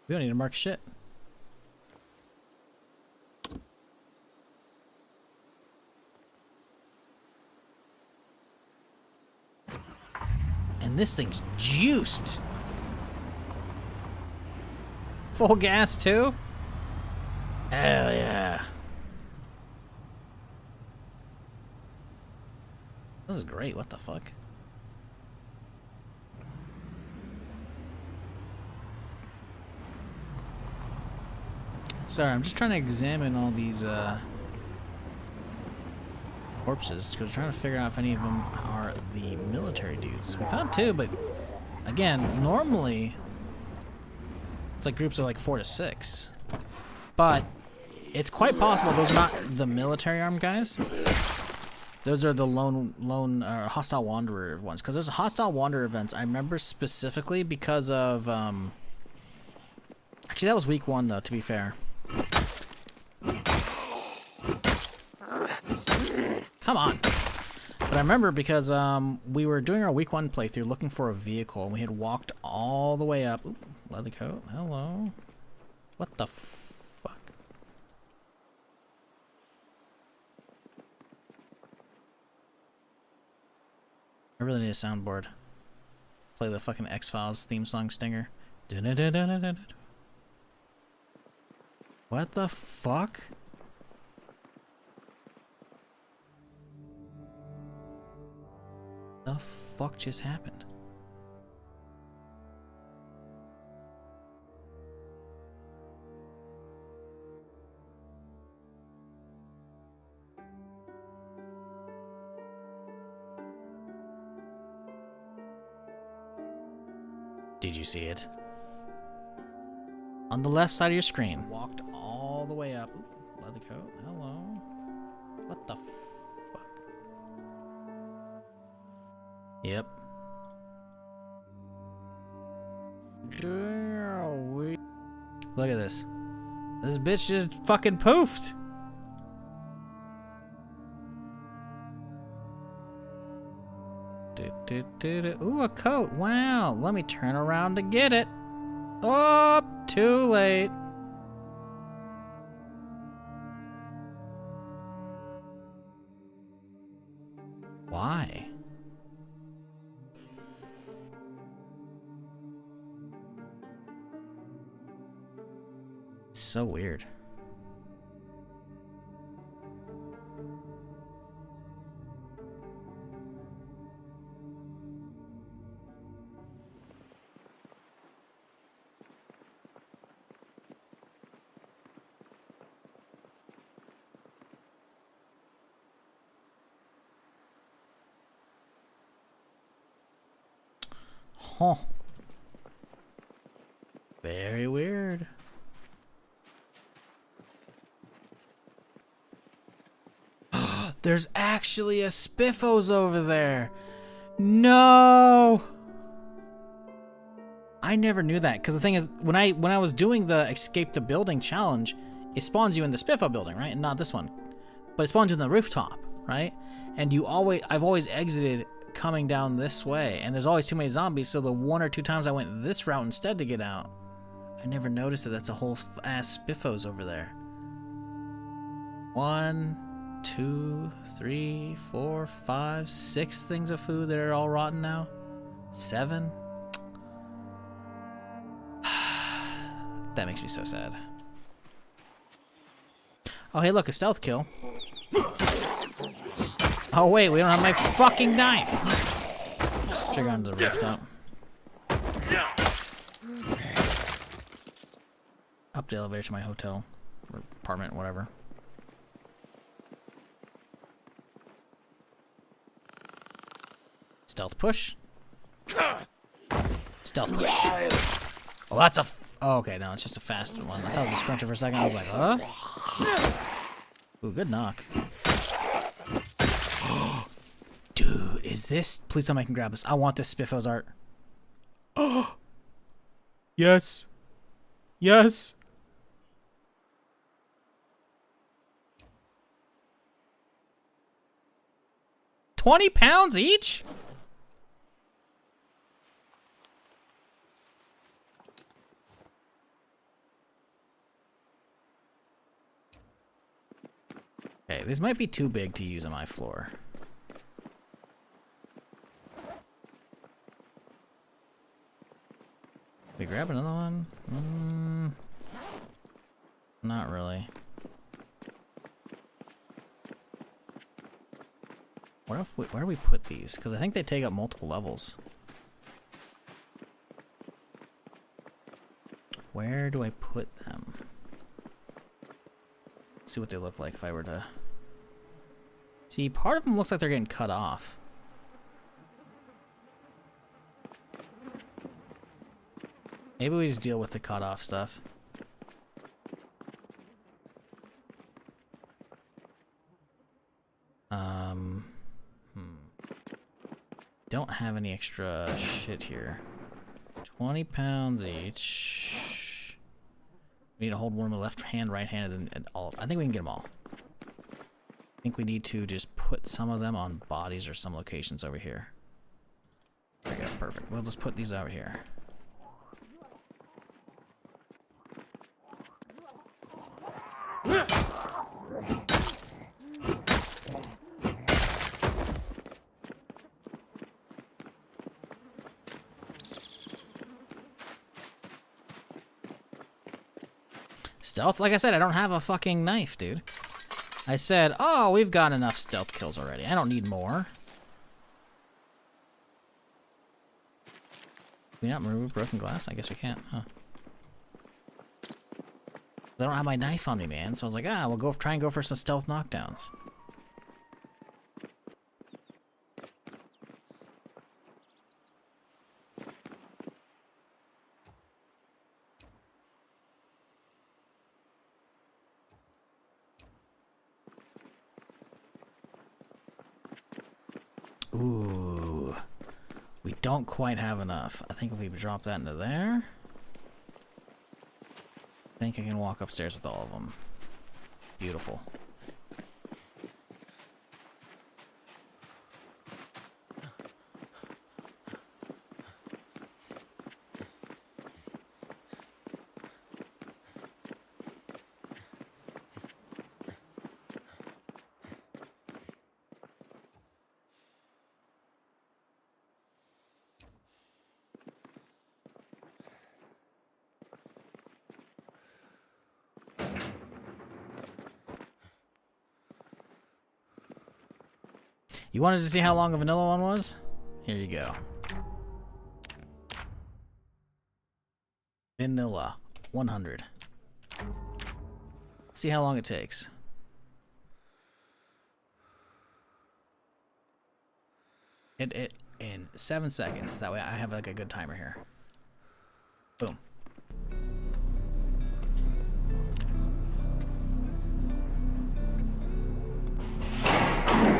We don't need to mark shit. And this thing's juiced. Full gas too? Hell yeah. This is great, what the fuck? Sorry, I'm just trying to examine all these corpses because we're trying to figure out if any of them are the military dudes. We found 2, but again, normally it's like groups of like 4 to 6. But it's quite possible those are not the military armed guys. Those are the lone hostile wanderer ones. Because there's hostile wanderer events. I remember specifically because of actually that was week 1 though. To be fair. Come on. But I remember because we were doing our week 1 playthrough looking for a vehicle and we had walked all the way up. Ooh, leather coat. Hello. What the fuck? I really need a soundboard. Play the fucking X-Files theme song stinger. What the fuck? The fuck just happened? Did you see it? On the left side of your screen. Walked all the way up. Ooh, leather coat. Hello. What the fuck? Yep. Look at this. This bitch just fucking poofed. Ooh, a coat. Wow. Let me turn around to get it. Oh, too late. Why? It's so weird. Huh. Very weird. There's actually a Spiffos over there. No. I never knew that because the thing is, when I was doing the escape the building challenge, it spawns you in the Spiffo building, right? And not this one, but it spawns you in the rooftop, right? And I've always exited coming down this way, and there's always too many zombies, so the 1 or 2 times I went this route instead to get out, I never noticed that that's a whole ass Spiffos over there. 1, 2, 3, 4, 5, 6 things of food that are all rotten now. 7. That makes me so sad. Oh hey, look, a stealth kill. Oh wait, we don't have my fucking knife! Trigger onto the rooftop. Up the elevator to my hotel. Or apartment, whatever. Stealth push. Stealth push. Well, that's a... oh, okay, no, it's just a fast one. I thought it was a sprinter for a second. I was like, huh? Ooh, good knock. Dude, is this... Please tell me I can grab this. I want this Spiffos art. Oh! Yes. Yes. £20 each? Okay, these might be too big to use on my floor. We grab another one? Not really. Where do we put these? Because I think they take up multiple levels. Where do I put them? Let's see what they look like if I were to... See, part of them looks like they're getting cut off. Maybe we just deal with the cut off stuff. Don't have any extra shit here. £20 each. We need to hold one in the left hand, right hand, and all. I think we can get them all. I think we need to just put some of them on bodies or some locations over here. There we go, perfect. We'll just put these over here. Stealth? Like I said, I don't have a fucking knife, dude. I said, oh, we've got enough stealth kills already. I don't need more. Can we not remove broken glass? I guess we can't, huh? I don't have my knife on me, man. So I was like, we'll go try and go for some stealth knockdowns. Ooh, we don't quite have enough. I think if we drop that into there, I think I can walk upstairs with all of them. Beautiful. You wanted to see how long a vanilla one was? Here you go. Vanilla 100. Let's see how long it takes. It in 7 seconds. That way I have like a good timer here. Boom.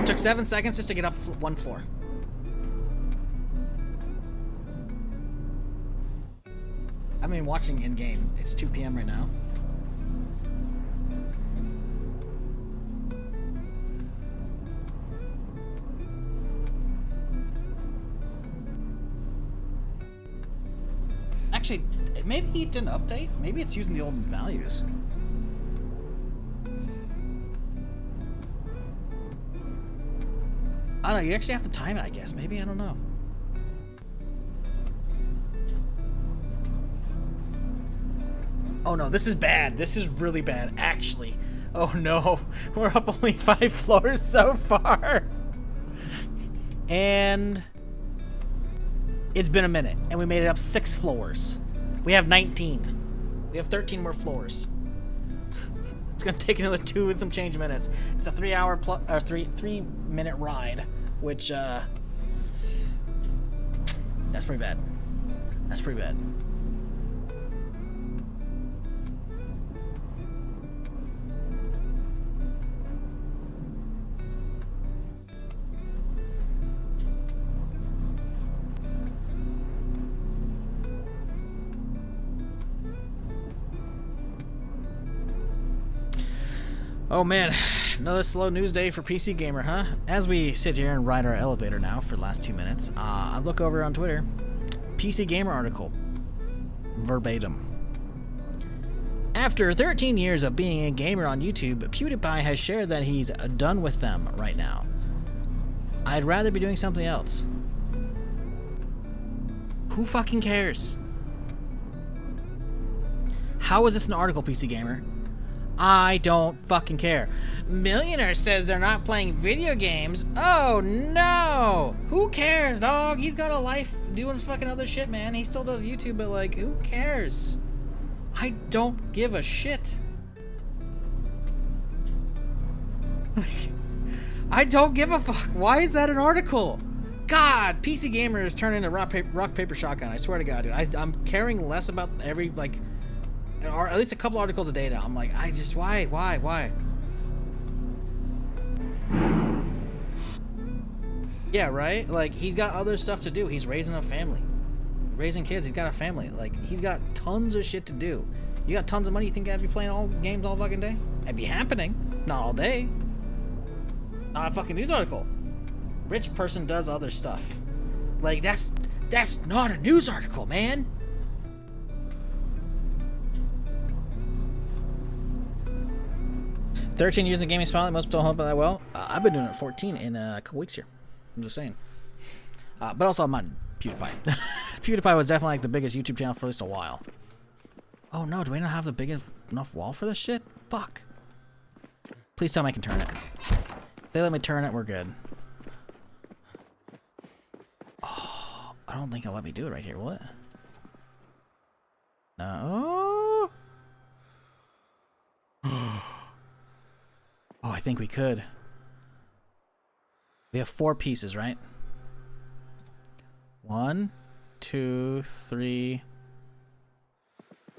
Took 7 seconds just to get up one floor. I mean, watching in game. It's 2 p.m. right now. Actually, maybe it didn't update. Maybe it's using the old values. I don't know, you actually have to time it, I guess. Maybe, I don't know. Oh no, this is bad. This is really bad, actually. Oh no, we're up only 5 floors so far. And it's been a minute, and we made it up 6 floors. We have 19. We have 13 more floors. It's gonna take another 2 and some change minutes. It's a 3 minute ride, which that's pretty bad. That's pretty bad. Oh man, another slow news day for PC Gamer, huh? As we sit here and ride our elevator now for the last 2 minutes, I look over on Twitter, PC Gamer article, verbatim. After 13 years of being a gamer on YouTube, PewDiePie has shared that he's done with them right now. I'd rather be doing something else. Who fucking cares? How is this an article, PC Gamer? I don't fucking care. Millionaire says they're not playing video games. Oh no! Who cares, dog? He's got a life doing fucking other shit, man. He still does YouTube, but like, who cares? I don't give a shit. I don't give a fuck. Why is that an article? God, PC Gamer is turning into rock, paper, shotgun. I swear to God, dude. I'm caring less about every, like, at least a couple articles a day now. I'm like, why? Yeah, right? Like, he's got other stuff to do. He's raising a family. Raising kids. He's got a family. Like, he's got tons of shit to do. You got tons of money. You think I'd be playing all games all fucking day? It'd be happening. Not all day. Not a fucking news article. Rich person does other stuff. Like, that's not a news article, man. "13 years in gaming spotlight, most people don't hope that well." I've been doing it 14 in a couple weeks here. I'm just saying. But also, I'm on PewDiePie. PewDiePie was definitely like the biggest YouTube channel for at least a while. Oh no, do we not have the big enough wall for this shit? Fuck. Please tell me I can turn it. If they let me turn it, we're good. Oh, I don't think it'll let me do it right here, will it? No. Oh, I think we could. We have 4 pieces, right? 1, 2, 3,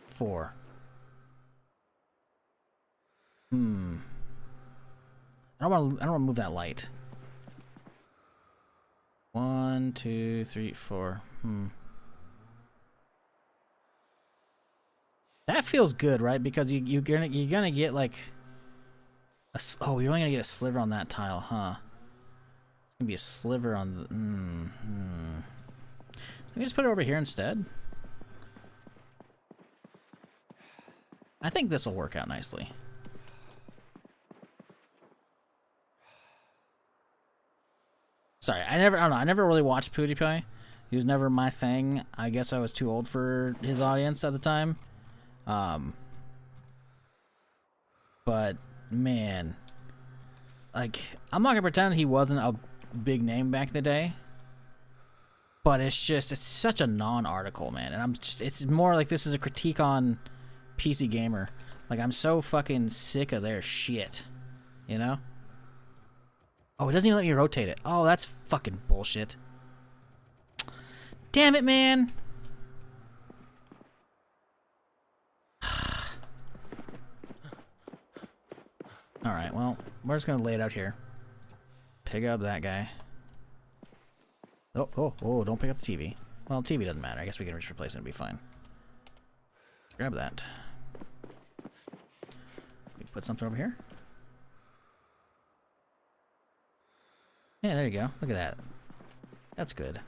4. I don't want to move that light. 1, 2, 3, 4. That feels good, right? Because you're gonna get like oh, you're only gonna get a sliver on that tile, huh? It's gonna be a sliver on the. Let me just put it over here instead. I think this will work out nicely. Sorry, I don't know. I never really watched PewDiePie. He was never my thing. I guess I was too old for his audience at the time. But man, like, I'm not gonna pretend he wasn't a big name back in the day. But it's such a non-article, man. And it's more like this is a critique on PC Gamer. Like, I'm so fucking sick of their shit. You know? Oh, it doesn't even let me rotate it. Oh, that's fucking bullshit. Damn it, man. Alright, well, we're just gonna lay it out here. Pick up that guy. Oh, don't pick up the TV. Well, TV doesn't matter. I guess we can just replace it and be fine. Grab that. We put something over here. Yeah, there you go. Look at that. That's good.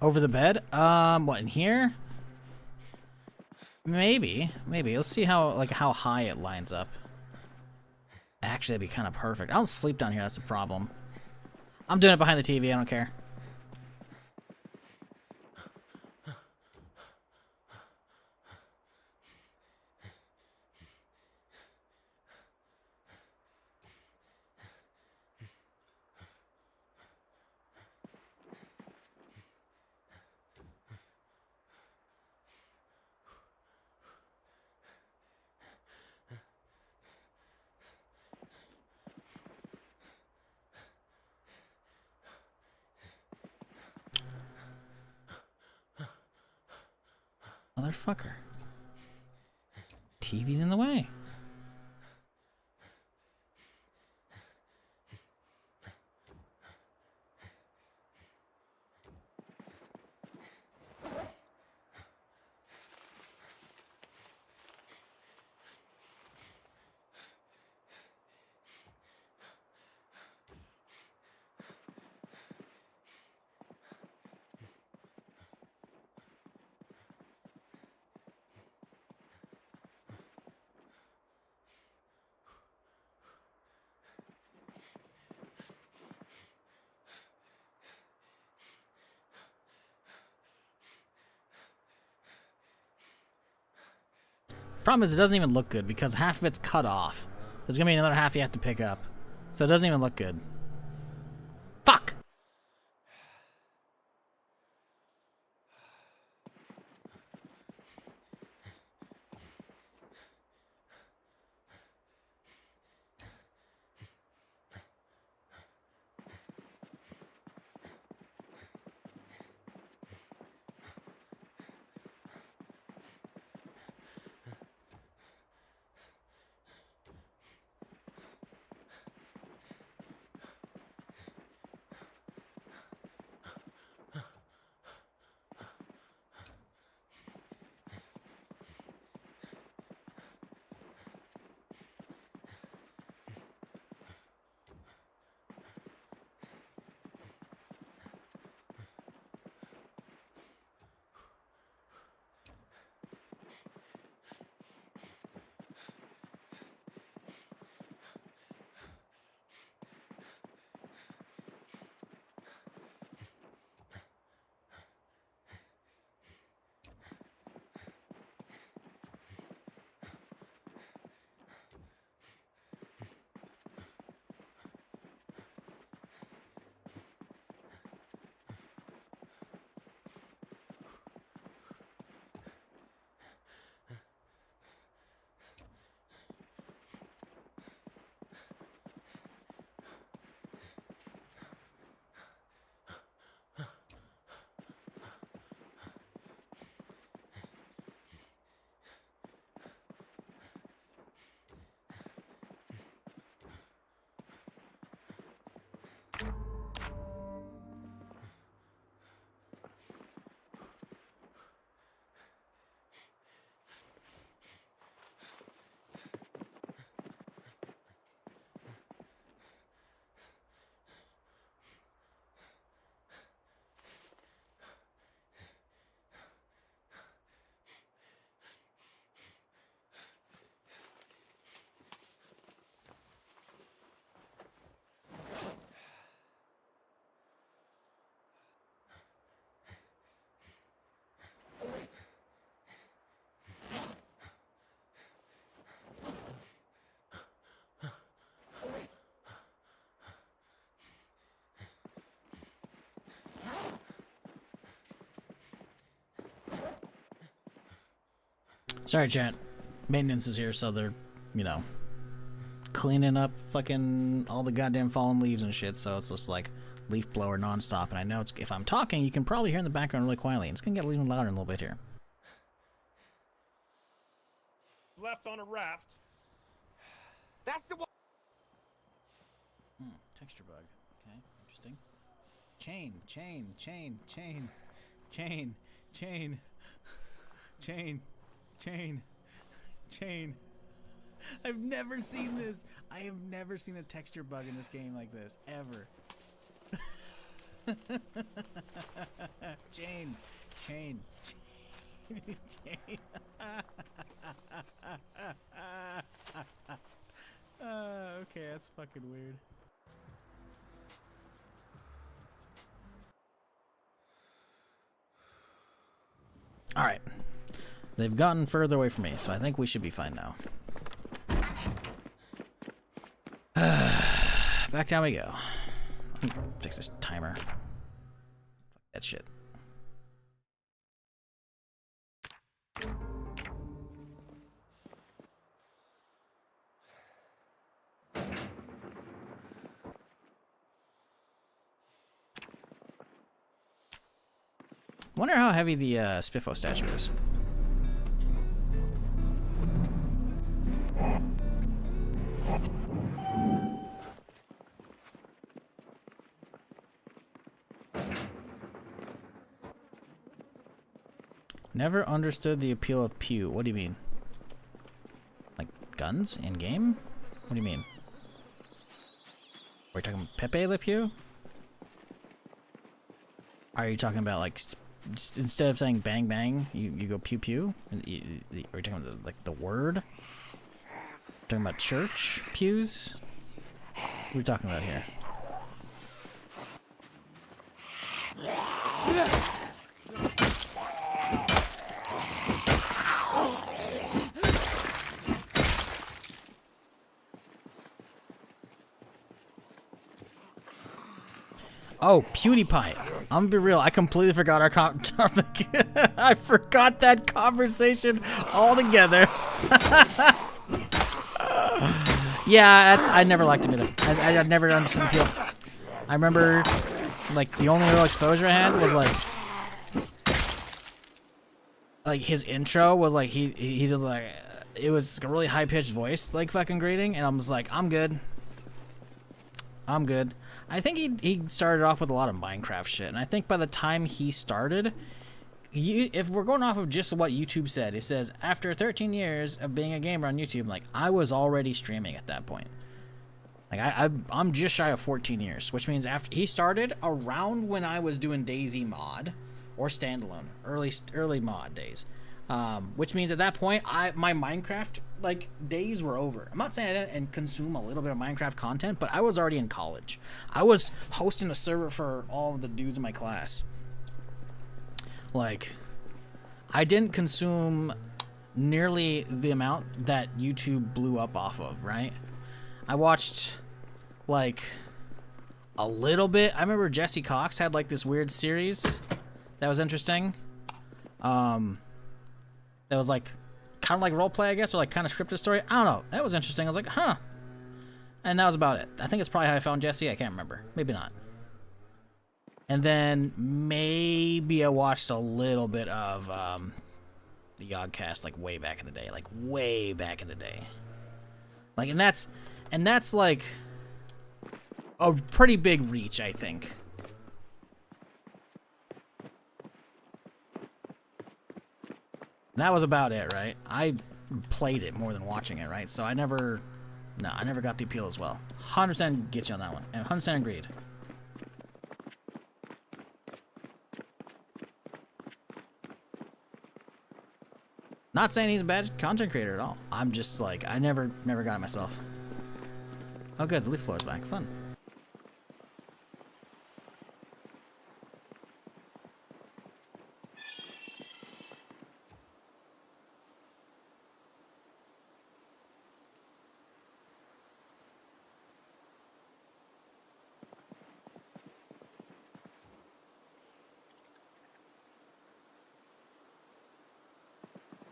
Over the bed? What, in here? Maybe. Let's see how high it lines up. Actually, that'd be kind of perfect. I don't sleep down here, that's the problem. I'm doing it behind the TV, I don't care. Motherfucker. TV's in the way. Problem is, it doesn't even look good because half of it's cut off. There's gonna be another half you have to pick up. So it doesn't even look good. Fuck! Sorry, chat. Maintenance is here, so they're, you know, cleaning up fucking all the goddamn fallen leaves and shit, so it's just like leaf blower nonstop. And I know it's, if I'm talking, you can probably hear in the background really quietly. It's gonna get even louder in a little bit here. Left on a raft. That's the one. Texture bug. Okay, interesting. Chain, chain, chain, chain, chain, chain, chain, chain, chain. I've never seen this. I have never seen a texture bug in this game like this, ever. Chain, chain, chain, chain. Okay, that's fucking weird. Alright. They've gotten further away from me, so I think we should be fine now. Back down we go. Fix this timer. Fuck that shit. Wonder how heavy the Spiffo statue is. Never understood the appeal of pew. What do you mean? Like guns in game? What do you mean? Are we talking Pepe Le Pew? Are you talking about like instead of saying bang bang, you go pew pew? Are you talking about like the word? Talking about church pews? What are we talking about here? Oh, PewDiePie. I'm gonna be real. I completely forgot our topic. I forgot that conversation altogether. Yeah, I never liked him either. I never understood the appeal. I remember, like, the only real exposure I had was like his intro was like he did like it was a really high pitched voice like fucking greeting, and I was like, I'm good. I think he started off with a lot of Minecraft shit, and I think by the time he started, if we're going off of just what YouTube said, it says after 13 years of being a gamer on YouTube, like I was already streaming at that point. Like I'm just shy of 14 years, which means after he started around when I was doing DayZ mod or standalone early mod days, which means at that point my Minecraft like days were over. I'm not saying I didn't consume a little bit of Minecraft content, but I was already in college. I was hosting a server for all of the dudes in my class. Like, I didn't consume nearly the amount that YouTube blew up off of, right? I watched, like, a little bit. I remember Jesse Cox had, like, this weird series that was interesting. That was, like, kind of like roleplay, I guess, or, like, kind of scripted story. I don't know. That was interesting. I was like, huh. And that was about it. I think it's probably how I found Jesse. I can't remember. Maybe not. And then maybe I watched a little bit of the Yogcast like way back in the day, like, and that's like a pretty big reach, I think. That was about it, right? I played it more than watching it, right? So I never got the appeal as well. 100% get you on that one, and 100% agreed. Not saying he's a bad content creator at all. I'm just like, I never got it myself. Oh good, the leaf floor's back. Fun.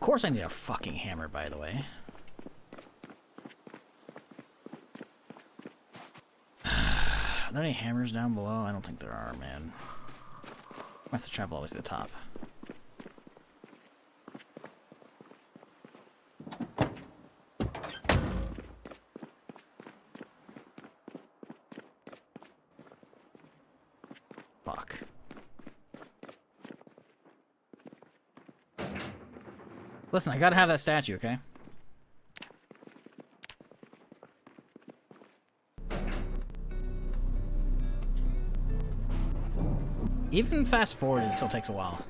Of course I need a fucking hammer, by the way. Are there any hammers down below? I don't think there are, man. I have to travel all the way to the top. Fuck. Listen, I gotta have that statue, okay? Even fast forward, it still takes a while.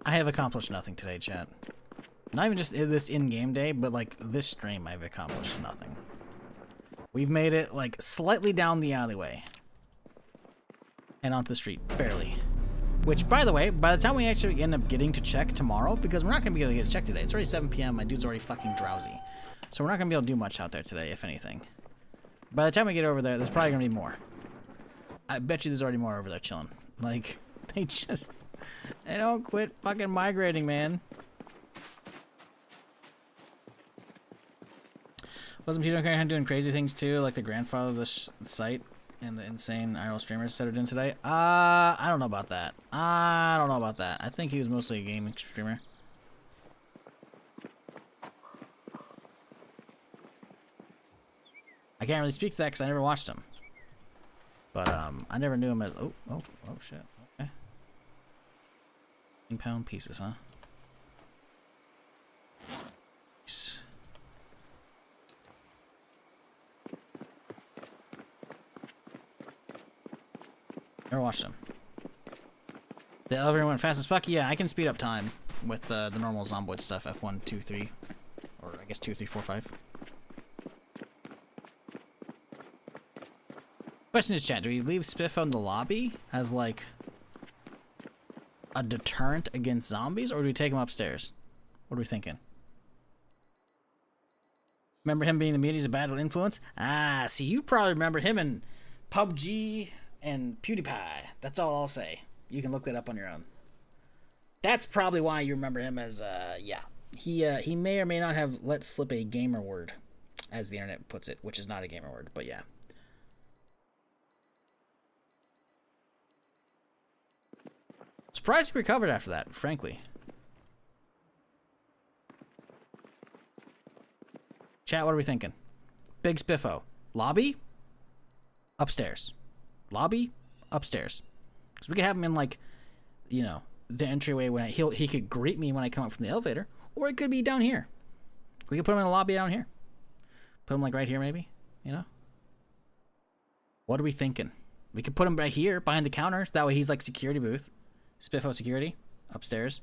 I have accomplished nothing today, chat. Not even just this in-game day, but like this stream I've accomplished nothing. We've made it like slightly down the alleyway. And onto the street, barely. Which, by the way, by the time we actually end up getting to check tomorrow, because we're not going to be able to get a check today. It's already 7 p.m. My dude's already fucking drowsy. So we're not going to be able to do much out there today, if anything. By the time we get over there, there's probably going to be more. I bet you there's already more over there chilling. Like, they don't quit fucking migrating, man. Wasn't Peter McCarthy doing crazy things too, like the grandfather of the site and the insane IRL streamers said are doing today? I don't know about that. I think he was mostly a gaming streamer. I can't really speak to that because I never watched him. But I never knew him as oh shit. Okay. 10-pound pieces, huh? Nice. Never watched him. The elevator went fast as fuck. Yeah, I can speed up time with the normal Zomboid stuff. F1, 2, 3, or I guess 2, 3, 4, 5. Question is, chat, do we leave Spiffo in the lobby as like a deterrent against zombies, or do we take him upstairs? What are we thinking? Remember him being the media's a bad influence? Ah, see, you probably remember him in PUBG and PewDiePie. That's all I'll say. You can look that up on your own. That's probably why you remember him as, yeah. He may or may not have let slip a gamer word, as the internet puts it, which is not a gamer word, but yeah. Surprised he recovered after that, frankly. Chat, what are we thinking? Big Spiffo. Lobby? Upstairs. Lobby? Upstairs. Because we could have him in, like, you know, the entryway when he could greet me when I come up from the elevator. Or it could be down here. We could put him in the lobby down here. Put him, like, right here, maybe. You know? What are we thinking? We could put him right here, behind the counters. That way he's, like, security booth. Spiffo security. Upstairs.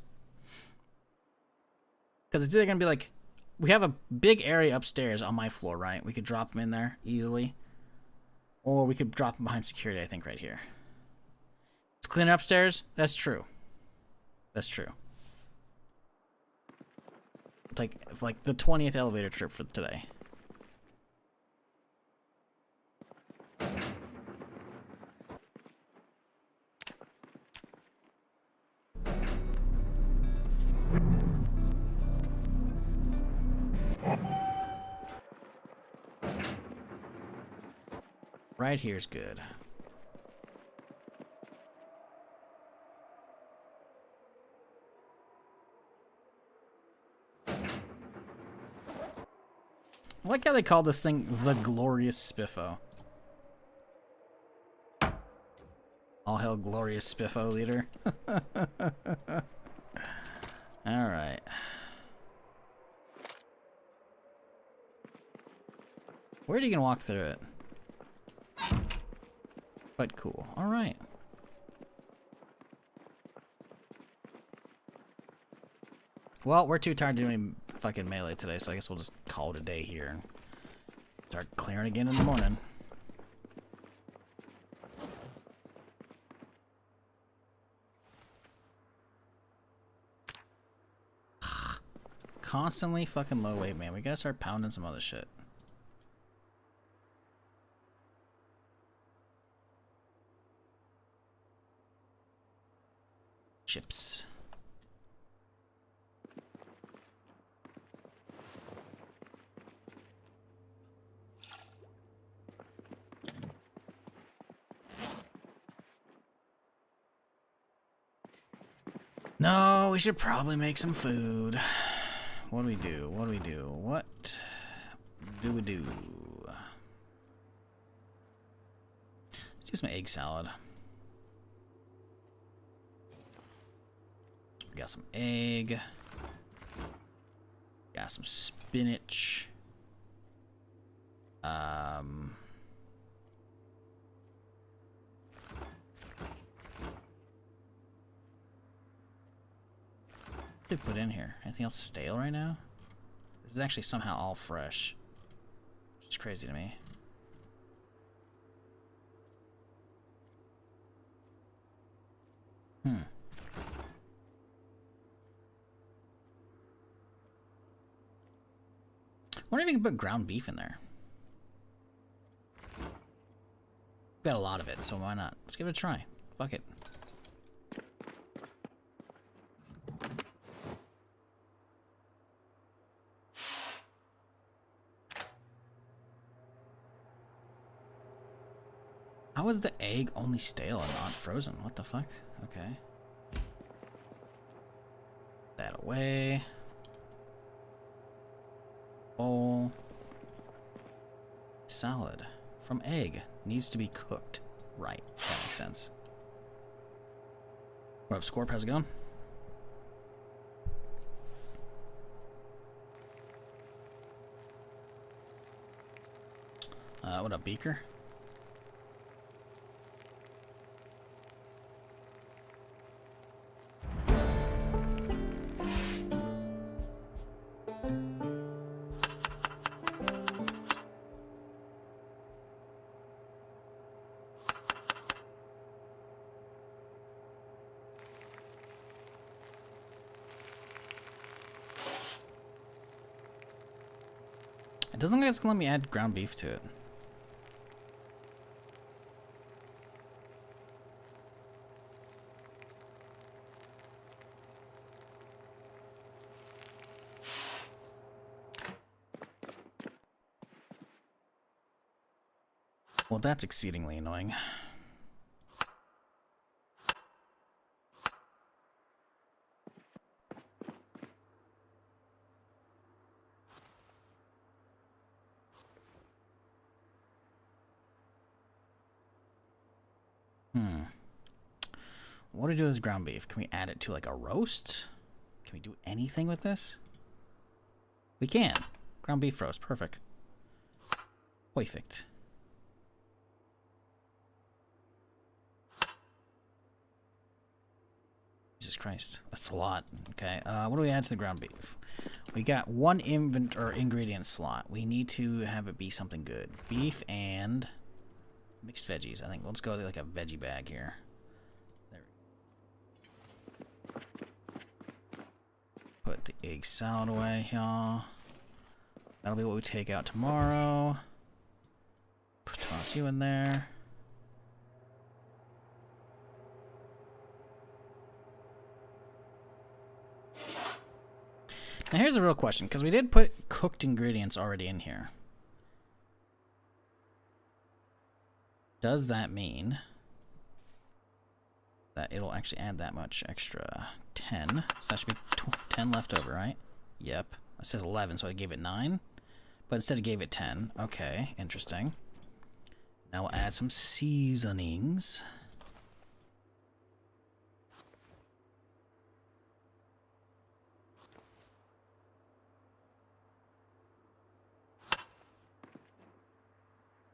Because it's either going to be, like... We have a big area upstairs on my floor, right? We could drop him in there easily. Or we could drop him behind security, I think, right here. It's cleaner upstairs? That's true. That's true. Take, like, the 20th elevator trip for today. Right here's good. I like how they call this thing the Glorious Spiffo. All hail Glorious Spiffo, leader. Alright. Where are you gonna walk through it? But cool. Alright. Well, we're too tired to do any fucking melee today, so I guess we'll just call it a day here and start clearing again in the morning. Constantly fucking low weight, man. We gotta start pounding some other shit. Chips. No, we should probably make some food. What do we do? What do we do? What do we do? Let's do some egg salad. We got some egg. Got some spinach. What did we put in here? Anything else stale right now? This is actually somehow all fresh. Which is crazy to me. I wonder if you can put ground beef in there. Got a lot of it, so why not? Let's give it a try. Fuck it. How is the egg only stale and not frozen? What the fuck? Okay. That away. Bowl. Salad from egg needs to be cooked. Right. That makes sense. What up, Scorp? How's it going? What up, Beaker? It doesn't look like it's gonna let me add ground beef to it. Well, that's exceedingly annoying. What do we do with this ground beef? Can we add it to like a roast? Can we do anything with this? We can. Ground beef roast. Perfect. Perfect. Jesus Christ. That's a lot. Okay. What do we add to the ground beef? We got one ingredient slot. We need to have it be something good. Beef and mixed veggies. I think let's go with like a veggie bag here. There we go. Put the egg salad away here. That'll be what we take out tomorrow. Toss you in there. Now here's the real question, because we did put cooked ingredients already in here. Does that mean that it'll actually add that much extra? 10. So that should be 10 left over, right? Yep. It says 11, so I gave it 9. But instead it gave it 10. Okay, interesting. Now we'll add some seasonings.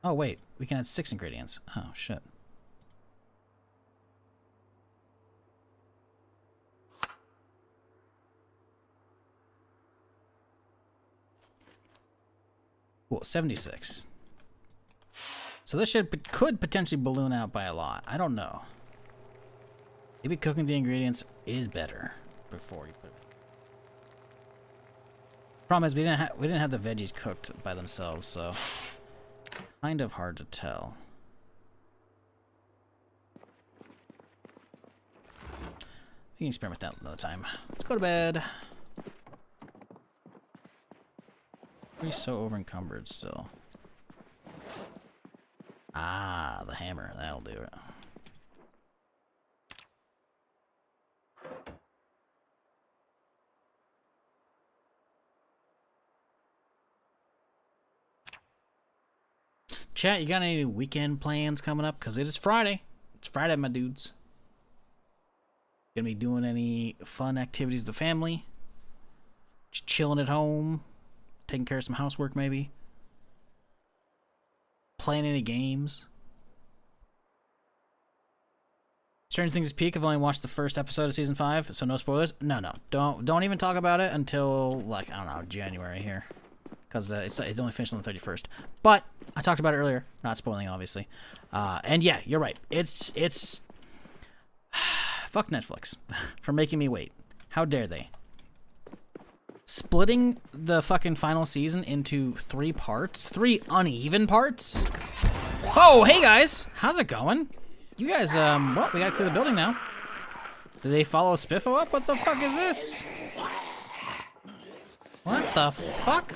Oh, wait. We can add 6 ingredients. Oh, shit. Cool, 76. So this could potentially balloon out by a lot. I don't know. Maybe cooking the ingredients is better before you put it in. Problem is we didn't have the veggies cooked by themselves, so kind of hard to tell. We can experiment that another time. Let's go to bed. We're so over encumbered still. Ah, the hammer. That'll do it. Chat, you got any weekend plans coming up? Because it is Friday. It's Friday, my dudes. Gonna be doing any fun activities with the family? Just chilling at home? Taking care of some housework, maybe? Playing any games? Stranger Things Peak. I've only watched the first episode of season 5, so no spoilers. No. Don't even talk about it until, like, I don't know, January here. Because it's only finished on the 31st. But I talked about it earlier. Not spoiling, obviously. And yeah, you're right. It's fuck Netflix for making me wait. How dare they? Splitting the fucking final season into 3 parts? 3 uneven parts? Oh, hey guys! How's it going? You guys, well, we gotta clear the building now. Do they follow Spiffo up? What the fuck is this? What the fuck?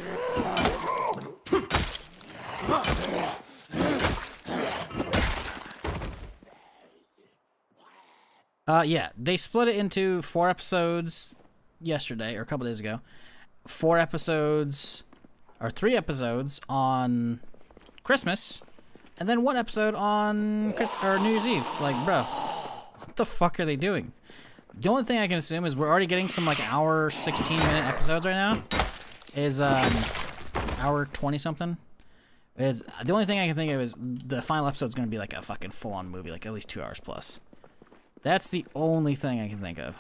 Yeah, they split it into 4 episodes yesterday or a couple days ago. 4 episodes or 3 episodes on Christmas, and then 1 episode on New Year's Eve. Like, bro, what the fuck are they doing? The only thing I can assume is we're already getting some like hour 16-minute episodes right now. Is hour 20 something. Is the only thing I can think of is the final episode is going to be like a fucking full-on movie, like at least 2 hours plus. That's the only thing I can think of.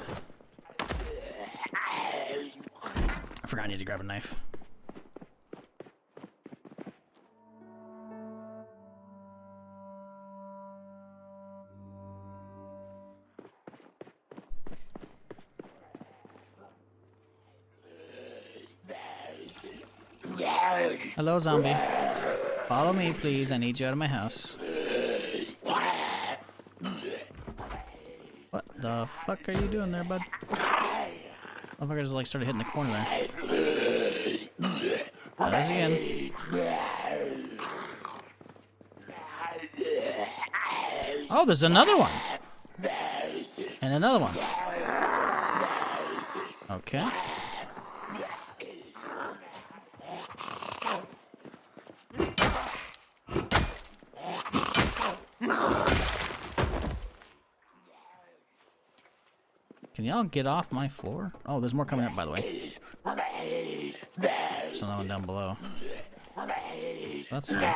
I forgot I need to grab a knife. Hello, zombie. Follow me, please. I need you out of my house. What the fuck are you doing there, bud? Motherfucker just like started hitting the corner there. There's again. Oh, there's another one. And another one. Okay. Can y'all get off my floor? Oh, there's more coming up, by the way. There's another one down below. That's good.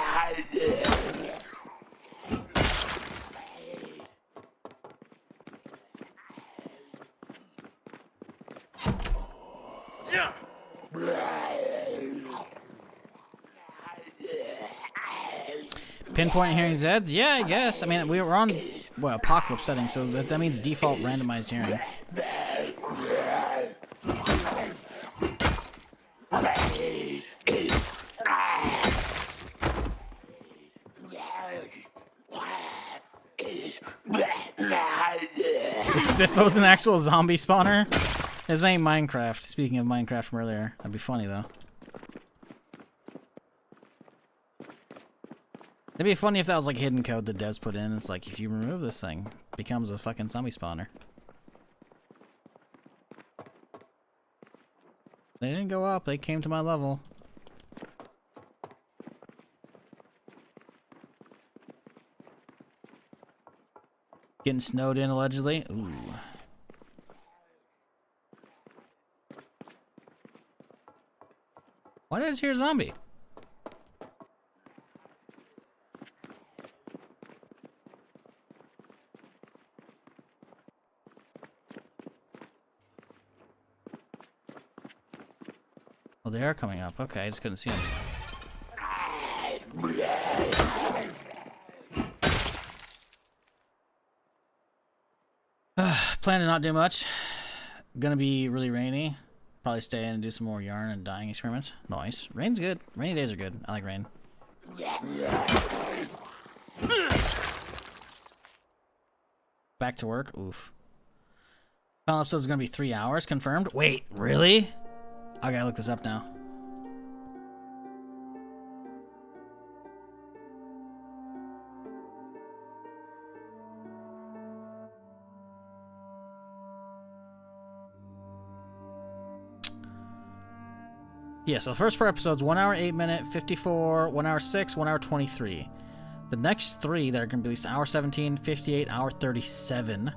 Pinpoint hearing Zeds? Yeah, I guess. I mean, we were on, well, apocalypse setting, so that means default randomized hearing. The Spiffo's an actual zombie spawner? This ain't Minecraft. Speaking of Minecraft from earlier. That'd be funny, though. It'd be funny if that was like hidden code the devs put in. It's like, if you remove this thing, it becomes a fucking zombie spawner. They didn't go up, they came to my level. Getting snowed in, allegedly. Ooh. Why did I just hear a zombie? Oh, they are coming up. Okay, I just couldn't see them. Plan to not do much. Gonna be really rainy. Probably stay in and do some more yarn and dyeing experiments. Nice. Rain's good. Rainy days are good. I like rain. Back to work. Oof. Final episode's gonna be 3 hours. Confirmed. Wait, really? I gotta look this up now. Yeah, so the first 4 episodes, 1 hour 8 minute, 54, 1 hour 6, 1 hour 23. The next 3 that are gonna be released, hour 17, 58, hour 37.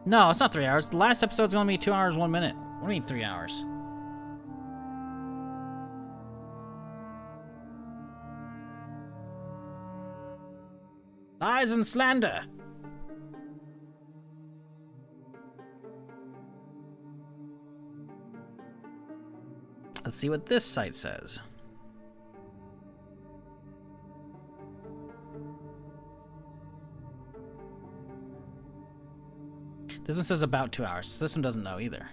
No, it's not 3 hours. The last episode's gonna be 2 hours 1 minute. What do you mean 3 hours? Lies and slander. Let's see what this site says. This one says about 2 hours. So this one doesn't know either.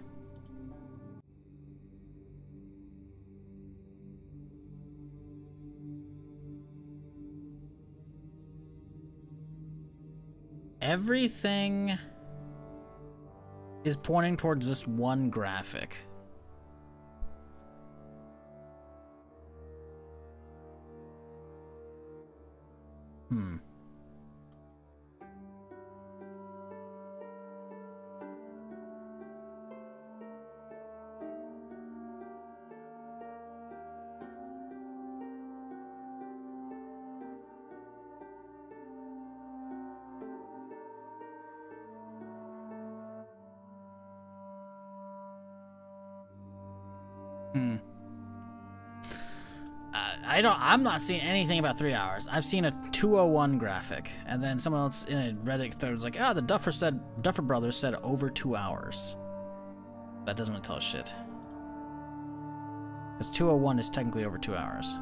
Everything is pointing towards this one graphic. I'm not seeing anything about 3 hours. I've seen a 2:01 graphic, and then someone else in a Reddit thread was like, "Ah, the Duffer Brothers said over 2 hours." That doesn't tell us shit. Because 2:01 is technically over 2 hours.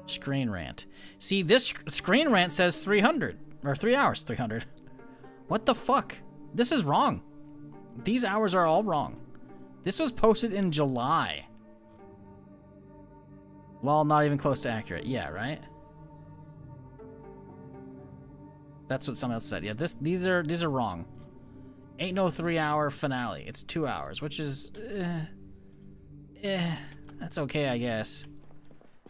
Screen rant. See, this screen rant says 300 or 3 hours. 300. What the fuck? This is wrong. These hours are all wrong. This was posted in July. Well, not even close to accurate. Yeah, right? That's what someone else said. Yeah, these are wrong. Ain't no 3 hour finale. It's 2 hours, which is that's okay, I guess.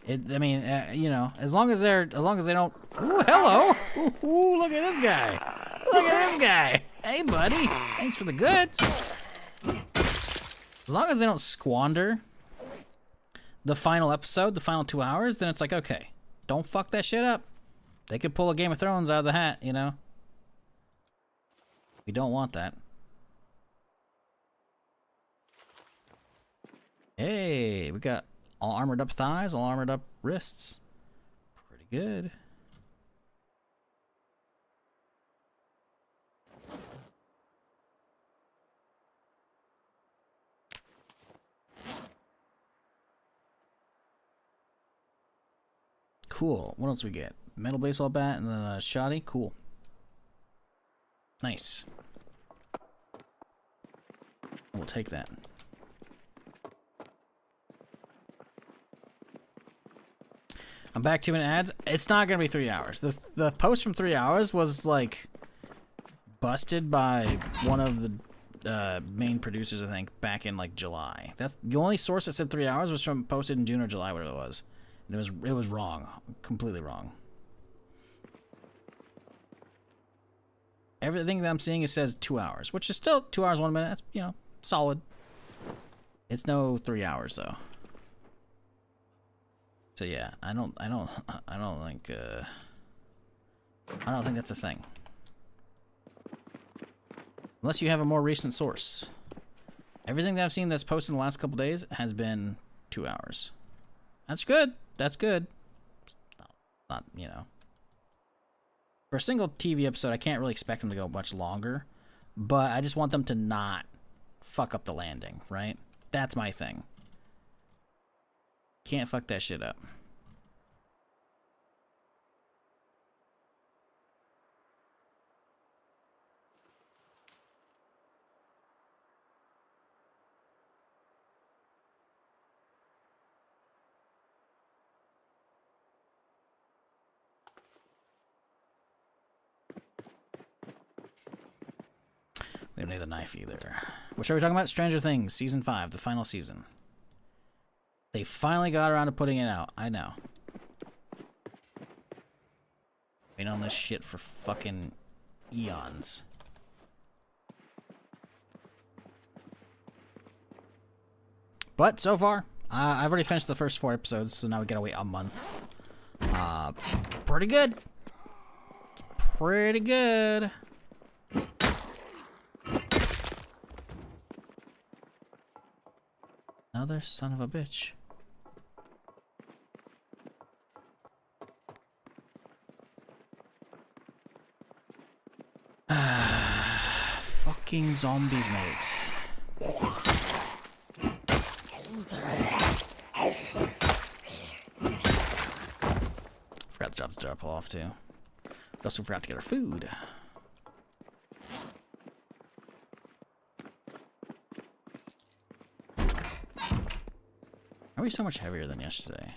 I mean, you know, as long as they don't. Ooh, hello. Ooh, look at this guy. Look at this guy. Hey, buddy. Thanks for the goods. As long as they don't squander the final episode, the final 2 hours, then it's like, okay, don't fuck that shit up. They could pull a Game of Thrones out of the hat, you know? We don't want that. Hey, we got all armored up thighs, all armored up wrists. Pretty good. Cool. What else we get? Metal baseball bat and then a shoddy. Cool. Nice. We'll take that. I'm back 2 minute ads. It's not gonna be 3 hours. The post from 3 hours was like busted by one of the main producers, I think, back in like July. That's the only source that said 3 hours was from posted in June or July, whatever it was. And it was wrong. Completely wrong. Everything that I'm seeing, it says 2 hours, which is still 2 hours, 1 minute. That's, you know, solid. It's no 3 hours though. So yeah, I don't think that's a thing. Unless you have a more recent source. Everything that I've seen that's posted in the last couple days has been 2 hours. That's good. That's good. Not, you know. For a single TV episode, I can't really expect them to go much longer. But I just want them to not fuck up the landing, right? That's my thing. Can't fuck that shit up. We don't need the knife either. What are we talking about? Stranger Things, Season 5, the final season. They finally got around to putting it out. I know. Been on this shit for fucking eons. But so far, I've already finished the first 4 episodes, so now we gotta wait a month. Pretty good. Pretty good. Another son of a bitch. Fucking zombies, mate. Forgot to drop the drop off too. Also forgot to get our food. Are we so much heavier than yesterday?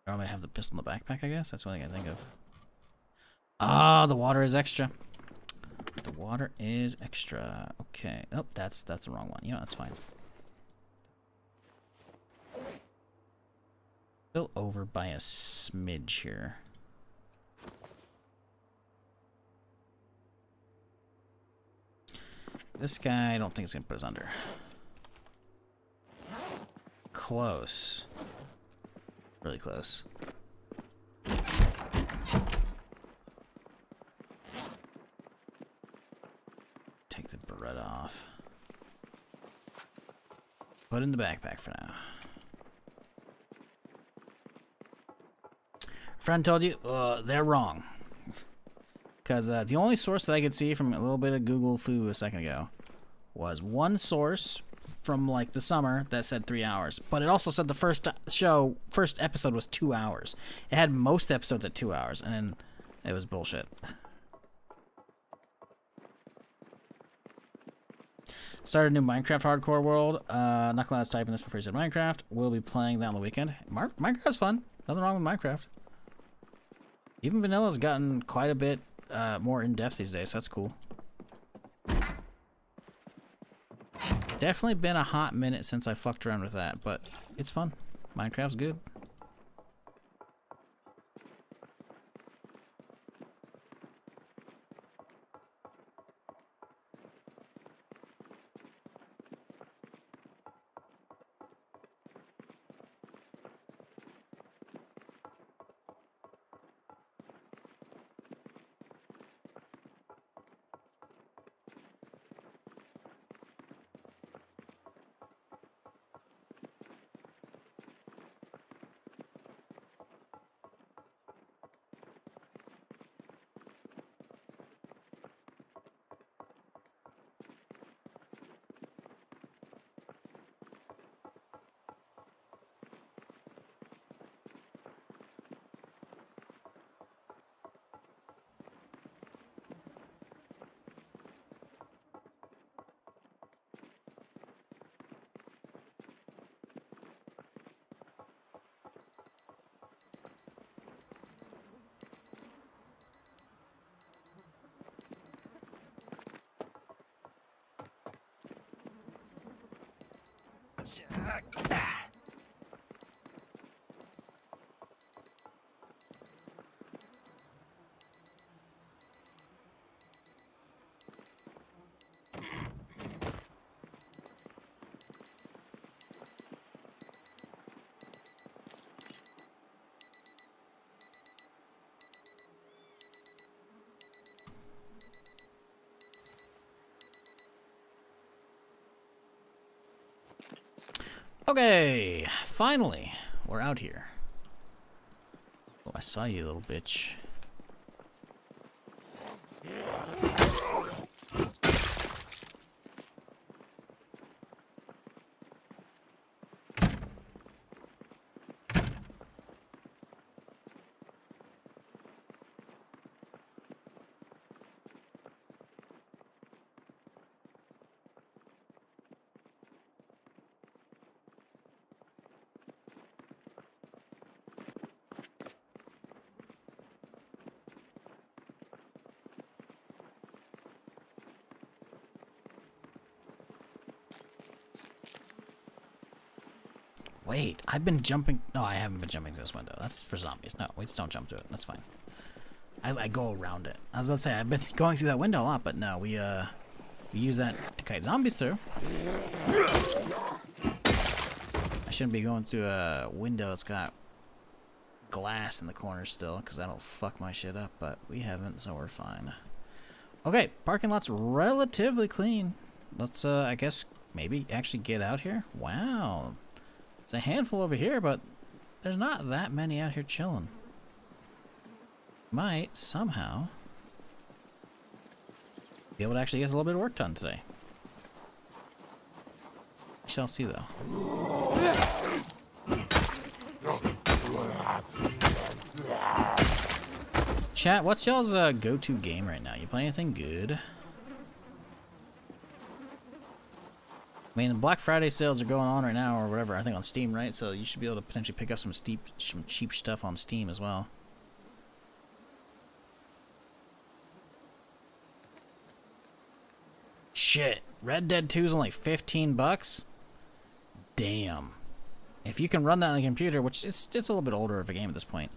I might have the pistol in the backpack, I guess. That's one thing I think of. Ah, the water is extra. The water is extra. Okay. Oh, that's the wrong one. You know, that's fine. Still over by a smidge here. This guy, I don't think it's gonna put us under. Close. Really close. Put in the backpack for now. Friend told you, they're wrong. Because the only source that I could see from a little bit of Google foo a second ago was one source from like the summer that said 3 hours. But it also said the first episode was 2 hours. It had most episodes at 2 hours, and then it was bullshit. Started a new Minecraft hardcore world. Not glad I was typing this before you said Minecraft. We'll be playing that on the weekend. Minecraft's fun. Nothing wrong with Minecraft. Even Vanilla's gotten quite a bit more in-depth these days, so that's cool. Definitely been a hot minute since I fucked around with that, but it's fun. Minecraft's good. Okay, finally, we're out here. Oh, I saw you, little bitch. Wait, I've been jumping. No, I haven't been jumping to this window. That's for zombies. No, we just don't jump to it. That's fine. I go around it. I was about to say I've been going through that window a lot, but no, we use that to kite zombies through. I shouldn't be going through a window that's got glass in the corner still, because that'll fuck my shit up. But we haven't, so we're fine. Okay, parking lot's relatively clean. Let's I guess maybe actually get out here. Wow. There's a handful over here, but there's not that many out here chilling. Might, somehow, be able to actually get a little bit of work done today. We shall see, though. Chat, what's y'all's go-to game right now? You play anything good? I mean, the Black Friday sales are going on right now, or whatever. I think on Steam, right? So you should be able to potentially pick up some cheap stuff on Steam as well. Shit, Red Dead 2 is only 15 bucks. Damn. If you can run that on the computer, which it's a little bit older of a game at this point.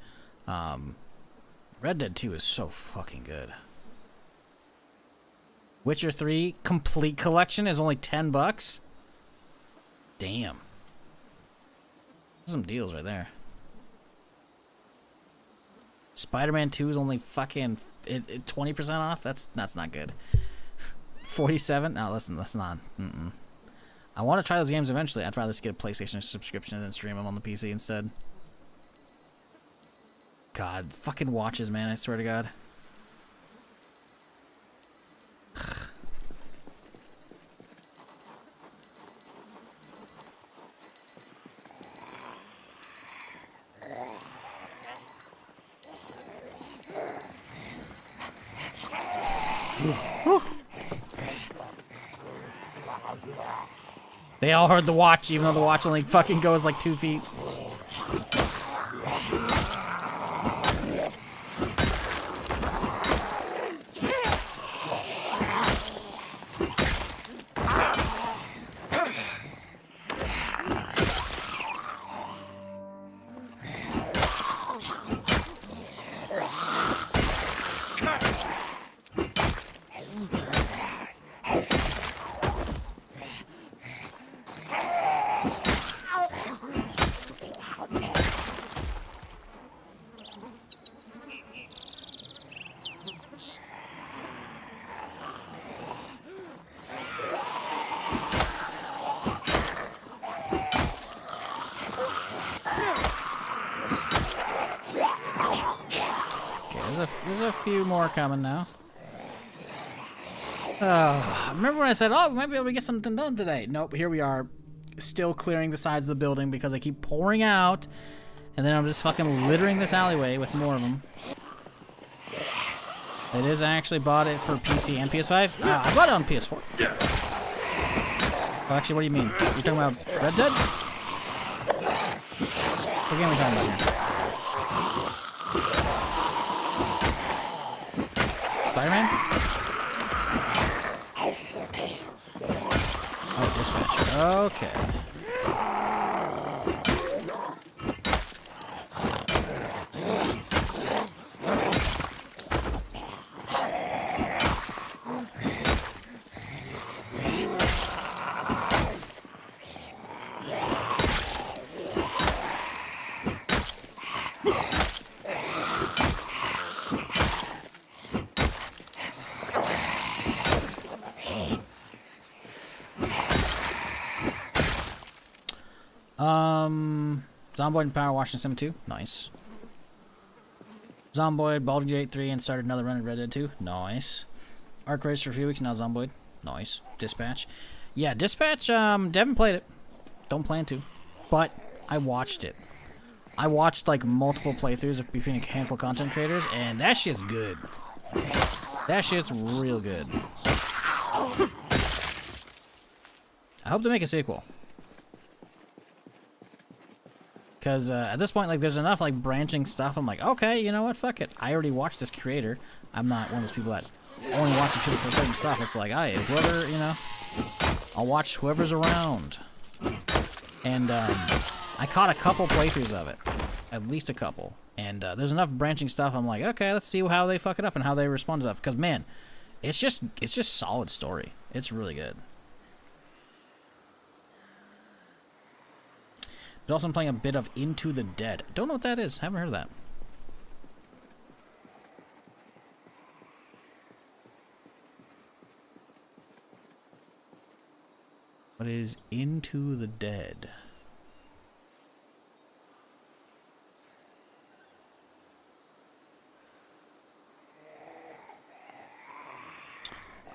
Red Dead 2 is so fucking good. Witcher 3 complete collection is only 10 bucks. Damn. Some deals right there. Spider-Man 2 is only fucking 20% off. That's not good. 47. No, listen, that's not. I want to try those games eventually. I'd rather just get a PlayStation subscription and then stream them on the PC instead. God, fucking watches, man, I swear to God. They all heard the watch, even though the watch only fucking goes like 2 feet. There's a few more coming now. Remember when I said, oh, we might be able to get something done today? Nope, here we are. Still clearing the sides of the building because they keep pouring out. And then I'm just fucking littering this alleyway with more of them. It is, I actually bought it for PC and PS5. I bought it on PS4. Oh, actually, what do you mean? You're talking about Red Dead? What game are we talking about here? Spider-Man? Oh, dispatch. Okay. Zomboid and Power Washington 7 2. Nice. Zomboid, Baldur's Gate 3, and started another run of Red Dead 2. Nice. Arc Race for a few weeks, now Zomboid. Nice. Dispatch. Yeah, Dispatch, Devin played it. Don't plan to. But I watched it. I watched like multiple playthroughs between a handful of content creators, and that shit's good. That shit's real good. I hope to make a sequel. Because at this point, like, there's enough, like, branching stuff. I'm like, okay, you know what? Fuck it. I already watched this creator. I'm not one of those people that only watches people for certain stuff. It's like, whoever, you know, I'll watch whoever's around. And I caught a couple playthroughs of it. At least a couple. And there's enough branching stuff. I'm like, okay, let's see how they fuck it up and how they respond to stuff. Because, man, it's just solid story. It's really good. But also I'm playing a bit of Into the Dead. Don't know what that is. Haven't heard of that. What is Into the Dead?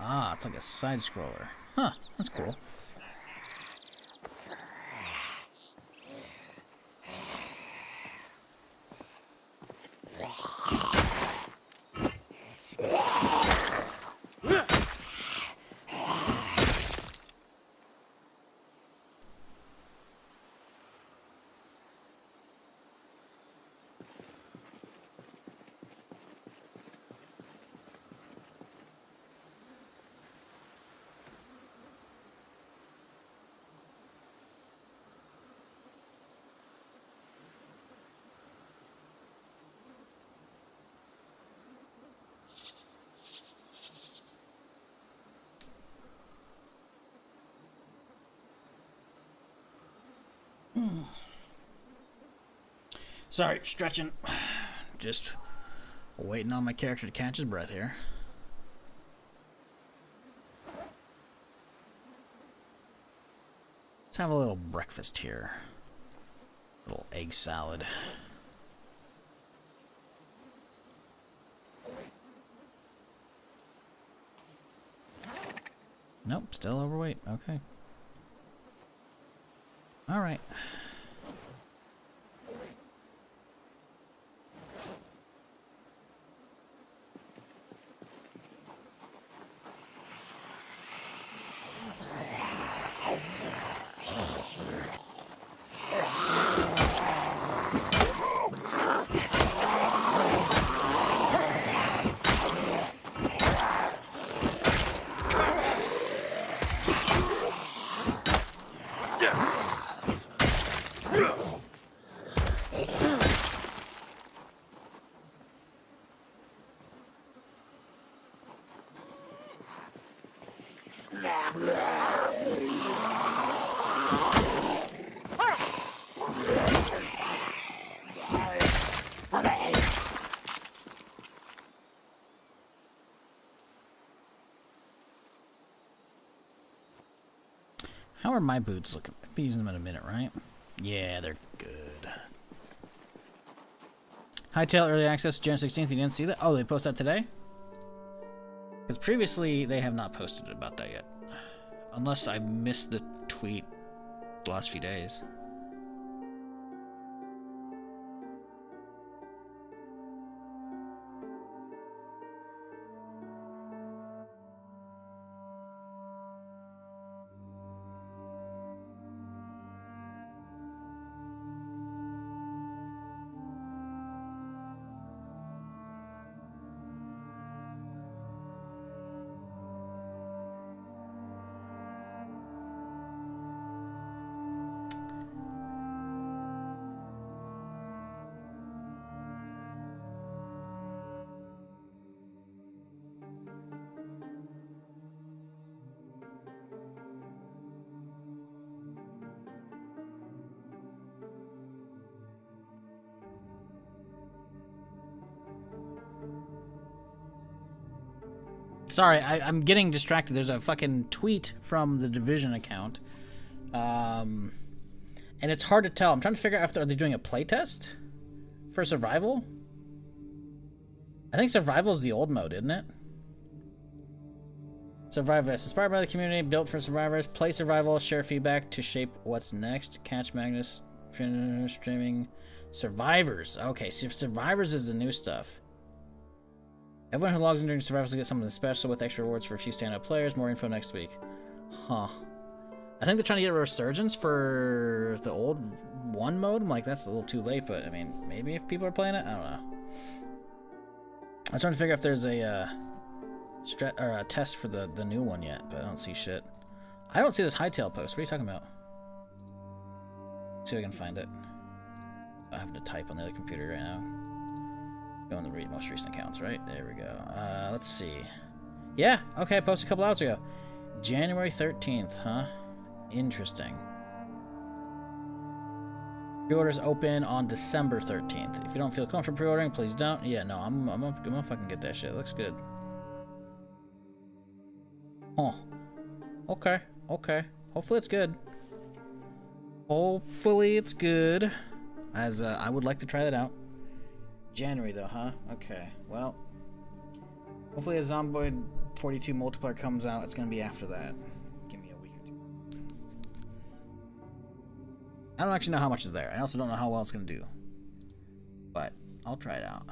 Ah, it's like a side scroller. Huh, that's cool. Sorry, stretching. Just waiting on my character to catch his breath here. Let's have a little breakfast here. Little egg salad. Nope, still overweight. Okay. All right. How are my boots looking? I'll be using them in a minute, right? Yeah, they're good. Hightail early access, January 16th. You didn't see that? Oh, they posted that today? Because previously they have not posted about that yet. Unless I missed the tweet the last few days. Sorry, I'm getting distracted. There's a fucking tweet from the Division account. And it's hard to tell. I'm trying to figure out if are they doing a playtest for Survival? I think Survival is the old mode, isn't it? Survivor is inspired by the community, built for survivors. Play Survival, share feedback to shape what's next. Catch Magnus, streaming Survivors. Okay, so Survivors is the new stuff. Everyone who logs in during Survivors will get something special with extra rewards for a few standout players. More info next week. Huh. I think they're trying to get a resurgence for the old one mode. I'm like, that's a little too late, but I mean, maybe if people are playing it, I don't know. I'm trying to figure out if there's a test for the new one yet, but I don't see shit. I don't see this Hightail post. What are you talking about? See if I can find it. I have to type on the other computer right now. Go on the most recent accounts, right? There we go. Let's see. Yeah, okay, I posted a couple hours ago. January 13th, huh? Interesting. Pre-orders open on December 13th. If you don't feel comfortable pre-ordering, please don't. Yeah, no, I'm gonna fucking get that shit. It looks good. Huh. Okay, okay. Hopefully it's good. Hopefully it's good. As I would like to try that out. January though, huh? Okay, well. Hopefully a Zomboid 42 multiplayer comes out. It's gonna be after that. Give me a week or two. I don't actually know how much is there. I also don't know how well it's gonna do. But I'll try it out.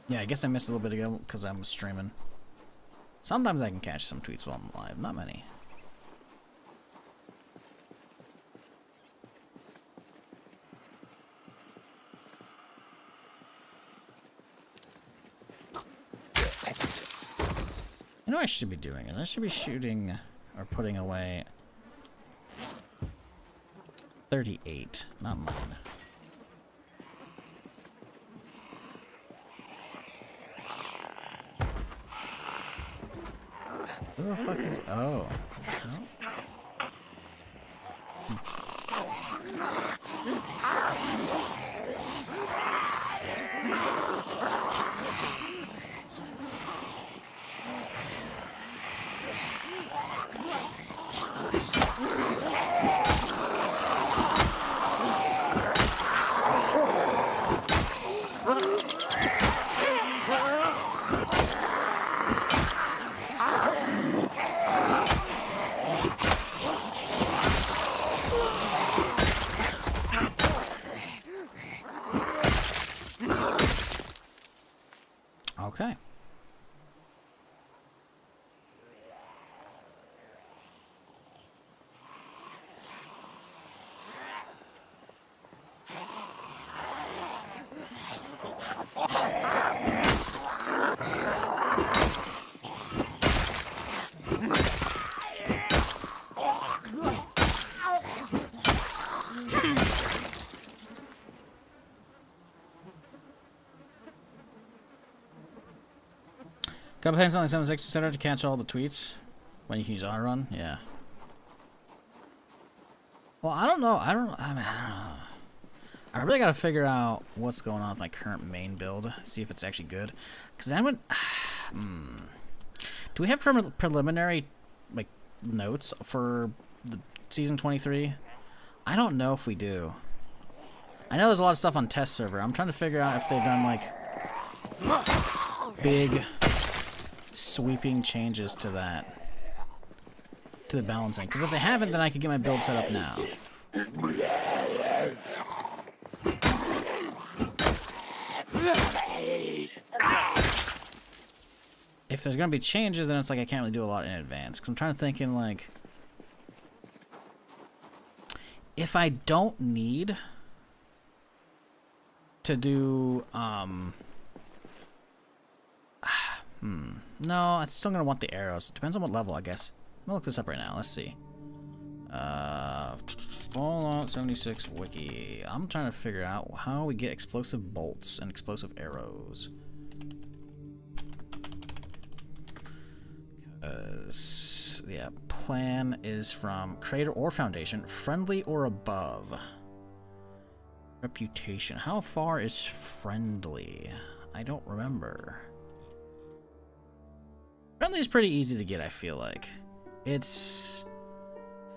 Yeah, I guess I missed a little bit ago because I was streaming. Sometimes I can catch some tweets while I'm live. Not many. You know what I should be doing is I should be shooting or putting away 38, not mine. Who the fuck is... Oh. No? Okay. Got plans on 76 etc. to catch all the tweets when you can use auto run. Yeah. Well, I don't know. I don't know. I really gotta figure out what's going on with my current main build. See if it's actually good. Cause I would. Do we have preliminary like notes for the season 23? I don't know if we do. I know there's a lot of stuff on test server. I'm trying to figure out if they've done like big sweeping changes to that, to the balancing. Because if they haven't, then I could get my build set up now. If there's gonna be changes, then it's like I can't really do a lot in advance. Because I'm trying to think in like, if I don't need to do no, I'm still gonna want the arrows. Depends on what level, I guess. I'm gonna look this up right now. Let's see. Fallout 76 wiki. I'm trying to figure out how we get explosive bolts and explosive arrows. Cause yeah, plan is from creator or foundation, friendly or above. Reputation. How far is friendly? I don't remember. Friendly is pretty easy to get, I feel like. It's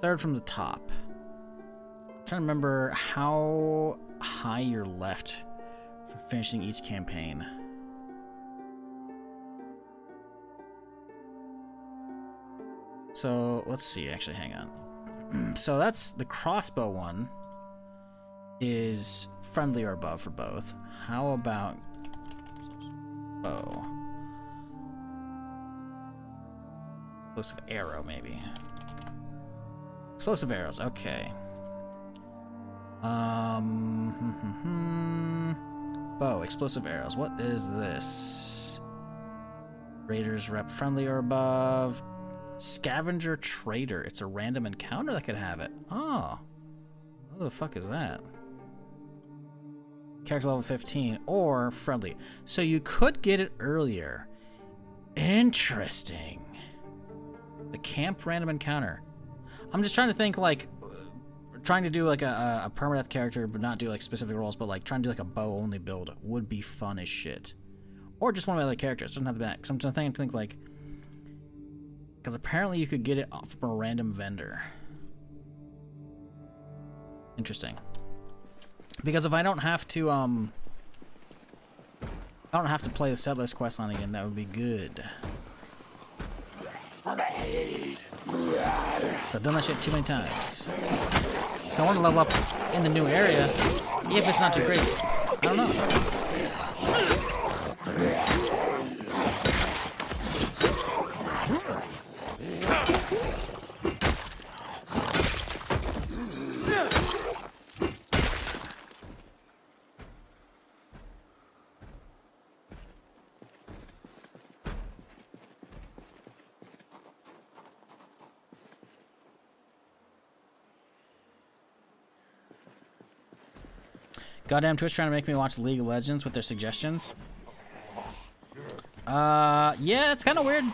third from the top. I'm trying to remember how high you're left for finishing each campaign. So, let's see. Actually, hang on. So that's the crossbow one is friendly or above for both. How about bow? Explosive arrow, maybe. Explosive arrows, okay. Bow, explosive arrows. What is this? Raiders rep friendly or above. Scavenger trader. It's a random encounter that could have it. Oh. What the fuck is that? Character level 15 or friendly. So you could get it earlier. Interesting. The camp random encounter. I'm just trying to think like trying to do like a permadeath character but not do like specific roles, but like trying to do like a bow only build would be fun as shit. Or just one of my other characters. It doesn't have to be that. Because I'm trying to think like, because apparently you could get it from a random vendor. Interesting. Because if I don't have to play the Settlers questline again, that would be good. So I've done that shit too many times. So I want to level up in the new area, if it's not too crazy. I don't know. Goddamn Twitch trying to make me watch League of Legends with their suggestions. Yeah, it's kind of weird.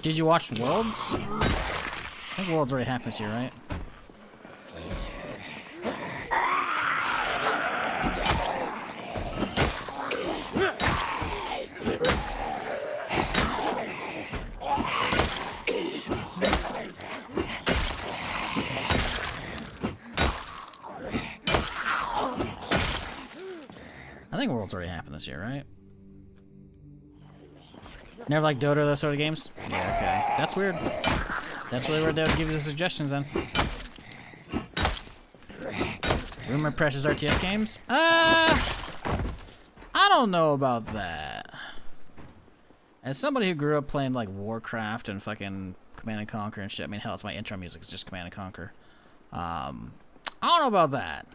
Did you watch Worlds? I think Worlds already happened this year, right? think Worlds already happened this year, right? Never liked Dota or those sort of games? Yeah, okay. That's weird. That's really weird they would give you the suggestions then. Rumor Precious RTS games? I don't know about that. As somebody who grew up playing like Warcraft and fucking Command and Conquer and shit, I mean, hell, it's my intro music, it's just Command and Conquer. I don't know about that.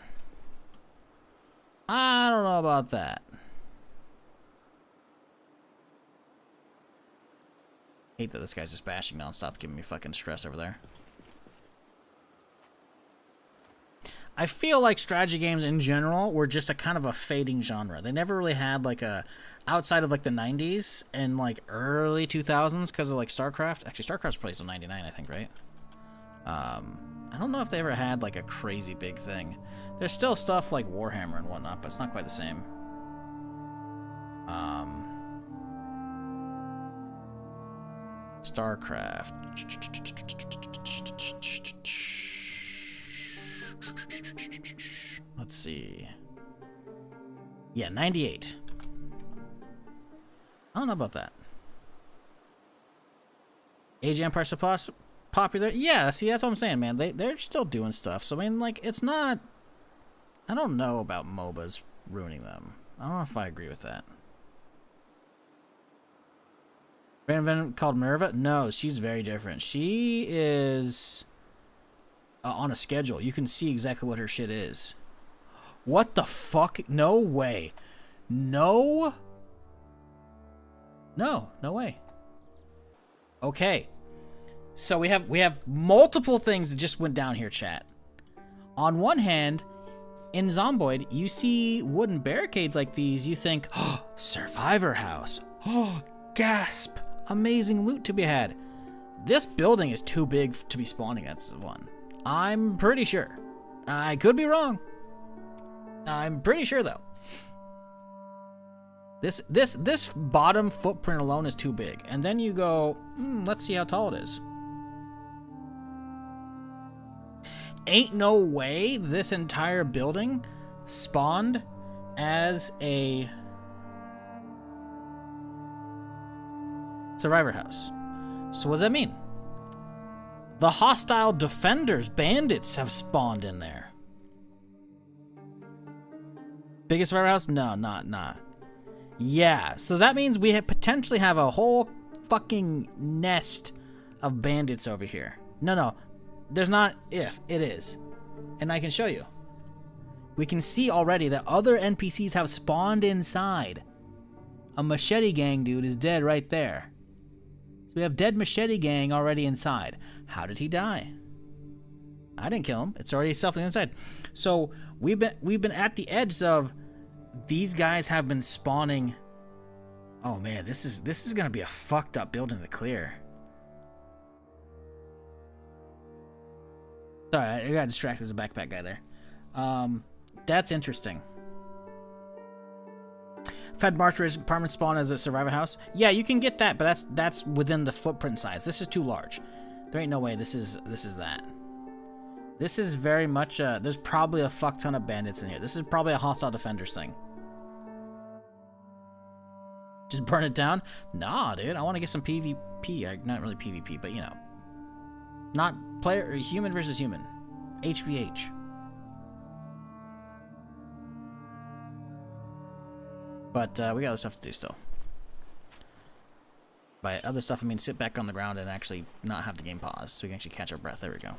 I don't know about that. Hate that this guy's just bashing nonstop, giving me fucking stress over there. I feel like strategy games in general were just a kind of a fading genre. They never really had like a, outside of like the 90s and like early 2000s because of like StarCraft. Actually, StarCraft's probably still 99, I think, right? I don't know if they ever had like a crazy big thing. There's still stuff like Warhammer and whatnot, but it's not quite the same. StarCraft. Let's see. Yeah, 98. I don't know about that. Age of Empires Supposed popular? Yeah, see, that's what I'm saying, man. They're still doing stuff. So, I mean, like, it's not... I don't know about MOBAs ruining them. I don't know if I agree with that. Random called Minerva? No, she's very different. She is on a schedule. You can see exactly what her shit is. What the fuck? No way. No way. Okay. So we have multiple things that just went down here, chat. On one hand, in Zomboid, you see wooden barricades like these. You think, oh, Survivor House. Oh, gasp. Amazing loot to be had. This building is too big to be spawning at one. I'm pretty sure. I could be wrong. I'm pretty sure though. This bottom footprint alone is too big. And then you go, let's see how tall it is. Ain't no way this entire building spawned as a Survivor House. So what does that mean? The hostile defenders, bandits, have spawned in there. Biggest Survivor House? No, not. Yeah, so that means we potentially have a whole fucking nest of bandits over here. No, there's not if, it is. And I can show you. We can see already that other NPCs have spawned inside. A machete gang dude is dead right there. So we have dead machete gang already inside. How did he die? I didn't kill him. It's already self inside. So we've been at the edge of these guys have been spawning. Oh man, this is gonna be a fucked up building to clear. Sorry, I got distracted as a backpack guy there. That's interesting. Fed March apartment spawn as a Survivor House. Yeah, you can get that, but that's within the footprint size. This is too large. There ain't no way this is that. This is very much there's probably a fuck ton of bandits in here. This is probably a hostile defenders thing. Just burn it down? Nah, dude. I want to get some PvP. Not really PvP, but you know. Not player human versus human. HVH. But we got other stuff to do still. By other stuff, I mean sit back on the ground and actually not have the game pause, so we can actually catch our breath. There we go.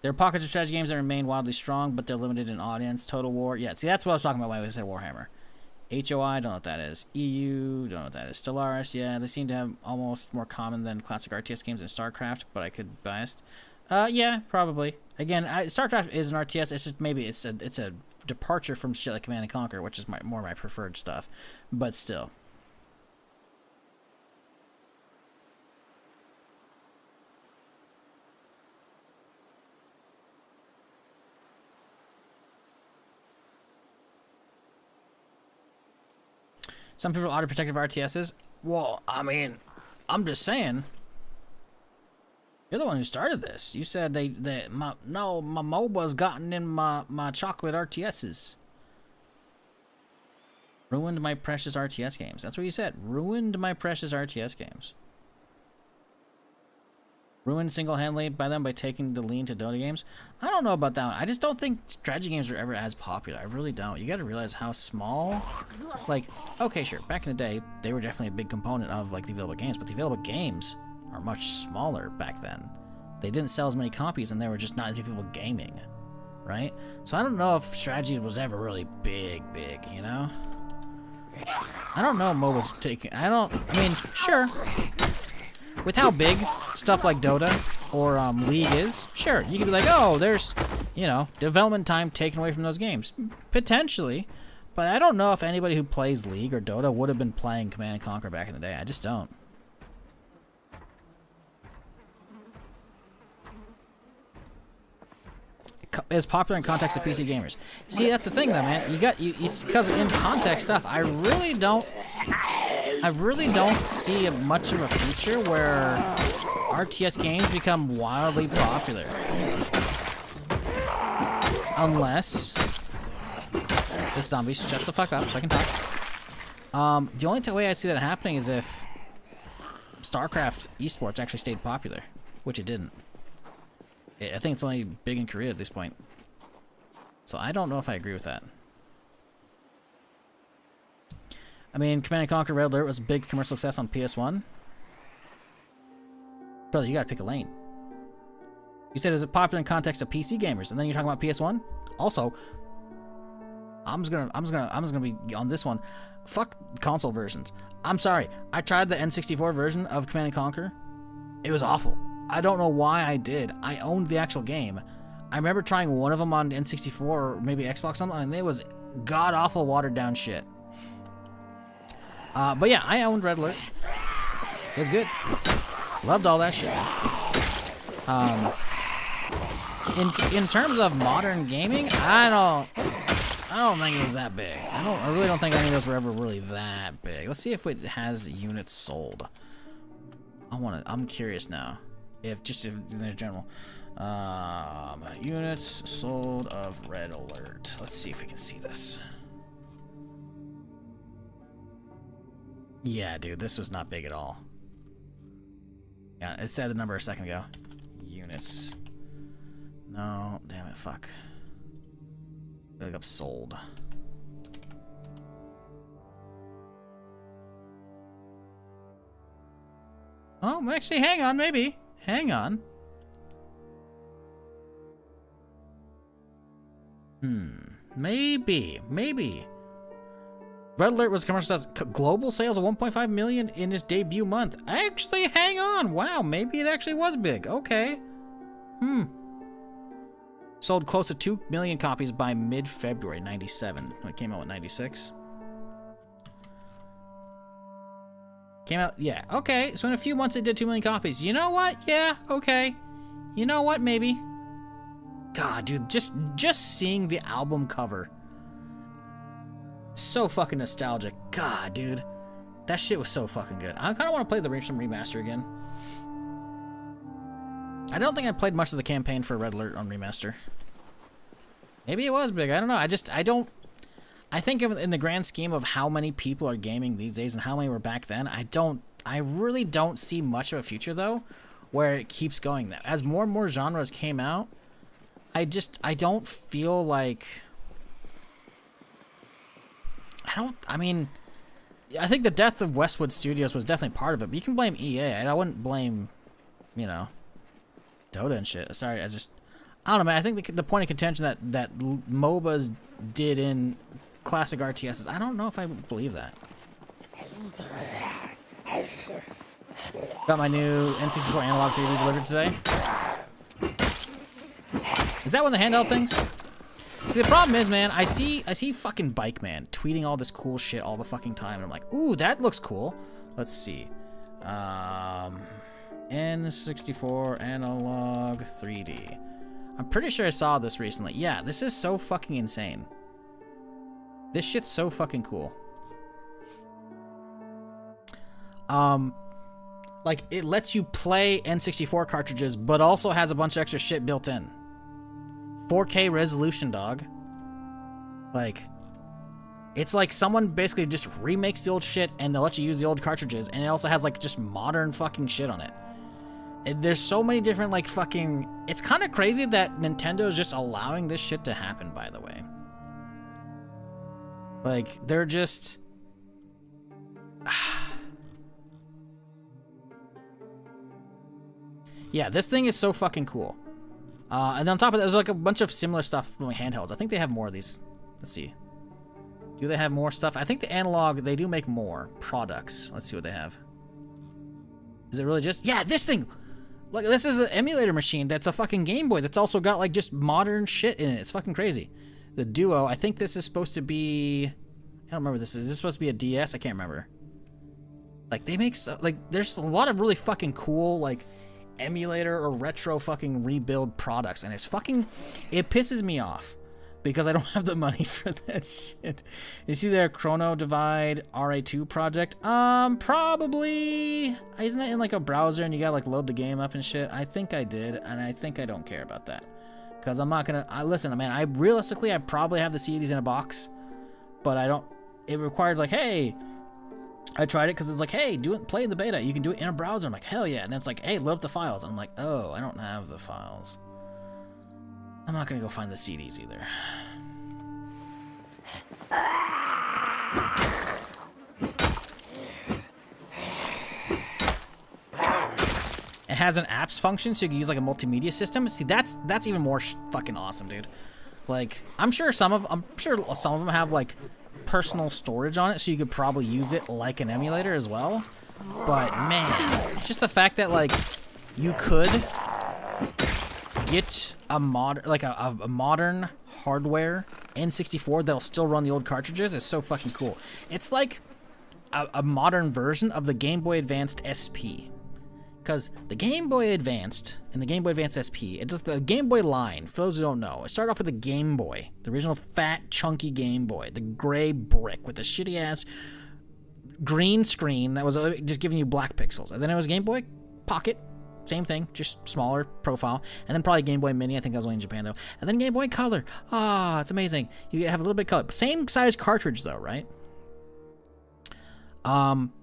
There are pockets of strategy games that remain wildly strong, but they're limited in audience. Total War. Yeah, see, that's what I was talking about when I said Warhammer. HOI, don't know what that is. EU, don't know what that is. Stellaris, yeah, they seem to have almost more common than classic RTS games in StarCraft, but I could be biased. Yeah, probably. Again, StarCraft is an RTS. It's just maybe it's a departure from shit like Command and Conquer, which is more my preferred stuff. But still. Some people are auto-protective RTSs. Well, I mean, I'm just saying. You're the one who started this. You said my MOBA's gotten in my chocolate RTSs. Ruined my precious RTS games. That's what you said. Ruined my precious RTS games. Ruined single-handedly by them by taking the lean to Dota games. I don't know about that one. I just don't think strategy games are ever as popular. I really don't. You got to realize how small. Like, okay, sure. Back in the day, they were definitely a big component of like the available games, but the available games are much smaller back then. They didn't sell as many copies, and there were just not as many people gaming, right? So I don't know if strategy was ever really big, you know? I don't know if MOBA's taking... I mean, sure. With how big stuff like Dota or League is, sure, you could be like, oh, there's, you know, development time taken away from those games. Potentially. But I don't know if anybody who plays League or Dota would have been playing Command & Conquer back in the day. I just don't. Is popular in context of PC gamers. See, that's the thing, though, man. It's because in context stuff. I really don't see much of a future where RTS games become wildly popular, unless this zombie shuts the fuck up so I can talk. The only way I see that happening is if StarCraft esports actually stayed popular, which it didn't. I think it's only big in Korea at this point. So I don't know if I agree with that. I mean, Command & Conquer Red Alert was a big commercial success on PS1. Brother, you gotta pick a lane. You said, is it popular in context of PC gamers? And then you're talking about PS1? Also, I'm just gonna be on this one. Fuck console versions. I'm sorry. I tried the N64 version of Command & Conquer. It was awful. I don't know why I did. I owned the actual game. I remember trying one of them on N64 or maybe Xbox something, and it was god-awful watered-down shit. But yeah, I owned Red Alert. It was good. Loved all that shit. In terms of modern gaming, I don't think it was that big. I really don't think any of those were ever really that big. Let's see if it has units sold. I'm curious now. If in general, units sold of Red Alert. Let's see if we can see this. Yeah, dude, this was not big at all. Yeah, it said the number a second ago. Units. No, damn it, fuck. Look up sold. Oh, actually, hang on, maybe. Hang on. Maybe. Red Alert was commercialized global sales of 1.5 million in its debut month. Actually, hang on. Wow, maybe it actually was big. Okay. Sold close to 2 million copies by mid-February 97. When it came out in 96. Came out, yeah, okay. So in a few months it did 2 million copies. You know what? Yeah, okay. You know what? Maybe. God, dude, just seeing the album cover. So fucking nostalgic. God, dude. That shit was so fucking good. I kind of want to play some remaster again. I don't think I played much of the campaign for Red Alert on remaster. Maybe it was big. I don't know. I think in the grand scheme of how many people are gaming these days and how many were back then, I really don't see much of a future though, where it keeps going. As more and more genres came out, I don't feel like, I mean, I think the death of Westwood Studios was definitely part of it, but you can blame EA. I wouldn't blame, you know, Dota and shit. Sorry, I don't know, man. I think the point of contention that MOBAs did in classic RTSs, I don't know if I believe that. Got my new N64 analog 3D delivered today. Is that one of the handheld things? See, the problem is, man, I see fucking Bike Man tweeting all this cool shit all the fucking time, and I'm like, ooh, that looks cool. Let's see. N64 analog 3D. I'm pretty sure I saw this recently. Yeah, this is so fucking insane. This shit's so fucking cool. Like, it lets you play N64 cartridges, but also has a bunch of extra shit built in. 4K resolution, dog. Like, it's like someone basically just remakes the old shit and they'll let you use the old cartridges, and it also has like just modern fucking shit on it. There's so many different like fucking... It's kind of crazy that Nintendo is just allowing this shit to happen, by the way. Like, they're just... Yeah, this thing is so fucking cool. And then on top of that, there's like a bunch of similar stuff from handhelds. I think they have more of these. Let's see. Do they have more stuff? I think the analog, they do make more products. Let's see what they have. Is it really just... Yeah, this thing! Look, this is an emulator machine that's a fucking Game Boy that's also got like just modern shit in it. It's fucking crazy. The Duo, I think this is supposed to be... I don't remember what this is. Is this supposed to be a DS? I can't remember. Like, they make stuff... Like, there's a lot of really fucking cool, like... emulator or retro fucking rebuild products, and it's fucking... It pisses me off because I don't have the money for that shit. You see their Chrono Divide RA2 project? Probably... Isn't that in like a browser and you gotta like load the game up and shit? I think I did, and I think I don't care about that. Because I'm not gonna... listen, man, I probably have the CDs in a box, but I don't... It required like, hey... I tried it because it's like, hey, play the beta. You can do it in a browser. I'm like, hell yeah. And then it's like, hey, load up the files. And I'm like, oh, I don't have the files. I'm not going to go find the CDs either. It has an apps function, so you can use like a multimedia system. See, that's even more fucking awesome, dude. Like, I'm sure some of them have like personal storage on it, so you could probably use it like an emulator as well. But man, just the fact that like you could get a modern hardware N64 that'll still run the old cartridges is so fucking cool. It's like a modern version of the Game Boy Advanced SP. Because the Game Boy Advanced and the Game Boy Advance SP, it's just the Game Boy line, for those who don't know, it started off with the Game Boy, the original fat, chunky Game Boy, the gray brick with the shitty-ass green screen that was just giving you black pixels. And then it was Game Boy Pocket, same thing, just smaller profile. And then probably Game Boy Mini, I think that was only in Japan though. And then Game Boy Color. Ah, it's amazing. You have a little bit of color. Same size cartridge though, right?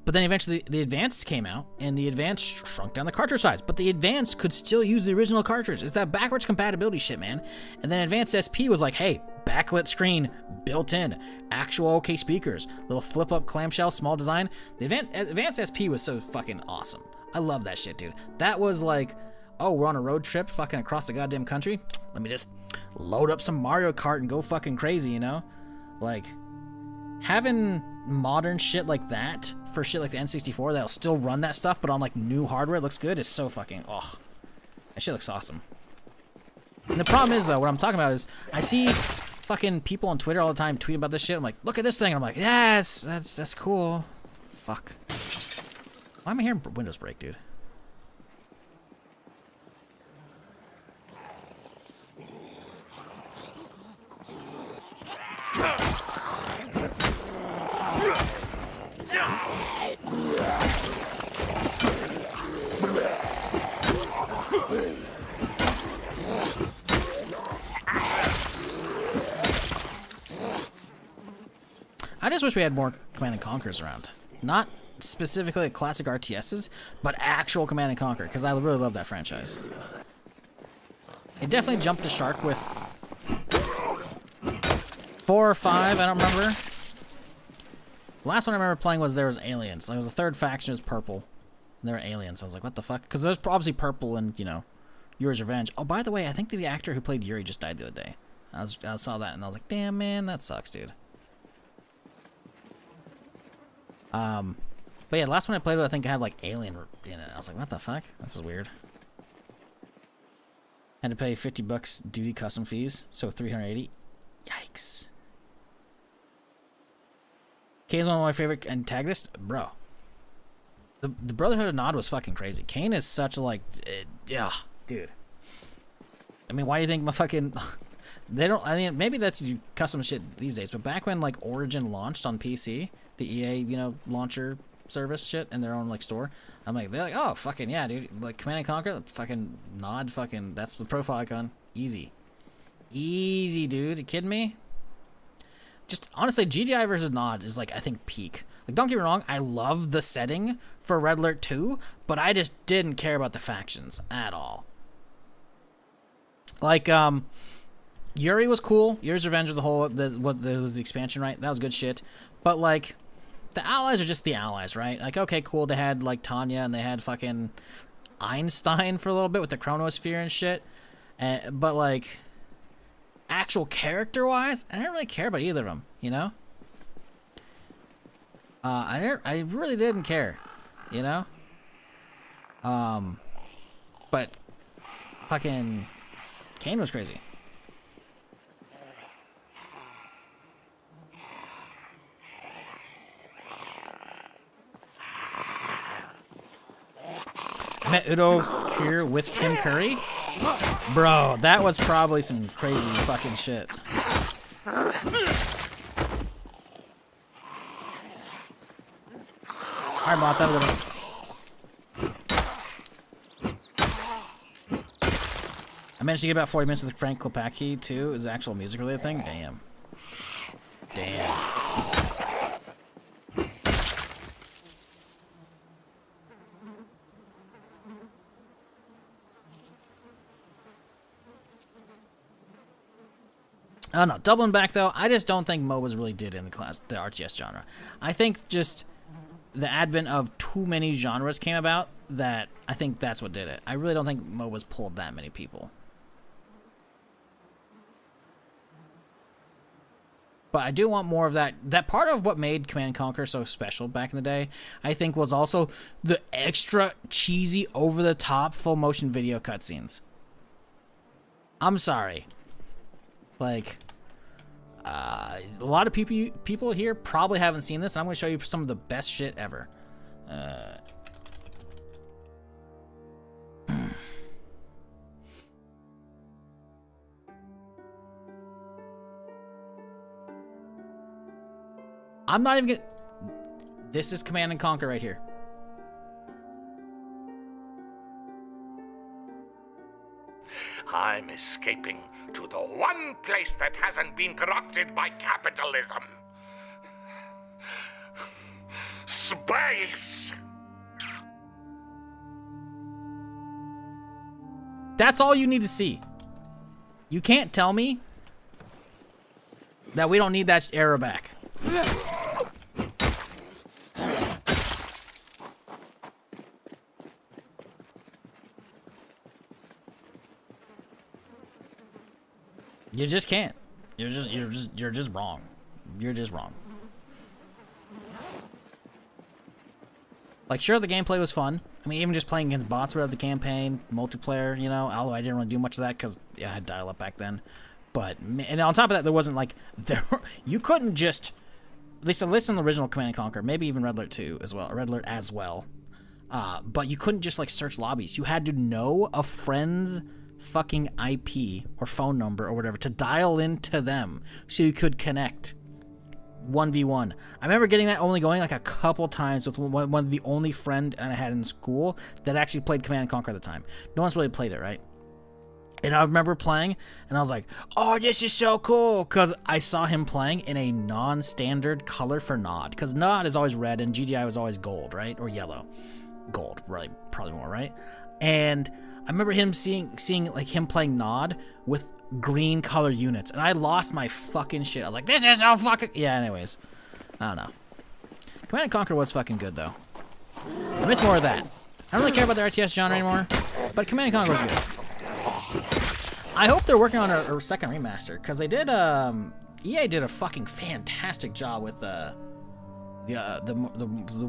But then eventually the Advanced came out, and the Advanced shrunk down the cartridge size. But the Advanced could still use the original cartridge. It's that backwards compatibility shit, man. And then Advanced SP was like, hey, backlit screen, built in, actual OK speakers, little flip-up clamshell, small design. The Advanced SP was so fucking awesome. I love that shit, dude. That was like, oh, we're on a road trip fucking across the goddamn country. Let me just load up some Mario Kart and go fucking crazy, you know? Like, having modern shit like that for shit like the N64 that'll still run that stuff but on like new hardware looks good is so fucking... Oh, that shit looks awesome. And the problem is though, what I'm talking about is I see fucking people on Twitter all the time tweeting about this shit. I'm like, look at this thing. And I'm like, yes, that's cool. Fuck. Why am I hearing windows break, dude? I just wish we had more Command & Conquers around. Not specifically like classic RTSs, but actual Command & Conquer, because I really love that franchise. It definitely jumped the shark with 4 or 5, I don't remember. The last one I remember playing was there was aliens. Like, it was the third faction, it was purple. And there were aliens. I was like, what the fuck? Because there's obviously purple and, you know, Yuri's Revenge. Oh, by the way, I think the actor who played Yuri just died the other day. I saw that and I was like, damn, man, that sucks, dude. But yeah, the last one I played with, I think it had like Alien in it. I was like, what the fuck? This is weird. Had to pay $50 duty custom fees, so 380. Yikes. Kane's one of my favorite antagonists, bro. The Brotherhood of Nod was fucking crazy. Kane is such a like, yeah, dude. I mean, why do you think my fucking? They don't. I mean, maybe that's you custom shit these days, but back when like Origin launched on PC, the EA, you know, launcher service shit in their own like store. I'm like, they're like, oh fucking yeah, dude, like Command and Conquer, fucking Nod, fucking that's the profile icon, easy, dude. You kidding me? Just honestly, GDI versus Nod is like I think peak. Like don't get me wrong, I love the setting for Red Alert 2, but I just didn't care about the factions at all. Like Yuri was cool. Yuri's Revenge was was the expansion, right? That was good shit. But like, the allies are just the allies, right? Like, okay, cool. They had like Tanya and they had fucking Einstein for a little bit with the Chronosphere and shit. But like, actual character-wise, I didn't really care about either of them. You know? I really didn't care. You know? But fucking Kane was crazy. I met Udo Kier with Tim Curry. Bro, that was probably some crazy fucking shit. Alright, mods, have a good one. I managed to get about 40 minutes with Frank Klepacki, too. Is the actual music-related thing? Damn. Oh no, doubling back though, I just don't think MOBAs really did in the RTS genre. I think just the advent of too many genres came about that I think that's what did it. I really don't think MOBAs pulled that many people. But I do want more of that. That part of what made Command & Conquer so special back in the day, I think, was also the extra cheesy, over-the-top, full-motion video cutscenes. I'm sorry. Like, a lot of people here probably haven't seen this, and I'm going to show you some of the best shit ever. I'm not even gonna... This is Command & Conquer right here. I'm escaping to the one place that hasn't been corrupted by capitalism. Space! That's all you need to see. You can't tell me that we don't need that era back. You just can't. You're just wrong. You're just wrong. Like, sure, the gameplay was fun. I mean, even just playing against bots without the campaign, multiplayer, you know, although I didn't really do much of that because, yeah, I had dial-up back then. But, and on top of that, there wasn't, like, you couldn't just, at least on the original Command & Conquer, maybe even Red Alert 2 as well, Red Alert as well. But you couldn't just, like, search lobbies. You had to know a friend's fucking IP or phone number or whatever to dial into them so you could connect 1v1. I remember getting that only going like a couple times with one of the only friend I had in school that actually played Command & Conquer at the time. No one's really played it, right? And I remember playing and I was like, oh, this is so cool, because I saw him playing in a non-standard color for Nod, because Nod is always red and GDI was always gold, right? Or yellow. Gold, right? Probably more, right? And I remember him seeing like him playing Nod with green color units, and I lost my fucking shit. I was like, this is so fucking... Yeah, anyways. I don't know. Command & Conquer was fucking good, though. I miss more of that. I don't really care about the RTS genre anymore, but Command & Conquer was good. I hope they're working on a second remaster, because they did, EA did a fucking fantastic job with,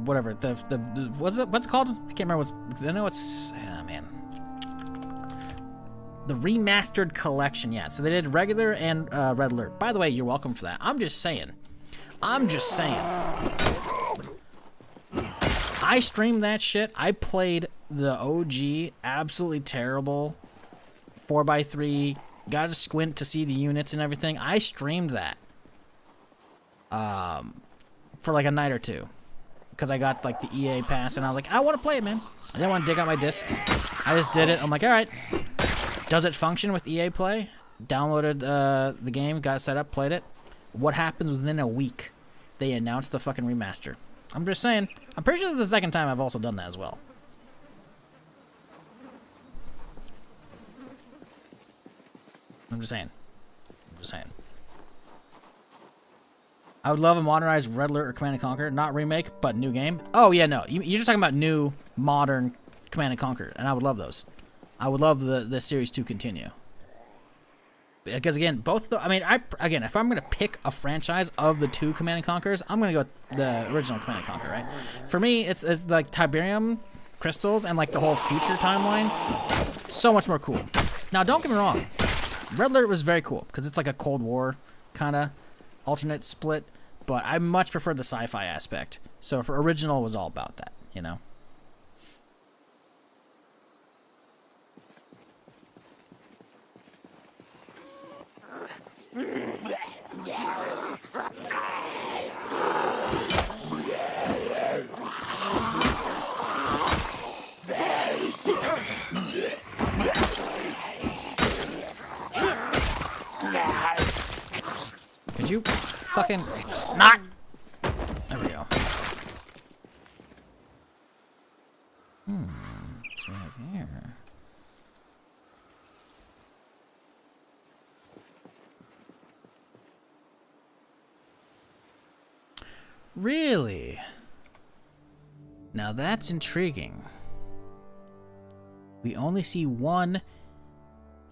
whatever, what's it called? I can't remember I know it's, man. The remastered collection, yeah. So they did regular and Red Alert. By the way, you're welcome for that. I'm just saying. I streamed that shit. I played the OG, absolutely terrible 4x3. Got to squint to see the units and everything. I streamed that for like a night or two. because I got like the EA pass, and I was like, I want to play it, man. I didn't want to dig out my discs. I just did it. I'm like, all right. Does it function with EA Play? Downloaded the game, got it set up, played it. What happens within a week? They announced the fucking remaster. I'm just saying. I'm pretty sure this is the second time I've also done that as well. I'm just saying. I would love a modernized Red Alert or Command & Conquer. Not remake, but new game. Oh, yeah, no. You're just talking about new, modern Command & Conquer. And I would love those. I would love the series to continue. Because, again, both the... I mean, if I'm going to pick a franchise of the two Command & Conquers, I'm going to go with the original Command & Conquer, right? For me, it's like Tiberium crystals and, like, the whole future timeline. So much more cool. Now, don't get me wrong. Red Alert was very cool because it's like a Cold War kind of alternate split, but I much prefer the sci-fi aspect. So for original was all about that, you know. Could you fucking not? There we go. What's we have here? Really? Now that's intriguing. We only see one.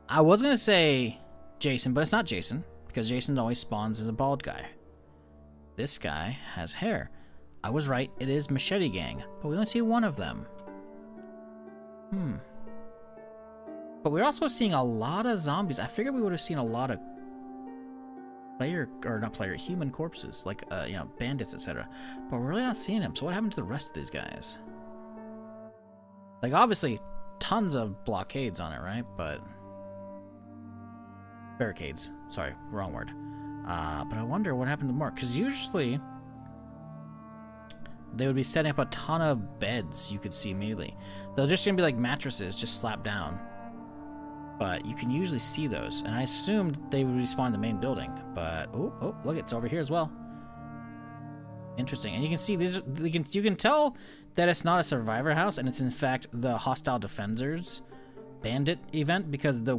I was gonna say Jason, but it's not Jason. Because Jason always spawns as a bald guy. This guy has hair. I was right, it is Machete Gang, but we only see one of them. But we're also seeing a lot of zombies. I figured we would have seen a lot of human corpses, like, you know, bandits, etc. But we're really not seeing them, so what happened to the rest of these guys? Like, obviously, tons of blockades on it, right? But... barricades. Sorry, wrong word. But I wonder what happened to more, because usually they would be setting up a ton of beds you could see immediately. They're just gonna be like mattresses just slapped down, but you can usually see those, and I assumed they would respawn in the main building, but oh look, it's over here as well. Interesting. And you can see these you can tell that it's not a survivor house, and it's in fact the hostile defenders bandit event, because the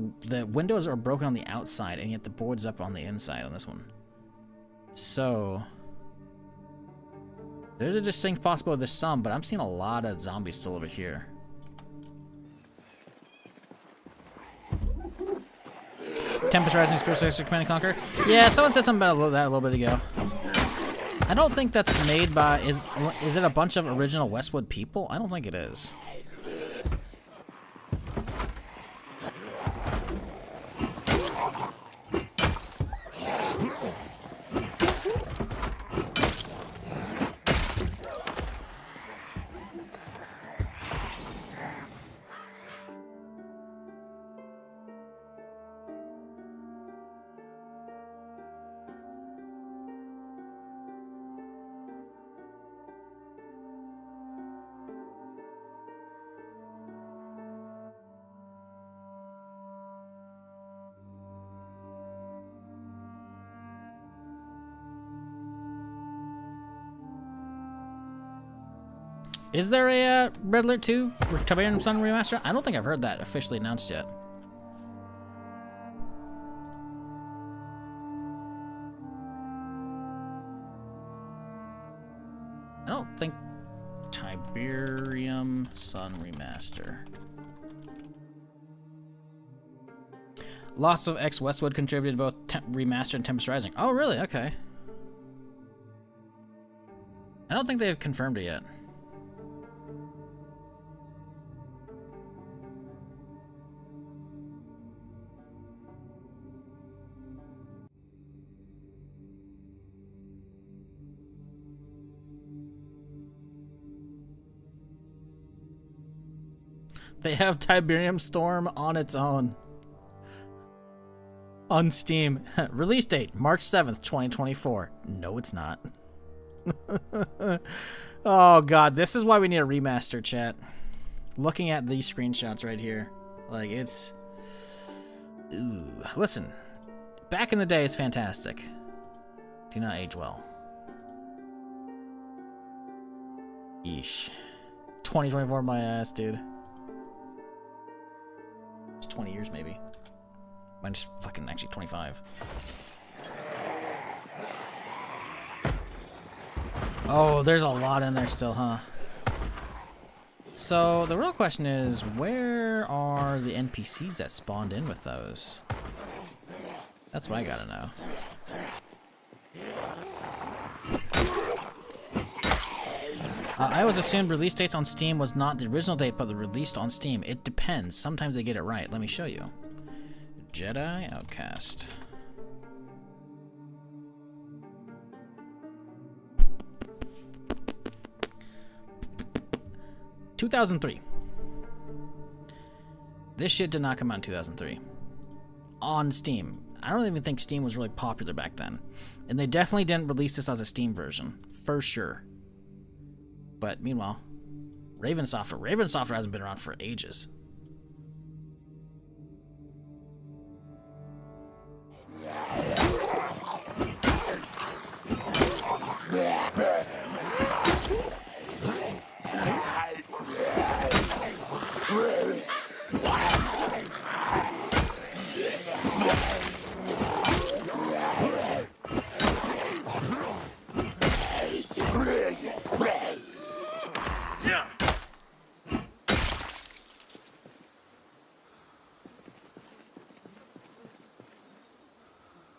windows are broken on the outside and yet the board's up on the inside on this one. So there's a distinct possibility there's some, but I'm seeing a lot of zombies still over here. Tempest Rising Spiritual Command & Conquer. Yeah, someone said something about that a little bit ago. I don't think that's made by... Is it a bunch of original Westwood people? I don't think it is. Is there a Red Alert 2 Tiberium Sun remaster? I don't think I've heard that officially announced yet. I don't think Tiberium Sun remaster. Lots of ex-Westwood contributed both remaster and Tempest Rising. Oh, really? Okay. I don't think they've confirmed it yet. They have Tiberium Storm on its own. On Steam. Release date, March 7th, 2024. No, it's not. Oh god, this is why we need a remaster, chat. Looking at these screenshots right here, like it's... Ooh. Listen, back in the day it's fantastic. Do not age well. Yeesh. 2024 my ass, dude. It's 20 years maybe. Mine's fucking actually 25. Oh, there's a lot in there still, huh? So, the real question is, where are the NPCs that spawned in with those? That's what I gotta know. I always assumed release dates on Steam was not the original date, but the released on Steam. It depends. Sometimes they get it right. Let me show you. Jedi Outcast. (2003). This shit did not come out in 2003. On Steam. I don't even think Steam was really popular back then. And they definitely didn't release this as a Steam version. For sure. But meanwhile, Raven Software hasn't been around for ages.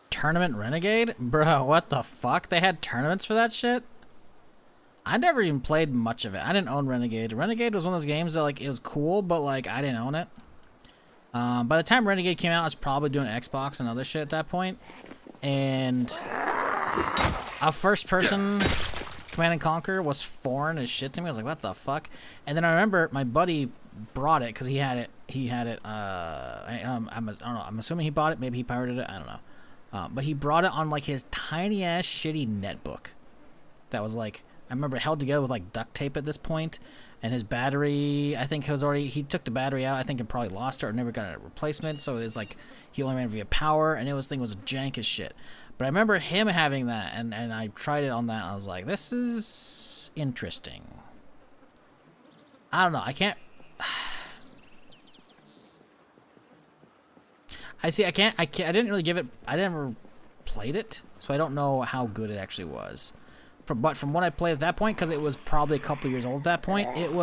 Tournament Renegade? Bro, what the fuck? They had tournaments for that shit? I never even played much of it. I didn't own Renegade. Renegade was one of those games that, like, it was cool, but, like, I didn't own it. By the time Renegade came out, I was probably doing Xbox and other shit at that point. And a first-person Command and Conquer was foreign as shit to me. I was like, what the fuck? And then I remember my buddy brought it because he had it. I don't know. I'm assuming he bought it. Maybe he pirated it. I don't know. But he brought it on, like, his tiny-ass shitty netbook. That was, like, I remember held together with, like, duct tape at this point. And his battery, I think, he took the battery out, I think, and probably lost it or never got a replacement. So it was, like, he only ran via power, and this thing was jank as shit. But I remember him having that, and I tried it on that, and I was like, this is interesting. I don't know, I can't... I didn't really give it, I never played it, so I don't know how good it actually was. But from what I played at that point, because it was probably a couple years old at that point, didn't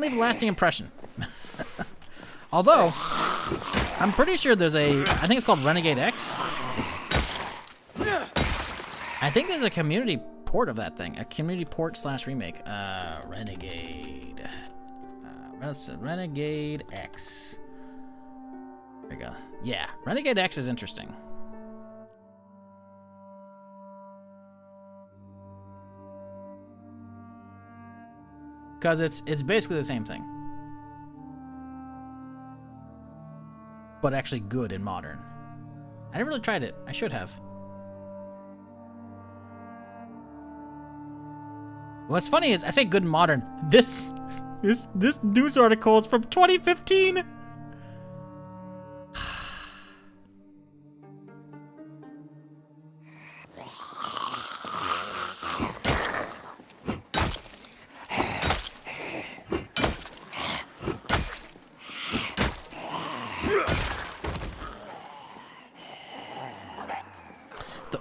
leave a lasting impression. Although, I'm pretty sure there's I think it's called Renegade X. I think there's a community port of that thing, a community port / remake. Renegade. Renegade X. There we go. Yeah, Renegade X is interesting. Because it's basically the same thing. But actually good and modern. I never really tried it. I should have. What's funny is, I say good and modern. This news article is from 2015!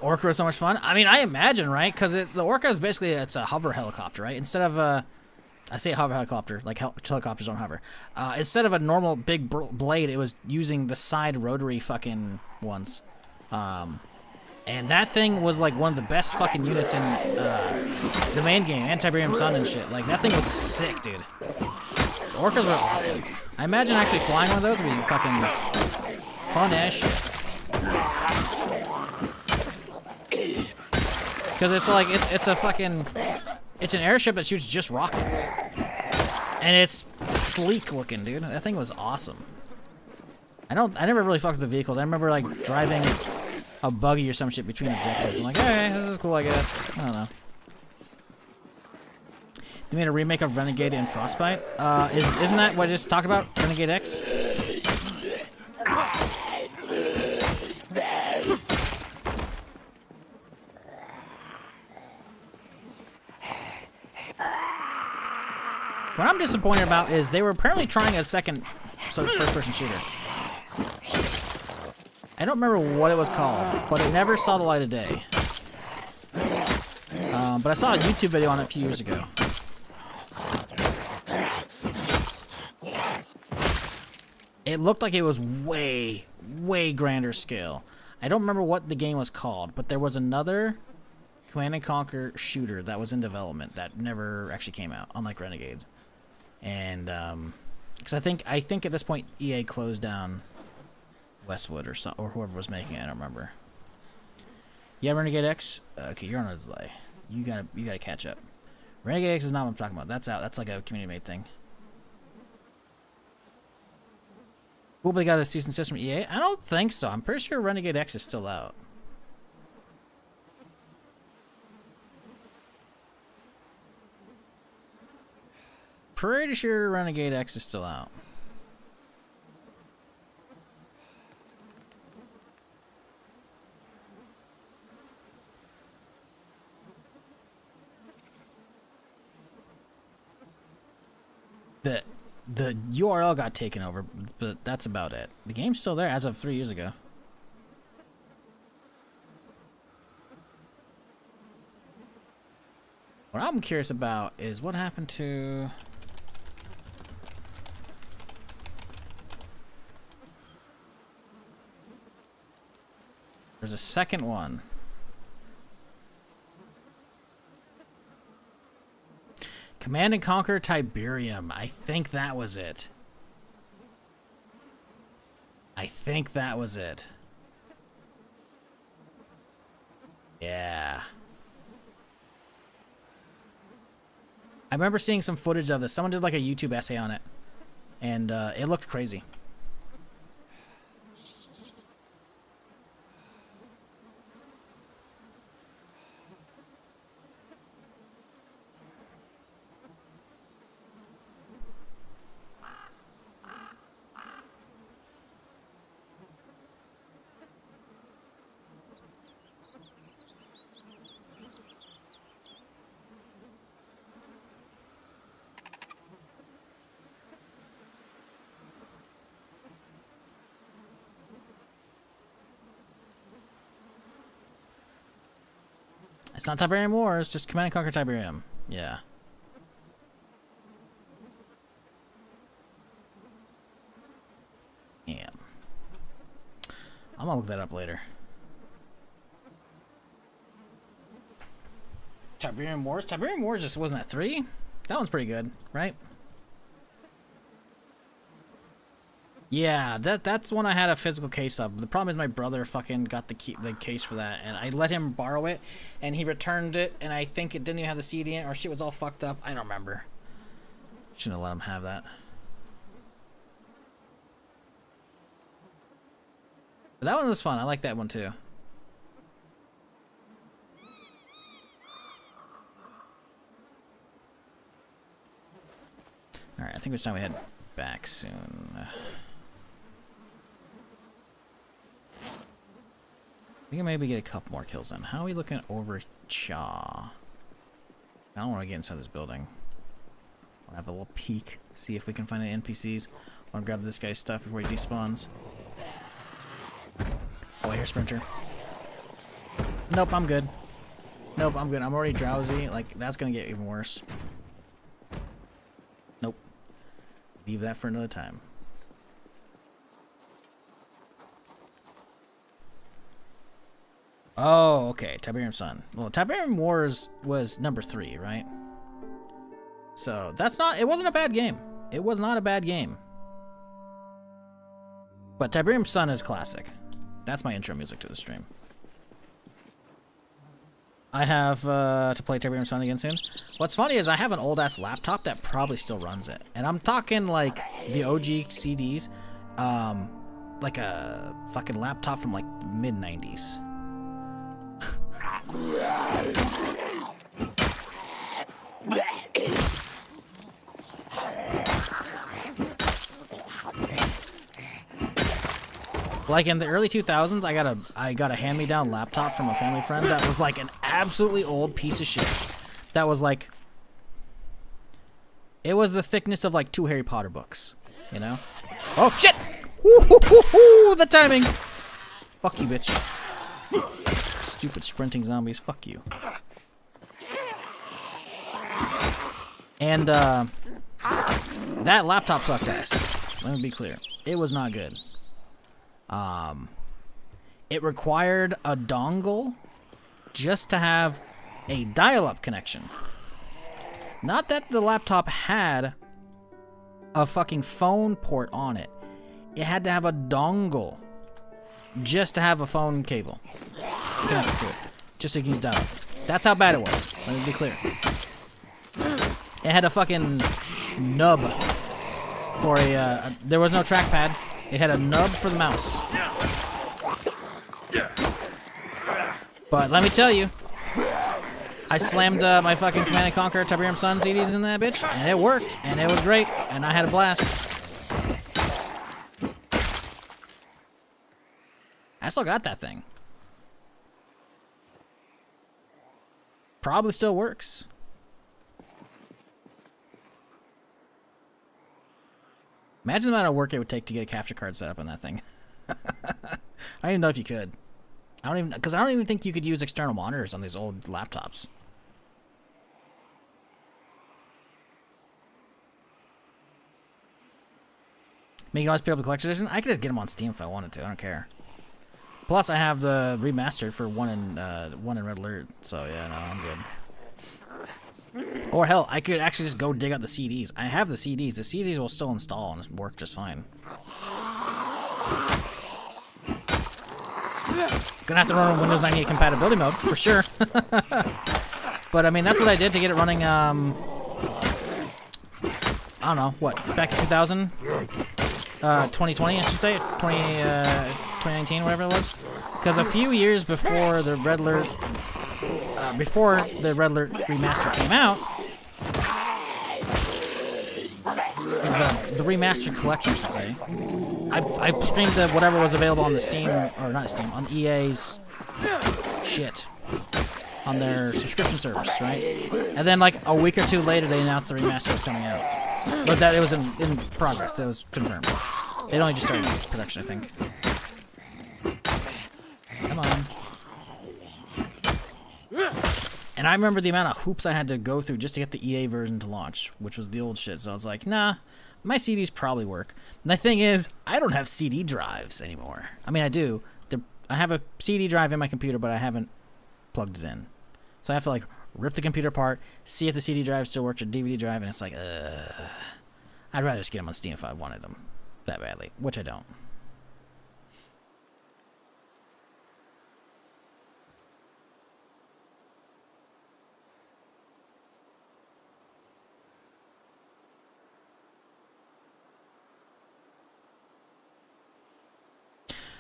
Orca is so much fun. I mean, I imagine, right? Because the Orca is basically, it's a hover helicopter, right? Instead of I say hover helicopter, like helicopters don't hover. Instead of a normal big blade, it was using the side rotary fucking ones. And that thing was like one of the best fucking units in the main game, Anti-Barium Sun and shit. Like, that thing was sick, dude. The Orcas were awesome. I imagine actually flying one of those would be fucking fun as shit. Because it's like, it's an airship that shoots just rockets. And it's sleek looking, dude. That thing was awesome. I never really fucked with the vehicles. I remember, like, driving a buggy or some shit between objectives. I'm like, hey, this is cool, I guess. I don't know. They made a remake of Renegade and Frostbite. Isn't that what I just talked about? Renegade X? What I'm disappointed about is they were apparently trying a second first-person shooter. I don't remember what it was called, but it never saw the light of day. But I saw a YouTube video on it a few years ago. It looked like it was way, way grander scale. I don't remember what the game was called, but there was another Command & Conquer shooter that was in development that never actually came out, unlike Renegades. And because I think at this point EA closed down Westwood or whoever was making it. I don't remember. Yeah, Renegade X. Okay, you're on a delay. You gotta catch up. Renegade X is not what I'm talking about. That's out. That's like a community made thing. Well, they got a cease and desist from EA? I don't think so. I'm pretty sure Renegade X is still out. Pretty sure Renegade X is still out. The URL got taken over, but that's about it. The game's still there as of 3 years ago. What I'm curious about is what happened to... There's a second one. Command & Conquer Tiberium. I think that was it. I think that was it. Yeah. I remember seeing some footage of this. Someone did like a YouTube essay on it. And it looked crazy. It's not Tiberium Wars, just Command & Conquer Tiberium. Yeah. Damn. I'm gonna look that up later. Tiberium Wars? Tiberium Wars just wasn't that 3? That one's pretty good, right? Yeah, that's one I had a physical case of. The problem is my brother fucking got the case for that, and I let him borrow it, and he returned it, and I think it didn't even have the CD in it, or shit was all fucked up. I don't remember. Shouldn't have let him have that. But that one was fun. I like that one too. Alright, I think it's time we head back soon. I think I maybe get a couple more kills in. How are we looking over Cha? I don't want to get inside this building. I'll have a little peek, see if we can find any NPCs. I want to grab this guy's stuff before he despawns. Oh, I hear Sprinter. Nope, I'm good. Nope, I'm good. I'm already drowsy. Like, that's going to get even worse. Nope. Leave that for another time. Oh, okay. Tiberium Sun. Well, Tiberium Wars was number 3, right? So, that's not... It wasn't a bad game. It was not a bad game. But Tiberium Sun is classic. That's my intro music to the stream. I have to play Tiberium Sun again soon. What's funny is I have an old-ass laptop that probably still runs it. And I'm talking, like, the OG CDs. Like a fucking laptop from, like, mid-90s. Like in the early 2000s, I got a hand-me-down laptop from a family friend that was like an absolutely old piece of shit. That was like, it was the thickness of like 2 Harry Potter books, you know? Oh shit! Woo-hoo-hoo-hoo! The timing. Fuck you, bitch. Stupid sprinting zombies. Fuck you. And that laptop sucked ass. Let me be clear. It was not good. It required a dongle just to have a dial-up connection. Not that the laptop had a fucking phone port on it. It had to have a dongle just to have a phone cable connected to it, just so you can use dial-up. That's how bad it was. Let me be clear. It had a fucking nub for a there was no trackpad. It had a nub for the mouse. But let me tell you, I slammed my fucking Command & Conquer Tiberium Sun CDs in that bitch, and it worked, and it was great, and I had a blast. I still got that thing. Probably still works. Imagine the amount of work it would take to get a capture card set up on that thing. I don't even know if you could. I don't even think you could use external monitors on these old laptops. Make it always pick up the collection edition? I could just get them on Steam if I wanted to. I don't care. Plus, I have the remastered for one in Red Alert. So yeah, no, I'm good. Or hell, I could actually just go dig out the CDs. I have the CDs. The CDs will still install and work just fine. Gonna have to run on Windows 98 compatibility mode for sure. But I mean, that's what I did to get it running. I don't know what, back in 2000, 2020, I should say, 2019, whatever it was. Because a few years before the Red Alert, remaster came out, the remastered collection, I should say, I streamed whatever was available on the Steam, or not Steam, on EA's shit, on their subscription service, right? And then like a week or two later, they announced the remaster was coming out, but that it was in progress. That was confirmed. It only just started production, I think. Come on. And I remember the amount of hoops I had to go through just to get the EA version to launch, which was the old shit. So I was like, nah, my CDs probably work. And the thing is, I don't have CD drives anymore. I mean, I do. I have a CD drive in my computer, but I haven't plugged it in. So I have to like rip the computer apart, see if the CD drive still works, or DVD drive, and it's like, I'd rather just get them on Steam if I wanted them that badly, which I don't.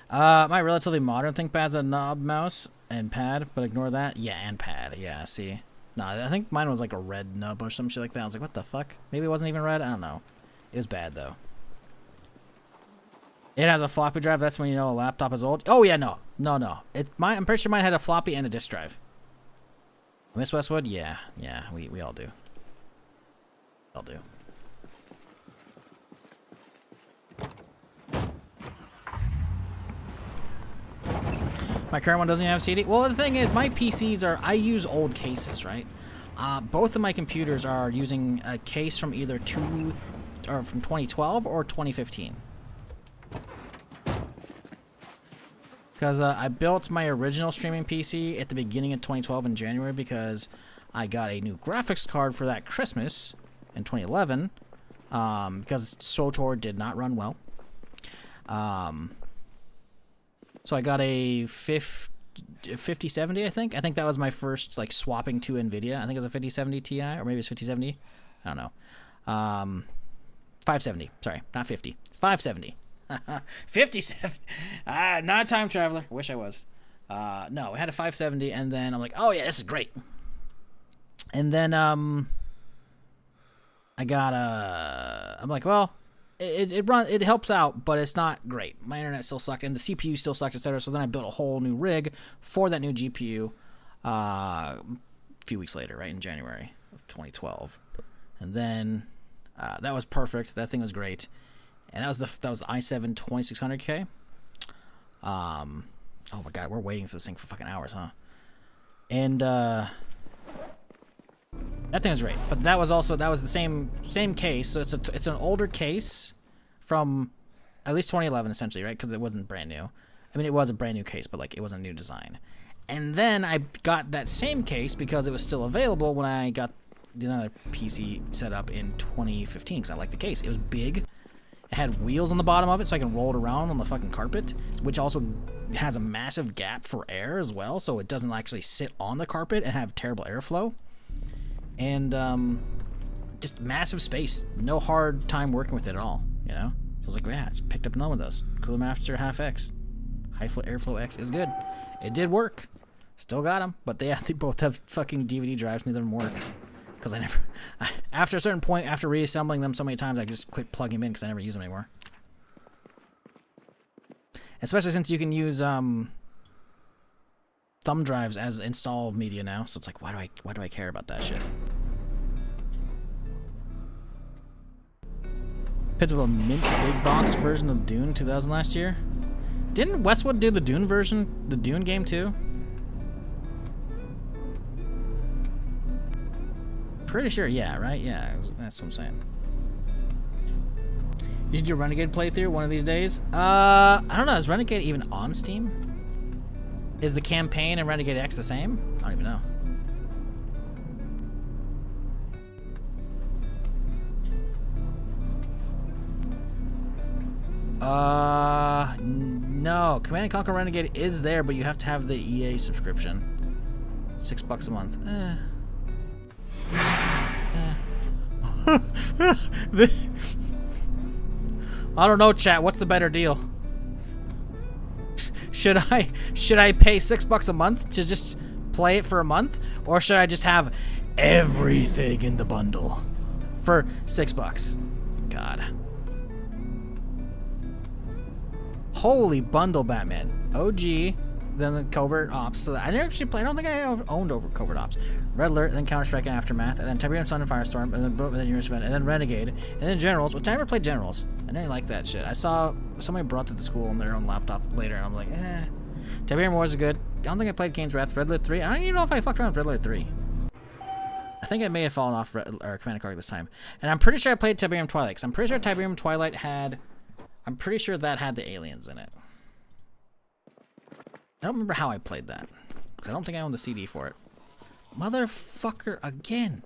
My relatively modern ThinkPad's a knob mouse and pad, but ignore that. Yeah, and pad. Yeah, see. No, I think mine was like a red nub or some shit like that. I was like, what the fuck? Maybe it wasn't even red? I don't know. It was bad, though. It has a floppy drive. That's when you know a laptop is old. Oh, yeah, no. No. I'm pretty sure mine had a floppy and a disk drive. Miss Westwood? Yeah, we all do. All do. My current one doesn't even have CD. Well, the thing is, my PCs are... I use old cases, right? Both of my computers are using a case from either from 2012 or 2015. Because I built my original streaming PC at the beginning of 2012 in January because I got a new graphics card for that Christmas in 2011 because SWTOR did not run well. So I got a 5070, I think. I think that was my first, like, swapping to NVIDIA. I think it was a 5070 Ti, or maybe it's 5070. I don't know. 570. Sorry, not 50. 570. 57. Not a time traveler. Wish I was. No, it had a 570, and then I'm like, oh yeah, this is great. And then I got I'm like, well, it helps out, but it's not great. My internet still sucked, and the CPU still sucked, etc. So then I built a whole new rig for that new GPU a few weeks later, right in January of 2012, and then that was perfect. That thing was great, and that was the i7 2600K. Oh my god, we're waiting for this thing for fucking hours, huh? And that thing was great, but that was the same case. So it's an older case from at least 2011, essentially, right? Because it wasn't brand new. I mean, it was a brand new case, but like it was a new design. And then I got that same case because it was still available when I got another PC set up in 2015. Because I liked the case. It was big. It had wheels on the bottom of it, so I can roll it around on the fucking carpet, which also has a massive gap for air as well, so it doesn't actually sit on the carpet and have terrible airflow. And just massive space. No hard time working with it at all, you know? So I was like, yeah, it's picked up another one of those. Cooler Master Half X. High Flow Airflow X is good. It did work. Still got them, but they both have fucking DVD drives, neither of them work. Because after a certain point, after reassembling them so many times, I just quit plugging them in because I never use them anymore. Especially since you can use thumb drives as install media now, so it's like, why do I care about that shit? Picked up a mint big box version of Dune 2000 last year. Didn't Westwood do the Dune version, the Dune game too? Pretty sure, yeah, right? Yeah, that's what I'm saying. You should do a Renegade playthrough one of these days. I don't know. Is Renegade even on Steam? Is the campaign and Renegade X the same? I don't even know. No. Command & Conquer Renegade is there, but you have to have the EA subscription. $6 a month. I don't know, chat. What's the better deal? Should I pay $6 a month to just play it for a month, or should I just have everything in the bundle for $6? God. Holy bundle, Batman. OG, then the Covert Ops. So I never actually played. I don't think I owned over Covert Ops. Red Alert, then Counter Strike and Aftermath, and then Tiberium Sun and Firestorm, and then Universe Event, and then Renegade, and then Generals. Which I never played Generals. I didn't like that shit. I saw somebody brought it to school on their own laptop later, and I'm like, eh. Tiberium Wars is good. I don't think I played Kane's Wrath. Red Alert 3. I don't even know if I fucked around with Red Alert 3. I think I may have fallen off Command & Conquer this time. And I'm pretty sure I played Tiberium Twilight, because I'm pretty sure Tiberium Twilight had... I'm pretty sure that had the aliens in it. I don't remember how I played that, because I don't think I owned the CD for it. Motherfucker again.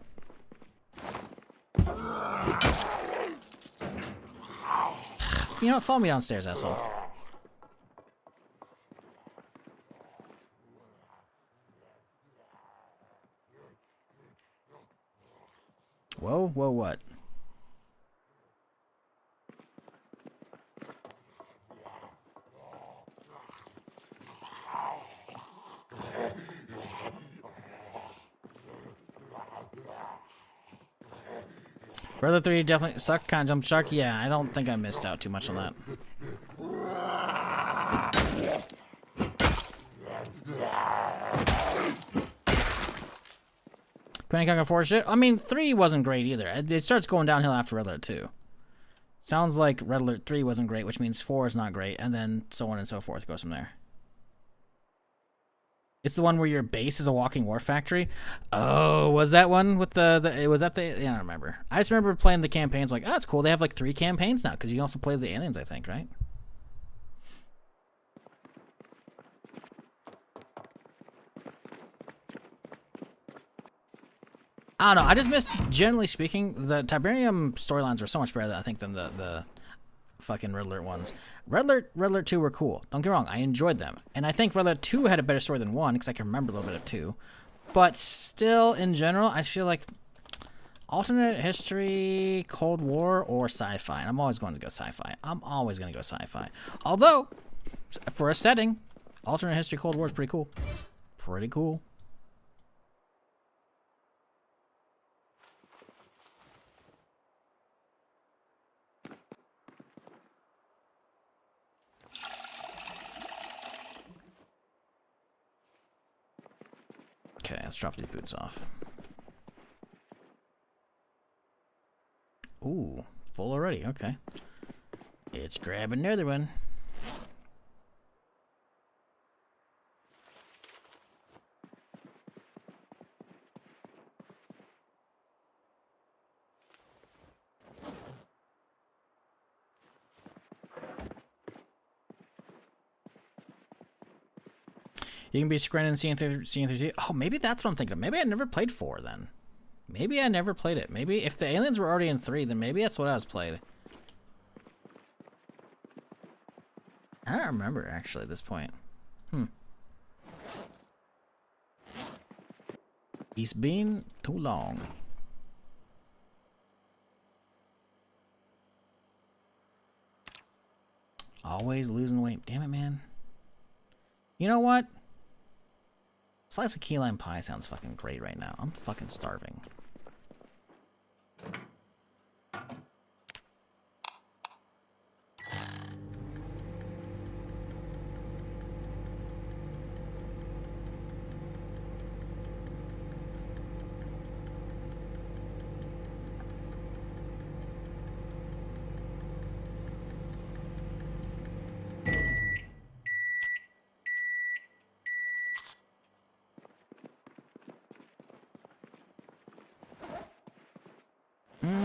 You know what? Follow me downstairs, asshole. Whoa, whoa, what? Brother 3 definitely sucked. Kind of jump shark. Yeah, I don't think I missed out too much on that. Command & Conquer 4 shit. I mean, 3 wasn't great either. It starts going downhill after Red Alert 2. Sounds like Red Alert 3 wasn't great, which means 4 is not great, and then so on and so forth goes from there. It's the one where your base is a walking war factory. Oh, was that one with was that the... Yeah, I don't remember. I just remember playing the campaigns like, oh, that's cool. They have like 3 campaigns now, because you can also play as the aliens, I think, right? I don't know. I just missed, generally speaking, the Tiberium storylines were so much better, I think, than the fucking Red Alert ones. Red Alert 2 were cool. Don't get me wrong. I enjoyed them. And I think Red Alert 2 had a better story than 1, because I can remember a little bit of 2. But still, in general, I feel like alternate history, Cold War, or sci-fi. And I'm always going to go sci-fi. I'm always going to go sci-fi. Although, for a setting, Alternate history Cold War is pretty cool. Pretty cool. Okay, let's drop these boots off. Ooh, full already. Okay. Let's grab another one. You can be screening CN3. Oh, maybe that's what I'm thinking of. Maybe I never played 4 then. Maybe I never played it. Maybe if the aliens were already in 3, then maybe that's what I was played. I don't remember actually at this point. It's been too long. Always losing weight. Damn it, man. You know what? Slice of key lime pie sounds fucking great right now. I'm fucking starving.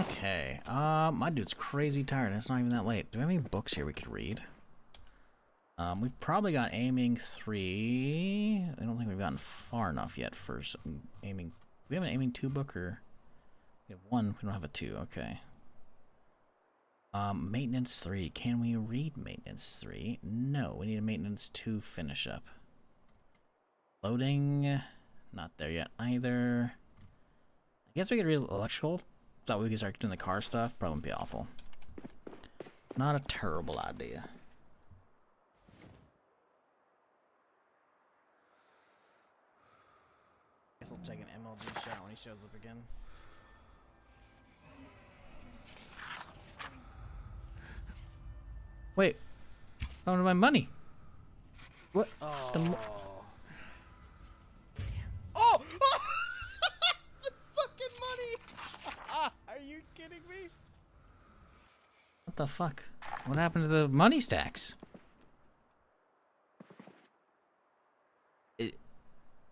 Okay, my dude's crazy tired. It's not even that late. Do we have any books here we could read? We've probably got aiming 3. I don't think we've gotten far enough yet for aiming. Do we have an aiming 2 book or? We have 1. We don't have a 2. Okay. Maintenance 3. Can we read maintenance 3? No, we need a maintenance 2 finish up. Loading. Not there yet either. I guess we could read electrical. Thought we could start doing the car stuff. Probably wouldn't be awful. Not a terrible idea. Guess we'll take an MLG shot when he shows up again. Wait. Oh, my money. What? Oh. Oh! The fucking money! Are you kidding me? What the fuck? What happened to the money stacks?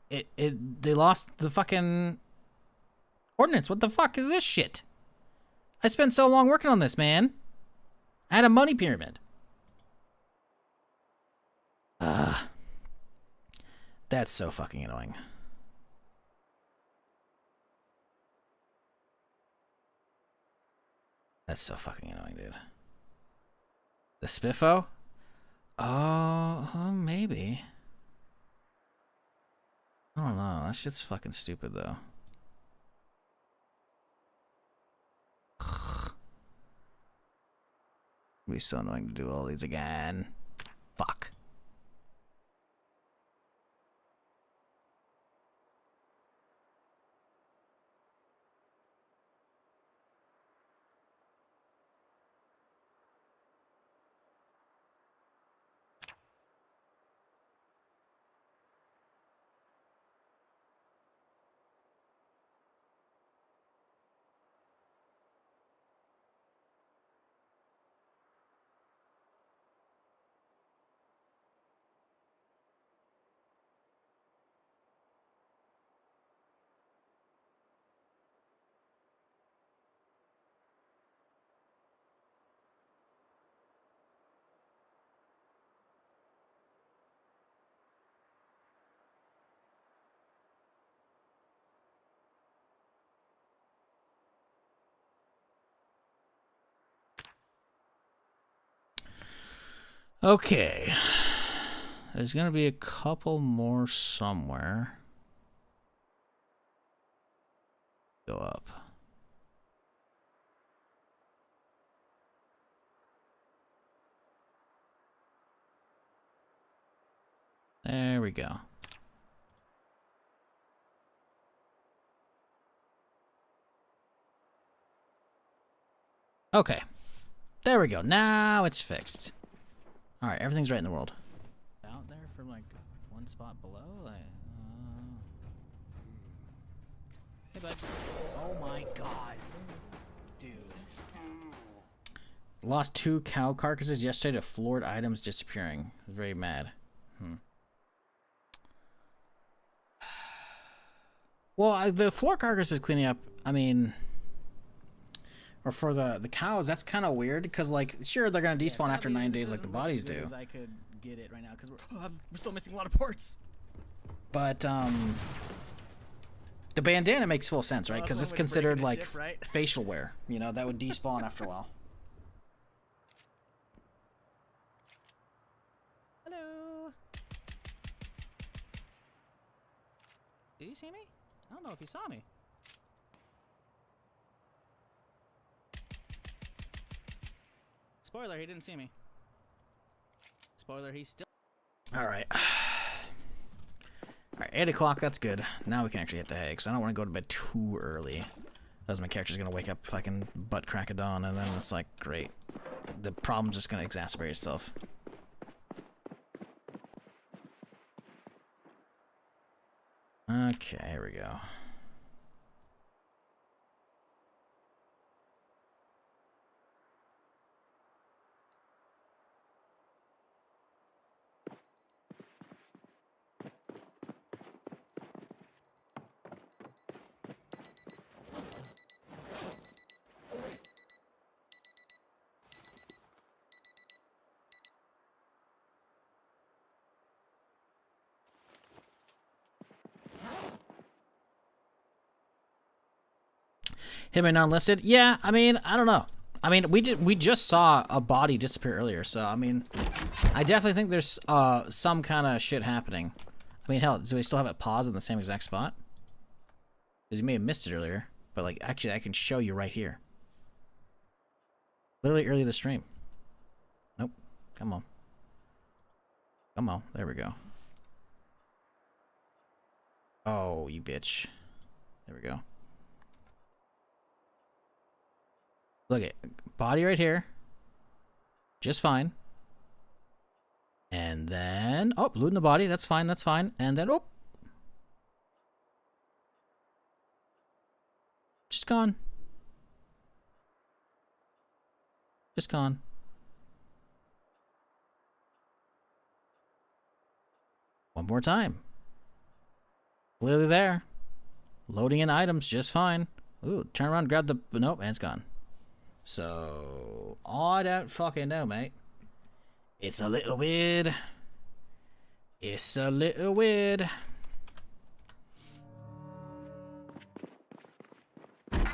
They lost the fucking coordinates. What the fuck is this shit? I spent so long working on this, man. I had a money pyramid. That's so fucking annoying. That's so fucking annoying, dude. The Spiffo? Oh, maybe. I don't know. That shit's fucking stupid, though. It'd be so annoying to do all these again. Fuck. Okay. There's gonna be a couple more somewhere. Go up. There we go. Okay. There we go. Now it's fixed. Alright, everything's right in the world. Out there from like one spot below? Like, Hey, bud. Oh my god. Dude. Lost 2 cow carcasses yesterday to floored items disappearing. I was very mad. Well, the floor carcasses cleaning up, I mean... Or for the cows, that's kind of weird, because, like, sure, they're going to despawn after 9 days like the bodies do. I could get it right now, because we're still missing a lot of ports. But, the bandana makes full sense, right? Because it's considered, like, facial wear. You know, that would despawn after a while. Hello. Did he see me? I don't know if he saw me. Spoiler, he didn't see me. Spoiler, he's still... Alright. Alright, 8 o'clock, that's good. Now we can actually hit the hay, because I don't want to go to bed too early. Otherwise my character's going to wake up fucking butt crack of dawn, and then it's like, great. The problem's just going to exacerbate itself. Okay, here we go. Him and unlisted? Yeah, I mean, I don't know. I mean, we just saw a body disappear earlier, so I mean, I definitely think there's some kind of shit happening. I mean, hell, do we still have it paused in the same exact spot? Because you may have missed it earlier, but like, actually, I can show you right here. Literally early the stream. Nope. Come on. Come on. There we go. Oh, you bitch. There we go. Look at body right here. Just fine. And then, oh, looting the body. That's fine. That's fine. And then, oh. Just gone. Just gone. One more time. Literally there. Loading in items just fine. Ooh, turn around, grab the, nope, and it's gone. So, I don't fucking know, mate. It's a little weird. It's a little weird. But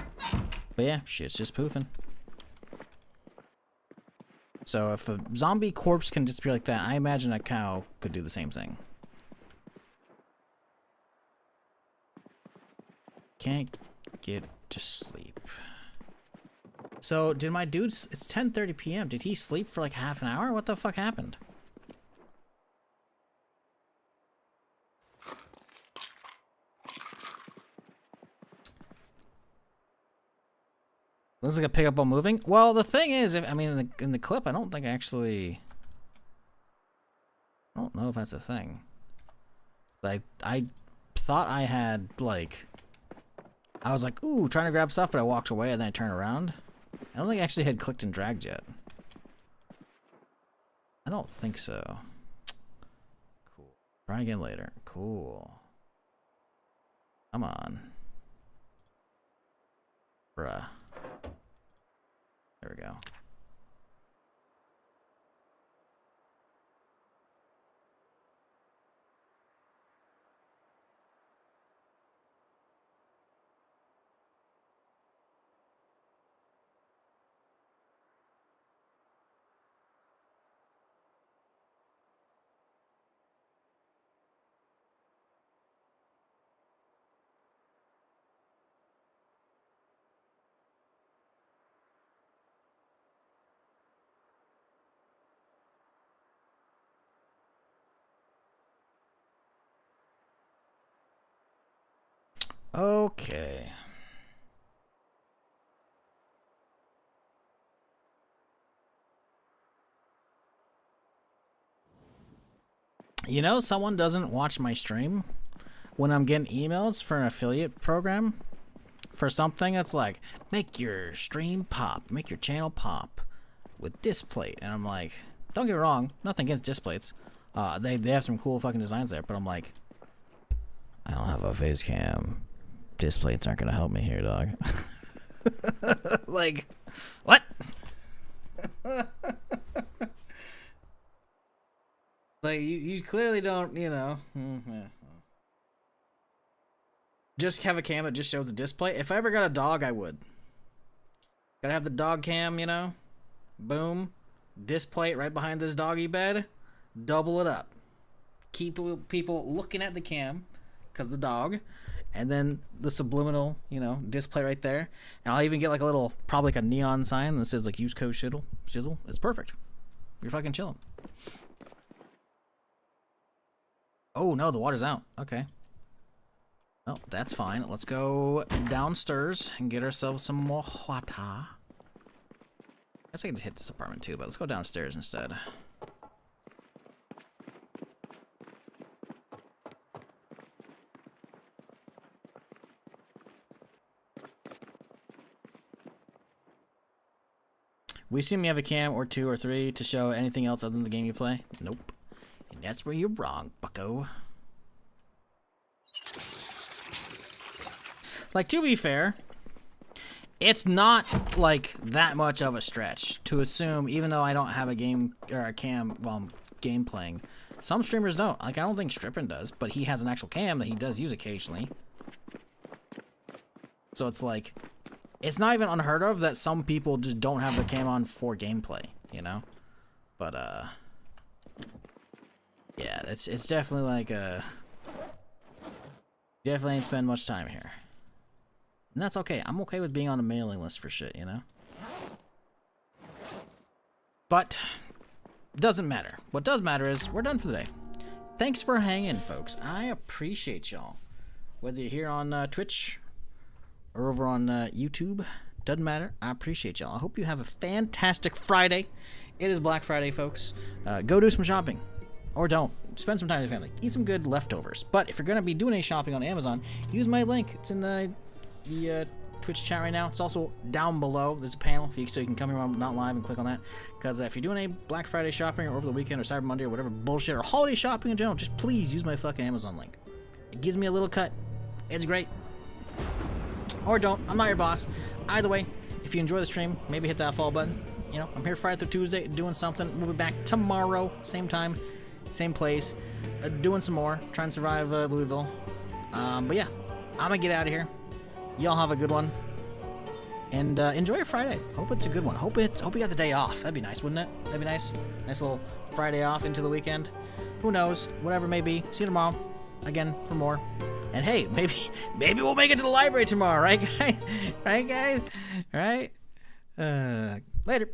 yeah, shit's just poofing. So if a zombie corpse can disappear like that, I imagine a cow could do the same thing. Can't get to sleep. So, did my dudes... It's 10:30 p.m. Did he sleep for like half an hour? What the fuck happened? Looks like a pickup while moving. Well, the thing is, I mean, in the clip, I don't think I actually... I don't know if that's a thing. Like, I thought I had, like... I was like, ooh, trying to grab stuff, but I walked away and then I turned around. I don't think I actually had clicked and dragged yet. I don't think so. Cool. Try again later. Cool. Come on. Bruh. There we go. Okay. You know, someone doesn't watch my stream when I'm getting emails for an affiliate program for something that's like, make your stream pop, make your channel pop with display. And I'm like, don't get me wrong, nothing against displays. They have some cool fucking designs there, but I'm like, I don't have a face cam. Displays aren't gonna help me here, dog. Like, what? Like, you clearly don't, you know. Just have a cam that just shows a display. If I ever got a dog, I would. Gotta have the dog cam, you know. Boom. Display it right behind this doggy bed. Double it up. Keep people looking at the cam, because the dog. And then the subliminal, you know, display right there. And I'll even get like a little, probably like a neon sign that says like use code shizzle. It's perfect. You're fucking chilling. Oh no, the water's out. Okay. Oh, that's fine. Let's go downstairs and get ourselves some more water. I guess I could hit this apartment too, but let's go downstairs instead. We assume you have a cam or 2 or 3 to show anything else other than the game you play? Nope. And that's where you're wrong, bucko. Like, to be fair, it's not, like, that much of a stretch to assume, even though I don't have a game or a cam while I'm game playing. Some streamers don't. Like, I don't think Strippin does, but he has an actual cam that he does use occasionally. So it's like, it's not even unheard of that some people just don't have the cam on for gameplay, you know? But, yeah, it's definitely like, definitely ain't spend much time here. And that's okay. I'm okay with being on a mailing list for shit, you know? But, doesn't matter. What does matter is, we're done for the day. Thanks for hanging, folks. I appreciate y'all. Whether you're here on Twitch or over on YouTube, doesn't matter. I appreciate y'all. I hope you have a fantastic Friday. It is Black Friday, folks. Go do some shopping. Or don't. Spend some time with your family. Eat some good leftovers. But if you're going to be doing any shopping on Amazon, use my link. It's in the Twitch chat right now. It's also down below. There's a panel so you can come here when I'm not live and click on that. Because if you're doing a Black Friday shopping or over the weekend or Cyber Monday or whatever bullshit or holiday shopping in general, just please use my fucking Amazon link. It gives me a little cut. It's great. Or don't. I'm not your boss. Either way, if you enjoy the stream, maybe hit that follow button. You know, I'm here Friday through Tuesday doing something. We'll be back tomorrow, same time, same place, doing some more, trying to survive Louisville. But yeah, I'm gonna get out of here. Y'all have a good one, and enjoy your Friday. Hope it's a good one. Hope you got the day off. That'd be nice, wouldn't it? That'd be nice. Nice little Friday off into the weekend. Who knows? Whatever it may be. See you tomorrow, again for more. And hey, maybe we'll make it to the library tomorrow, right, guys? Right, guys? Right? Later.